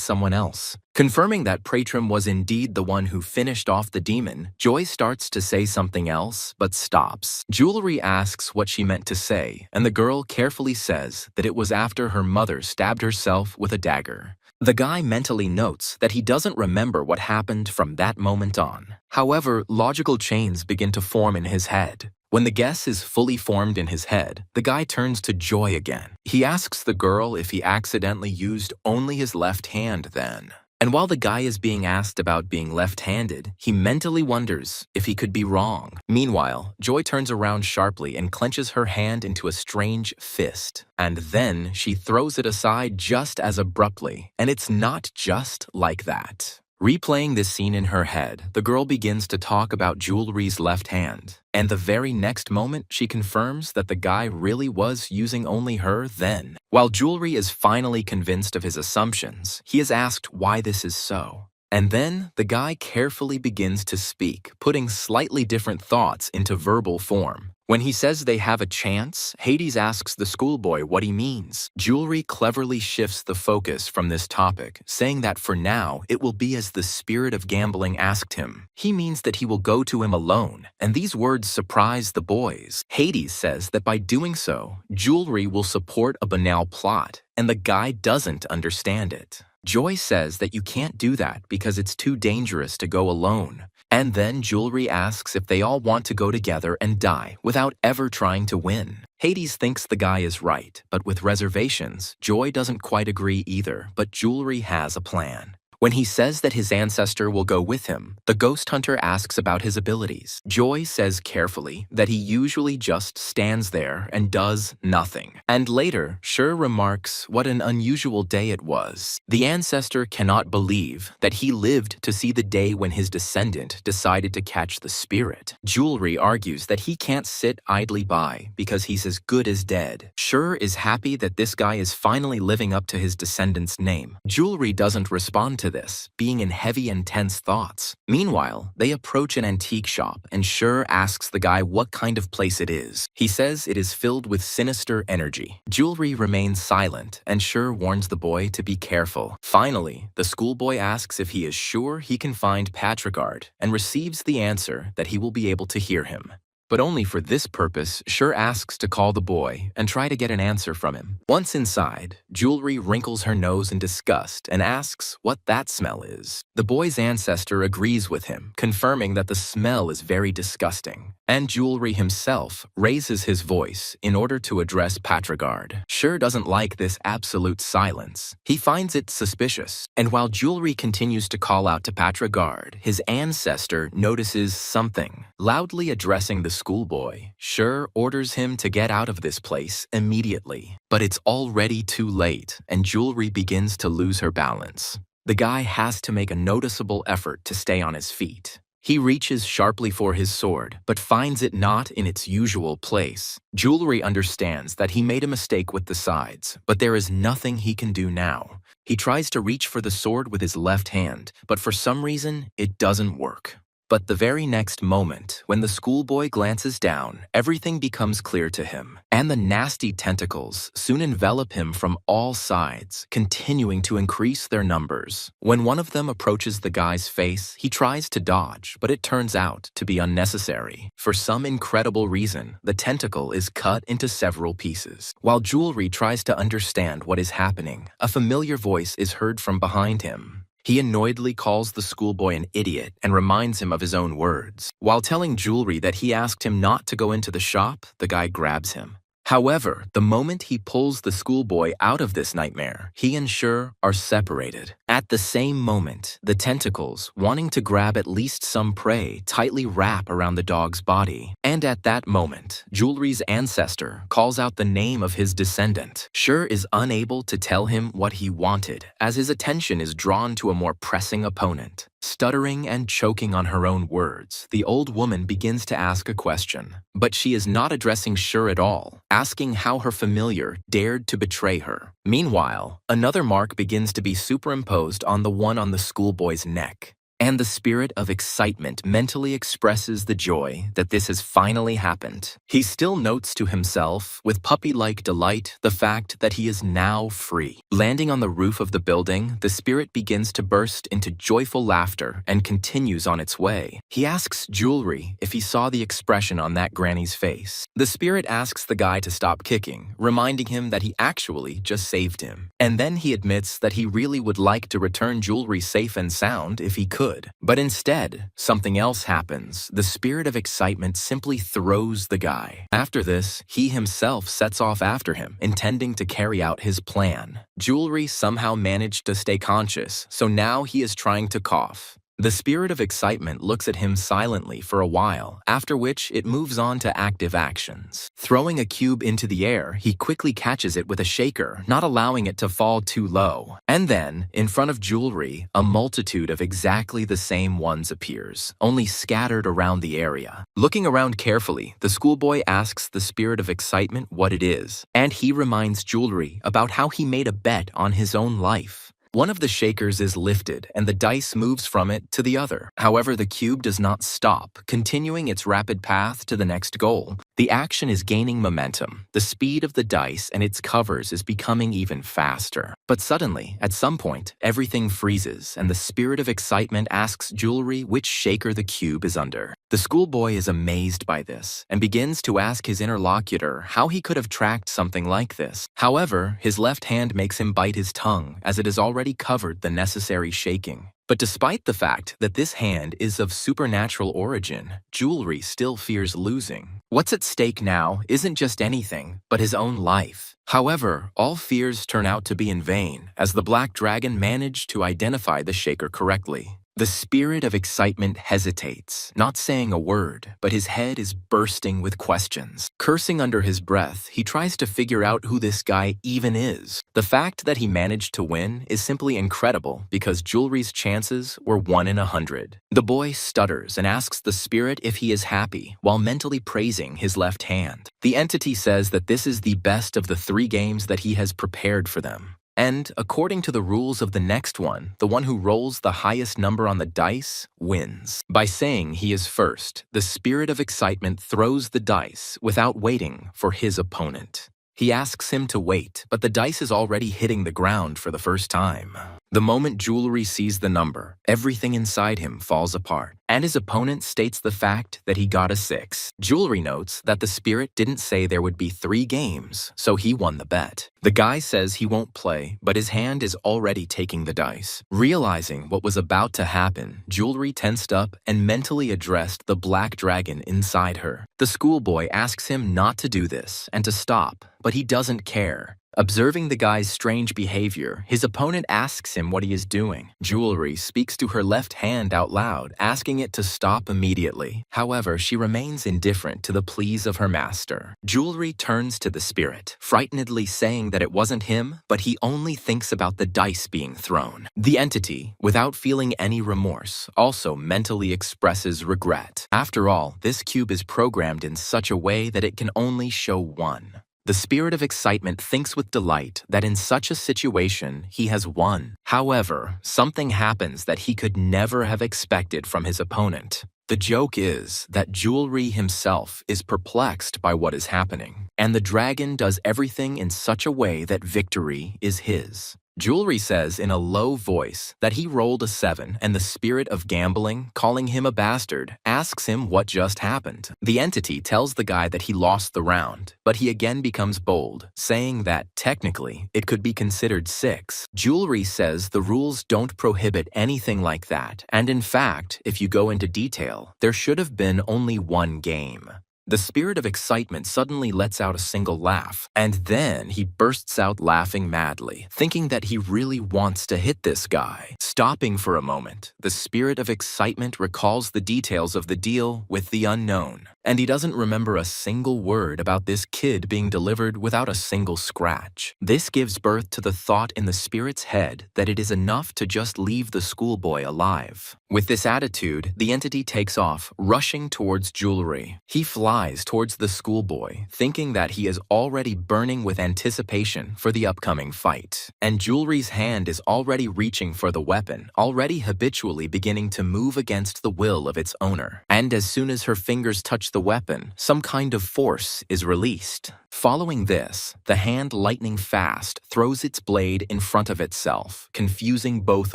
someone else. Confirming that Pratrim was indeed the one who finished off the demon, Joy starts to say something else, but stops. Jewelry asks what she meant to say, and the girl carefully says that it was after her mother stabbed herself with a dagger. The guy mentally notes that he doesn't remember what happened from that moment on. However, logical chains begin to form in his head. When the guess is fully formed in his head, the guy turns to Joy again. He asks the girl if he accidentally used only his left hand then. And while the guy is being asked about being left-handed, he mentally wonders if he could be wrong. Meanwhile, Joy turns around sharply and clenches her hand into a strange fist. And then she throws it aside just as abruptly, and it's not just like that. Replaying this scene in her head, the girl begins to talk about Jewelry's left hand. And the very next moment, she confirms that the guy really was using only her then. While Jewelry is finally convinced of his assumptions, he is asked why this is so. And then the guy carefully begins to speak, putting slightly different thoughts into verbal form. When he says they have a chance, Hades asks the schoolboy what he means. Jewelry cleverly shifts the focus from this topic, saying that for now, it will be as the spirit of gambling asked him. He means that he will go to him alone, and these words surprise the boys. Hades says that by doing so, Jewelry will support a banal plot, and the guy doesn't understand it. Joy says that you can't do that because it's too dangerous to go alone. And then Jewelry asks if they all want to go together and die without ever trying to win. Hades thinks the guy is right, but with reservations, Joy doesn't quite agree either, but Jewelry has a plan. When he says that his ancestor will go with him, the ghost hunter asks about his abilities. Joy says carefully that he usually just stands there and does nothing. And later, Shur remarks what an unusual day it was. The ancestor cannot believe that he lived to see the day when his descendant decided to catch the spirit. Jewelry argues that he can't sit idly by because he's as good as dead. Shur is happy that this guy is finally living up to his descendant's name. Jewelry doesn't respond to this, being in heavy and tense thoughts. Meanwhile, they approach an antique shop and Shur asks the guy what kind of place it is. He says it is filled with sinister energy. Jewelry remains silent and Shur warns the boy to be careful. Finally, the schoolboy asks if he is sure he can find Patrigard and receives the answer that he will be able to hear him. But only for this purpose, Shur asks to call the boy and try to get an answer from him. Once inside, Jewelry wrinkles her nose in disgust and asks what that smell is. The boy's ancestor agrees with him, confirming that the smell is very disgusting. And Jewelry himself raises his voice in order to address Patrigard. Shur doesn't like this absolute silence. He finds it suspicious, and while Jewelry continues to call out to Patrigard, his ancestor notices something. Loudly addressing the schoolboy, Shur orders him to get out of this place immediately. But it's already too late, and Jewelry begins to lose her balance. The guy has to make a noticeable effort to stay on his feet. He reaches sharply for his sword, but finds it not in its usual place. Jewelry understands that he made a mistake with the sides, but there is nothing he can do now. He tries to reach for the sword with his left hand, but for some reason, it doesn't work. But the very next moment, when the schoolboy glances down, everything becomes clear to him. and the nasty tentacles soon envelop him from all sides, continuing to increase their numbers. When one of them approaches the guy's face, he tries to dodge, but it turns out to be unnecessary. For some incredible reason, the tentacle is cut into several pieces. While Jewelry tries to understand what is happening, a familiar voice is heard from behind him. He annoyedly calls the schoolboy an idiot and reminds him of his own words. While telling Jewelry that he asked him not to go into the shop, the guy grabs him. However, the moment he pulls the schoolboy out of this nightmare, he and Sure are separated. At the same moment, the tentacles, wanting to grab at least some prey, tightly wrap around the dog's body. And at that moment, Jewelry's ancestor calls out the name of his descendant. Sure is unable to tell him what he wanted, as his attention is drawn to a more pressing opponent. Stuttering and choking on her own words, the old woman begins to ask a question. But she is not addressing Sure at all, asking how her familiar dared to betray her. Meanwhile, another mark begins to be superimposed on the one on the schoolboy's neck. And the spirit of excitement mentally expresses the joy that this has finally happened. He still notes to himself, with puppy-like delight, the fact that he is now free. Landing on the roof of the building, the spirit begins to burst into joyful laughter and continues on its way. He asks Jewelry if he saw the expression on that granny's face. The spirit asks the guy to stop kicking, reminding him that he actually just saved him. And then he admits that he really would like to return Jewelry safe and sound if he could. But instead, something else happens. The spirit of excitement simply throws the guy. After this, he himself sets off after him, intending to carry out his plan. Jewelry somehow managed to stay conscious, so now he is trying to cough. The spirit of excitement looks at him silently for a while, after which it moves on to active actions. Throwing a cube into the air, he quickly catches it with a shaker, not allowing it to fall too low. And then, in front of Jewelry, a multitude of exactly the same ones appears, only scattered around the area. Looking around carefully, the schoolboy asks the spirit of excitement what it is, and he reminds Jewelry about how he made a bet on his own life. One of the shakers is lifted, and the dice moves from it to the other. However, the cube does not stop, continuing its rapid path to the next goal. The action is gaining momentum. The speed of the dice and its covers is becoming even faster. But suddenly, at some point, everything freezes, and the spirit of excitement asks Jewelry which shaker the cube is under. The schoolboy is amazed by this, and begins to ask his interlocutor how he could have tracked something like this. However, his left hand makes him bite his tongue, as it has already covered the necessary shaking. But despite the fact that this hand is of supernatural origin, Jewelry still fears losing. What's at stake now isn't just anything, but his own life. However, all fears turn out to be in vain, as the Black Dragon managed to identify the shaker correctly. The spirit of excitement hesitates, not saying a word, but his head is bursting with questions. Cursing under his breath, he tries to figure out who this guy even is. The fact that he managed to win is simply incredible because Jewelry's chances were 1 in 100. The boy stutters and asks the spirit if he is happy, while mentally praising his left hand. The entity says that this is the best of the 3 games that he has prepared for them. And, according to the rules of the next one, the one who rolls the highest number on the dice wins. By saying he is first, the spirit of excitement throws the dice without waiting for his opponent. He asks him to wait, but the dice is already hitting the ground for the first time. The moment Jewelry sees the number, everything inside him falls apart, and his opponent states the fact that he got a 6. Jewelry notes that the spirit didn't say there would be 3 games, so he won the bet. The guy says he won't play, but his hand is already taking the dice. Realizing what was about to happen, Jewelry tensed up and mentally addressed the Black Dragon inside her. The schoolboy asks him not to do this and to stop, but he doesn't care. Observing the guy's strange behavior, his opponent asks him what he is doing. Jewelry speaks to her left hand out loud, asking it to stop immediately. However, she remains indifferent to the pleas of her master. Jewelry turns to the spirit, frightenedly saying that it wasn't him, but he only thinks about the dice being thrown. The entity, without feeling any remorse, also mentally expresses regret. After all, this cube is programmed in such a way that it can only show 1. The spirit of excitement thinks with delight that in such a situation he has won. However, something happens that he could never have expected from his opponent. The joke is that Jewelry himself is perplexed by what is happening, and the dragon does everything in such a way that victory is his. Jewelry says in a low voice that he rolled a 7 and the spirit of gambling, calling him a bastard, asks him what just happened. The entity tells the guy that he lost the round, but he again becomes bold, saying that technically it could be considered 6. Jewelry says the rules don't prohibit anything like that, and in fact, if you go into detail, there should have been only one game. The spirit of excitement suddenly lets out a single laugh, and then he bursts out laughing madly, thinking that he really wants to hit this guy. Stopping for a moment, the spirit of excitement recalls the details of the deal with the unknown, and he doesn't remember a single word about this kid being delivered without a single scratch. This gives birth to the thought in the spirit's head that it is enough to just leave the schoolboy alive. With this attitude, the entity takes off, rushing towards Jewelry. He flies towards the schoolboy, thinking that he is already burning with anticipation for the upcoming fight. And Jewelry's hand is already reaching for the weapon, already habitually beginning to move against the will of its owner. And as soon as her fingers touch the weapon, some kind of force is released. Following this, the hand lightning fast throws its blade in front of itself, confusing both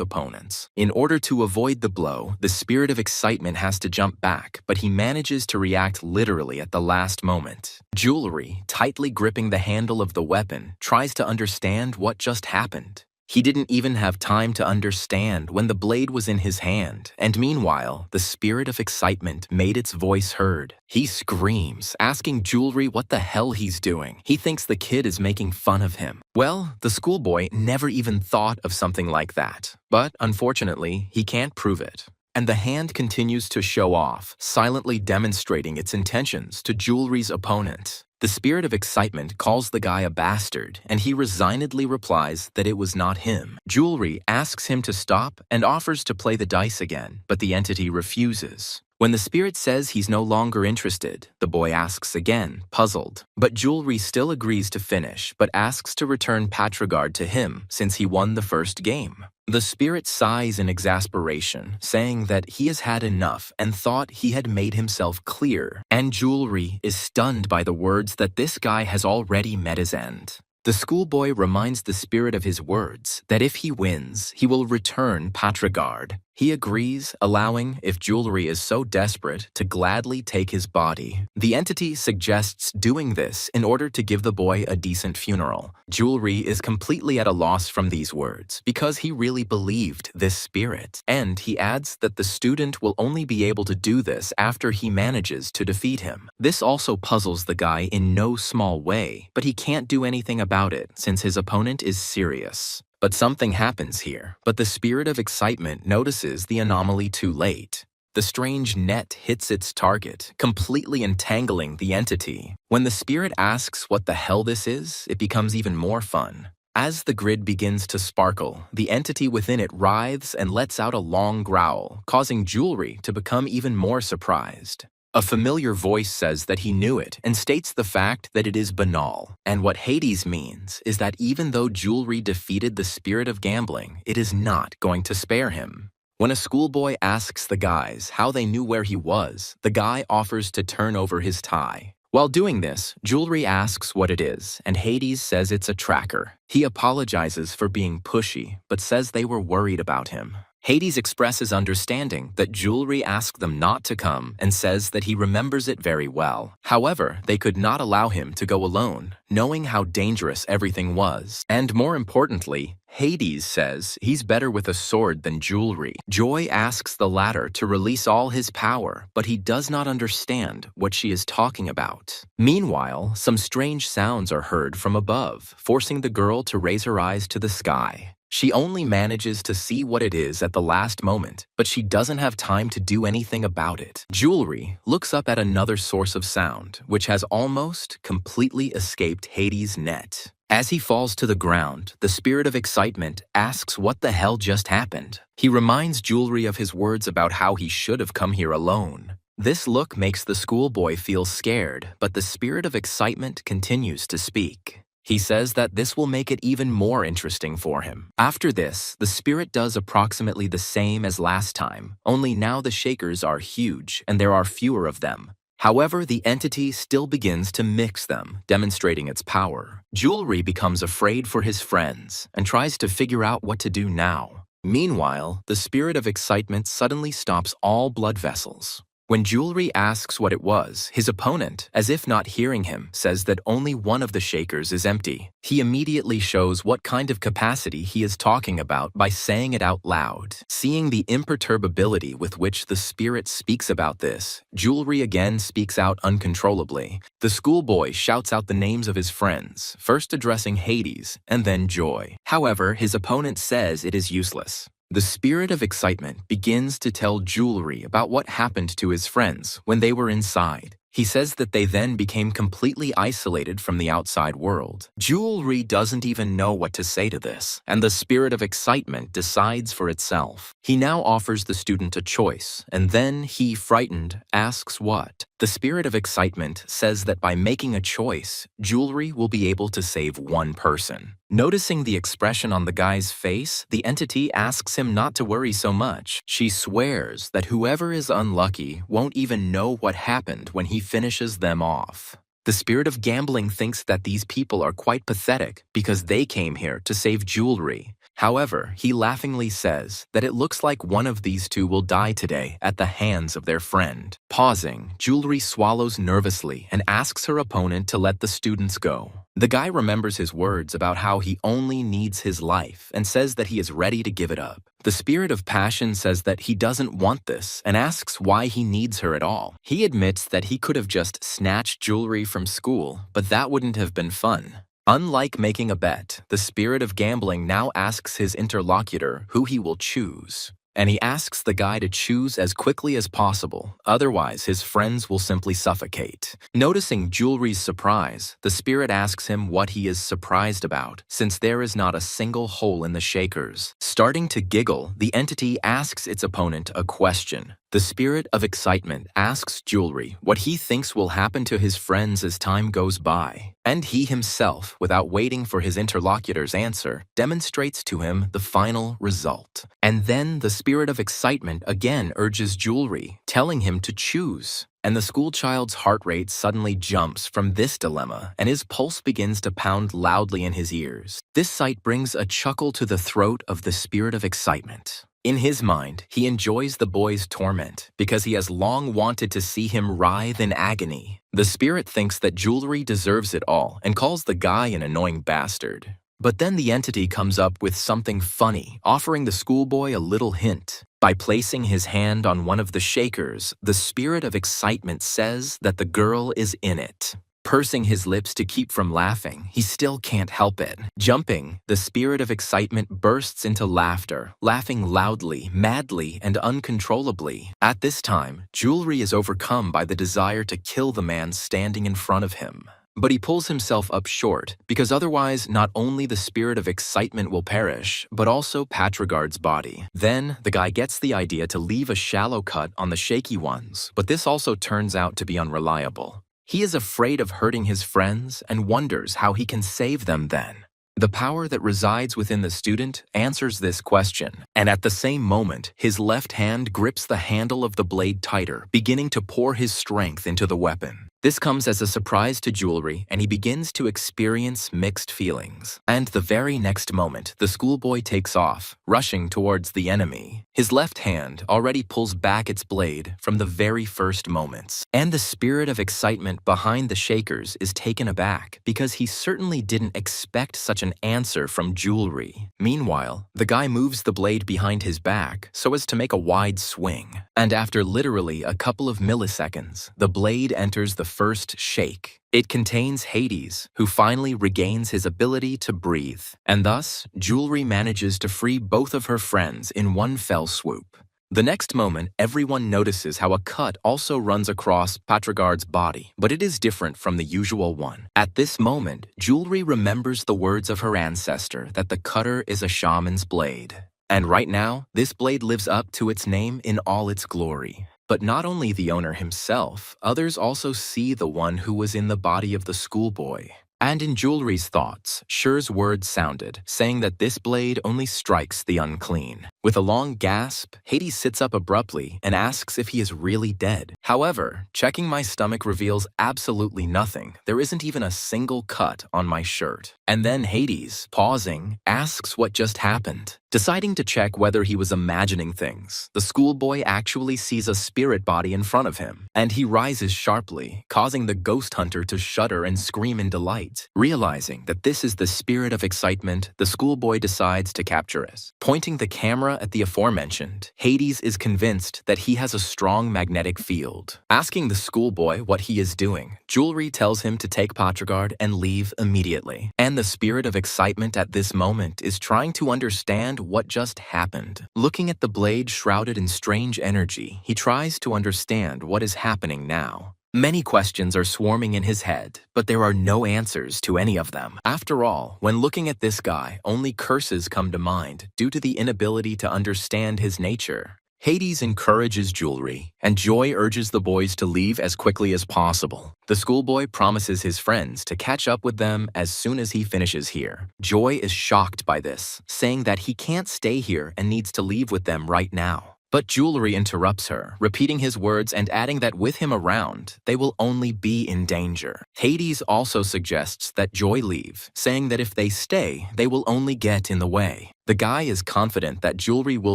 opponents. In order to avoid the blow, the spirit of excitement has to jump back, but he manages to react literally at the last moment. Jewelry, tightly gripping the handle of the weapon, tries to understand what just happened. He didn't even have time to understand when the blade was in his hand, and meanwhile, the spirit of excitement made its voice heard. He screams, asking Jewelry what the hell he's doing. He thinks the kid is making fun of him. Well, the schoolboy never even thought of something like that, but unfortunately, he can't prove it. And the hand continues to show off, silently demonstrating its intentions to Jewelry's opponent. The spirit of excitement calls the guy a bastard, and he resignedly replies that it was not him. Jewelry asks him to stop and offers to play the dice again, but the entity refuses. When the spirit says he's no longer interested, the boy asks again, puzzled. But Jewelry still agrees to finish, but asks to return Patrigard to him since he won the first game. The spirit sighs in exasperation, saying that he has had enough and thought he had made himself clear, and Jewelry is stunned by the words that this guy has already met his end. The schoolboy reminds the spirit of his words, that if he wins, he will return Patrigard. He agrees, allowing, if Jewelry is so desperate, to gladly take his body. The entity suggests doing this in order to give the boy a decent funeral. Jewelry is completely at a loss from these words, because he really believed this spirit. And he adds that the student will only be able to do this after he manages to defeat him. This also puzzles the guy in no small way, but he can't do anything about it since his opponent is serious. But something happens here, but the spirit of excitement notices the anomaly too late. The strange net hits its target, completely entangling the entity. When the spirit asks what the hell this is, it becomes even more fun. As the grid begins to sparkle, the entity within it writhes and lets out a long growl, causing Jewelry to become even more surprised. A familiar voice says that he knew it and states the fact that it is banal. And what Hades means is that even though Jewelry defeated the spirit of gambling, it is not going to spare him. When a schoolboy asks the guys how they knew where he was, the guy offers to turn over his tie. While doing this, Jewelry asks what it is, and Hades says it's a tracker. He apologizes for being pushy, but says they were worried about him. Hades expresses understanding that Jewelry asked them not to come and says that he remembers it very well. However, they could not allow him to go alone, knowing how dangerous everything was. And more importantly, Hades says he's better with a sword than Jewelry. Joy asks the latter to release all his power, but he does not understand what she is talking about. Meanwhile, some strange sounds are heard from above, forcing the girl to raise her eyes to the sky. She only manages to see what it is at the last moment, but she doesn't have time to do anything about it. Jewelry looks up at another source of sound, which has almost completely escaped Hades' net. As he falls to the ground, the spirit of excitement asks what the hell just happened. He reminds Jewelry of his words about how he should have come here alone. This look makes the schoolboy feel scared, but the spirit of excitement continues to speak. He says that this will make it even more interesting for him. After this, the spirit does approximately the same as last time, only now the shakers are huge and there are fewer of them. However, the entity still begins to mix them, demonstrating its power. Jewelry becomes afraid for his friends and tries to figure out what to do now. Meanwhile, the spirit of excitement suddenly stops all blood vessels. When Jewelry asks what it was, his opponent, as if not hearing him, says that only one of the shakers is empty. He immediately shows what kind of capacity he is talking about by saying it out loud. Seeing the imperturbability with which the spirit speaks about this, Jewelry again speaks out uncontrollably. The schoolboy shouts out the names of his friends, first addressing Hades and then Joy. However, his opponent says it is useless. The spirit of excitement begins to tell Jewelry about what happened to his friends when they were inside. He says that they then became completely isolated from the outside world. Jewelry doesn't even know what to say to this, and the spirit of excitement decides for itself. He now offers the student a choice, and then he, frightened, asks what. The spirit of excitement says that by making a choice, Jewelry will be able to save one person. Noticing the expression on the guy's face, the entity asks him not to worry so much. She swears that whoever is unlucky won't even know what happened when he finishes them off. The spirit of gambling thinks that these people are quite pathetic because they came here to save Jewelry. However, he laughingly says that it looks like one of these two will die today at the hands of their friend. Pausing, Jewelry swallows nervously and asks her opponent to let the students go. The guy remembers his words about how he only needs his life and says that he is ready to give it up. The spirit of passion says that he doesn't want this and asks why he needs her at all. He admits that he could have just snatched Jewelry from school, but that wouldn't have been fun. Unlike making a bet, the spirit of gambling now asks his interlocutor who he will choose. And he asks the guy to choose as quickly as possible, otherwise his friends will simply suffocate. Noticing Jewelry's surprise, the spirit asks him what he is surprised about, since there is not a single hole in the shakers. Starting to giggle, the entity asks its opponent a question. The spirit of excitement asks Jewelry what he thinks will happen to his friends as time goes by. And he himself, without waiting for his interlocutor's answer, demonstrates to him the final result. And then the spirit of excitement again urges Jewelry, telling him to choose. And the schoolchild's heart rate suddenly jumps from this dilemma, and his pulse begins to pound loudly in his ears. This sight brings a chuckle to the throat of the spirit of excitement. In his mind, he enjoys the boy's torment because he has long wanted to see him writhe in agony. The spirit thinks that Jewelry deserves it all and calls the guy an annoying bastard. But then the entity comes up with something funny, offering the schoolboy a little hint. By placing his hand on one of the shakers, the spirit of excitement says that the girl is in it. Pursing his lips to keep from laughing, he still can't help it. Jumping, the spirit of excitement bursts into laughter, laughing loudly, madly, and uncontrollably. At this time, Jewelry is overcome by the desire to kill the man standing in front of him. But he pulls himself up short, because otherwise not only the spirit of excitement will perish, but also Patrigard's body. Then, the guy gets the idea to leave a shallow cut on the shaky ones, but this also turns out to be unreliable. He is afraid of hurting his friends and wonders how he can save them then. The power that resides within the student answers this question, and at the same moment, his left hand grips the handle of the blade tighter, beginning to pour his strength into the weapon. This comes as a surprise to Jewelry, and he begins to experience mixed feelings. And the very next moment, the schoolboy takes off, rushing towards the enemy. His left hand already pulls back its blade from the very first moments. And the spirit of excitement behind the shakers is taken aback, because he certainly didn't expect such an answer from Jewelry. Meanwhile, the guy moves the blade behind his back so as to make a wide swing. And after literally a couple of milliseconds, the blade enters the first shake. It contains Hades, who finally regains his ability to breathe, and thus, Jewelry manages to free both of her friends in one fell swoop. The next moment, everyone notices how a cut also runs across Patrigard's body, but it is different from the usual one. At this moment, Jewelry remembers the words of her ancestor that the cutter is a shaman's blade. And right now, this blade lives up to its name in all its glory. But not only the owner himself, others also see the one who was in the body of the schoolboy. And in Jewelry's thoughts, Shur's words sounded, saying that this blade only strikes the unclean. With a long gasp, Hades sits up abruptly and asks if he is really dead. However, checking my stomach reveals absolutely nothing. There isn't even a single cut on my shirt. And then Hades, pausing, asks what just happened. Deciding to check whether he was imagining things, the schoolboy actually sees a spirit body in front of him, and he rises sharply, causing the ghost hunter to shudder and scream in delight. Realizing that this is the spirit of excitement, the schoolboy decides to capture it. Pointing the camera at the aforementioned, Hades is convinced that he has a strong magnetic field. Asking the schoolboy what he is doing, Jewelry tells him to take Patrigard and leave immediately. And the spirit of excitement at this moment is trying to understand what just happened. Looking at the blade shrouded in strange energy, he tries to understand what is happening now. Many questions are swarming in his head, but there are no answers to any of them. After all, when looking at this guy, only curses come to mind due to the inability to understand his nature. Hades encourages Jewelry, and Joy urges the boys to leave as quickly as possible. The schoolboy promises his friends to catch up with them as soon as he finishes here. Joy is shocked by this, saying that he can't stay here and needs to leave with them right now. But Jewelry interrupts her, repeating his words and adding that with him around, they will only be in danger. Hades also suggests that Joy leave, saying that if they stay, they will only get in the way. The guy is confident that Jewelry will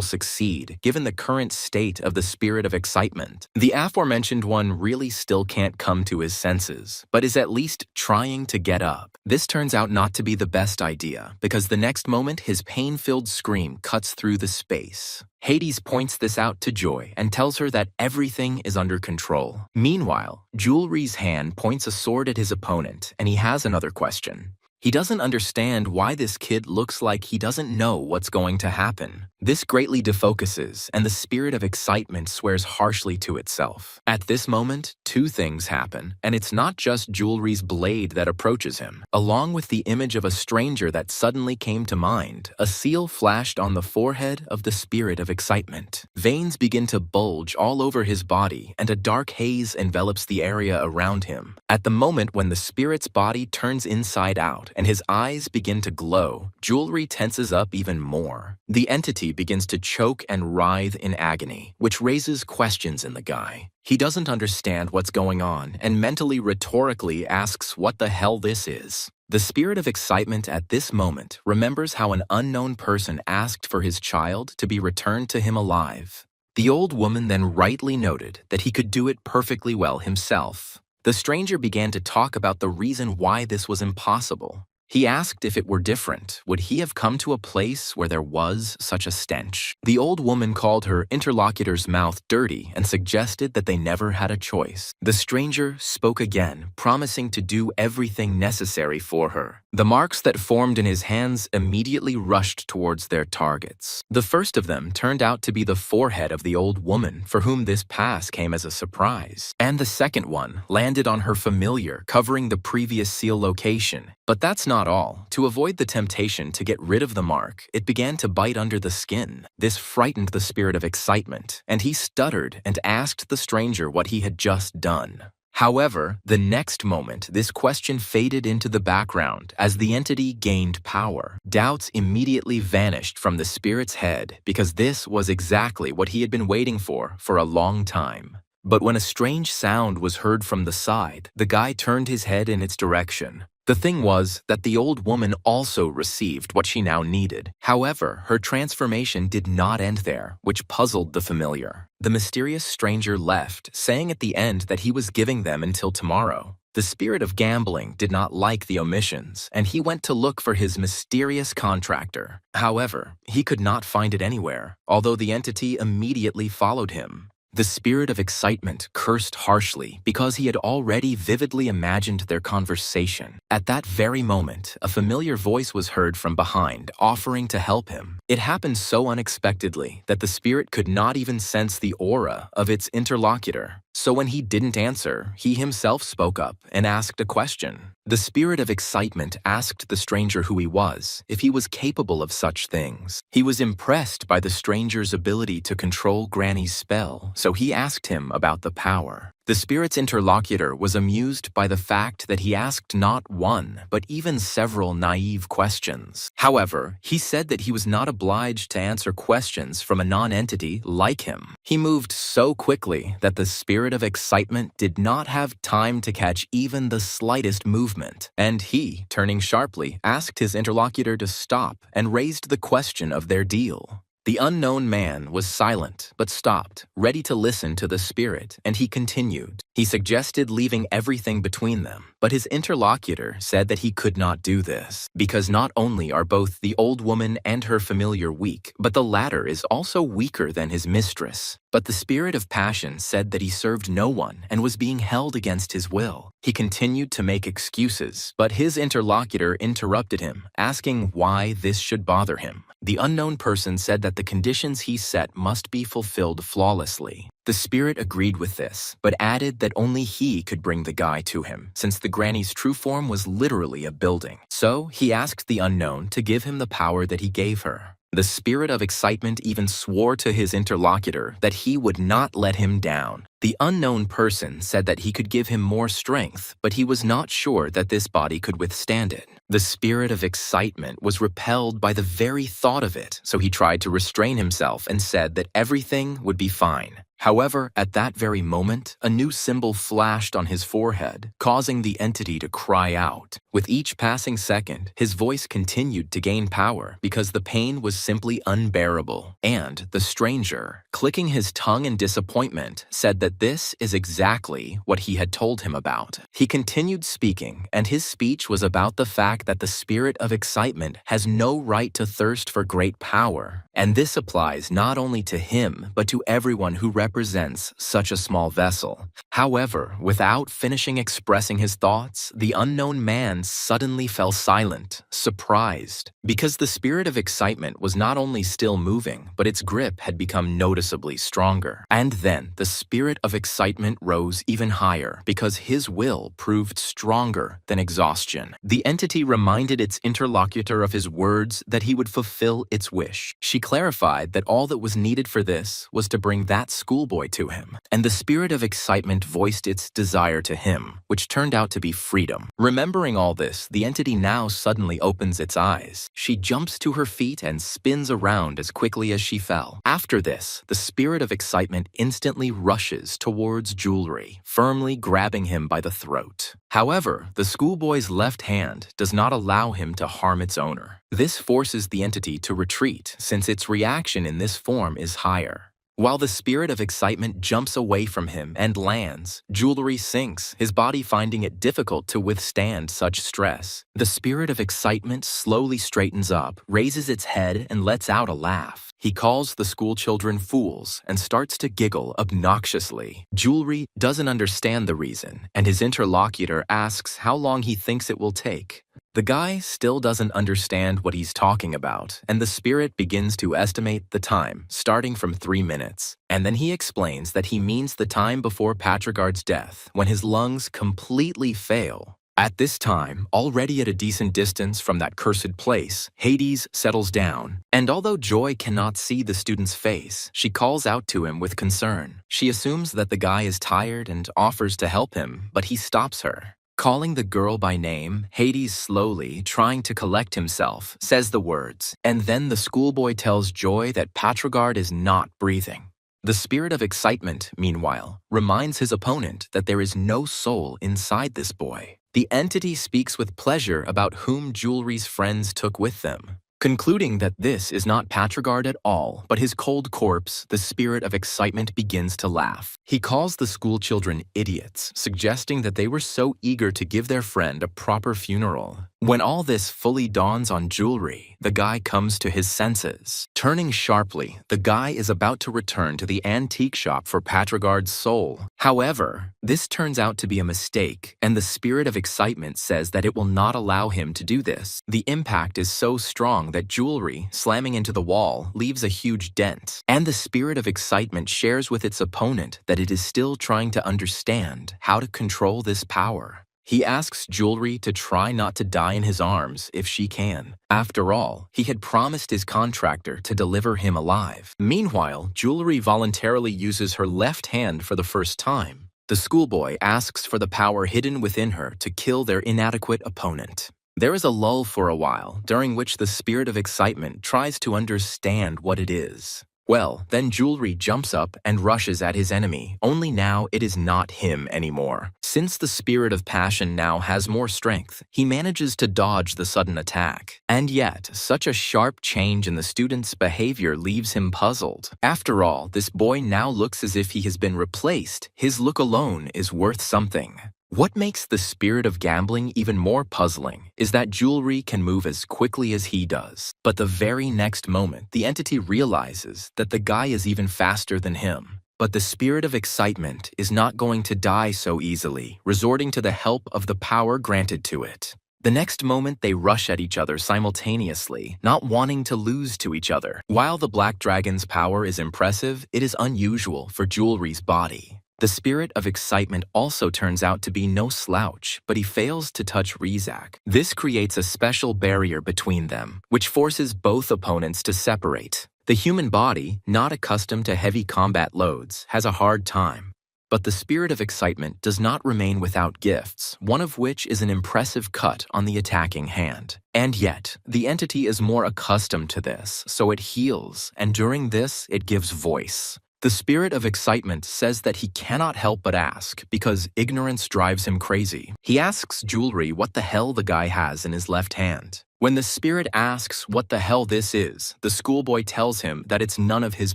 succeed, given the current state of the spirit of excitement. The aforementioned one really still can't come to his senses, but is at least trying to get up. This turns out not to be the best idea, because the next moment his pain-filled scream cuts through the space. Hades points this out to Joy and tells her that everything is under control. Meanwhile, Jewelry's hand points a sword at his opponent, and he has another question. He doesn't understand why this kid looks like he doesn't know what's going to happen. This greatly defocuses, and the spirit of excitement swears harshly to itself. At this moment, two things happen, and it's not just Jewelry's blade that approaches him. Along with the image of a stranger that suddenly came to mind, a seal flashed on the forehead of the spirit of excitement. Veins begin to bulge all over his body, and a dark haze envelops the area around him. At the moment when the spirit's body turns inside out, and his eyes begin to glow, Jewelry tenses up even more. The entity begins to choke and writhe in agony, which raises questions in the guy. He doesn't understand what's going on and mentally rhetorically asks what the hell this is. The spirit of excitement at this moment remembers how an unknown person asked for his child to be returned to him alive. The old woman then rightly noted that he could do it perfectly well himself. The stranger began to talk about the reason why this was impossible. He asked if it were different, would he have come to a place where there was such a stench? The old woman called her interlocutor's mouth dirty and suggested that they never had a choice. The stranger spoke again, promising to do everything necessary for her. The marks that formed in his hands immediately rushed towards their targets. The first of them turned out to be the forehead of the old woman, for whom this pass came as a surprise. And the second one landed on her familiar, covering the previous seal location. But that's not all. To avoid the temptation to get rid of the mark, it began to bite under the skin. This frightened the spirit of excitement, and he stuttered and asked the stranger what he had just done. However, the next moment, this question faded into the background as the entity gained power. Doubts immediately vanished from the spirit's head because this was exactly what he had been waiting for a long time. But when a strange sound was heard from the side, the guy turned his head in its direction. The thing was that the old woman also received what she now needed. However, her transformation did not end there, which puzzled the familiar. The mysterious stranger left, saying at the end that he was giving them until tomorrow. The spirit of gambling did not like the omissions, and he went to look for his mysterious contractor. However, he could not find it anywhere, although the entity immediately followed him. The spirit of excitement cursed harshly because he had already vividly imagined their conversation. At that very moment, a familiar voice was heard from behind, offering to help him. It happened so unexpectedly that the spirit could not even sense the aura of its interlocutor. So when he didn't answer, he himself spoke up and asked a question. The spirit of excitement asked the stranger who he was, if he was capable of such things. He was impressed by the stranger's ability to control Granny's spell, so he asked him about the power. The spirit's interlocutor was amused by the fact that he asked not one, but even several naive questions. However, he said that he was not obliged to answer questions from a non-entity like him. He moved so quickly that the spirit of excitement did not have time to catch even the slightest movement, and he, turning sharply, asked his interlocutor to stop and raised the question of their deal. The unknown man was silent, but stopped, ready to listen to the spirit, and he continued. He suggested leaving everything between them, but his interlocutor said that he could not do this, because not only are both the old woman and her familiar weak, but the latter is also weaker than his mistress. But the spirit of passion said that he served no one and was being held against his will. He continued to make excuses, but his interlocutor interrupted him, asking why this should bother him. The unknown person said that the conditions he set must be fulfilled flawlessly. The spirit agreed with this, but added that only he could bring the guy to him, since the granny's true form was literally a building. So he asked the unknown to give him the power that he gave her. The spirit of excitement even swore to his interlocutor that he would not let him down. The unknown person said that he could give him more strength, but he was not sure that this body could withstand it. The spirit of excitement was repelled by the very thought of it, so he tried to restrain himself and said that everything would be fine. However, at that very moment, a new symbol flashed on his forehead, causing the entity to cry out. With each passing second, his voice continued to gain power because the pain was simply unbearable. And the stranger, clicking his tongue in disappointment, said that this is exactly what he had told him about. He continued speaking, and his speech was about the fact that the spirit of excitement has no right to thirst for great power. And this applies not only to him, but to everyone who represents such a small vessel. However, without finishing expressing his thoughts, the unknown man suddenly fell silent, surprised, because the spirit of excitement was not only still moving, but its grip had become noticeably stronger. And then the spirit of excitement rose even higher because his will proved stronger than exhaustion. The entity reminded its interlocutor of his words that he would fulfill its wish. She clarified that all that was needed for this was to bring that schoolboy to him, and the spirit of excitement voiced its desire to him, which turned out to be freedom. Remembering all this, the entity now suddenly opens its eyes. She jumps to her feet and spins around as quickly as she fell. After this, the spirit of excitement instantly rushes towards Jewelry, firmly grabbing him by the throat. However, the schoolboy's left hand does not allow him to harm its owner. This forces the entity to retreat, since its reaction in this form is higher. While the spirit of excitement jumps away from him and lands, Jewelry sinks, his body finding it difficult to withstand such stress. The spirit of excitement slowly straightens up, raises its head, and lets out a laugh. He calls the schoolchildren fools and starts to giggle obnoxiously. Jewelry doesn't understand the reason, and his interlocutor asks how long he thinks it will take. The guy still doesn't understand what he's talking about, and the spirit begins to estimate the time, starting from 3 minutes. And then he explains that he means the time before Patrigard's death, when his lungs completely fail. At this time, already at a decent distance from that cursed place, Hades settles down, and although Joy cannot see the student's face, she calls out to him with concern. She assumes that the guy is tired and offers to help him, but he stops her. Calling the girl by name, Hades slowly, trying to collect himself, says the words, and then the schoolboy tells Joy that Patrigard is not breathing. The spirit of excitement, meanwhile, reminds his opponent that there is no soul inside this boy. The entity speaks with pleasure about whom Jewelry's friends took with them. Concluding that this is not Patrigard at all, but his cold corpse, the spirit of excitement begins to laugh. He calls the schoolchildren idiots, suggesting that they were so eager to give their friend a proper funeral. When all this fully dawns on Jewelry, the guy comes to his senses. Turning sharply, the guy is about to return to the antique shop for Patrigard's soul. However, this turns out to be a mistake, and the spirit of excitement says that it will not allow him to do this. The impact is so strong that Jewelry, slamming into the wall, leaves a huge dent. And the spirit of excitement shares with its opponent that it is still trying to understand how to control this power. He asks Jewelry to try not to die in his arms if she can. After all, he had promised his contractor to deliver him alive. Meanwhile, Jewelry voluntarily uses her left hand for the first time. The schoolboy asks for the power hidden within her to kill their inadequate opponent. There is a lull for a while, during which the spirit of excitement tries to understand what it is. Well, then Jewelry jumps up and rushes at his enemy, only now it is not him anymore. Since the spirit of passion now has more strength, he manages to dodge the sudden attack. And yet, such a sharp change in the student's behavior leaves him puzzled. After all, this boy now looks as if he has been replaced. His look alone is worth something. What makes the spirit of gambling even more puzzling is that Jewelry can move as quickly as he does. But the very next moment, the entity realizes that the guy is even faster than him. But the spirit of excitement is not going to die so easily, resorting to the help of the power granted to it. The next moment, they rush at each other simultaneously, not wanting to lose to each other. While the Black Dragon's power is impressive, it is unusual for Jewelry's body. The spirit of excitement also turns out to be no slouch, but he fails to touch Rizak. This creates a special barrier between them, which forces both opponents to separate. The human body, not accustomed to heavy combat loads, has a hard time. But the spirit of excitement does not remain without gifts, one of which is an impressive cut on the attacking hand. And yet, the entity is more accustomed to this, so it heals, and during this, it gives voice. The spirit of excitement says that he cannot help but ask, because ignorance drives him crazy. He asks Jewelry what the hell the guy has in his left hand. When the spirit asks what the hell this is, the schoolboy tells him that it's none of his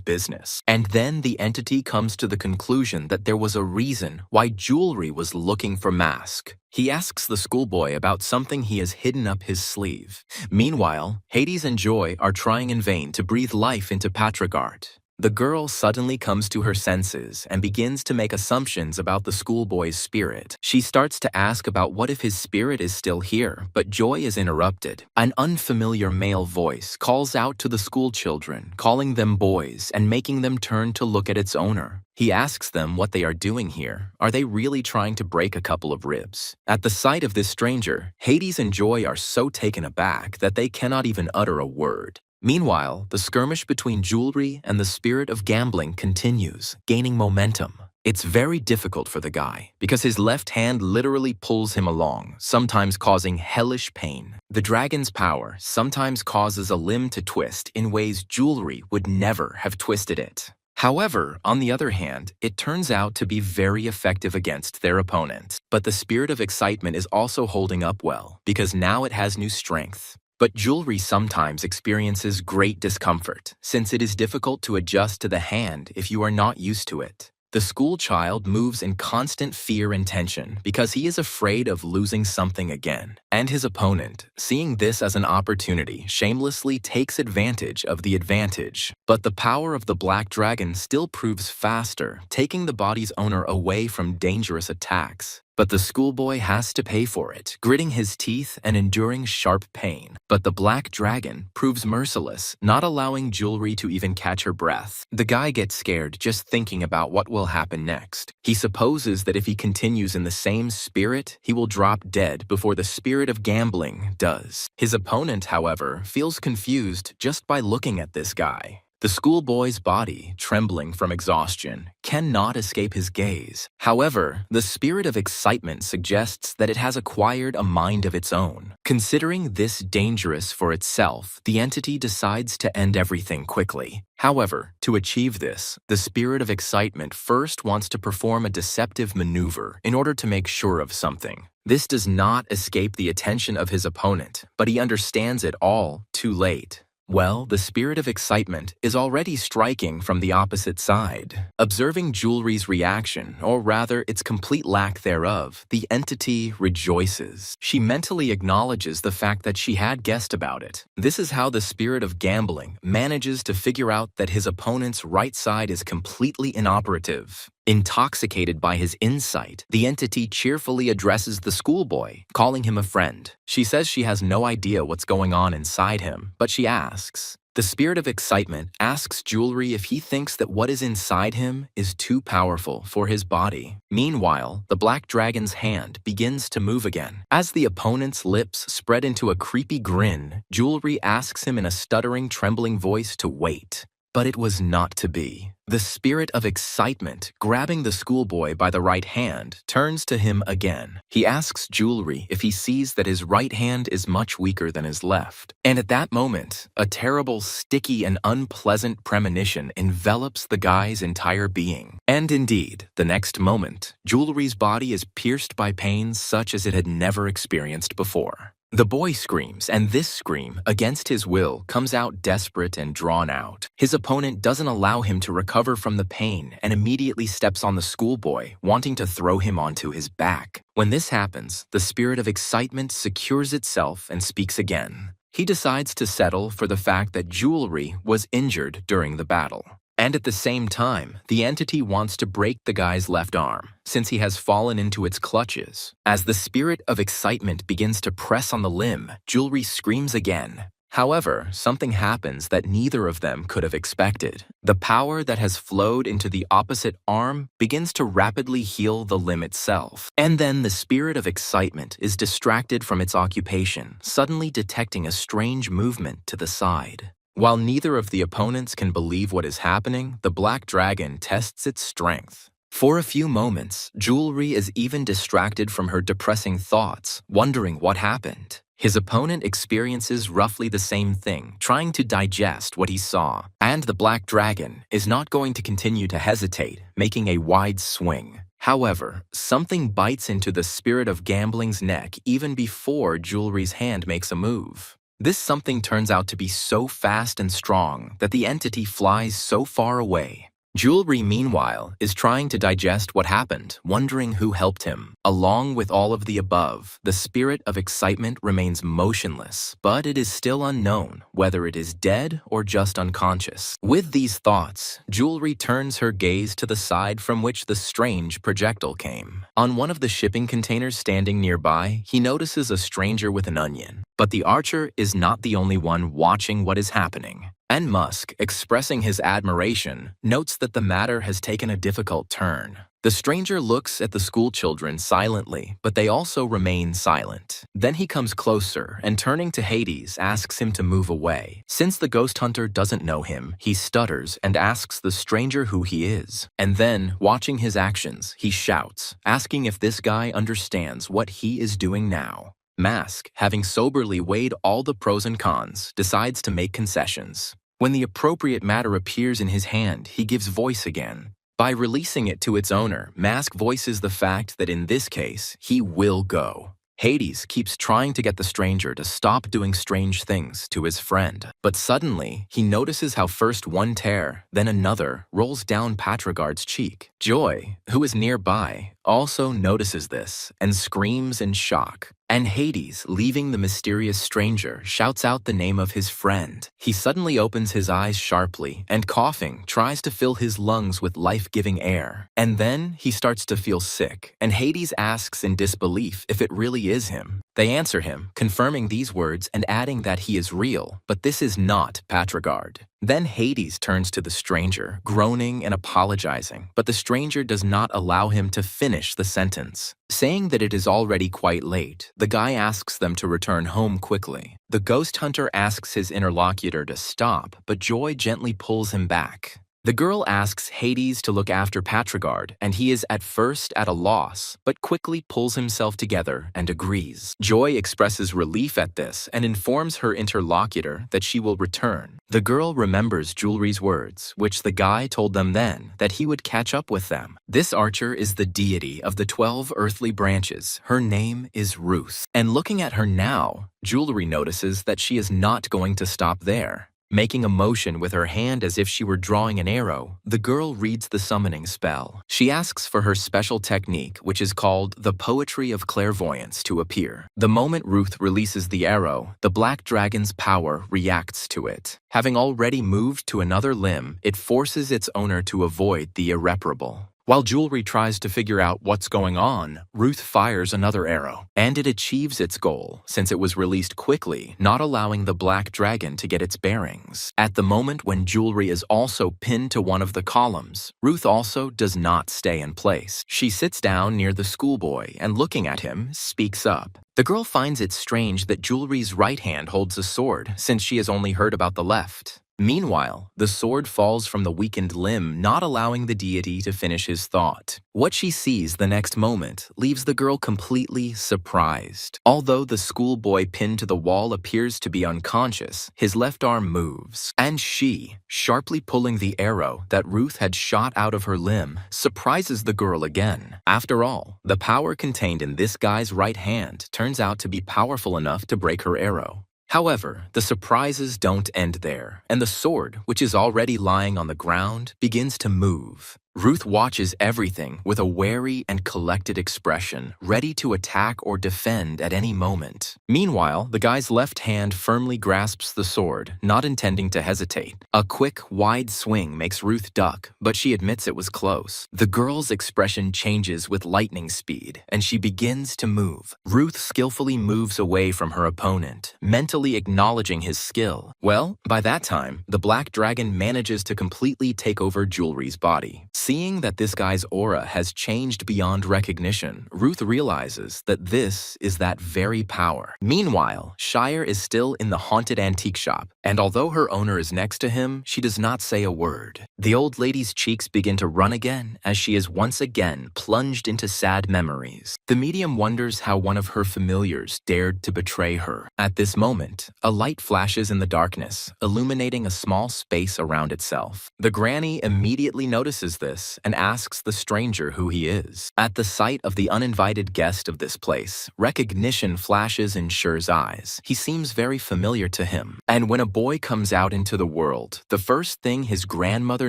business. And then the entity comes to the conclusion that there was a reason why Jewelry was looking for Mask. He asks the schoolboy about something he has hidden up his sleeve. Meanwhile, Hades and Joy are trying in vain to breathe life into Patrigard. The girl suddenly comes to her senses and begins to make assumptions about the schoolboy's spirit. She starts to ask about what if his spirit is still here, but Joy is interrupted. An unfamiliar male voice calls out to the schoolchildren, calling them boys and making them turn to look at its owner. He asks them what they are doing here. Are they really trying to break a couple of ribs? At the sight of this stranger, Hades and Joy are so taken aback that they cannot even utter a word. Meanwhile, the skirmish between Jewelry and the spirit of gambling continues, gaining momentum. It's very difficult for the guy, because his left hand literally pulls him along, sometimes causing hellish pain. The dragon's power sometimes causes a limb to twist in ways Jewelry would never have twisted it. However, on the other hand, it turns out to be very effective against their opponent. But the spirit of excitement is also holding up well, because now it has new strength. But Jewelry sometimes experiences great discomfort, since it is difficult to adjust to the hand if you are not used to it. The school child moves in constant fear and tension because he is afraid of losing something again. And his opponent, seeing this as an opportunity, shamelessly takes advantage of the advantage. But the power of the Black Dragon still proves faster, taking the body's owner away from dangerous attacks. But the schoolboy has to pay for it, gritting his teeth and enduring sharp pain. But the Black Dragon proves merciless, not allowing Jewelry to even catch her breath. The guy gets scared just thinking about what will happen next. He supposes that if he continues in the same spirit, he will drop dead before the spirit of gambling does. His opponent, however, feels confused just by looking at this guy. The schoolboy's body, trembling from exhaustion, cannot escape his gaze. However, the spirit of excitement suggests that it has acquired a mind of its own. Considering this dangerous for itself, the entity decides to end everything quickly. However, to achieve this, the spirit of excitement first wants to perform a deceptive maneuver in order to make sure of something. This does not escape the attention of his opponent, but he understands it all too late. Well, the spirit of excitement is already striking from the opposite side. Observing Jewelry's reaction, or rather its complete lack thereof, the entity rejoices. She mentally acknowledges the fact that she had guessed about it. This is how the spirit of gambling manages to figure out that his opponent's right side is completely inoperative. Intoxicated by his insight, the entity cheerfully addresses the schoolboy, calling him a friend. She says she has no idea what's going on inside him, but she asks. The spirit of excitement asks Jewelry if he thinks that what is inside him is too powerful for his body. Meanwhile, the Black Dragon's hand begins to move again. As the opponent's lips spread into a creepy grin, Jewelry asks him in a stuttering, trembling voice to wait. But it was not to be. The spirit of excitement, grabbing the schoolboy by the right hand, turns to him again. He asks Jewelry if he sees that his right hand is much weaker than his left. And at that moment, a terrible, sticky, and unpleasant premonition envelops the guy's entire being. And indeed, the next moment, Jewelry's body is pierced by pains such as it had never experienced before. The boy screams, and this scream, against his will, comes out desperate and drawn out. His opponent doesn't allow him to recover from the pain and immediately steps on the schoolboy, wanting to throw him onto his back. When this happens, the spirit of excitement secures itself and speaks again. He decides to settle for the fact that Jewelry was injured during the battle. And at the same time, the entity wants to break the guy's left arm, since he has fallen into its clutches. As the spirit of excitement begins to press on the limb, Jewelry screams again. However, something happens that neither of them could have expected. The power that has flowed into the opposite arm begins to rapidly heal the limb itself. And then the spirit of excitement is distracted from its occupation, suddenly detecting a strange movement to the side. While neither of the opponents can believe what is happening, the black dragon tests its strength. For a few moments, Jewelry is even distracted from her depressing thoughts, wondering what happened. His opponent experiences roughly the same thing, trying to digest what he saw. And the black dragon is not going to continue to hesitate, making a wide swing. However, something bites into the spirit of gambling's neck even before Jewelry's hand makes a move. This something turns out to be so fast and strong that the entity flies so far away. Jewelry, meanwhile, is trying to digest what happened, wondering who helped him. Along with all of the above, the spirit of excitement remains motionless, but it is still unknown whether it is dead or just unconscious. With these thoughts, Jewelry turns her gaze to the side from which the strange projectile came. On one of the shipping containers standing nearby, he notices a stranger with an onion. But the archer is not the only one watching what is happening. And Musk, expressing his admiration, notes that the matter has taken a difficult turn. The stranger looks at the schoolchildren silently, but they also remain silent. Then he comes closer and, turning to Hades, asks him to move away. Since the ghost hunter doesn't know him, he stutters and asks the stranger who he is. And then, watching his actions, he shouts, asking if this guy understands what he is doing now. Mask, having soberly weighed all the pros and cons, decides to make concessions. When the appropriate matter appears in his hand, he gives voice again. By releasing it to its owner, Mask voices the fact that in this case, he will go. Hades keeps trying to get the stranger to stop doing strange things to his friend. But suddenly, he notices how first one tear, then another, rolls down Patrigard's cheek. Joy, who is nearby, also notices this and screams in shock. And Hades, leaving the mysterious stranger, shouts out the name of his friend. He suddenly opens his eyes sharply and, coughing, tries to fill his lungs with life-giving air. And then he starts to feel sick, and Hades asks in disbelief if it really is him. They answer him, confirming these words and adding that he is real, but this is not Patrigard. Then Hades turns to the stranger, groaning and apologizing, but the stranger does not allow him to finish the sentence. Saying that it is already quite late, the guy asks them to return home quickly. The ghost hunter asks his interlocutor to stop, but Joy gently pulls him back. The girl asks Hades to look after Patrigard, and he is at first at a loss, but quickly pulls himself together and agrees. Joy expresses relief at this and informs her interlocutor that she will return. The girl remembers Jewelry's words, which the guy told them then, that he would catch up with them. This archer is the deity of the 12 earthly branches. Her name is Ruth. And looking at her now, Jewelry notices that she is not going to stop there. Making a motion with her hand as if she were drawing an arrow, the girl reads the summoning spell. She asks for her special technique, which is called the Poetry of Clairvoyance, to appear. The moment Ruth releases the arrow, the black dragon's power reacts to it. Having already moved to another limb, it forces its owner to avoid the irreparable. While Jewelry tries to figure out what's going on, Ruth fires another arrow, and it achieves its goal since it was released quickly, not allowing the black dragon to get its bearings. At the moment when Jewelry is also pinned to one of the columns, Ruth also does not stay in place. She sits down near the schoolboy and, looking at him, speaks up. The girl finds it strange that Jewelry's right hand holds a sword since she has only heard about the left. Meanwhile, the sword falls from the weakened limb, not allowing the deity to finish his thought. What she sees the next moment leaves the girl completely surprised. Although the schoolboy pinned to the wall appears to be unconscious, his left arm moves, and she, sharply pulling the arrow that Ruth had shot out of her limb, surprises the girl again. After all, the power contained in this guy's right hand turns out to be powerful enough to break her arrow. However, the surprises don't end there, and the sword, which is already lying on the ground, begins to move. Ruth watches everything with a wary and collected expression, ready to attack or defend at any moment. Meanwhile, the guy's left hand firmly grasps the sword, not intending to hesitate. A quick, wide swing makes Ruth duck, but she admits it was close. The girl's expression changes with lightning speed, and she begins to move. Ruth skillfully moves away from her opponent, mentally acknowledging his skill. Well, by that time, the black dragon manages to completely take over Jewelry's body. Seeing that this guy's aura has changed beyond recognition, Ruth realizes that this is that very power. Meanwhile, Shire is still in the haunted antique shop, and although her owner is next to him, she does not say a word. The old lady's cheeks begin to run again as she is once again plunged into sad memories. The medium wonders how one of her familiars dared to betray her. At this moment, a light flashes in the darkness, illuminating a small space around itself. The granny immediately notices this and asks the stranger who he is. At the sight of the uninvited guest of this place, recognition flashes in Sher's eyes. He seems very familiar to him. And when a boy comes out into the world, the first thing his grandmother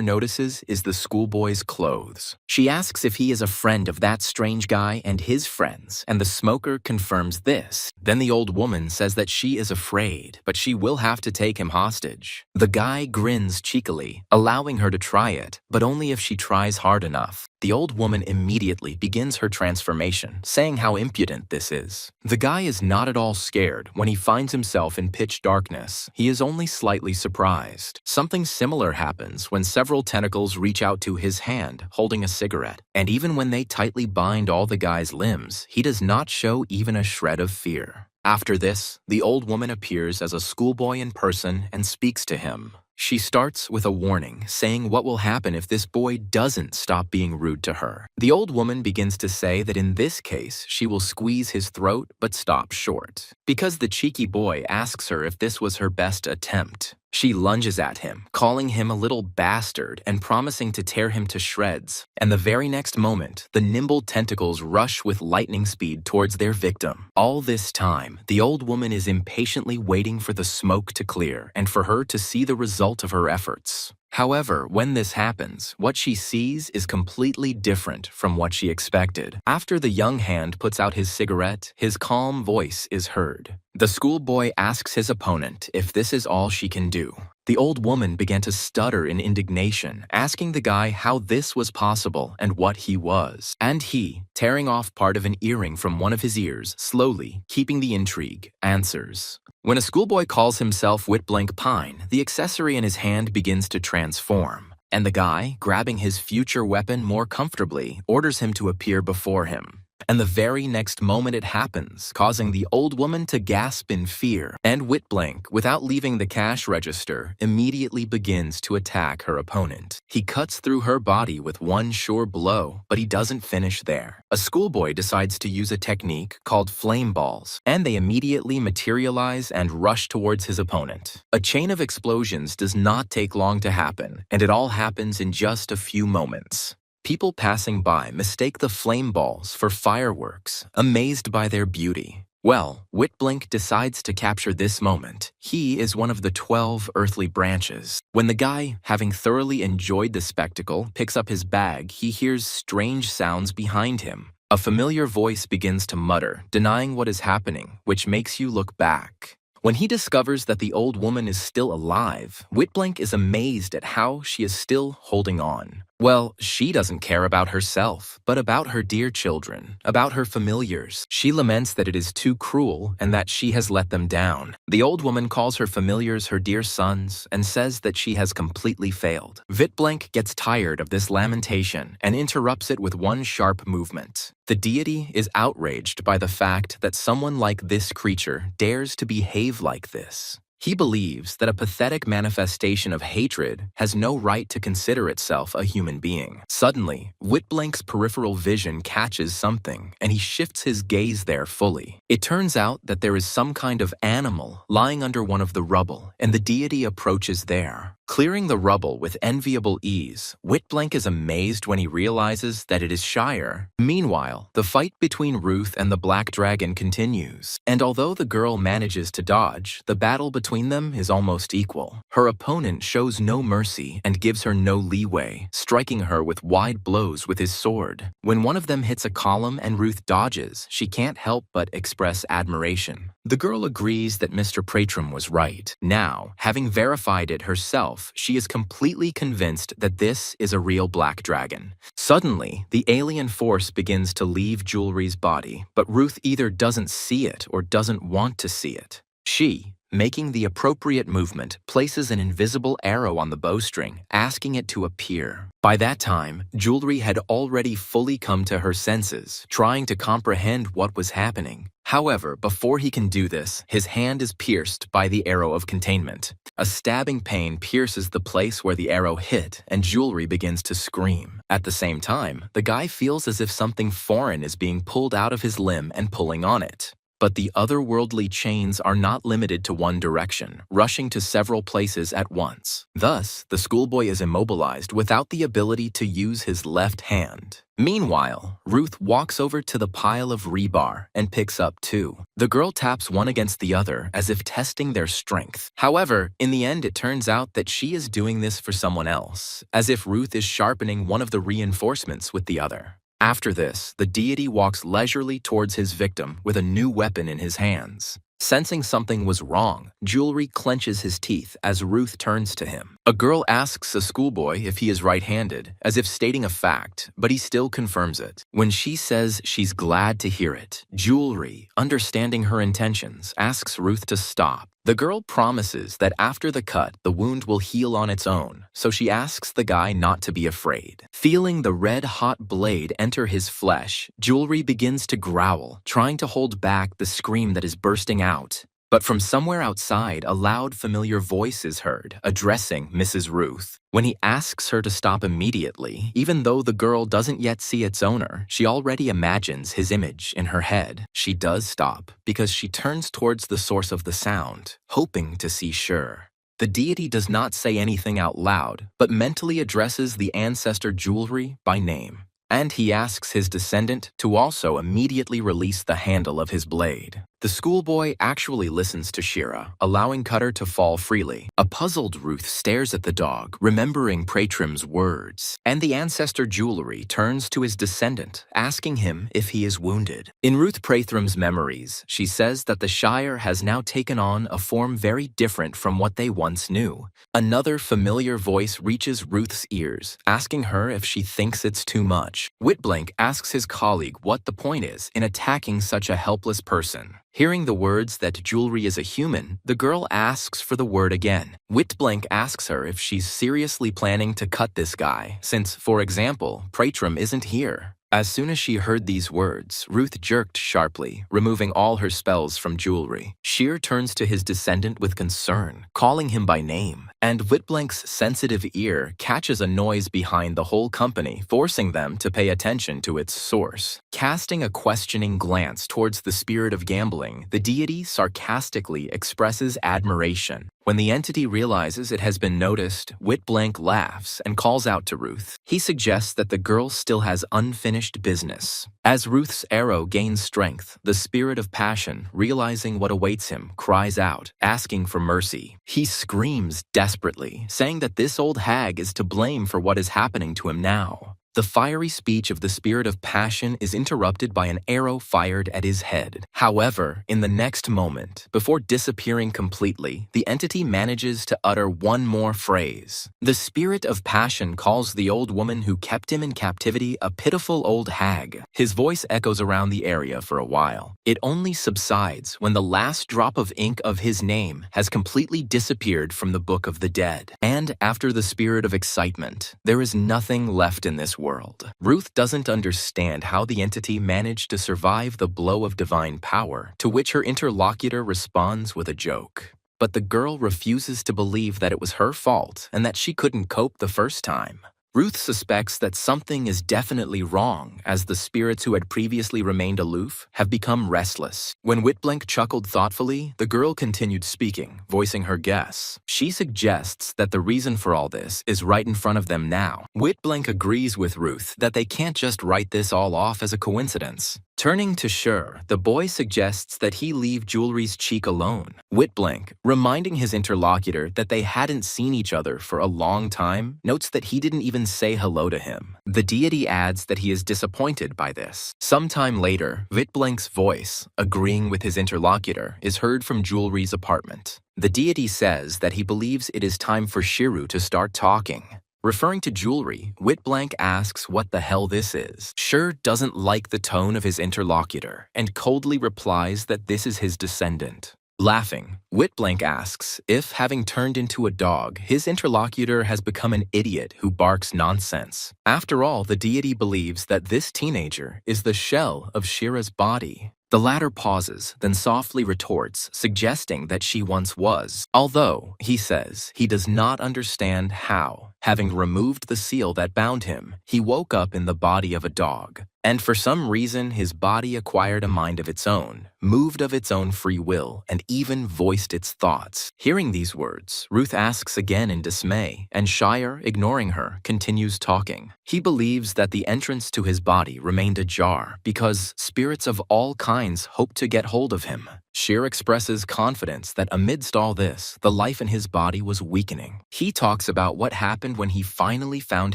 notices is the schoolboy's clothes. She asks if he is a friend of that strange guy and his friends, and the smoker confirms this. Then the old woman says that she is afraid, but she will have to take him hostage. The guy grins cheekily, allowing her to try it, but only if she tries hard enough. The old woman immediately begins her transformation, saying how impudent this is. The guy is not at all scared when he finds himself in pitch darkness. He is only slightly surprised. Something similar happens when several tentacles reach out to his hand, holding a cigarette. And even when they tightly bind all the guy's limbs, he does not show even a shred of fear. After this, the old woman appears as a schoolboy in person and speaks to him. She starts with a warning, saying what will happen if this boy doesn't stop being rude to her. The old woman begins to say that in this case, she will squeeze his throat but stop short, because the cheeky boy asks her if this was her best attempt. She lunges at him, calling him a little bastard and promising to tear him to shreds. And the very next moment, the nimble tentacles rush with lightning speed towards their victim. All this time, the old woman is impatiently waiting for the smoke to clear and for her to see the result of her efforts. However, when this happens, what she sees is completely different from what she expected. After the young hand puts out his cigarette, his calm voice is heard. The schoolboy asks his opponent if this is all she can do. The old woman began to stutter in indignation, asking the guy how this was possible and what he was. And he, tearing off part of an earring from one of his ears, slowly, keeping the intrigue, answers. When a schoolboy calls himself Whitblank Pine, the accessory in his hand begins to transform, and the guy, grabbing his future weapon more comfortably, orders him to appear before him. And the very next moment it happens, causing the old woman to gasp in fear, and Whitblank, without leaving the cash register, immediately begins to attack her opponent. He cuts through her body with one sure blow, but he doesn't finish there. A schoolboy decides to use a technique called flame balls, and they immediately materialize and rush towards his opponent. A chain of explosions does not take long to happen, and it all happens in just a few moments. People passing by mistake the flame balls for fireworks, amazed by their beauty. Well, Whitblank decides to capture this moment. He is one of the 12 earthly branches. When the guy, having thoroughly enjoyed the spectacle, picks up his bag, he hears strange sounds behind him. A familiar voice begins to mutter, denying what is happening, which makes you look back. When he discovers that the old woman is still alive, Whitblank is amazed at how she is still holding on. Well, she doesn't care about herself, but about her dear children, about her familiars. She laments that it is too cruel and that she has let them down. The old woman calls her familiars her dear sons and says that she has completely failed. Whitblank gets tired of this lamentation and interrupts it with one sharp movement. The deity is outraged by the fact that someone like this creature dares to behave like this. He believes that a pathetic manifestation of hatred has no right to consider itself a human being. Suddenly, Whitblank's peripheral vision catches something, and he shifts his gaze there fully. It turns out that there is some kind of animal lying under one of the rubble, and the deity approaches there. Clearing the rubble with enviable ease, Whitblank is amazed when he realizes that it is Shire. Meanwhile, the fight between Ruth and the Black Dragon continues, and although the girl manages to dodge, the battle between them is almost equal. Her opponent shows no mercy and gives her no leeway, striking her with wide blows with his sword. When one of them hits a column and Ruth dodges, she can't help but express admiration. The girl agrees that Mr. Pratrum was right. Now, having verified it herself, she is completely convinced that this is a real black dragon. Suddenly, the alien force begins to leave Jewelry's body, but Ruth either doesn't see it or doesn't want to see it. She, making the appropriate movement, places an invisible arrow on the bowstring, asking it to appear. By that time, Jewelry had already fully come to her senses, trying to comprehend what was happening. However, before he can do this, his hand is pierced by the arrow of containment. A stabbing pain pierces the place where the arrow hit, and Jewelry begins to scream. At the same time, the guy feels as if something foreign is being pulled out of his limb and pulling on it. But the otherworldly chains are not limited to one direction, rushing to several places at once. Thus, the schoolboy is immobilized without the ability to use his left hand. Meanwhile, Ruth walks over to the pile of rebar and picks up two. The girl taps one against the other as if testing their strength. However, in the end it turns out that she is doing this for someone else, as if Ruth is sharpening one of the reinforcements with the other. After this, the deity walks leisurely towards his victim with a new weapon in his hands. Sensing something was wrong, Jewelry clenches his teeth as Ruth turns to him. A girl asks a schoolboy if he is right-handed, as if stating a fact, but he still confirms it. When she says she's glad to hear it, Jewelry, understanding her intentions, asks Ruth to stop. The girl promises that after the cut, the wound will heal on its own, so she asks the guy not to be afraid. Feeling the red-hot blade enter his flesh, Jewelry begins to growl, trying to hold back the scream that is bursting out. But from somewhere outside, a loud, familiar voice is heard, addressing Mrs. Ruth. When he asks her to stop immediately, even though the girl doesn't yet see its owner, she already imagines his image in her head. She does stop, because she turns towards the source of the sound, hoping to see Sure. The deity does not say anything out loud, but mentally addresses the ancestor Jewelry by name. And he asks his descendant to also immediately release the handle of his blade. The schoolboy actually listens to Shira, allowing Cutter to fall freely. A puzzled Ruth stares at the dog, remembering Pratrum's words. And the ancestor Jewelry turns to his descendant, asking him if he is wounded. In Ruth Pratrum's memories, she says that the Shire has now taken on a form very different from what they once knew. Another familiar voice reaches Ruth's ears, asking her if she thinks it's too much. Whitblank asks his colleague what the point is in attacking such a helpless person. Hearing the words that Jewelry is a human, the girl asks for the word again. Whitblank asks her if she's seriously planning to cut this guy, since, for example, Pratrum isn't here. As soon as she heard these words, Ruth jerked sharply, removing all her spells from Jewelry. Sheer turns to his descendant with concern, calling him by name, and Whitblank's sensitive ear catches a noise behind the whole company, forcing them to pay attention to its source. Casting a questioning glance towards the spirit of gambling, the deity sarcastically expresses admiration. When the entity realizes it has been noticed, Whitblank laughs and calls out to Ruth. He suggests that the girl still has unfinished business. As Ruth's arrow gains strength, the spirit of passion, realizing what awaits him, cries out, asking for mercy. He screams desperately, saying that this old hag is to blame for what is happening to him now. The fiery speech of the spirit of passion is interrupted by an arrow fired at his head. However, in the next moment, before disappearing completely, the entity manages to utter one more phrase. The spirit of passion calls the old woman who kept him in captivity a pitiful old hag. His voice echoes around the area for a while. It only subsides when the last drop of ink of his name has completely disappeared from the Book of the Dead. And after the spirit of excitement, there is nothing left in this world. Ruth doesn't understand how the entity managed to survive the blow of divine power, to which her interlocutor responds with a joke. but the girl refuses to believe that it was her fault and that she couldn't cope the first time. Ruth suspects that something is definitely wrong, as the spirits who had previously remained aloof have become restless. When Whitblank chuckled thoughtfully, the girl continued speaking, voicing her guess. She suggests that the reason for all this is right in front of them now. Whitblank agrees with Ruth that they can't just write this all off as a coincidence. Turning to Sher, the boy suggests that he leave Jewelry's cheek alone. Whitblank, reminding his interlocutor that they hadn't seen each other for a long time, notes that he didn't even say hello to him. The deity adds that he is disappointed by this. Sometime later, Whitblank's voice, agreeing with his interlocutor, is heard from Jewelry's apartment. The deity says that he believes it is time for Shiru to start talking. Referring to Jewelry, Whitblank asks what the hell this is. Sher doesn't like the tone of his interlocutor and coldly replies that this is his descendant. Laughing, Whitblank asks if, having turned into a dog, his interlocutor has become an idiot who barks nonsense. After all, the deity believes that this teenager is the shell of Shira's body. The latter pauses, then softly retorts, suggesting that she once was, although, he says, he does not understand how, having removed the seal that bound him, he woke up in the body of a dog. And for some reason, his body acquired a mind of its own, moved of its own free will, and even voiced its thoughts. Hearing these words, Ruth asks again in dismay, and Shire, ignoring her, continues talking. He believes that the entrance to his body remained ajar because spirits of all kinds hoped to get hold of him. Shir expresses confidence that amidst all this, the life in his body was weakening. He talks about what happened when he finally found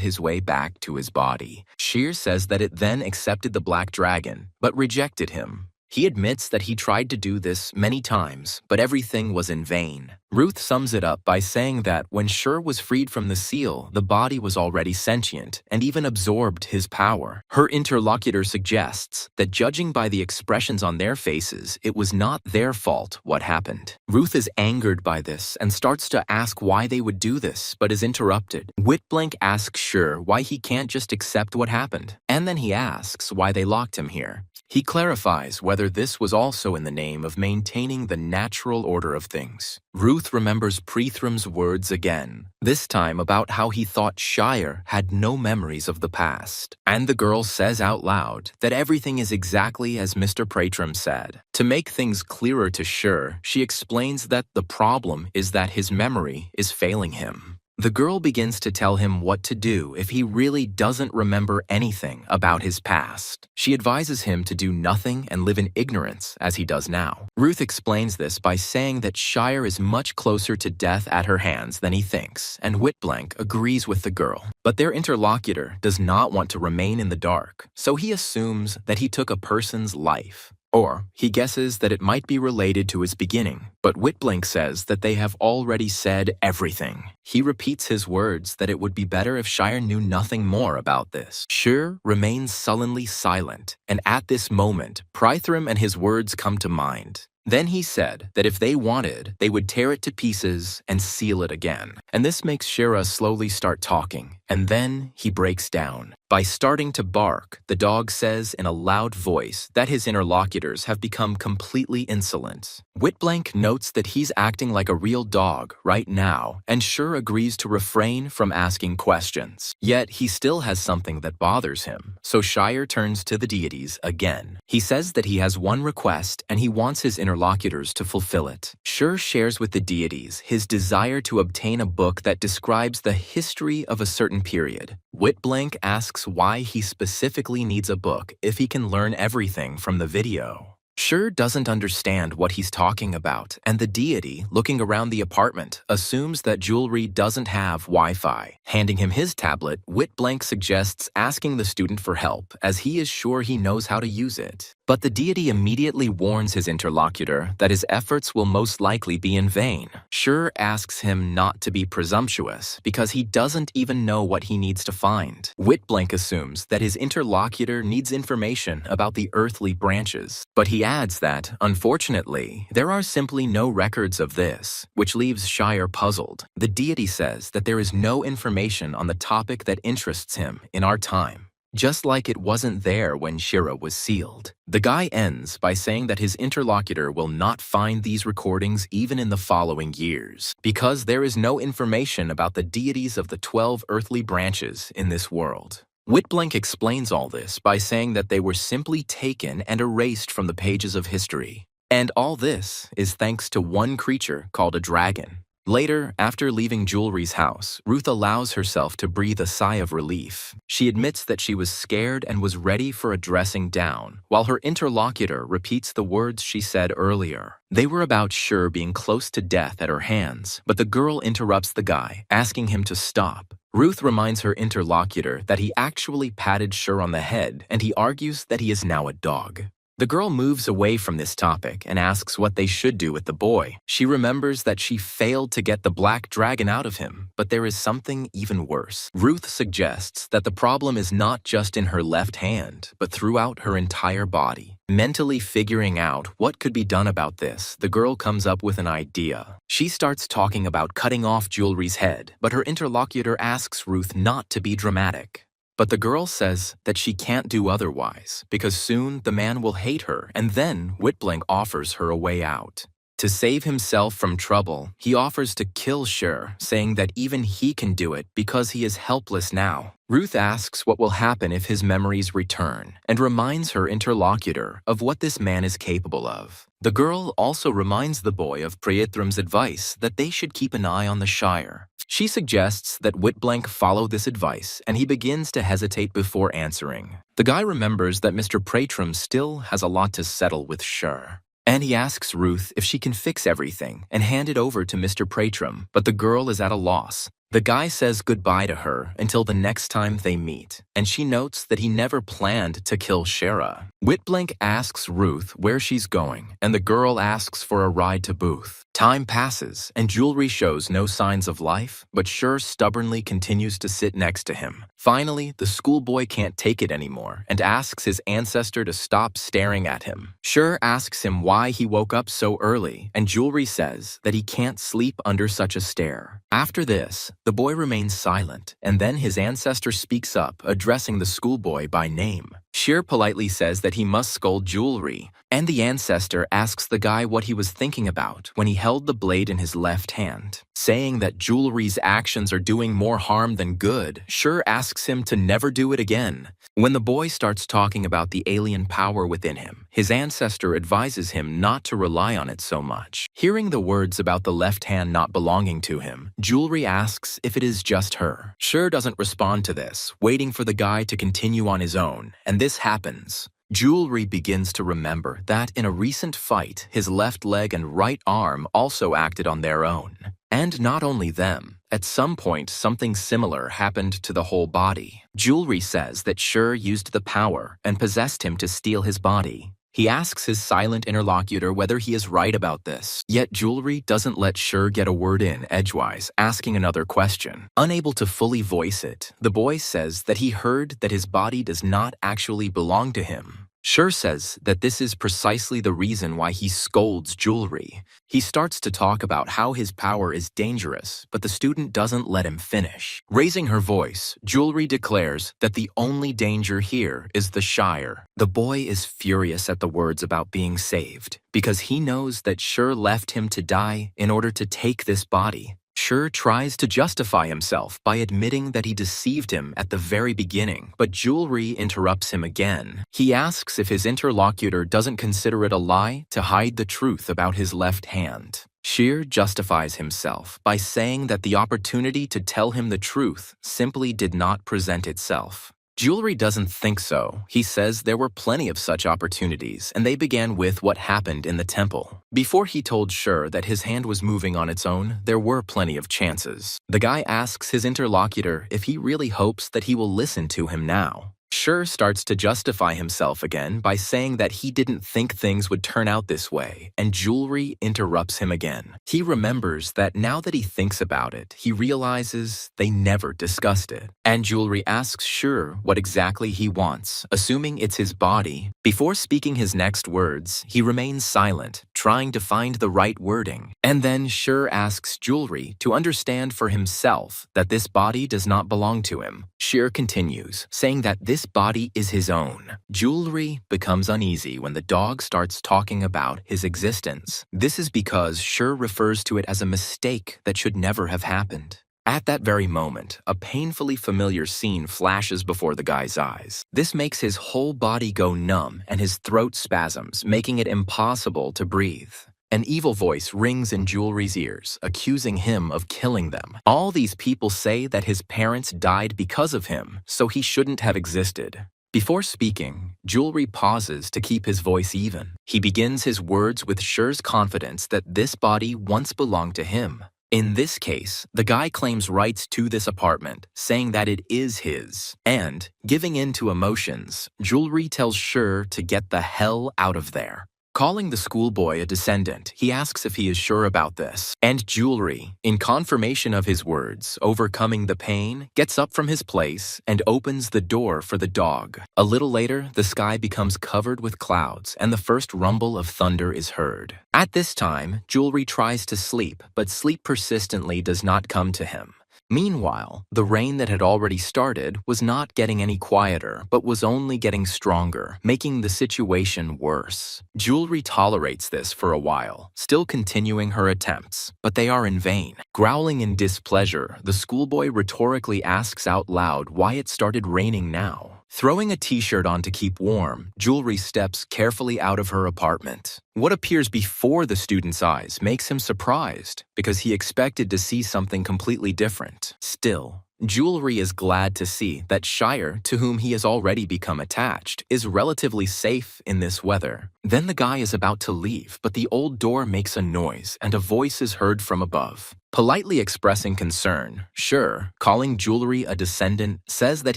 his way back to his body. Shir says that it then accepted the black dragon, but rejected him. He admits that he tried to do this many times, but everything was in vain. Ruth sums it up by saying that when Shur was freed from the seal, the body was already sentient and even absorbed his power. Her interlocutor suggests that judging by the expressions on their faces, it was not their fault what happened. Ruth is angered by this and starts to ask why they would do this, but is interrupted. Whitblank asks Shur why he can't just accept what happened, and then he asks why they locked him here. He clarifies whether this was also in the name of maintaining the natural order of things. Ruth remembers Prithram's words again, this time about how he thought Shire had no memories of the past. And the girl says out loud that everything is exactly as Mr. Prithram said. To make things clearer to Shur, she explains that the problem is that his memory is failing him. The girl begins to tell him what to do if he really doesn't remember anything about his past. She advises him to do nothing and live in ignorance as he does now. Ruth explains this by saying that Shire is much closer to death at her hands than he thinks, and Whitblank agrees with the girl. But their interlocutor does not want to remain in the dark, so he assumes that he took a person's life. Or, he guesses that it might be related to his beginning, but Whitblank says that they have already said everything. He repeats his words that it would be better if Shire knew nothing more about this. Shir remains sullenly silent, and at this moment, Prithram and his words come to mind. Then he said that if they wanted, they would tear it to pieces and seal it again. And this makes Shira slowly start talking, and then he breaks down. By starting to bark, the dog says in a loud voice that his interlocutors have become completely insolent. Whitblank notes that he's acting like a real dog right now, and Shur agrees to refrain from asking questions. Yet he still has something that bothers him, so Shire turns to the deities again. He says that he has one request and he wants his interlocutors to fulfill it. Shur shares with the deities his desire to obtain a book that describes the history of a certain period. Whitblank asks why he specifically needs a book if he can learn everything from the video. Shur doesn't understand what he's talking about, and the deity, looking around the apartment, assumes that Jewelry doesn't have Wi-Fi. Handing him his tablet, Whitblank suggests asking the student for help, as he is sure he knows how to use it. But the deity immediately warns his interlocutor that his efforts will most likely be in vain. Shur asks him not to be presumptuous, because he doesn't even know what he needs to find. Whitblank assumes that his interlocutor needs information about the earthly branches, but he adds that, unfortunately, there are simply no records of this, which leaves Shire puzzled. The deity says that there is no information on the topic that interests him in our time. just like it wasn't there when Shira was sealed. The guy ends by saying that his interlocutor will not find these recordings even in the following years, because there is no information about the deities of the 12 earthly branches in this world. Whitblank explains all this by saying that they were simply taken and erased from the pages of history. And all this is thanks to one creature called a dragon. Later, after leaving Jewelry's house, Ruth allows herself to breathe a sigh of relief. She admits that she was scared and was ready for a dressing down, while her interlocutor repeats the words she said earlier. They were about Shur being close to death at her hands, but the girl interrupts the guy, asking him to stop. Ruth reminds her interlocutor that he actually patted Shur on the head, and he argues that he is now a dog. The girl moves away from this topic and asks what they should do with the boy. She remembers that she failed to get the black dragon out of him, but there is something even worse. Ruth suggests that the problem is not just in her left hand, but throughout her entire body. Mentally figuring out what could be done about this, the girl comes up with an idea. She starts talking about cutting off Jewelry's head, but her interlocutor asks Ruth not to be dramatic. But the girl says that she can't do otherwise, because soon the man will hate her, and then Whitblank offers her a way out. To save himself from trouble, he offers to kill Shur, saying that even he can do it because he is helpless now. Ruth asks what will happen if his memories return, and reminds her interlocutor of what this man is capable of. The girl also reminds the boy of Prietrum's advice that they should keep an eye on the Shire. She suggests that Whitblank follow this advice, and he begins to hesitate before answering. The guy remembers that Mr. Praetrum still has a lot to settle with Shur. And he asks Ruth if she can fix everything and hand it over to Mr. Praetrum, but the girl is at a loss. The guy says goodbye to her until the next time they meet, and she notes that he never planned to kill Shara. Whitblank asks Ruth where she's going, and the girl asks for a ride to Booth. Time passes, and Jewelry shows no signs of life, but Shur stubbornly continues to sit next to him. Finally, the schoolboy can't take it anymore and asks his ancestor to stop staring at him. Shur asks him why he woke up so early, and Jewelry says that he can't sleep under such a stare. After this, the boy remains silent, and then his ancestor speaks up, addressing the schoolboy by name. Shur politely says that he must scold Jewelry, and the ancestor asks the guy what he was thinking about when he held the blade in his left hand. Saying that Jewelry's actions are doing more harm than good, Shur asks him to never do it again. When the boy starts talking about the alien power within him, his ancestor advises him not to rely on it so much. Hearing the words about the left hand not belonging to him, Jewelry asks if it is just her. Shur doesn't respond to this, waiting for the guy to continue on his own, and this happens. Jewelry begins to remember that in a recent fight, his left leg and right arm also acted on their own. And not only them, at some point something similar happened to the whole body. Jewelry says that Shur used the power and possessed him to steal his body. He asks his silent interlocutor whether he is right about this. Yet Jewelry doesn't let Shur get a word in edgewise, asking another question. Unable to fully voice it, the boy says that he heard that his body does not actually belong to him. Shur says that this is precisely the reason why he scolds Jewelry. He starts to talk about how his power is dangerous, but the student doesn't let him finish. Raising her voice, Jewelry declares that the only danger here is the Shire. The boy is furious at the words about being saved, because he knows that Shur left him to die in order to take this body. Shur tries to justify himself by admitting that he deceived him at the very beginning, but Jewelry interrupts him again. He asks if his interlocutor doesn't consider it a lie to hide the truth about his left hand. Shur justifies himself by saying that the opportunity to tell him the truth simply did not present itself. Jewelry doesn't think so. He says there were plenty of such opportunities, and they began with what happened in the temple. Before he told Shur that his hand was moving on its own, there were plenty of chances. The guy asks his interlocutor if he really hopes that he will listen to him now. Shur starts to justify himself again by saying that he didn't think things would turn out this way, and Jewelry interrupts him again. He remembers that now that he thinks about it, he realizes they never discussed it. And Jewelry asks Sure what exactly he wants, assuming it's his body. Before speaking his next words, he remains silent, trying to find the right wording. And then Sure asks Jewelry to understand for himself that this body does not belong to him. Sure continues, saying that this body is his own. Jewelry becomes uneasy when the dog starts talking about his existence. This is because Sure refers to it as a mistake that should never have happened. At that very moment, a painfully familiar scene flashes before the guy's eyes. This makes his whole body go numb and his throat spasms, making it impossible to breathe. An evil voice rings in Jewelry's ears, accusing him of killing them. All these people say that his parents died because of him, so he shouldn't have existed. Before speaking, Jewelry pauses to keep his voice even. He begins his words with Sure's confidence that this body once belonged to him. In this case, the guy claims rights to this apartment, saying that it is his. And, giving in to emotions, Jewelry tells Sure to get the hell out of there. Calling the schoolboy a descendant, he asks if he is sure about this. And Jewelry, in confirmation of his words, overcoming the pain, gets up from his place and opens the door for the dog. A little later, the sky becomes covered with clouds and the first rumble of thunder is heard. At this time, Jewelry tries to sleep, but sleep persistently does not come to him. Meanwhile, the rain that had already started was not getting any quieter, but was only getting stronger, making the situation worse. Jewelry tolerates this for a while, still continuing her attempts, but they are in vain. Growling in displeasure, the schoolboy rhetorically asks out loud why it started raining now. Throwing a t-shirt on to keep warm, Jewelry steps carefully out of her apartment. What appears before the student's eyes makes him surprised, because he expected to see something completely different. Still, Jewelry is glad to see that Shire, to whom he has already become attached, is relatively safe in this weather. Then the guy is about to leave, but the old door makes a noise and a voice is heard from above. Politely expressing concern, Sure, calling Jewelry a descendant, says that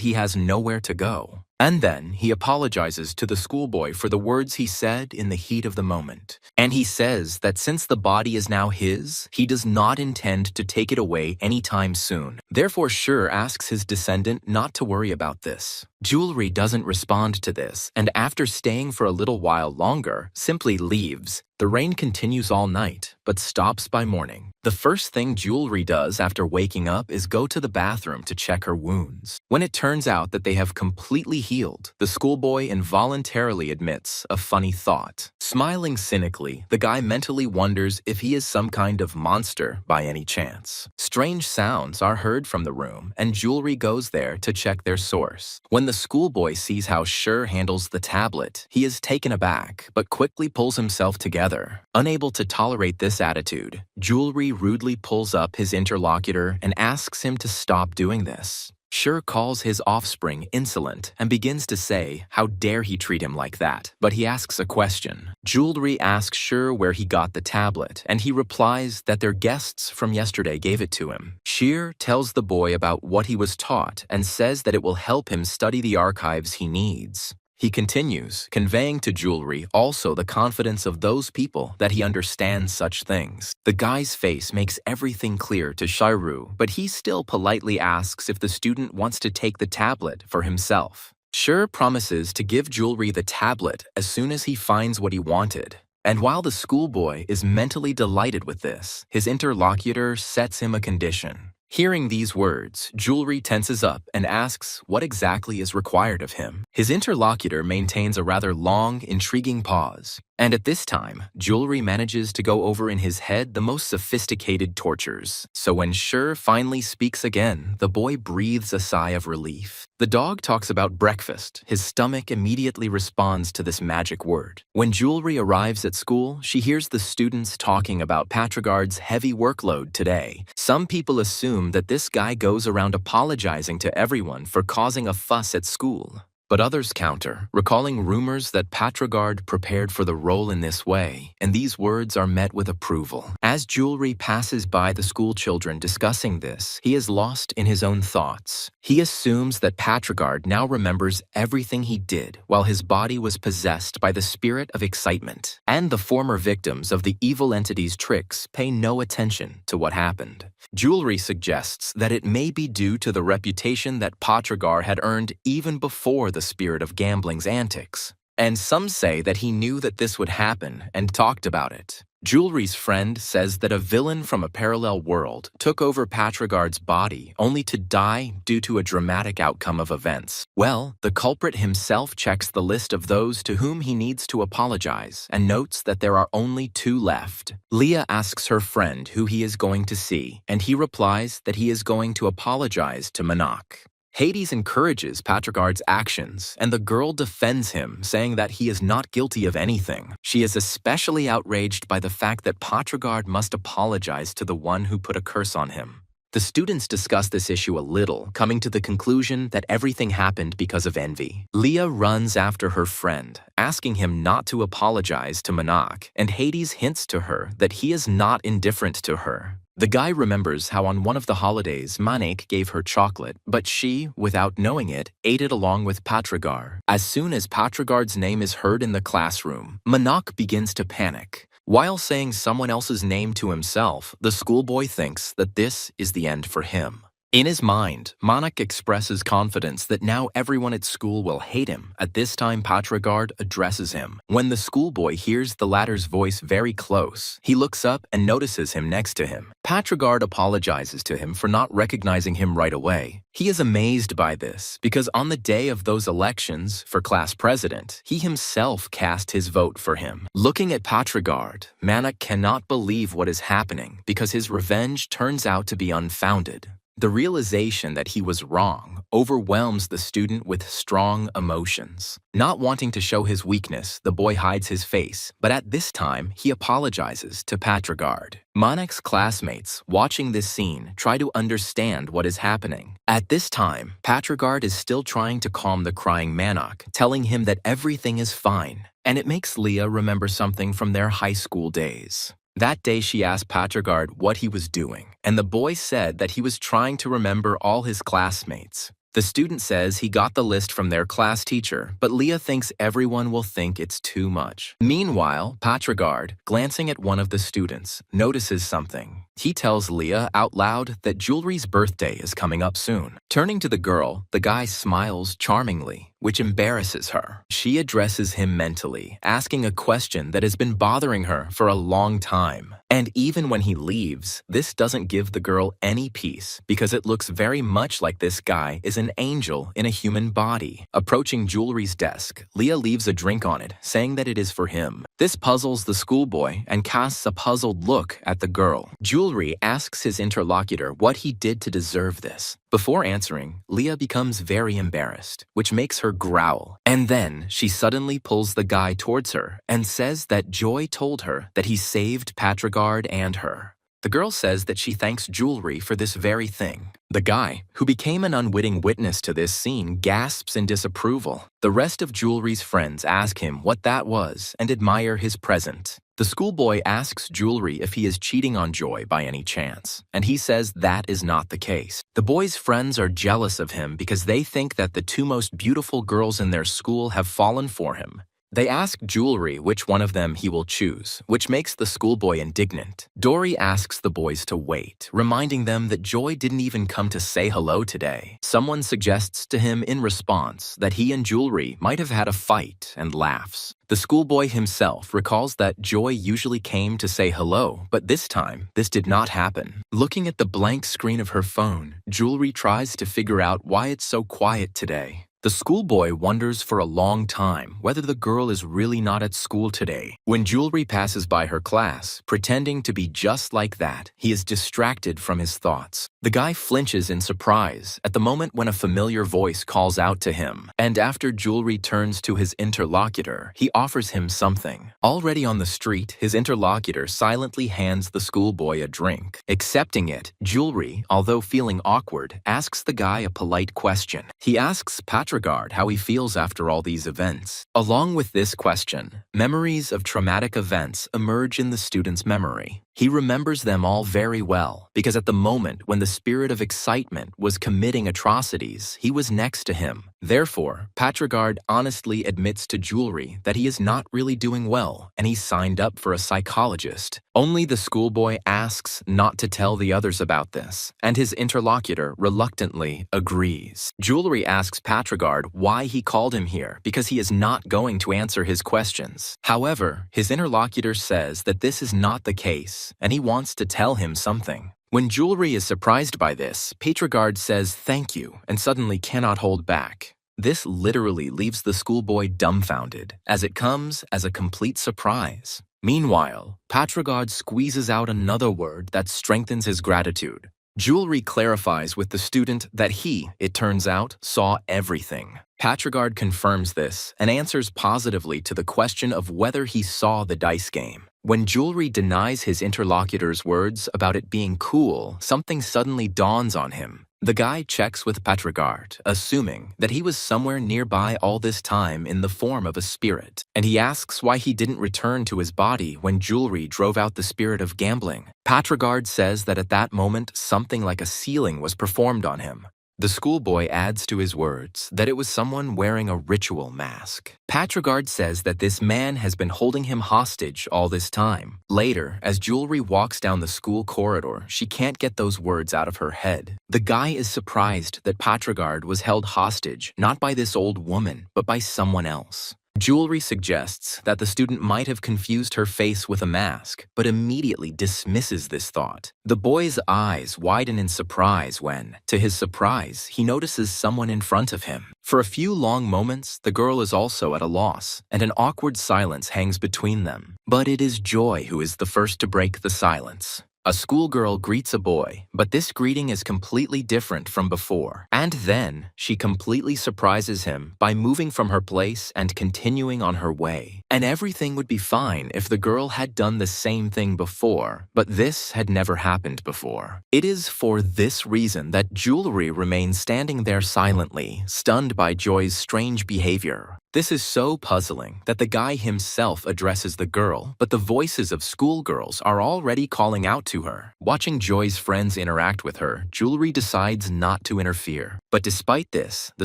he has nowhere to go. And then he apologizes to the schoolboy for the words he said in the heat of the moment. And he says that since the body is now his, he does not intend to take it away anytime soon. Therefore, Sure asks his descendant not to worry about this. Jewelry doesn't respond to this, and after staying for a little while longer, simply leaves. The rain continues all night, but stops by morning. The first thing Jewelry does after waking up is go to the bathroom to check her wounds. When it turns out that they have completely healed, the schoolboy involuntarily admits a funny thought. Smiling cynically, the guy mentally wonders if he is some kind of monster by any chance. Strange sounds are heard from the room, and Jewelry goes there to check their source. When the schoolboy sees how Sure handles the tablet, he is taken aback, but quickly pulls himself together. Unable to tolerate this attitude, Jewelry rudely pulls up his interlocutor and asks him to stop doing this. Sure calls his offspring insolent and begins to say how dare he treat him like that, but he asks a question. Jewelry asks Sure where he got the tablet, and he replies that their guests from yesterday gave it to him. Sure tells the boy about what he was taught and says that it will help him study the archives he needs. He continues, conveying to Jewelry also the confidence of those people that he understands such things. The guy's face makes everything clear to Shairu, but he still politely asks if the student wants to take the tablet for himself. Sure promises to give Jewelry the tablet as soon as he finds what he wanted. And while the schoolboy is mentally delighted with this, his interlocutor sets him a condition. Hearing these words, Jewelry tenses up and asks what exactly is required of him. His interlocutor maintains a rather long, intriguing pause. And at this time, Jewelry manages to go over in his head the most sophisticated tortures. So when Sure finally speaks again, the boy breathes a sigh of relief. The dog talks about breakfast. His stomach immediately responds to this magic word. When Jewelry arrives at school, she hears the students talking about Patrigard's heavy workload today. Some people assume that this guy goes around apologizing to everyone for causing a fuss at school. But others counter, recalling rumors that Patrigard prepared for the role in this way, and these words are met with approval. As Jewelry passes by the school children discussing this, he is lost in his own thoughts. He assumes that Patrigard now remembers everything he did while his body was possessed by the spirit of excitement, and the former victims of the evil entity's tricks pay no attention to what happened. Jewelry suggests that it may be due to the reputation that Patrigar had earned even before the spirit of gambling's antics. And some say that he knew that this would happen and talked about it. Jewelry's friend says that a villain from a parallel world took over Patrigard's body only to die due to a dramatic outcome of events. Well, the culprit himself checks the list of those to whom he needs to apologize and notes that there are only 2 left. Leah asks her friend who he is going to see, and he replies that he is going to apologize to Manak. Hades encourages Patrigard's actions, and the girl defends him, saying that he is not guilty of anything. She is especially outraged by the fact that Patrigard must apologize to the one who put a curse on him. The students discuss this issue a little, coming to the conclusion that everything happened because of envy. Leah runs after her friend, asking him not to apologize to Manak, and Hades hints to her that he is not indifferent to her. The guy remembers how on one of the holidays Manak gave her chocolate, but she, without knowing it, ate it along with Patrigar. As soon as Patrigard's name is heard in the classroom, Manak begins to panic. While saying someone else's name to himself, the schoolboy thinks that this is the end for him. In his mind, Manak expresses confidence that now everyone at school will hate him. At this time, Patrigard addresses him. When the schoolboy hears the latter's voice very close, he looks up and notices him next to him. Patrigard apologizes to him for not recognizing him right away. He is amazed by this because on the day of those elections for class president, he himself cast his vote for him. Looking at Patrigard, Manak cannot believe what is happening because his revenge turns out to be unfounded. The realization that he was wrong overwhelms the student with strong emotions. Not wanting to show his weakness, the boy hides his face, but at this time, he apologizes to Patrigard. Manak's classmates, watching this scene, try to understand what is happening. At this time, Patrigard is still trying to calm the crying Manak, telling him that everything is fine, and it makes Leah remember something from their high school days. That day she asked Patrigard what he was doing, and the boy said that he was trying to remember all his classmates. The student says he got the list from their class teacher, but Leah thinks everyone will think it's too much. Meanwhile, Patrigard, glancing at one of the students, notices something. He tells Leah out loud that Jewelry's birthday is coming up soon. Turning to the girl, the guy smiles charmingly, which embarrasses her. She addresses him mentally, asking a question that has been bothering her for a long time. And even when he leaves, this doesn't give the girl any peace because it looks very much like this guy is an angel in a human body. Approaching Jewelry's desk, Leah leaves a drink on it, saying that it is for him. This puzzles the schoolboy and casts a puzzled look at the girl. Jewelry asks his interlocutor what he did to deserve this. Before answering, Leah becomes very embarrassed, which makes her growl. And then she suddenly pulls the guy towards her and says that Joy told her that he saved Patrigard and her. The girl says that she thanks Jewelry for this very thing. The guy, who became an unwitting witness to this scene, gasps in disapproval. The rest of Jewelry's friends ask him what that was and admire his present. The schoolboy asks Jewelry if he is cheating on Joy by any chance, and he says that is not the case. The boy's friends are jealous of him because they think that the 2 most beautiful girls in their school have fallen for him. They ask Jewelry which one of them he will choose, which makes the schoolboy indignant. Dory asks the boys to wait, reminding them that Joy didn't even come to say hello today. Someone suggests to him in response that he and Jewelry might have had a fight and laughs. The schoolboy himself recalls that Joy usually came to say hello, but this time, this did not happen. Looking at the blank screen of her phone, Jewelry tries to figure out why it's so quiet today. The schoolboy wonders for a long time whether the girl is really not at school today. When Jewelry passes by her class, pretending to be just like that, he is distracted from his thoughts. The guy flinches in surprise at the moment when a familiar voice calls out to him, and after Jewelry turns to his interlocutor, he offers him something. Already on the street, his interlocutor silently hands the schoolboy a drink. Accepting it, Jewelry, although feeling awkward, asks the guy a polite question. He asks Patrick Patrigard how he feels after all these events. Along with this question, memories of traumatic events emerge in the student's memory. He remembers them all very well because at the moment when the spirit of excitement was committing atrocities, he was next to him. Therefore, Patrigard honestly admits to Jewelry that he is not really doing well and he signed up for a psychologist. Only the schoolboy asks not to tell the others about this, and his interlocutor reluctantly agrees. Jewelry asks Patrigard why he called him here because he is not going to answer his questions. However, his interlocutor says that this is not the case and he wants to tell him something. When Jewelry is surprised by this, Patrigard says thank you and suddenly cannot hold back. This literally leaves the schoolboy dumbfounded, as it comes as a complete surprise. Meanwhile, Patrigard squeezes out another word that strengthens his gratitude. Jewelry clarifies with the student that he, it turns out, saw everything. Patrigard confirms this and answers positively to the question of whether he saw the dice game. When Jewelry denies his interlocutor's words about it being cool, something suddenly dawns on him. The guy checks with Patrigard, assuming that he was somewhere nearby all this time in the form of a spirit, and he asks why he didn't return to his body when Jewelry drove out the spirit of gambling. Patrigard says that at that moment something like a sealing was performed on him. The schoolboy adds to his words that it was someone wearing a ritual mask. Patrigard says that this man has been holding him hostage all this time. Later, as Jewelry walks down the school corridor, she can't get those words out of her head. The guy is surprised that Patrigard was held hostage not by this old woman, but by someone else. Jewelry suggests that the student might have confused her face with a mask, but immediately dismisses this thought. The boy's eyes widen in surprise when, to his surprise, he notices someone in front of him. For a few long moments, the girl is also at a loss, and an awkward silence hangs between them. But it is Joy who is the first to break the silence. A schoolgirl greets a boy, but this greeting is completely different from before. And then, she completely surprises him by moving from her place and continuing on her way. And everything would be fine if the girl had done the same thing before, but this had never happened before. It is for this reason that Jewelry remains standing there silently, stunned by Joy's strange behavior. This is so puzzling that the guy himself addresses the girl, but the voices of schoolgirls are already calling out to her. Watching Joy's friends interact with her, Jewelry decides not to interfere. But despite this, the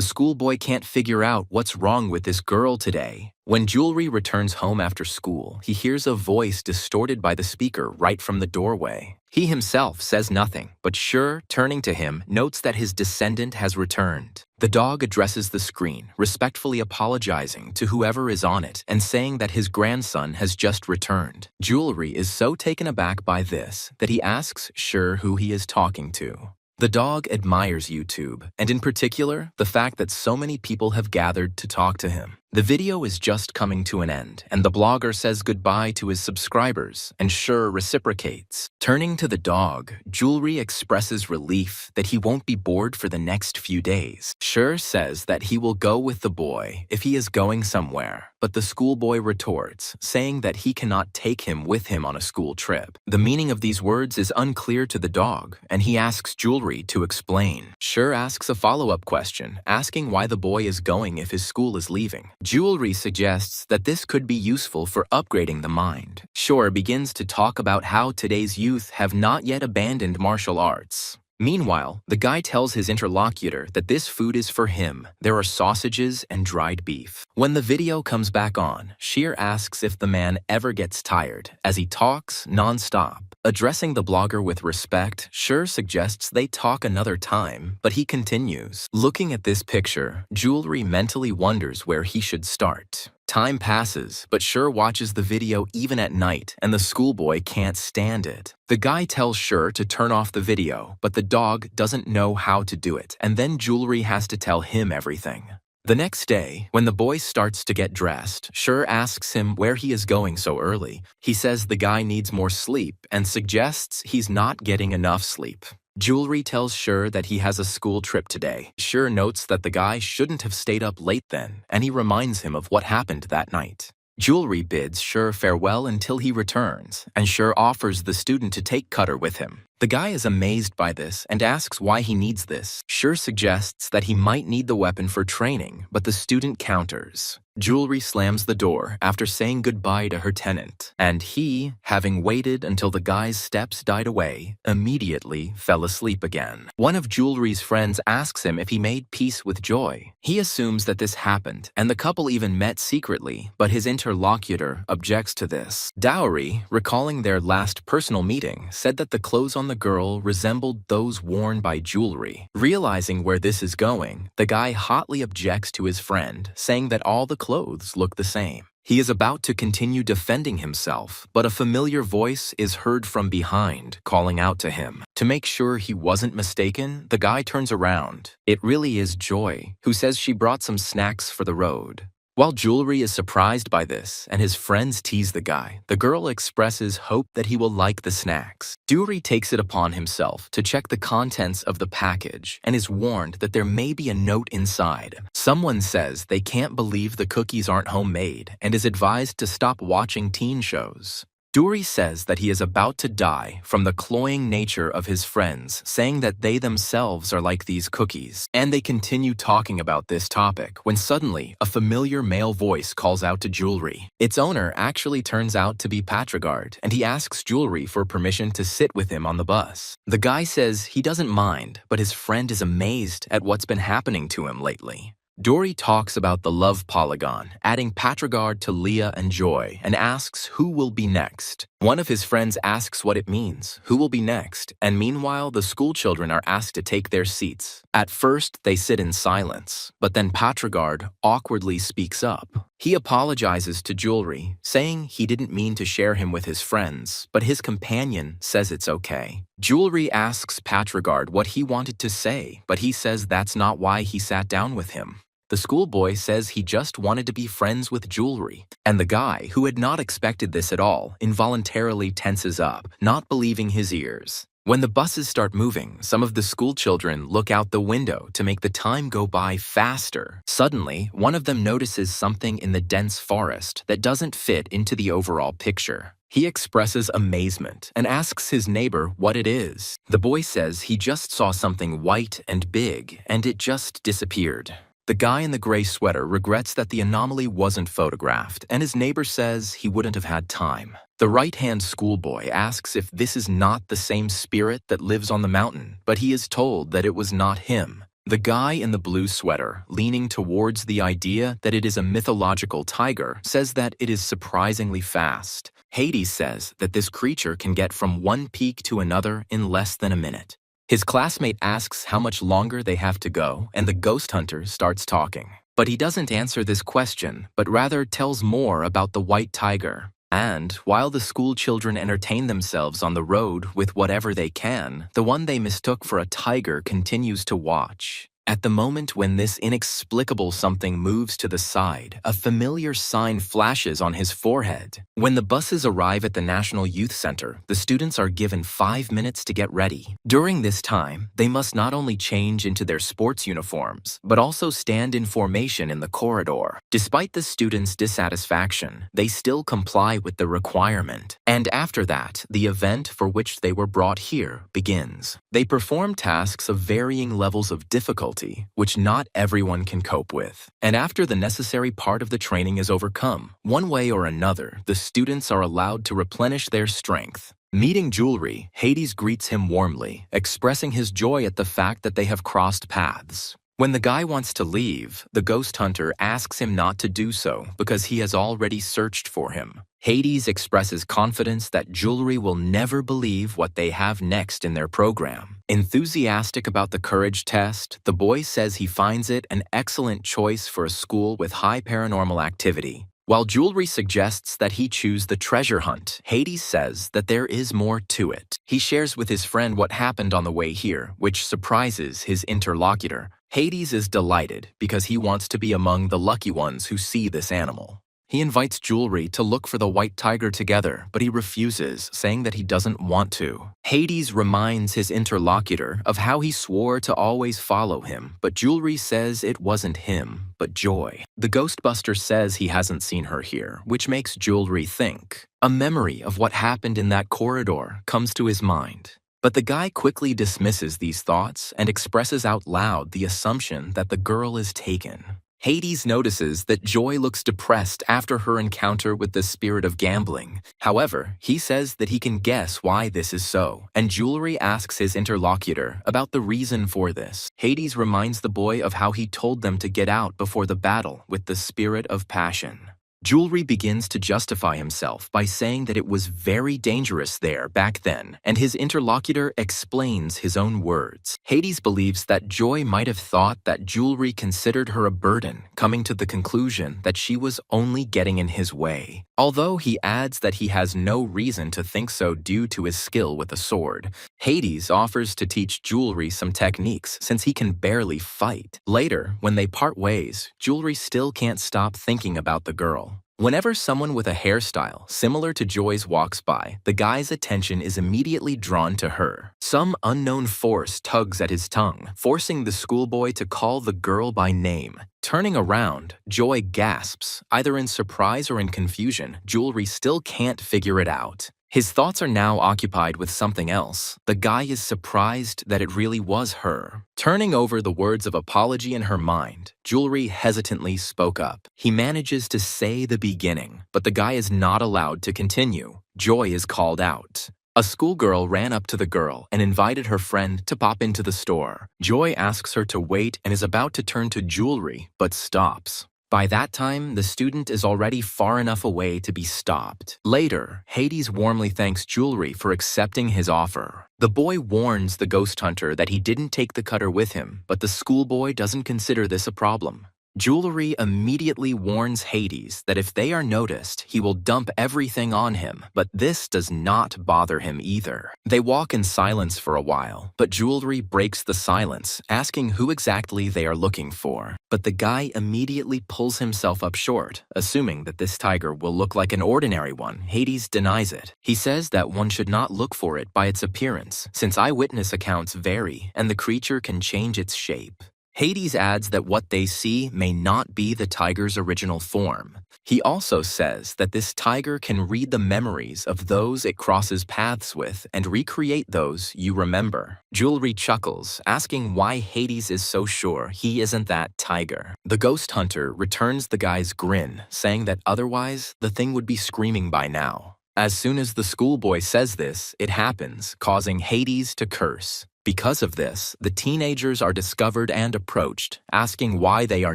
schoolboy can't figure out what's wrong with this girl today. When Jewelry returns home after school, he hears a voice distorted by the speaker right from the doorway. He himself says nothing, but Sure, turning to him, notes that his descendant has returned. The dog addresses the screen, respectfully apologizing to whoever is on it and saying that his grandson has just returned. Jewelry is so taken aback by this that he asks Sure who he is talking to. The dog admires YouTube, and in particular, the fact that so many people have gathered to talk to him. The video is just coming to an end, and the blogger says goodbye to his subscribers, and Sure reciprocates. Turning to the dog, Jewelry expresses relief that he won't be bored for the next few days. Sure says that he will go with the boy if he is going somewhere, but the schoolboy retorts, saying that he cannot take him with him on a school trip. The meaning of these words is unclear to the dog, and he asks Jewelry to explain. Sure asks a follow-up question, asking why the boy is going if his school is leaving. Jewelry suggests that this could be useful for upgrading the mind. Sure begins to talk about how today's youth have not yet abandoned martial arts. Meanwhile, the guy tells his interlocutor that this food is for him. There are sausages and dried beef. When the video comes back on, Sheer asks if the man ever gets tired, as he talks non-stop. Addressing the blogger with respect, Sure suggests they talk another time, but he continues. Looking at this picture, Jewelry mentally wonders where he should start. Time passes, but Sure watches the video even at night, and the schoolboy can't stand it. The guy tells Sure to turn off the video, but the dog doesn't know how to do it, and then Jewelry has to tell him everything. The next day, when the boy starts to get dressed, Sure asks him where he is going so early. He says the guy needs more sleep and suggests he's not getting enough sleep. Jewelry tells Sure that he has a school trip today. Sure notes that the guy shouldn't have stayed up late then, and he reminds him of what happened that night. Jewelry bids Sure farewell until he returns, and Sure offers the student to take Cutter with him. The guy is amazed by this and asks why he needs this. Sure suggests that he might need the weapon for training, but the student counters. Jewelry slams the door after saying goodbye to her tenant, and he, having waited until the guy's steps died away, immediately fell asleep again. One of Jewelry's friends asks him if he made peace with Joy. He assumes that this happened, and the couple even met secretly, but his interlocutor objects to this. Dowry, recalling their last personal meeting, said that the clothes on the girl resembled those worn by Jewelry. Realizing where this is going, the guy hotly objects to his friend, saying that all the clothes look the same. He is about to continue defending himself, but a familiar voice is heard from behind, calling out to him. To make sure he wasn't mistaken, the guy turns around. It really is Joy, who says she brought some snacks for the road. While Jewelry is surprised by this and his friends tease the guy, the girl expresses hope that he will like the snacks. Jewelry takes it upon himself to check the contents of the package and is warned that there may be a note inside. Someone says they can't believe the cookies aren't homemade and is advised to stop watching teen shows. Dory says that he is about to die from the cloying nature of his friends, saying that they themselves are like these cookies. And they continue talking about this topic when suddenly a familiar male voice calls out to Jewelry. Its owner actually turns out to be Patrigard, and he asks Jewelry for permission to sit with him on the bus. The guy says he doesn't mind, but his friend is amazed at what's been happening to him lately. Dory talks about the love polygon, adding Patrigard to Leah and Joy, and asks who will be next. One of his friends asks what it means, who will be next, and meanwhile the school children are asked to take their seats. At first, they sit in silence, but then Patrigard awkwardly speaks up. He apologizes to Jewelry, saying he didn't mean to share him with his friends, but his companion says it's okay. Jewelry asks Patrigard what he wanted to say, but he says that's not why he sat down with him. The schoolboy says he just wanted to be friends with Jewelry, and the guy, who had not expected this at all, involuntarily tenses up, not believing his ears. When the buses start moving, some of the school children look out the window to make the time go by faster. Suddenly, one of them notices something in the dense forest that doesn't fit into the overall picture. He expresses amazement and asks his neighbor what it is. The boy says he just saw something white and big, and it just disappeared. The guy in the gray sweater regrets that the anomaly wasn't photographed, and his neighbor says he wouldn't have had time. The right-hand schoolboy asks if this is not the same spirit that lives on the mountain, but he is told that it was not him. The guy in the blue sweater, leaning towards the idea that it is a mythological tiger, says that it is surprisingly fast. Hades says that this creature can get from one peak to another in less than a minute. His classmate asks how much longer they have to go, and the ghost hunter starts talking. But he doesn't answer this question, but rather tells more about the white tiger. And, while the school children entertain themselves on the road with whatever they can, the one they mistook for a tiger continues to watch. At the moment when this inexplicable something moves to the side, a familiar sign flashes on his forehead. When the buses arrive at the National Youth Center, the students are given 5 minutes to get ready. During this time, they must not only change into their sports uniforms, but also stand in formation in the corridor. Despite the students' dissatisfaction, they still comply with the requirement. And after that, the event for which they were brought here begins. They perform tasks of varying levels of difficulty, which not everyone can cope with. And after the necessary part of the training is overcome, one way or another, the students are allowed to replenish their strength. Meeting Jewelry, Hades greets him warmly, expressing his joy at the fact that they have crossed paths. When the guy wants to leave, the ghost hunter asks him not to do so because he has already searched for him. Hades expresses confidence that Jewelry will never believe what they have next in their program. Enthusiastic about the courage test, the boy says he finds it an excellent choice for a school with high paranormal activity. While Jewelry suggests that he choose the treasure hunt, Hades says that there is more to it. He shares with his friend what happened on the way here, which surprises his interlocutor. Hades is delighted because he wants to be among the lucky ones who see this animal. He invites jewelry to look for the white tiger together, but he refuses, saying that he doesn't want to. Hades reminds his interlocutor of how he swore to always follow him, but jewelry says it wasn't him, but Joy. The Ghostbuster says he hasn't seen her here, which makes jewelry think. A memory of what happened in that corridor comes to his mind. But the guy quickly dismisses these thoughts and expresses out loud the assumption that the girl is taken. Hades notices that Joy looks depressed after her encounter with the spirit of gambling. However, he says that he can guess why this is so, and Jewelry asks his interlocutor about the reason for this. Hades reminds the boy of how he told them to get out before the battle with the spirit of passion. Jewelry begins to justify himself by saying that it was very dangerous there back then, and his interlocutor explains his own words. Hades believes that Joy might have thought that Jewelry considered her a burden, coming to the conclusion that she was only getting in his way. Although he adds that he has no reason to think so due to his skill with a sword, Hades offers to teach Jewelry some techniques since he can barely fight. Later, when they part ways, Jewelry still can't stop thinking about the girl. Whenever someone with a hairstyle similar to Joy's walks by, the guy's attention is immediately drawn to her. Some unknown force tugs at his tongue, forcing the schoolboy to call the girl by name. Turning around, Joy gasps. Either in surprise or in confusion, Jewelry still can't figure it out. His thoughts are now occupied with something else. The guy is surprised that it really was her. Turning over the words of apology in her mind, Jewelry hesitantly spoke up. He manages to say the beginning, but the guy is not allowed to continue. Joy is called out. A schoolgirl ran up to the girl and invited her friend to pop into the store. Joy asks her to wait and is about to turn to Jewelry, but stops. By that time, the student is already far enough away to be stopped. Later, Hades warmly thanks Jewelry for accepting his offer. The boy warns the ghost hunter that he didn't take the cutter with him, but the schoolboy doesn't consider this a problem. Jewelry immediately warns Hades that if they are noticed, he will dump everything on him, but this does not bother him either. They walk in silence for a while, but Jewelry breaks the silence, asking who exactly they are looking for. But the guy immediately pulls himself up short, assuming that this tiger will look like an ordinary one. Hades denies it. He says that one should not look for it by its appearance, since eyewitness accounts vary and the creature can change its shape. Hades adds that what they see may not be the tiger's original form. He also says that this tiger can read the memories of those it crosses paths with and recreate those you remember. Jewelry chuckles, asking why Hades is so sure he isn't that tiger. The ghost hunter returns the guy's grin, saying that otherwise the thing would be screaming by now. As soon as the schoolboy says this, it happens, causing Hades to curse. Because of this, the teenagers are discovered and approached, asking why they are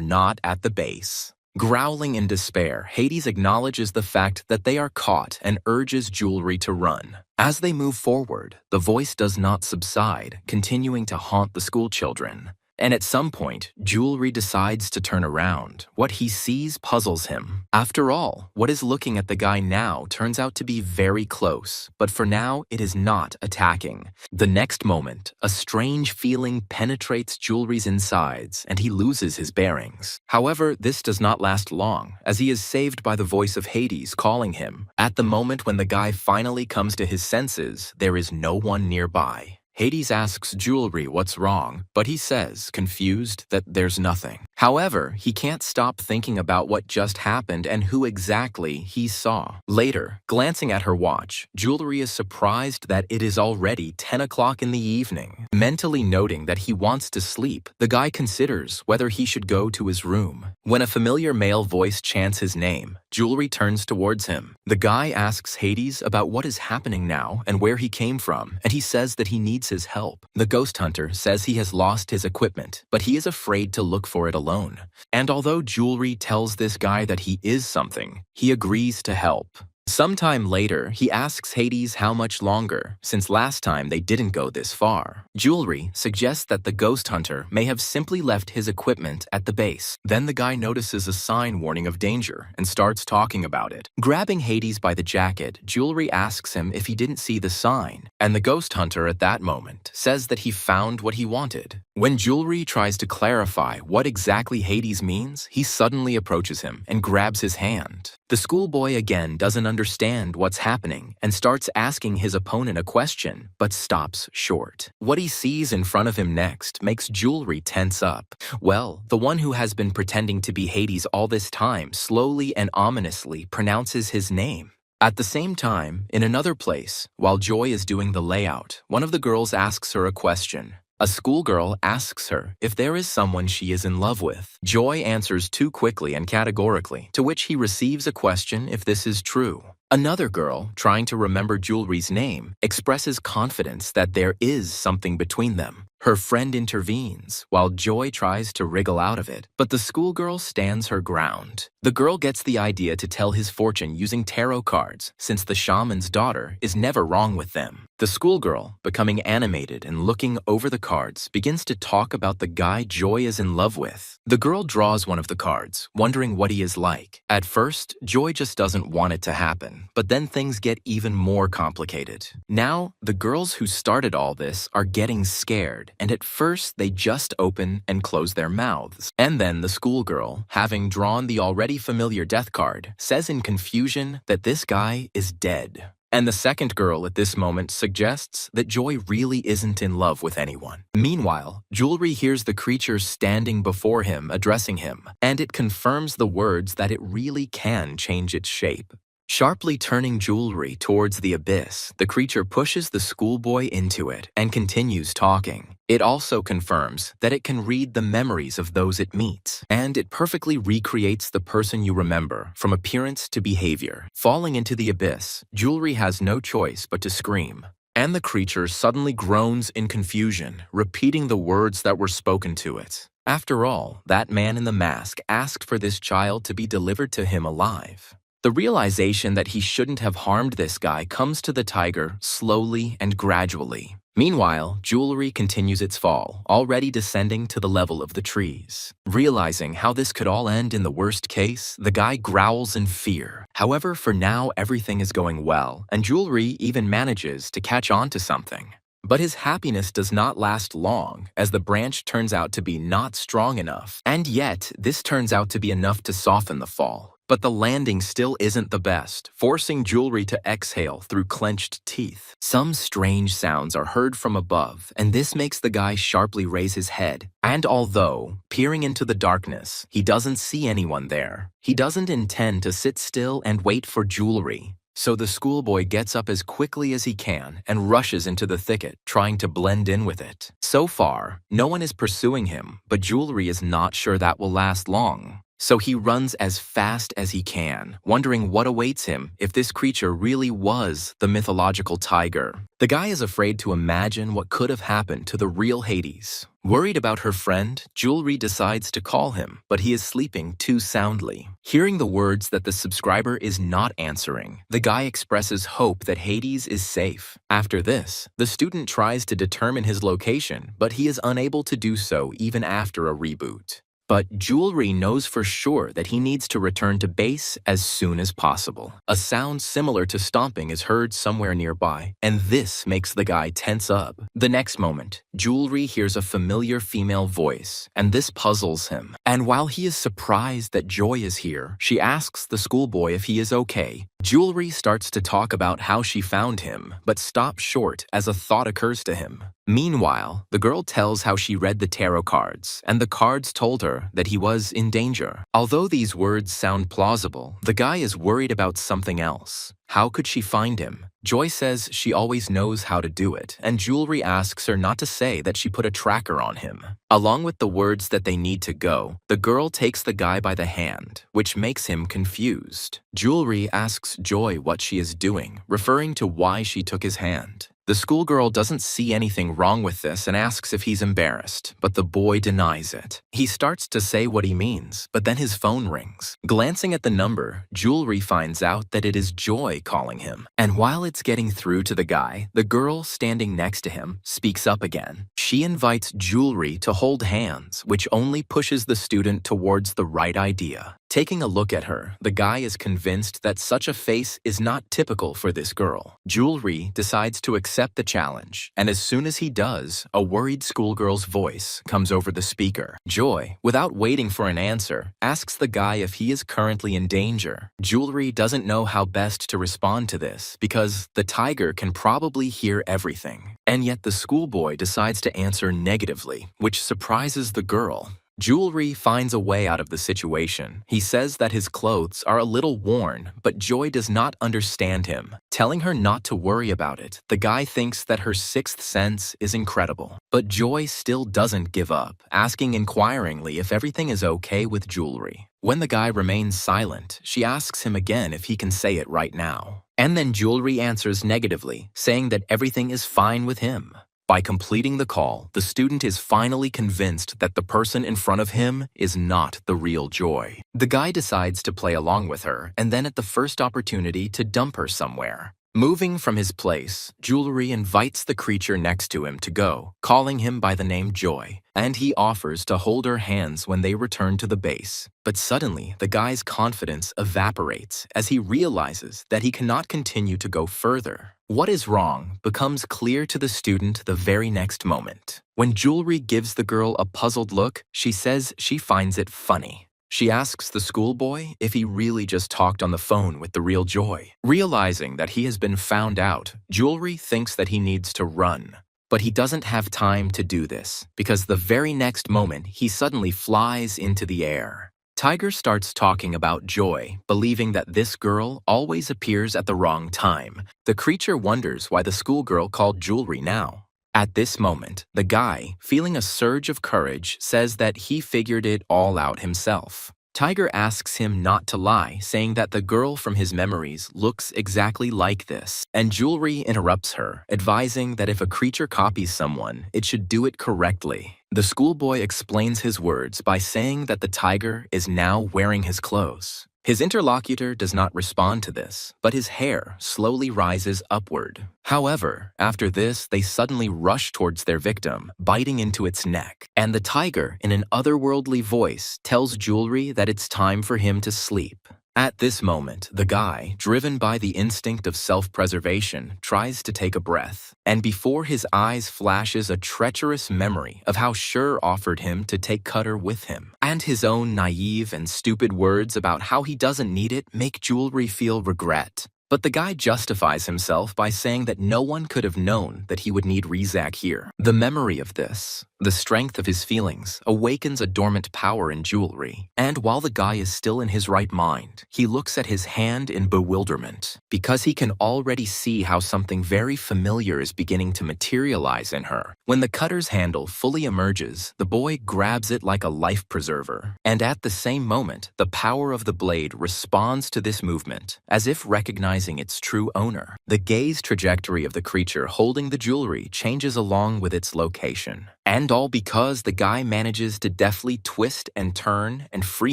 not at the base. Growling in despair, Hades acknowledges the fact that they are caught and urges Jewelry to run. As they move forward, the voice does not subside, continuing to haunt the schoolchildren. And at some point, Jewelry decides to turn around. What he sees puzzles him. After all, what is looking at the guy now turns out to be very close, but for now, it is not attacking. The next moment, a strange feeling penetrates Jewelry's insides, and he loses his bearings. However, this does not last long, as he is saved by the voice of Hades calling him. At the moment when the guy finally comes to his senses, there is no one nearby. Hades asks Jewelry what's wrong, but he says, confused, that there's nothing. However, he can't stop thinking about what just happened and who exactly he saw. Later, glancing at her watch, Jewelry is surprised that it is already 10 o'clock in the evening. Mentally noting that he wants to sleep, the guy considers whether he should go to his room. When a familiar male voice chants his name, Jewelry turns towards him. The guy asks Hades about what is happening now and where he came from, and he says that he needs his help. The ghost hunter says he has lost his equipment, but he is afraid to look for it alone. And although Jewelry tells this guy that he is something, he agrees to help. Sometime later, he asks Hades how much longer, since last time they didn't go this far. Jewelry suggests that the ghost hunter may have simply left his equipment at the base. Then the guy notices a sign warning of danger and starts talking about it. Grabbing Hades by the jacket, Jewelry asks him if he didn't see the sign, and the ghost hunter at that moment says that he found what he wanted. When Jewelry tries to clarify what exactly Hades means, he suddenly approaches him and grabs his hand. The schoolboy again doesn't understand what's happening and starts asking his opponent a question, but stops short. What he sees in front of him next makes Jewelry tense up. Well, the one who has been pretending to be Hades all this time slowly and ominously pronounces his name. At the same time, in another place, while Joy is doing the layout, one of the girls asks her a question. A schoolgirl asks her if there is someone she is in love with. Joy answers too quickly and categorically, to which he receives a question if this is true. Another girl, trying to remember Jewelry's name, expresses confidence that there is something between them. Her friend intervenes, while Joy tries to wriggle out of it, but the schoolgirl stands her ground. The girl gets the idea to tell his fortune using tarot cards, since the shaman's daughter is never wrong with them. The schoolgirl, becoming animated and looking over the cards, begins to talk about the guy Joy is in love with. The girl draws one of the cards, wondering what he is like. At first, Joy just doesn't want it to happen, but then things get even more complicated. Now, the girls who started all this are getting scared, and at first they just open and close their mouths. And then the schoolgirl, having drawn the already familiar death card, says in confusion that this guy is dead. And the second girl at this moment suggests that Joy really isn't in love with anyone. Meanwhile, Jewelry hears the creature standing before him addressing him, and it confirms the words that it really can change its shape. Sharply turning Jewelry towards the abyss, the creature pushes the schoolboy into it and continues talking. It also confirms that it can read the memories of those it meets, and it perfectly recreates the person you remember, from appearance to behavior. Falling into the abyss, Jewelry has no choice but to scream. And the creature suddenly groans in confusion, repeating the words that were spoken to it. After all, that man in the mask asked for this child to be delivered to him alive. The realization that he shouldn't have harmed this guy comes to the tiger slowly and gradually. Meanwhile, Jewelry continues its fall, already descending to the level of the trees. Realizing how this could all end in the worst case, the guy growls in fear. However, for now, everything is going well, and Jewelry even manages to catch on to something. But his happiness does not last long, as the branch turns out to be not strong enough. And yet, this turns out to be enough to soften the fall. But the landing still isn't the best, forcing Jewelry to exhale through clenched teeth. Some strange sounds are heard from above, and this makes the guy sharply raise his head. And although, peering into the darkness, he doesn't see anyone there, he doesn't intend to sit still and wait for Jewelry. So the schoolboy gets up as quickly as he can and rushes into the thicket, trying to blend in with it. So far, no one is pursuing him, but Jewelry is not sure that will last long. So he runs as fast as he can, wondering what awaits him if this creature really was the mythological tiger. The guy is afraid to imagine what could have happened to the real Hades. Worried about her friend, Jewelry decides to call him, but he is sleeping too soundly. Hearing the words that the subscriber is not answering, the guy expresses hope that Hades is safe. After this, the student tries to determine his location, but he is unable to do so even after a reboot. But Jewelry knows for sure that he needs to return to base as soon as possible. A sound similar to stomping is heard somewhere nearby, and this makes the guy tense up. The next moment, Jewelry hears a familiar female voice, and this puzzles him. And while he is surprised that Joy is here, she asks the schoolboy if he is okay. Jewelry starts to talk about how she found him, but stops short as a thought occurs to him. Meanwhile, the girl tells how she read the tarot cards, and the cards told her that he was in danger. Although these words sound plausible, the guy is worried about something else. How could she find him? Joy says she always knows how to do it, and Jewelry asks her not to say that she put a tracker on him. Along with the words that they need to go, the girl takes the guy by the hand, which makes him confused. Jewelry asks Joy what she is doing, referring to why she took his hand. The schoolgirl doesn't see anything wrong with this and asks if he's embarrassed, but the boy denies it. He starts to say what he means, but then his phone rings. Glancing at the number, Jewelry finds out that it is Joy calling him. And while it's getting through to the guy, the girl standing next to him speaks up again. She invites Jewelry to hold hands, which only pushes the student towards the right idea. Taking a look at her, the guy is convinced that such a face is not typical for this girl. Jewelry decides to accept the challenge, and as soon as he does, a worried schoolgirl's voice comes over the speaker. Joy, without waiting for an answer, asks the guy if he is currently in danger. Jewelry doesn't know how best to respond to this because the tiger can probably hear everything. And yet the schoolboy decides to answer negatively, which surprises the girl. Jewelry finds a way out of the situation. He says that his clothes are a little worn, but Joy does not understand him. Telling her not to worry about it, the guy thinks that her sixth sense is incredible. But Joy still doesn't give up, asking inquiringly if everything is okay with Jewelry. When the guy remains silent, she asks him again if he can say it right now. And then Jewelry answers negatively, saying that everything is fine with him. By completing the call, the student is finally convinced that the person in front of him is not the real Joy. The guy decides to play along with her and then at the first opportunity to dump her somewhere. Moving from his place, Jewelry invites the creature next to him to go, calling him by the name Joy, and he offers to hold her hands when they return to the base. But suddenly, the guy's confidence evaporates as he realizes that he cannot continue to go further. What is wrong becomes clear to the student the very next moment. When Jewelry gives the girl a puzzled look, she says she finds it funny. She asks the schoolboy if he really just talked on the phone with the real Joy. Realizing that he has been found out, Jewelry thinks that he needs to run. But he doesn't have time to do this, because the very next moment he suddenly flies into the air. Tiger starts talking about Joy, believing that this girl always appears at the wrong time. The creature wonders why the schoolgirl called Jewelry now. At this moment, the guy, feeling a surge of courage, says that he figured it all out himself. Tiger asks him not to lie, saying that the girl from his memories looks exactly like this. And Jewelry interrupts her, advising that if a creature copies someone, it should do it correctly. The schoolboy explains his words by saying that the tiger is now wearing his clothes. His interlocutor does not respond to this, but his hair slowly rises upward. However, after this, they suddenly rush towards their victim, biting into its neck. And the tiger, in an otherworldly voice, tells Jewelry that it's time for him to sleep. At this moment, the guy, driven by the instinct of self-preservation, tries to take a breath. And before his eyes flashes a treacherous memory of how Schur offered him to take Cutter with him. And his own naive and stupid words about how he doesn't need it make Jewelry feel regret. But the guy justifies himself by saying that no one could have known that he would need Rizak here. The memory of this, the strength of his feelings, awakens a dormant power in Jewelry. And while the guy is still in his right mind, he looks at his hand in bewilderment, because he can already see how something very familiar is beginning to materialize in her. When the cutter's handle fully emerges, the boy grabs it like a life preserver. And at the same moment, the power of the blade responds to this movement, as if recognizing its true owner. The gaze trajectory of the creature holding the Jewelry changes along with its location. And all because the guy manages to deftly twist and turn and free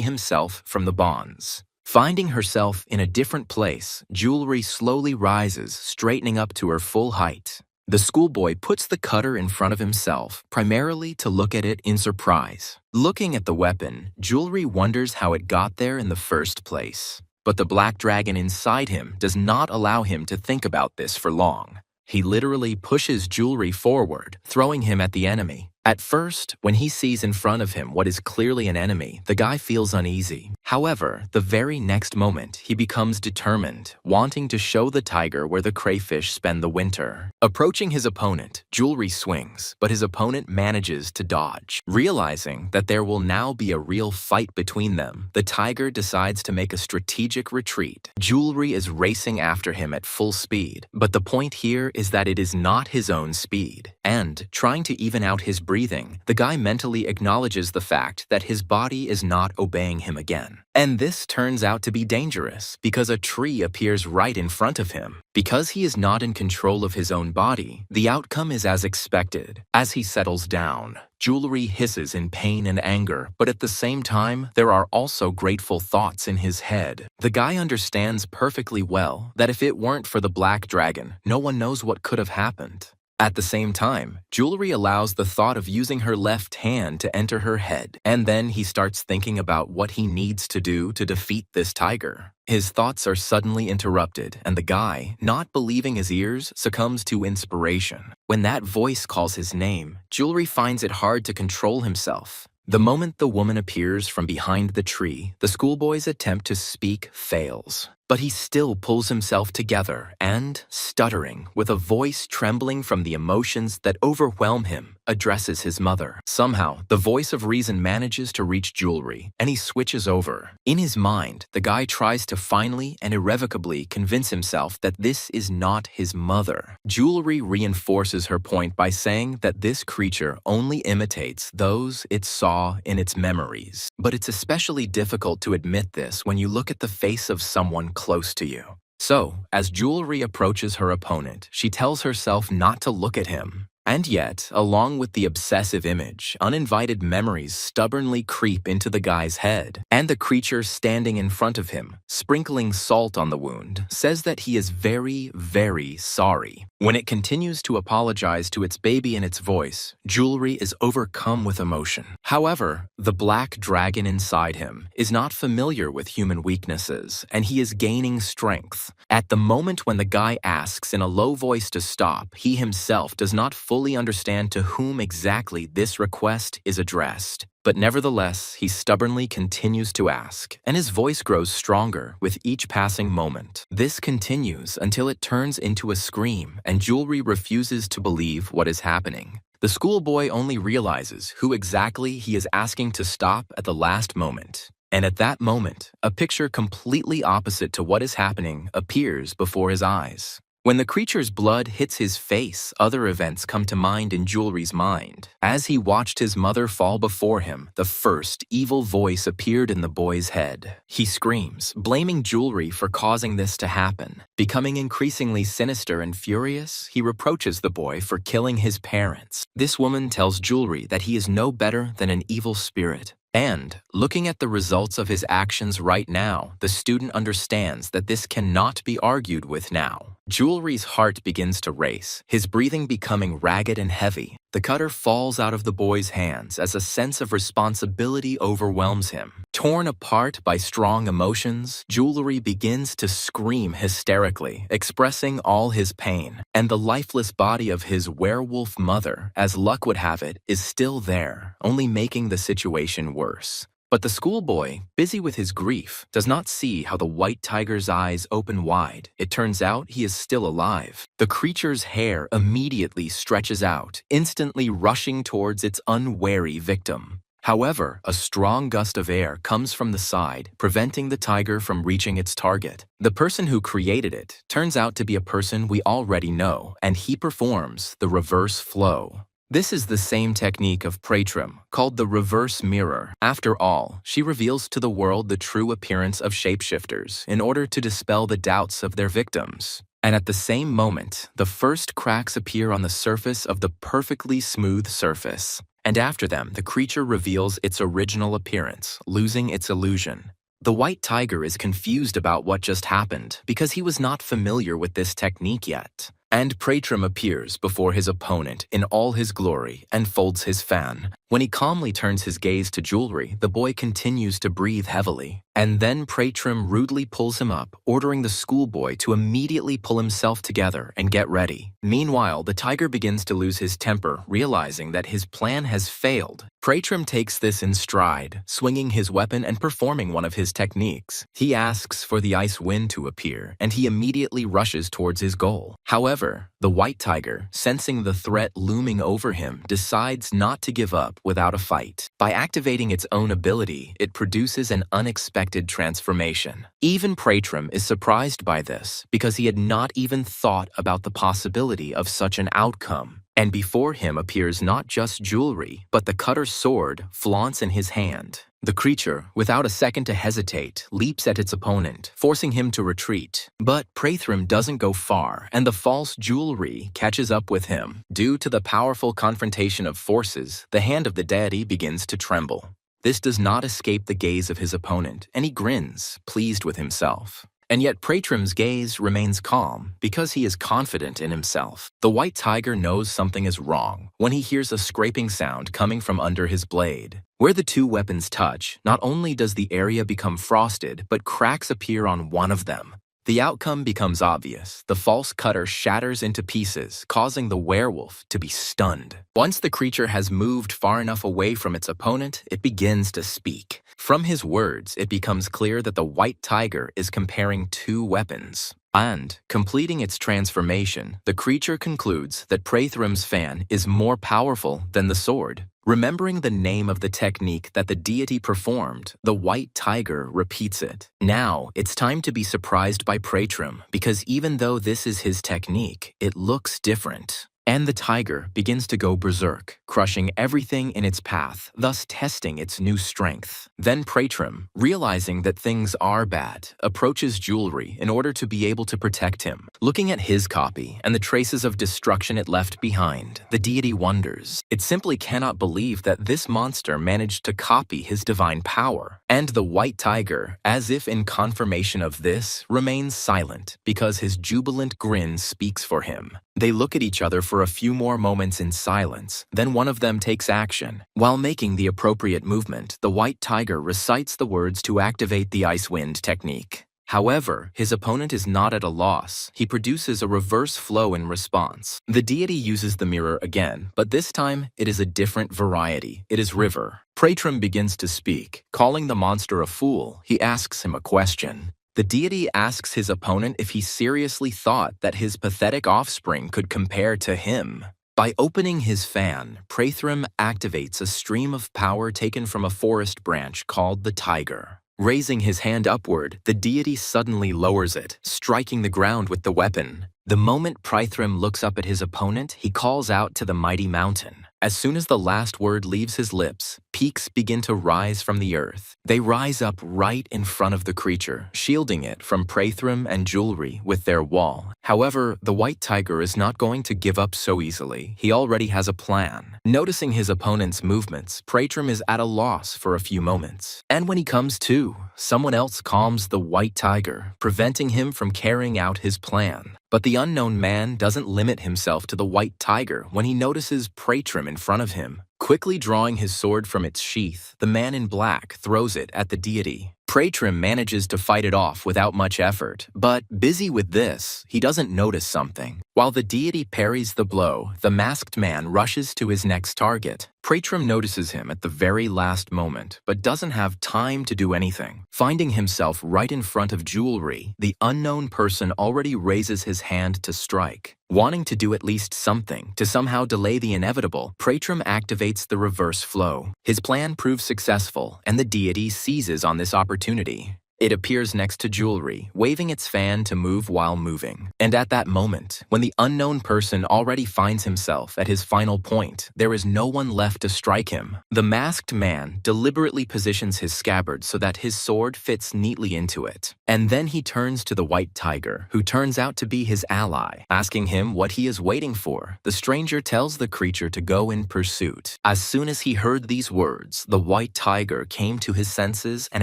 himself from the bonds. Finding herself in a different place, Jewelry slowly rises, straightening up to her full height. The schoolboy puts the cutter in front of himself, primarily to look at it in surprise. Looking at the weapon, Jewelry wonders how it got there in the first place. But the black dragon inside him does not allow him to think about this for long. He literally pushes Jewelry forward, throwing him at the enemy. At first, when he sees in front of him what is clearly an enemy, the guy feels uneasy. However, the very next moment, he becomes determined, wanting to show the tiger where the crayfish spend the winter. Approaching his opponent, Jewelry swings, but his opponent manages to dodge. Realizing that there will now be a real fight between them, the tiger decides to make a strategic retreat. Jewelry is racing after him at full speed, but the point here is that it is not his own speed. And, trying to even out his breathing, the guy mentally acknowledges the fact that his body is not obeying him again. And this turns out to be dangerous because a tree appears right in front of him. Because he is not in control of his own body, the outcome is as expected. As he settles down, Jewelry hisses in pain and anger, but at the same time, there are also grateful thoughts in his head. The guy understands perfectly well that if it weren't for the black dragon, no one knows what could have happened. At the same time, Jewelry allows the thought of using her left hand to enter her head, and then he starts thinking about what he needs to do to defeat this tiger. His thoughts are suddenly interrupted, and the guy, not believing his ears, succumbs to inspiration. When that voice calls his name, Jewelry finds it hard to control himself. The moment the woman appears from behind the tree, the schoolboy's attempt to speak fails. But he still pulls himself together and, stuttering, with a voice trembling from the emotions that overwhelm him, addresses his mother. Somehow, the voice of reason manages to reach Jewelry, and he switches over. In his mind, the guy tries to finally and irrevocably convince himself that this is not his mother. Jewelry reinforces her point by saying that this creature only imitates those it saw in its memories. But it's especially difficult to admit this when you look at the face of someone close to you. So, as Jewelry approaches her opponent, she tells herself not to look at him. And yet, along with the obsessive image, uninvited memories stubbornly creep into the guy's head, and the creature standing in front of him, sprinkling salt on the wound, says that he is very, very sorry. When it continues to apologize to its baby in its voice, Jewelry is overcome with emotion. However, the black dragon inside him is not familiar with human weaknesses, and he is gaining strength. At the moment when the guy asks in a low voice to stop, he himself does not fully understand to whom exactly this request is addressed. But nevertheless, he stubbornly continues to ask, and his voice grows stronger with each passing moment. This continues until it turns into a scream, and Jewelry refuses to believe what is happening. The schoolboy only realizes who exactly he is asking to stop at the last moment. And at that moment, a picture completely opposite to what is happening appears before his eyes. When the creature's blood hits his face, other events come to mind in Jewelry's mind. As he watched his mother fall before him, the first evil voice appeared in the boy's head. He screams, blaming Jewelry for causing this to happen. Becoming increasingly sinister and furious, he reproaches the boy for killing his parents. This woman tells Jewelry that he is no better than an evil spirit. And, looking at the results of his actions right now, the student understands that this cannot be argued with now. Jewelry's heart begins to race, his breathing becoming ragged and heavy. The cutter falls out of the boy's hands as a sense of responsibility overwhelms him. Torn apart by strong emotions, Jewelry begins to scream hysterically, expressing all his pain. And the lifeless body of his werewolf mother, as luck would have it, is still there, only making the situation worse. But the schoolboy, busy with his grief, does not see how the white tiger's eyes open wide. It turns out he is still alive. The creature's hair immediately stretches out, instantly rushing towards its unwary victim. However, a strong gust of air comes from the side, preventing the tiger from reaching its target. The person who created it turns out to be a person we already know, and he performs the reverse flow. This is the same technique of Pratrim, called the reverse mirror. After all, she reveals to the world the true appearance of shapeshifters in order to dispel the doubts of their victims. And at the same moment, the first cracks appear on the surface of the perfectly smooth surface. And after them, the creature reveals its original appearance, losing its illusion. The white tiger is confused about what just happened because he was not familiar with this technique yet. And Pratrim appears before his opponent in all his glory and folds his fan. When he calmly turns his gaze to Jewelry, the boy continues to breathe heavily. And then Pratrim rudely pulls him up, ordering the schoolboy to immediately pull himself together and get ready. Meanwhile, the tiger begins to lose his temper, realizing that his plan has failed. Pratrim takes this in stride, swinging his weapon and performing one of his techniques. He asks for the ice wind to appear, and he immediately rushes towards his goal. However, the white tiger, sensing the threat looming over him, decides not to give up without a fight. By activating its own ability, it produces an unexpected transformation. Even Pratrim is surprised by this because he had not even thought about the possibility of such an outcome. And before him appears not just Jewelry, but the cutter's sword flaunts in his hand. The creature, without a second to hesitate, leaps at its opponent, forcing him to retreat. But Pratrim doesn't go far, and the false Jewelry catches up with him. Due to the powerful confrontation of forces, the hand of the deity begins to tremble. This does not escape the gaze of his opponent, and he grins, pleased with himself. And yet Pratrim's gaze remains calm because he is confident in himself. The white tiger knows something is wrong when he hears a scraping sound coming from under his blade. Where the two weapons touch, not only does the area become frosted, but cracks appear on one of them. The outcome becomes obvious. The false cutter shatters into pieces, causing the werewolf to be stunned. Once the creature has moved far enough away from its opponent, it begins to speak. From his words, it becomes clear that the white tiger is comparing two weapons. And, completing its transformation, the creature concludes that Prathrim's fan is more powerful than the sword. Remembering the name of the technique that the deity performed, the white tiger repeats it. Now, it's time to be surprised by Pratrim, because even though this is his technique, it looks different. And the tiger begins to go berserk, crushing everything in its path, thus testing its new strength. Then Pratrim, realizing that things are bad, approaches Jewelry in order to be able to protect him. Looking at his copy and the traces of destruction it left behind, the deity wonders. It simply cannot believe that this monster managed to copy his divine power. And the white tiger, as if in confirmation of this, remains silent because his jubilant grin speaks for him. They look at each other for a few more moments in silence, then one of them takes action. While making the appropriate movement, the white tiger recites the words to activate the ice wind technique. However, his opponent is not at a loss. He produces a reverse flow in response. The deity uses the mirror again, but this time it is a different variety. It is river. Pratrim begins to speak. Calling the monster a fool, he asks him a question. The deity asks his opponent if he seriously thought that his pathetic offspring could compare to him. By opening his fan, Prathrim activates a stream of power taken from a forest branch called the tiger. Raising his hand upward, the deity suddenly lowers it, striking the ground with the weapon. The moment Prathrim looks up at his opponent, he calls out to the mighty mountain. As soon as the last word leaves his lips, peaks begin to rise from the earth. They rise up right in front of the creature, shielding it from Prathrim and Jewelry with their wall. However, the white tiger is not going to give up so easily. He already has a plan. Noticing his opponent's movements, Pratrim is at a loss for a few moments. And when he comes to, someone else calms the white tiger, preventing him from carrying out his plan. But the unknown man doesn't limit himself to the white tiger when he notices Pratrim in front of him. Quickly drawing his sword from its sheath, the man in black throws it at the deity. Pratrim manages to fight it off without much effort, but busy with this, he doesn't notice something. While the deity parries the blow, the masked man rushes to his next target. Pratrim notices him at the very last moment, but doesn't have time to do anything. Finding himself right in front of Jewelry, the unknown person already raises his hand to strike. Wanting to do at least something to somehow delay the inevitable, Pratrim activates the reverse flow. His plan proves successful, and the deity seizes on this opportunity. It appears next to Jewelry, waving its fan to move while moving. And at that moment, when the unknown person already finds himself at his final point, there is no one left to strike him. The masked man deliberately positions his scabbard so that his sword fits neatly into it. And then he turns to the white tiger, who turns out to be his ally. Asking him what he is waiting for, the stranger tells the creature to go in pursuit. As soon as he heard these words, the white tiger came to his senses and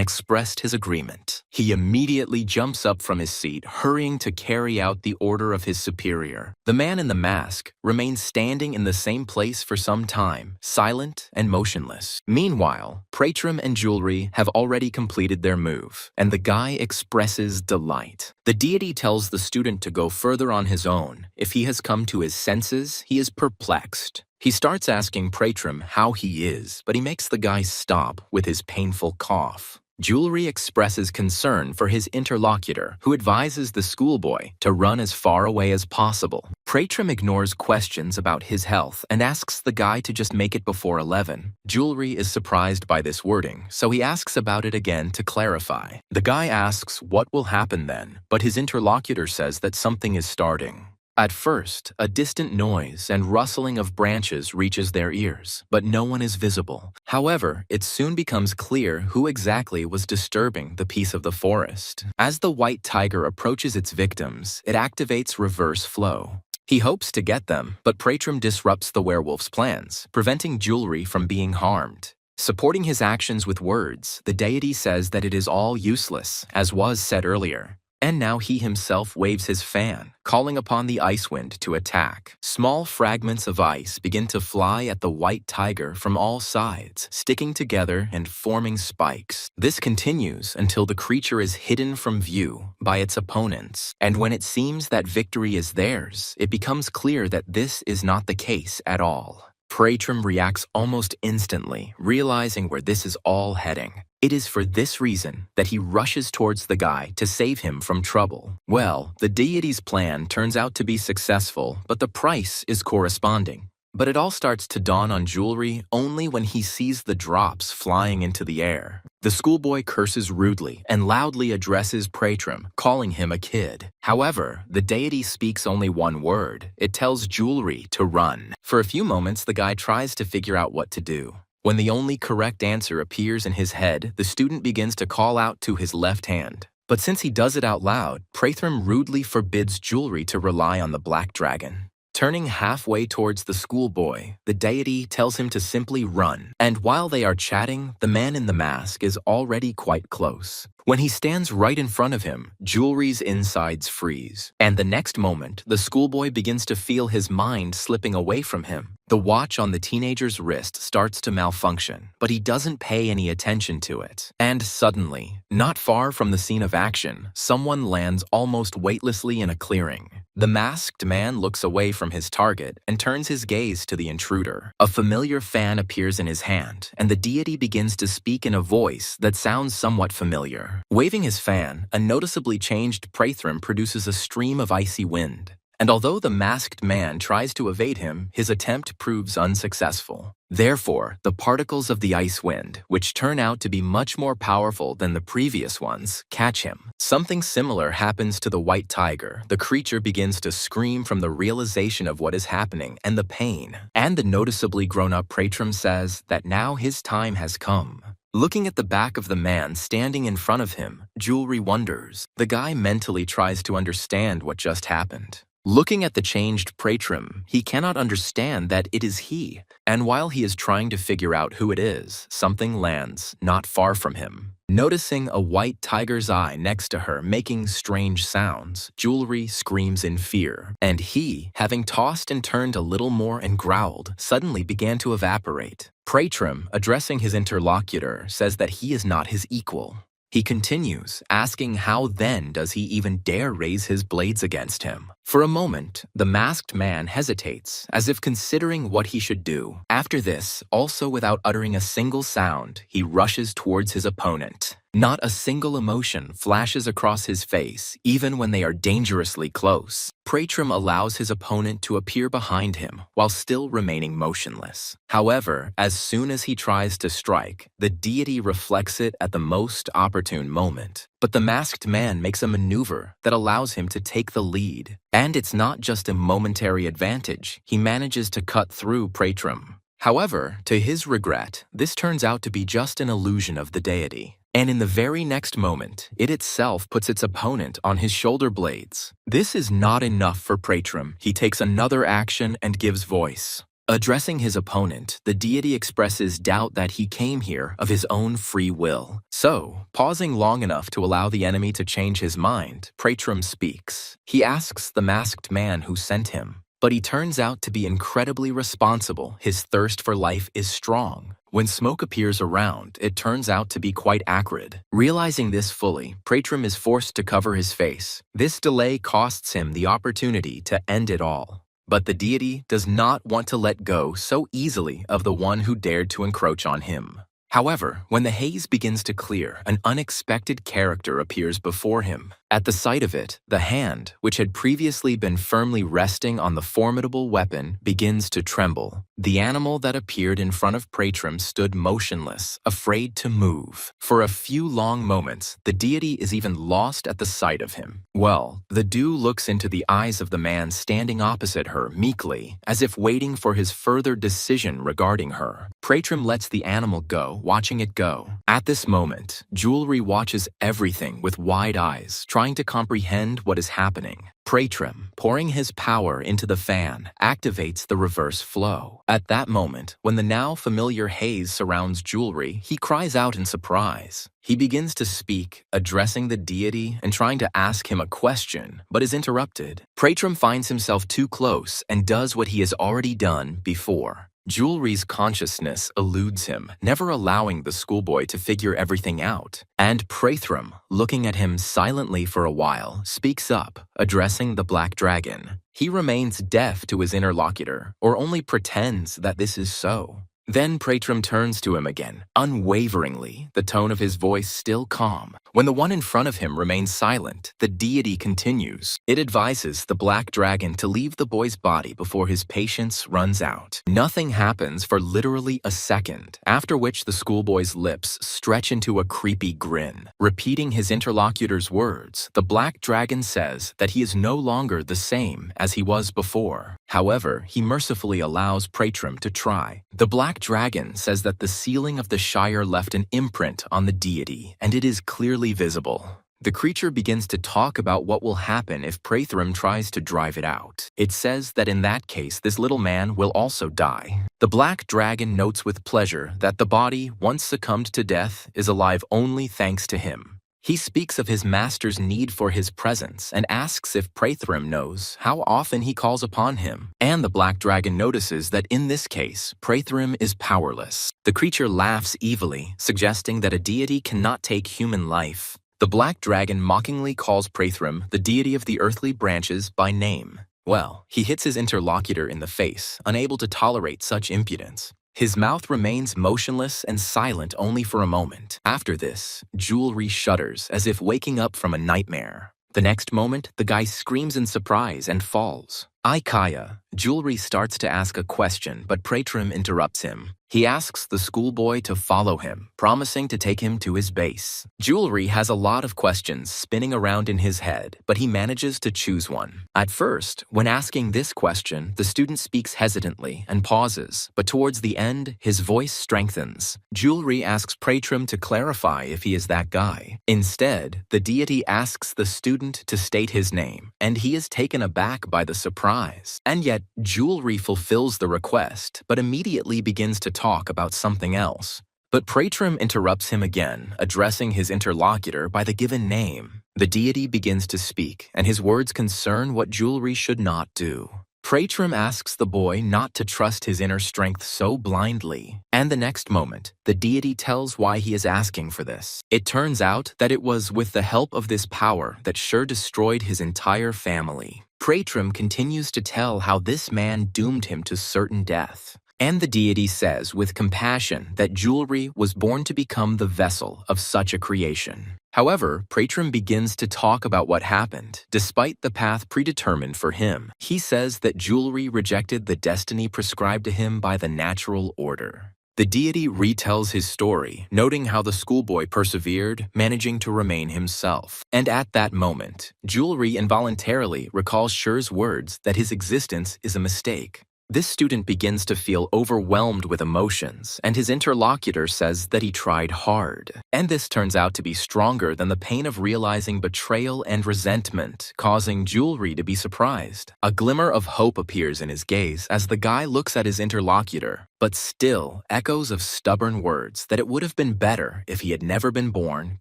expressed his agreement. He immediately jumps up from his seat, hurrying to carry out the order of his superior. The man in the mask remains standing in the same place for some time, silent and motionless. Meanwhile, Pratrim and Jewelry have already completed their move, and the guy expresses delight. The deity tells the student to go further on his own. If he has come to his senses, he is perplexed. He starts asking Pratrim how he is, but he makes the guy stop with his painful cough. Jewelry expresses concern for his interlocutor, who advises the schoolboy to run as far away as possible. Pratrim ignores questions about his health and asks the guy to just make it before 11. Jewelry is surprised by this wording, so he asks about it again to clarify. The guy asks what will happen then, but his interlocutor says that something is starting. At first, a distant noise and rustling of branches reaches their ears, but no one is visible. However, it soon becomes clear who exactly was disturbing the peace of the forest. As the white tiger approaches its victims, it activates reverse flow. He hopes to get them, but Pratrim disrupts the werewolf's plans, preventing Jewelry from being harmed. Supporting his actions with words, the deity says that it is all useless, as was said earlier. and now he himself waves his fan, calling upon the ice wind to attack. Small fragments of ice begin to fly at the white tiger from all sides, sticking together and forming spikes. This continues until the creature is hidden from view by its opponents, and when it seems that victory is theirs, it becomes clear that this is not the case at all. Pratrim reacts almost instantly, realizing where this is all heading. It is for this reason that he rushes towards the guy to save him from trouble. Well, the deity's plan turns out to be successful, but the price is corresponding. But it all starts to dawn on Jewelry only when he sees the drops flying into the air. The schoolboy curses rudely and loudly addresses Pratrim, calling him a kid. However, the deity speaks only one word. It tells Jewelry to run. For a few moments, the guy tries to figure out what to do. When the only correct answer appears in his head, the student begins to call out to his left hand. But since he does it out loud, Pratrim rudely forbids Jewelry to rely on the black dragon. Turning halfway towards the schoolboy, the deity tells him to simply run, and while they are chatting, the man in the mask is already quite close. When he stands right in front of him, Jewelry's insides freeze, and the next moment, the schoolboy begins to feel his mind slipping away from him. The watch on the teenager's wrist starts to malfunction, but he doesn't pay any attention to it. And suddenly, not far from the scene of action, someone lands almost weightlessly in a clearing. The masked man looks away from his target and turns his gaze to the intruder. A familiar fan appears in his hand, and the deity begins to speak in a voice that sounds somewhat familiar. Waving his fan, a noticeably changed Pratrim produces a stream of icy wind. And although the masked man tries to evade him, his attempt proves unsuccessful. Therefore, the particles of the ice wind, which turn out to be much more powerful than the previous ones, catch him. Something similar happens to the white tiger. The creature begins to scream from the realization of what is happening and the pain. And the noticeably grown-up Pratrim says that now his time has come. Looking at the back of the man standing in front of him, Jewelry wonders. The guy mentally tries to understand what just happened. Looking at the changed Pratrim, he cannot understand that it is he, and while he is trying to figure out who it is, something lands not far from him. Noticing a white tiger's eye next to her making strange sounds, Jewelry screams in fear, and he, having tossed and turned a little more and growled, suddenly began to evaporate. Pratrim, addressing his interlocutor, says that he is not his equal. He continues, asking how then does he even dare raise his blades against him. For a moment, the masked man hesitates, as if considering what he should do. After this, also without uttering a single sound, he rushes towards his opponent. Not a single emotion flashes across his face, even when they are dangerously close. Pratrim allows his opponent to appear behind him while still remaining motionless. However, as soon as he tries to strike, the deity reflects it at the most opportune moment. But the masked man makes a maneuver that allows him to take the lead. And it's not just a momentary advantage. He manages to cut through Pratrim. However, to his regret, this turns out to be just an illusion of the deity. And in the very next moment, it itself puts its opponent on his shoulder blades. This is not enough for Pratrim. He takes another action and gives voice. Addressing his opponent, the deity expresses doubt that he came here of his own free will. So, pausing long enough to allow the enemy to change his mind, Pratrim speaks. He asks the masked man who sent him, but he turns out to be incredibly responsible. His thirst for life is strong. When smoke appears around, it turns out to be quite acrid. Realizing this fully, Pratrim is forced to cover his face. This delay costs him the opportunity to end it all. But the deity does not want to let go so easily of the one who dared to encroach on him. However, when the haze begins to clear, an unexpected character appears before him. At the sight of it, the hand, which had previously been firmly resting on the formidable weapon, begins to tremble. The animal that appeared in front of Pratrim stood motionless, afraid to move. For a few long moments, the deity is even lost at the sight of him. Well, the dew looks into the eyes of the man standing opposite her meekly, as if waiting for his further decision regarding her. Pratrim lets the animal go watching it go. At this moment, Jewelry watches everything with wide eyes, trying to comprehend what is happening. Pratrim, pouring his power into the fan, activates the reverse flow. At that moment, when the now familiar haze surrounds Jewelry, he cries out in surprise. He begins to speak, addressing the deity and trying to ask him a question, but is interrupted. Pratrim finds himself too close and does what he has already done before. Jewelry's consciousness eludes him, never allowing the schoolboy to figure everything out. And Prathram, looking at him silently for a while, speaks up, addressing the black dragon. He remains deaf to his interlocutor, or only pretends that this is so. Then Pratrim turns to him again, unwaveringly, the tone of his voice still calm. When the one in front of him remains silent, the deity continues. It advises the black dragon to leave the boy's body before his patience runs out. Nothing happens for literally a second, after which the schoolboy's lips stretch into a creepy grin. Repeating his interlocutor's words, the black dragon says that he is no longer the same as he was before. However, he mercifully allows Pratrim to try. The black dragon says that the sealing of the Shire left an imprint on the deity, and it is clearly visible. The creature begins to talk about what will happen if Prathram tries to drive it out. It says that in that case, this little man will also die. The black dragon notes with pleasure that the body, once succumbed to death, is alive only thanks to him. He speaks of his master's need for his presence and asks if Prathram knows how often he calls upon him. And the black dragon notices that in this case, Prathram is powerless. The creature laughs evilly, suggesting that a deity cannot take human life. The black dragon mockingly calls Prathram the deity of the earthly branches by name. Well, he hits his interlocutor in the face, unable to tolerate such impudence. His mouth remains motionless and silent only for a moment. After this, Jewelry shudders as if waking up from a nightmare. The next moment, the guy screams in surprise and falls. Kaya, Jewelry starts to ask a question, but Pratrim interrupts him. He asks the schoolboy to follow him, promising to take him to his base. Jewelry has a lot of questions spinning around in his head, but he manages to choose one. At first, when asking this question, the student speaks hesitantly and pauses, but towards the end, his voice strengthens. Jewelry asks Pratrim to clarify if he is that guy. Instead, the deity asks the student to state his name, and he is taken aback by the surprise. And yet, Jewelry fulfills the request, but immediately begins to talk about something else. But Pratrim interrupts him again, addressing his interlocutor by the given name. The deity begins to speak, and his words concern what Jewelry should not do. Pratrim asks the boy not to trust his inner strength so blindly, and the next moment, the deity tells why he is asking for this. It turns out that it was with the help of this power that Shur destroyed his entire family. Pratrim continues to tell how this man doomed him to certain death. And the deity says with compassion that Jewelry was born to become the vessel of such a creation. However, Pratrim begins to talk about what happened, despite the path predetermined for him. He says that Jewelry rejected the destiny prescribed to him by the natural order. The deity retells his story, noting how the schoolboy persevered, managing to remain himself. And at that moment, Jewelry involuntarily recalls Shur's words that his existence is a mistake. This student begins to feel overwhelmed with emotions, and his interlocutor says that he tried hard. And this turns out to be stronger than the pain of realizing betrayal and resentment, causing Jewelry to be surprised. A glimmer of hope appears in his gaze as the guy looks at his interlocutor, but still, echoes of stubborn words that it would have been better if he had never been born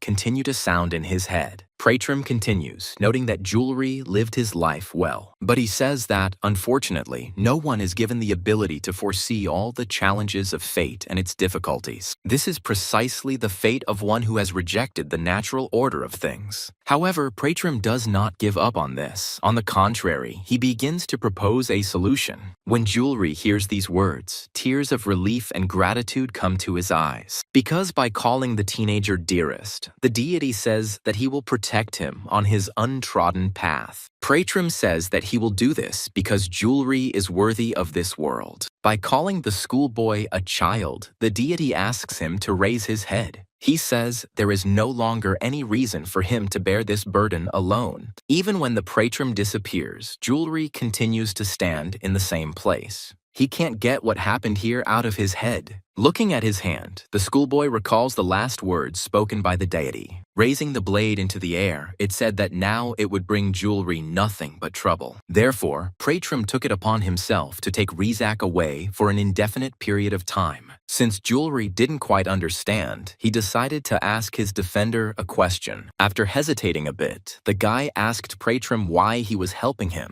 continue to sound in his head. Pratrim continues, noting that Jewelry lived his life well, but he says that, unfortunately, no one is given the ability to foresee all the challenges of fate and its difficulties. This is precisely the fate of one who has rejected the natural order of things. However, Pratrim does not give up on this. On the contrary, he begins to propose a solution. When Jewelry hears these words, tears of relief and gratitude come to his eyes. Because by calling the teenager dearest, the deity says that he will protect him on his untrodden path. Pratrim says that he will do this because Jewelry is worthy of this world. By calling the schoolboy a child, the deity asks him to raise his head. He says there is no longer any reason for him to bear this burden alone. Even when the Pratrim disappears, Jewelry continues to stand in the same place. He can't get what happened here out of his head. Looking at his hand, the schoolboy recalls the last words spoken by the deity. Raising the blade into the air, it said that now it would bring jewelry nothing but trouble. Therefore, Pratrim took it upon himself to take Rizak away for an indefinite period of time. Since jewelry didn't quite understand, he decided to ask his defender a question. After hesitating a bit, the guy asked Pratrim why he was helping him.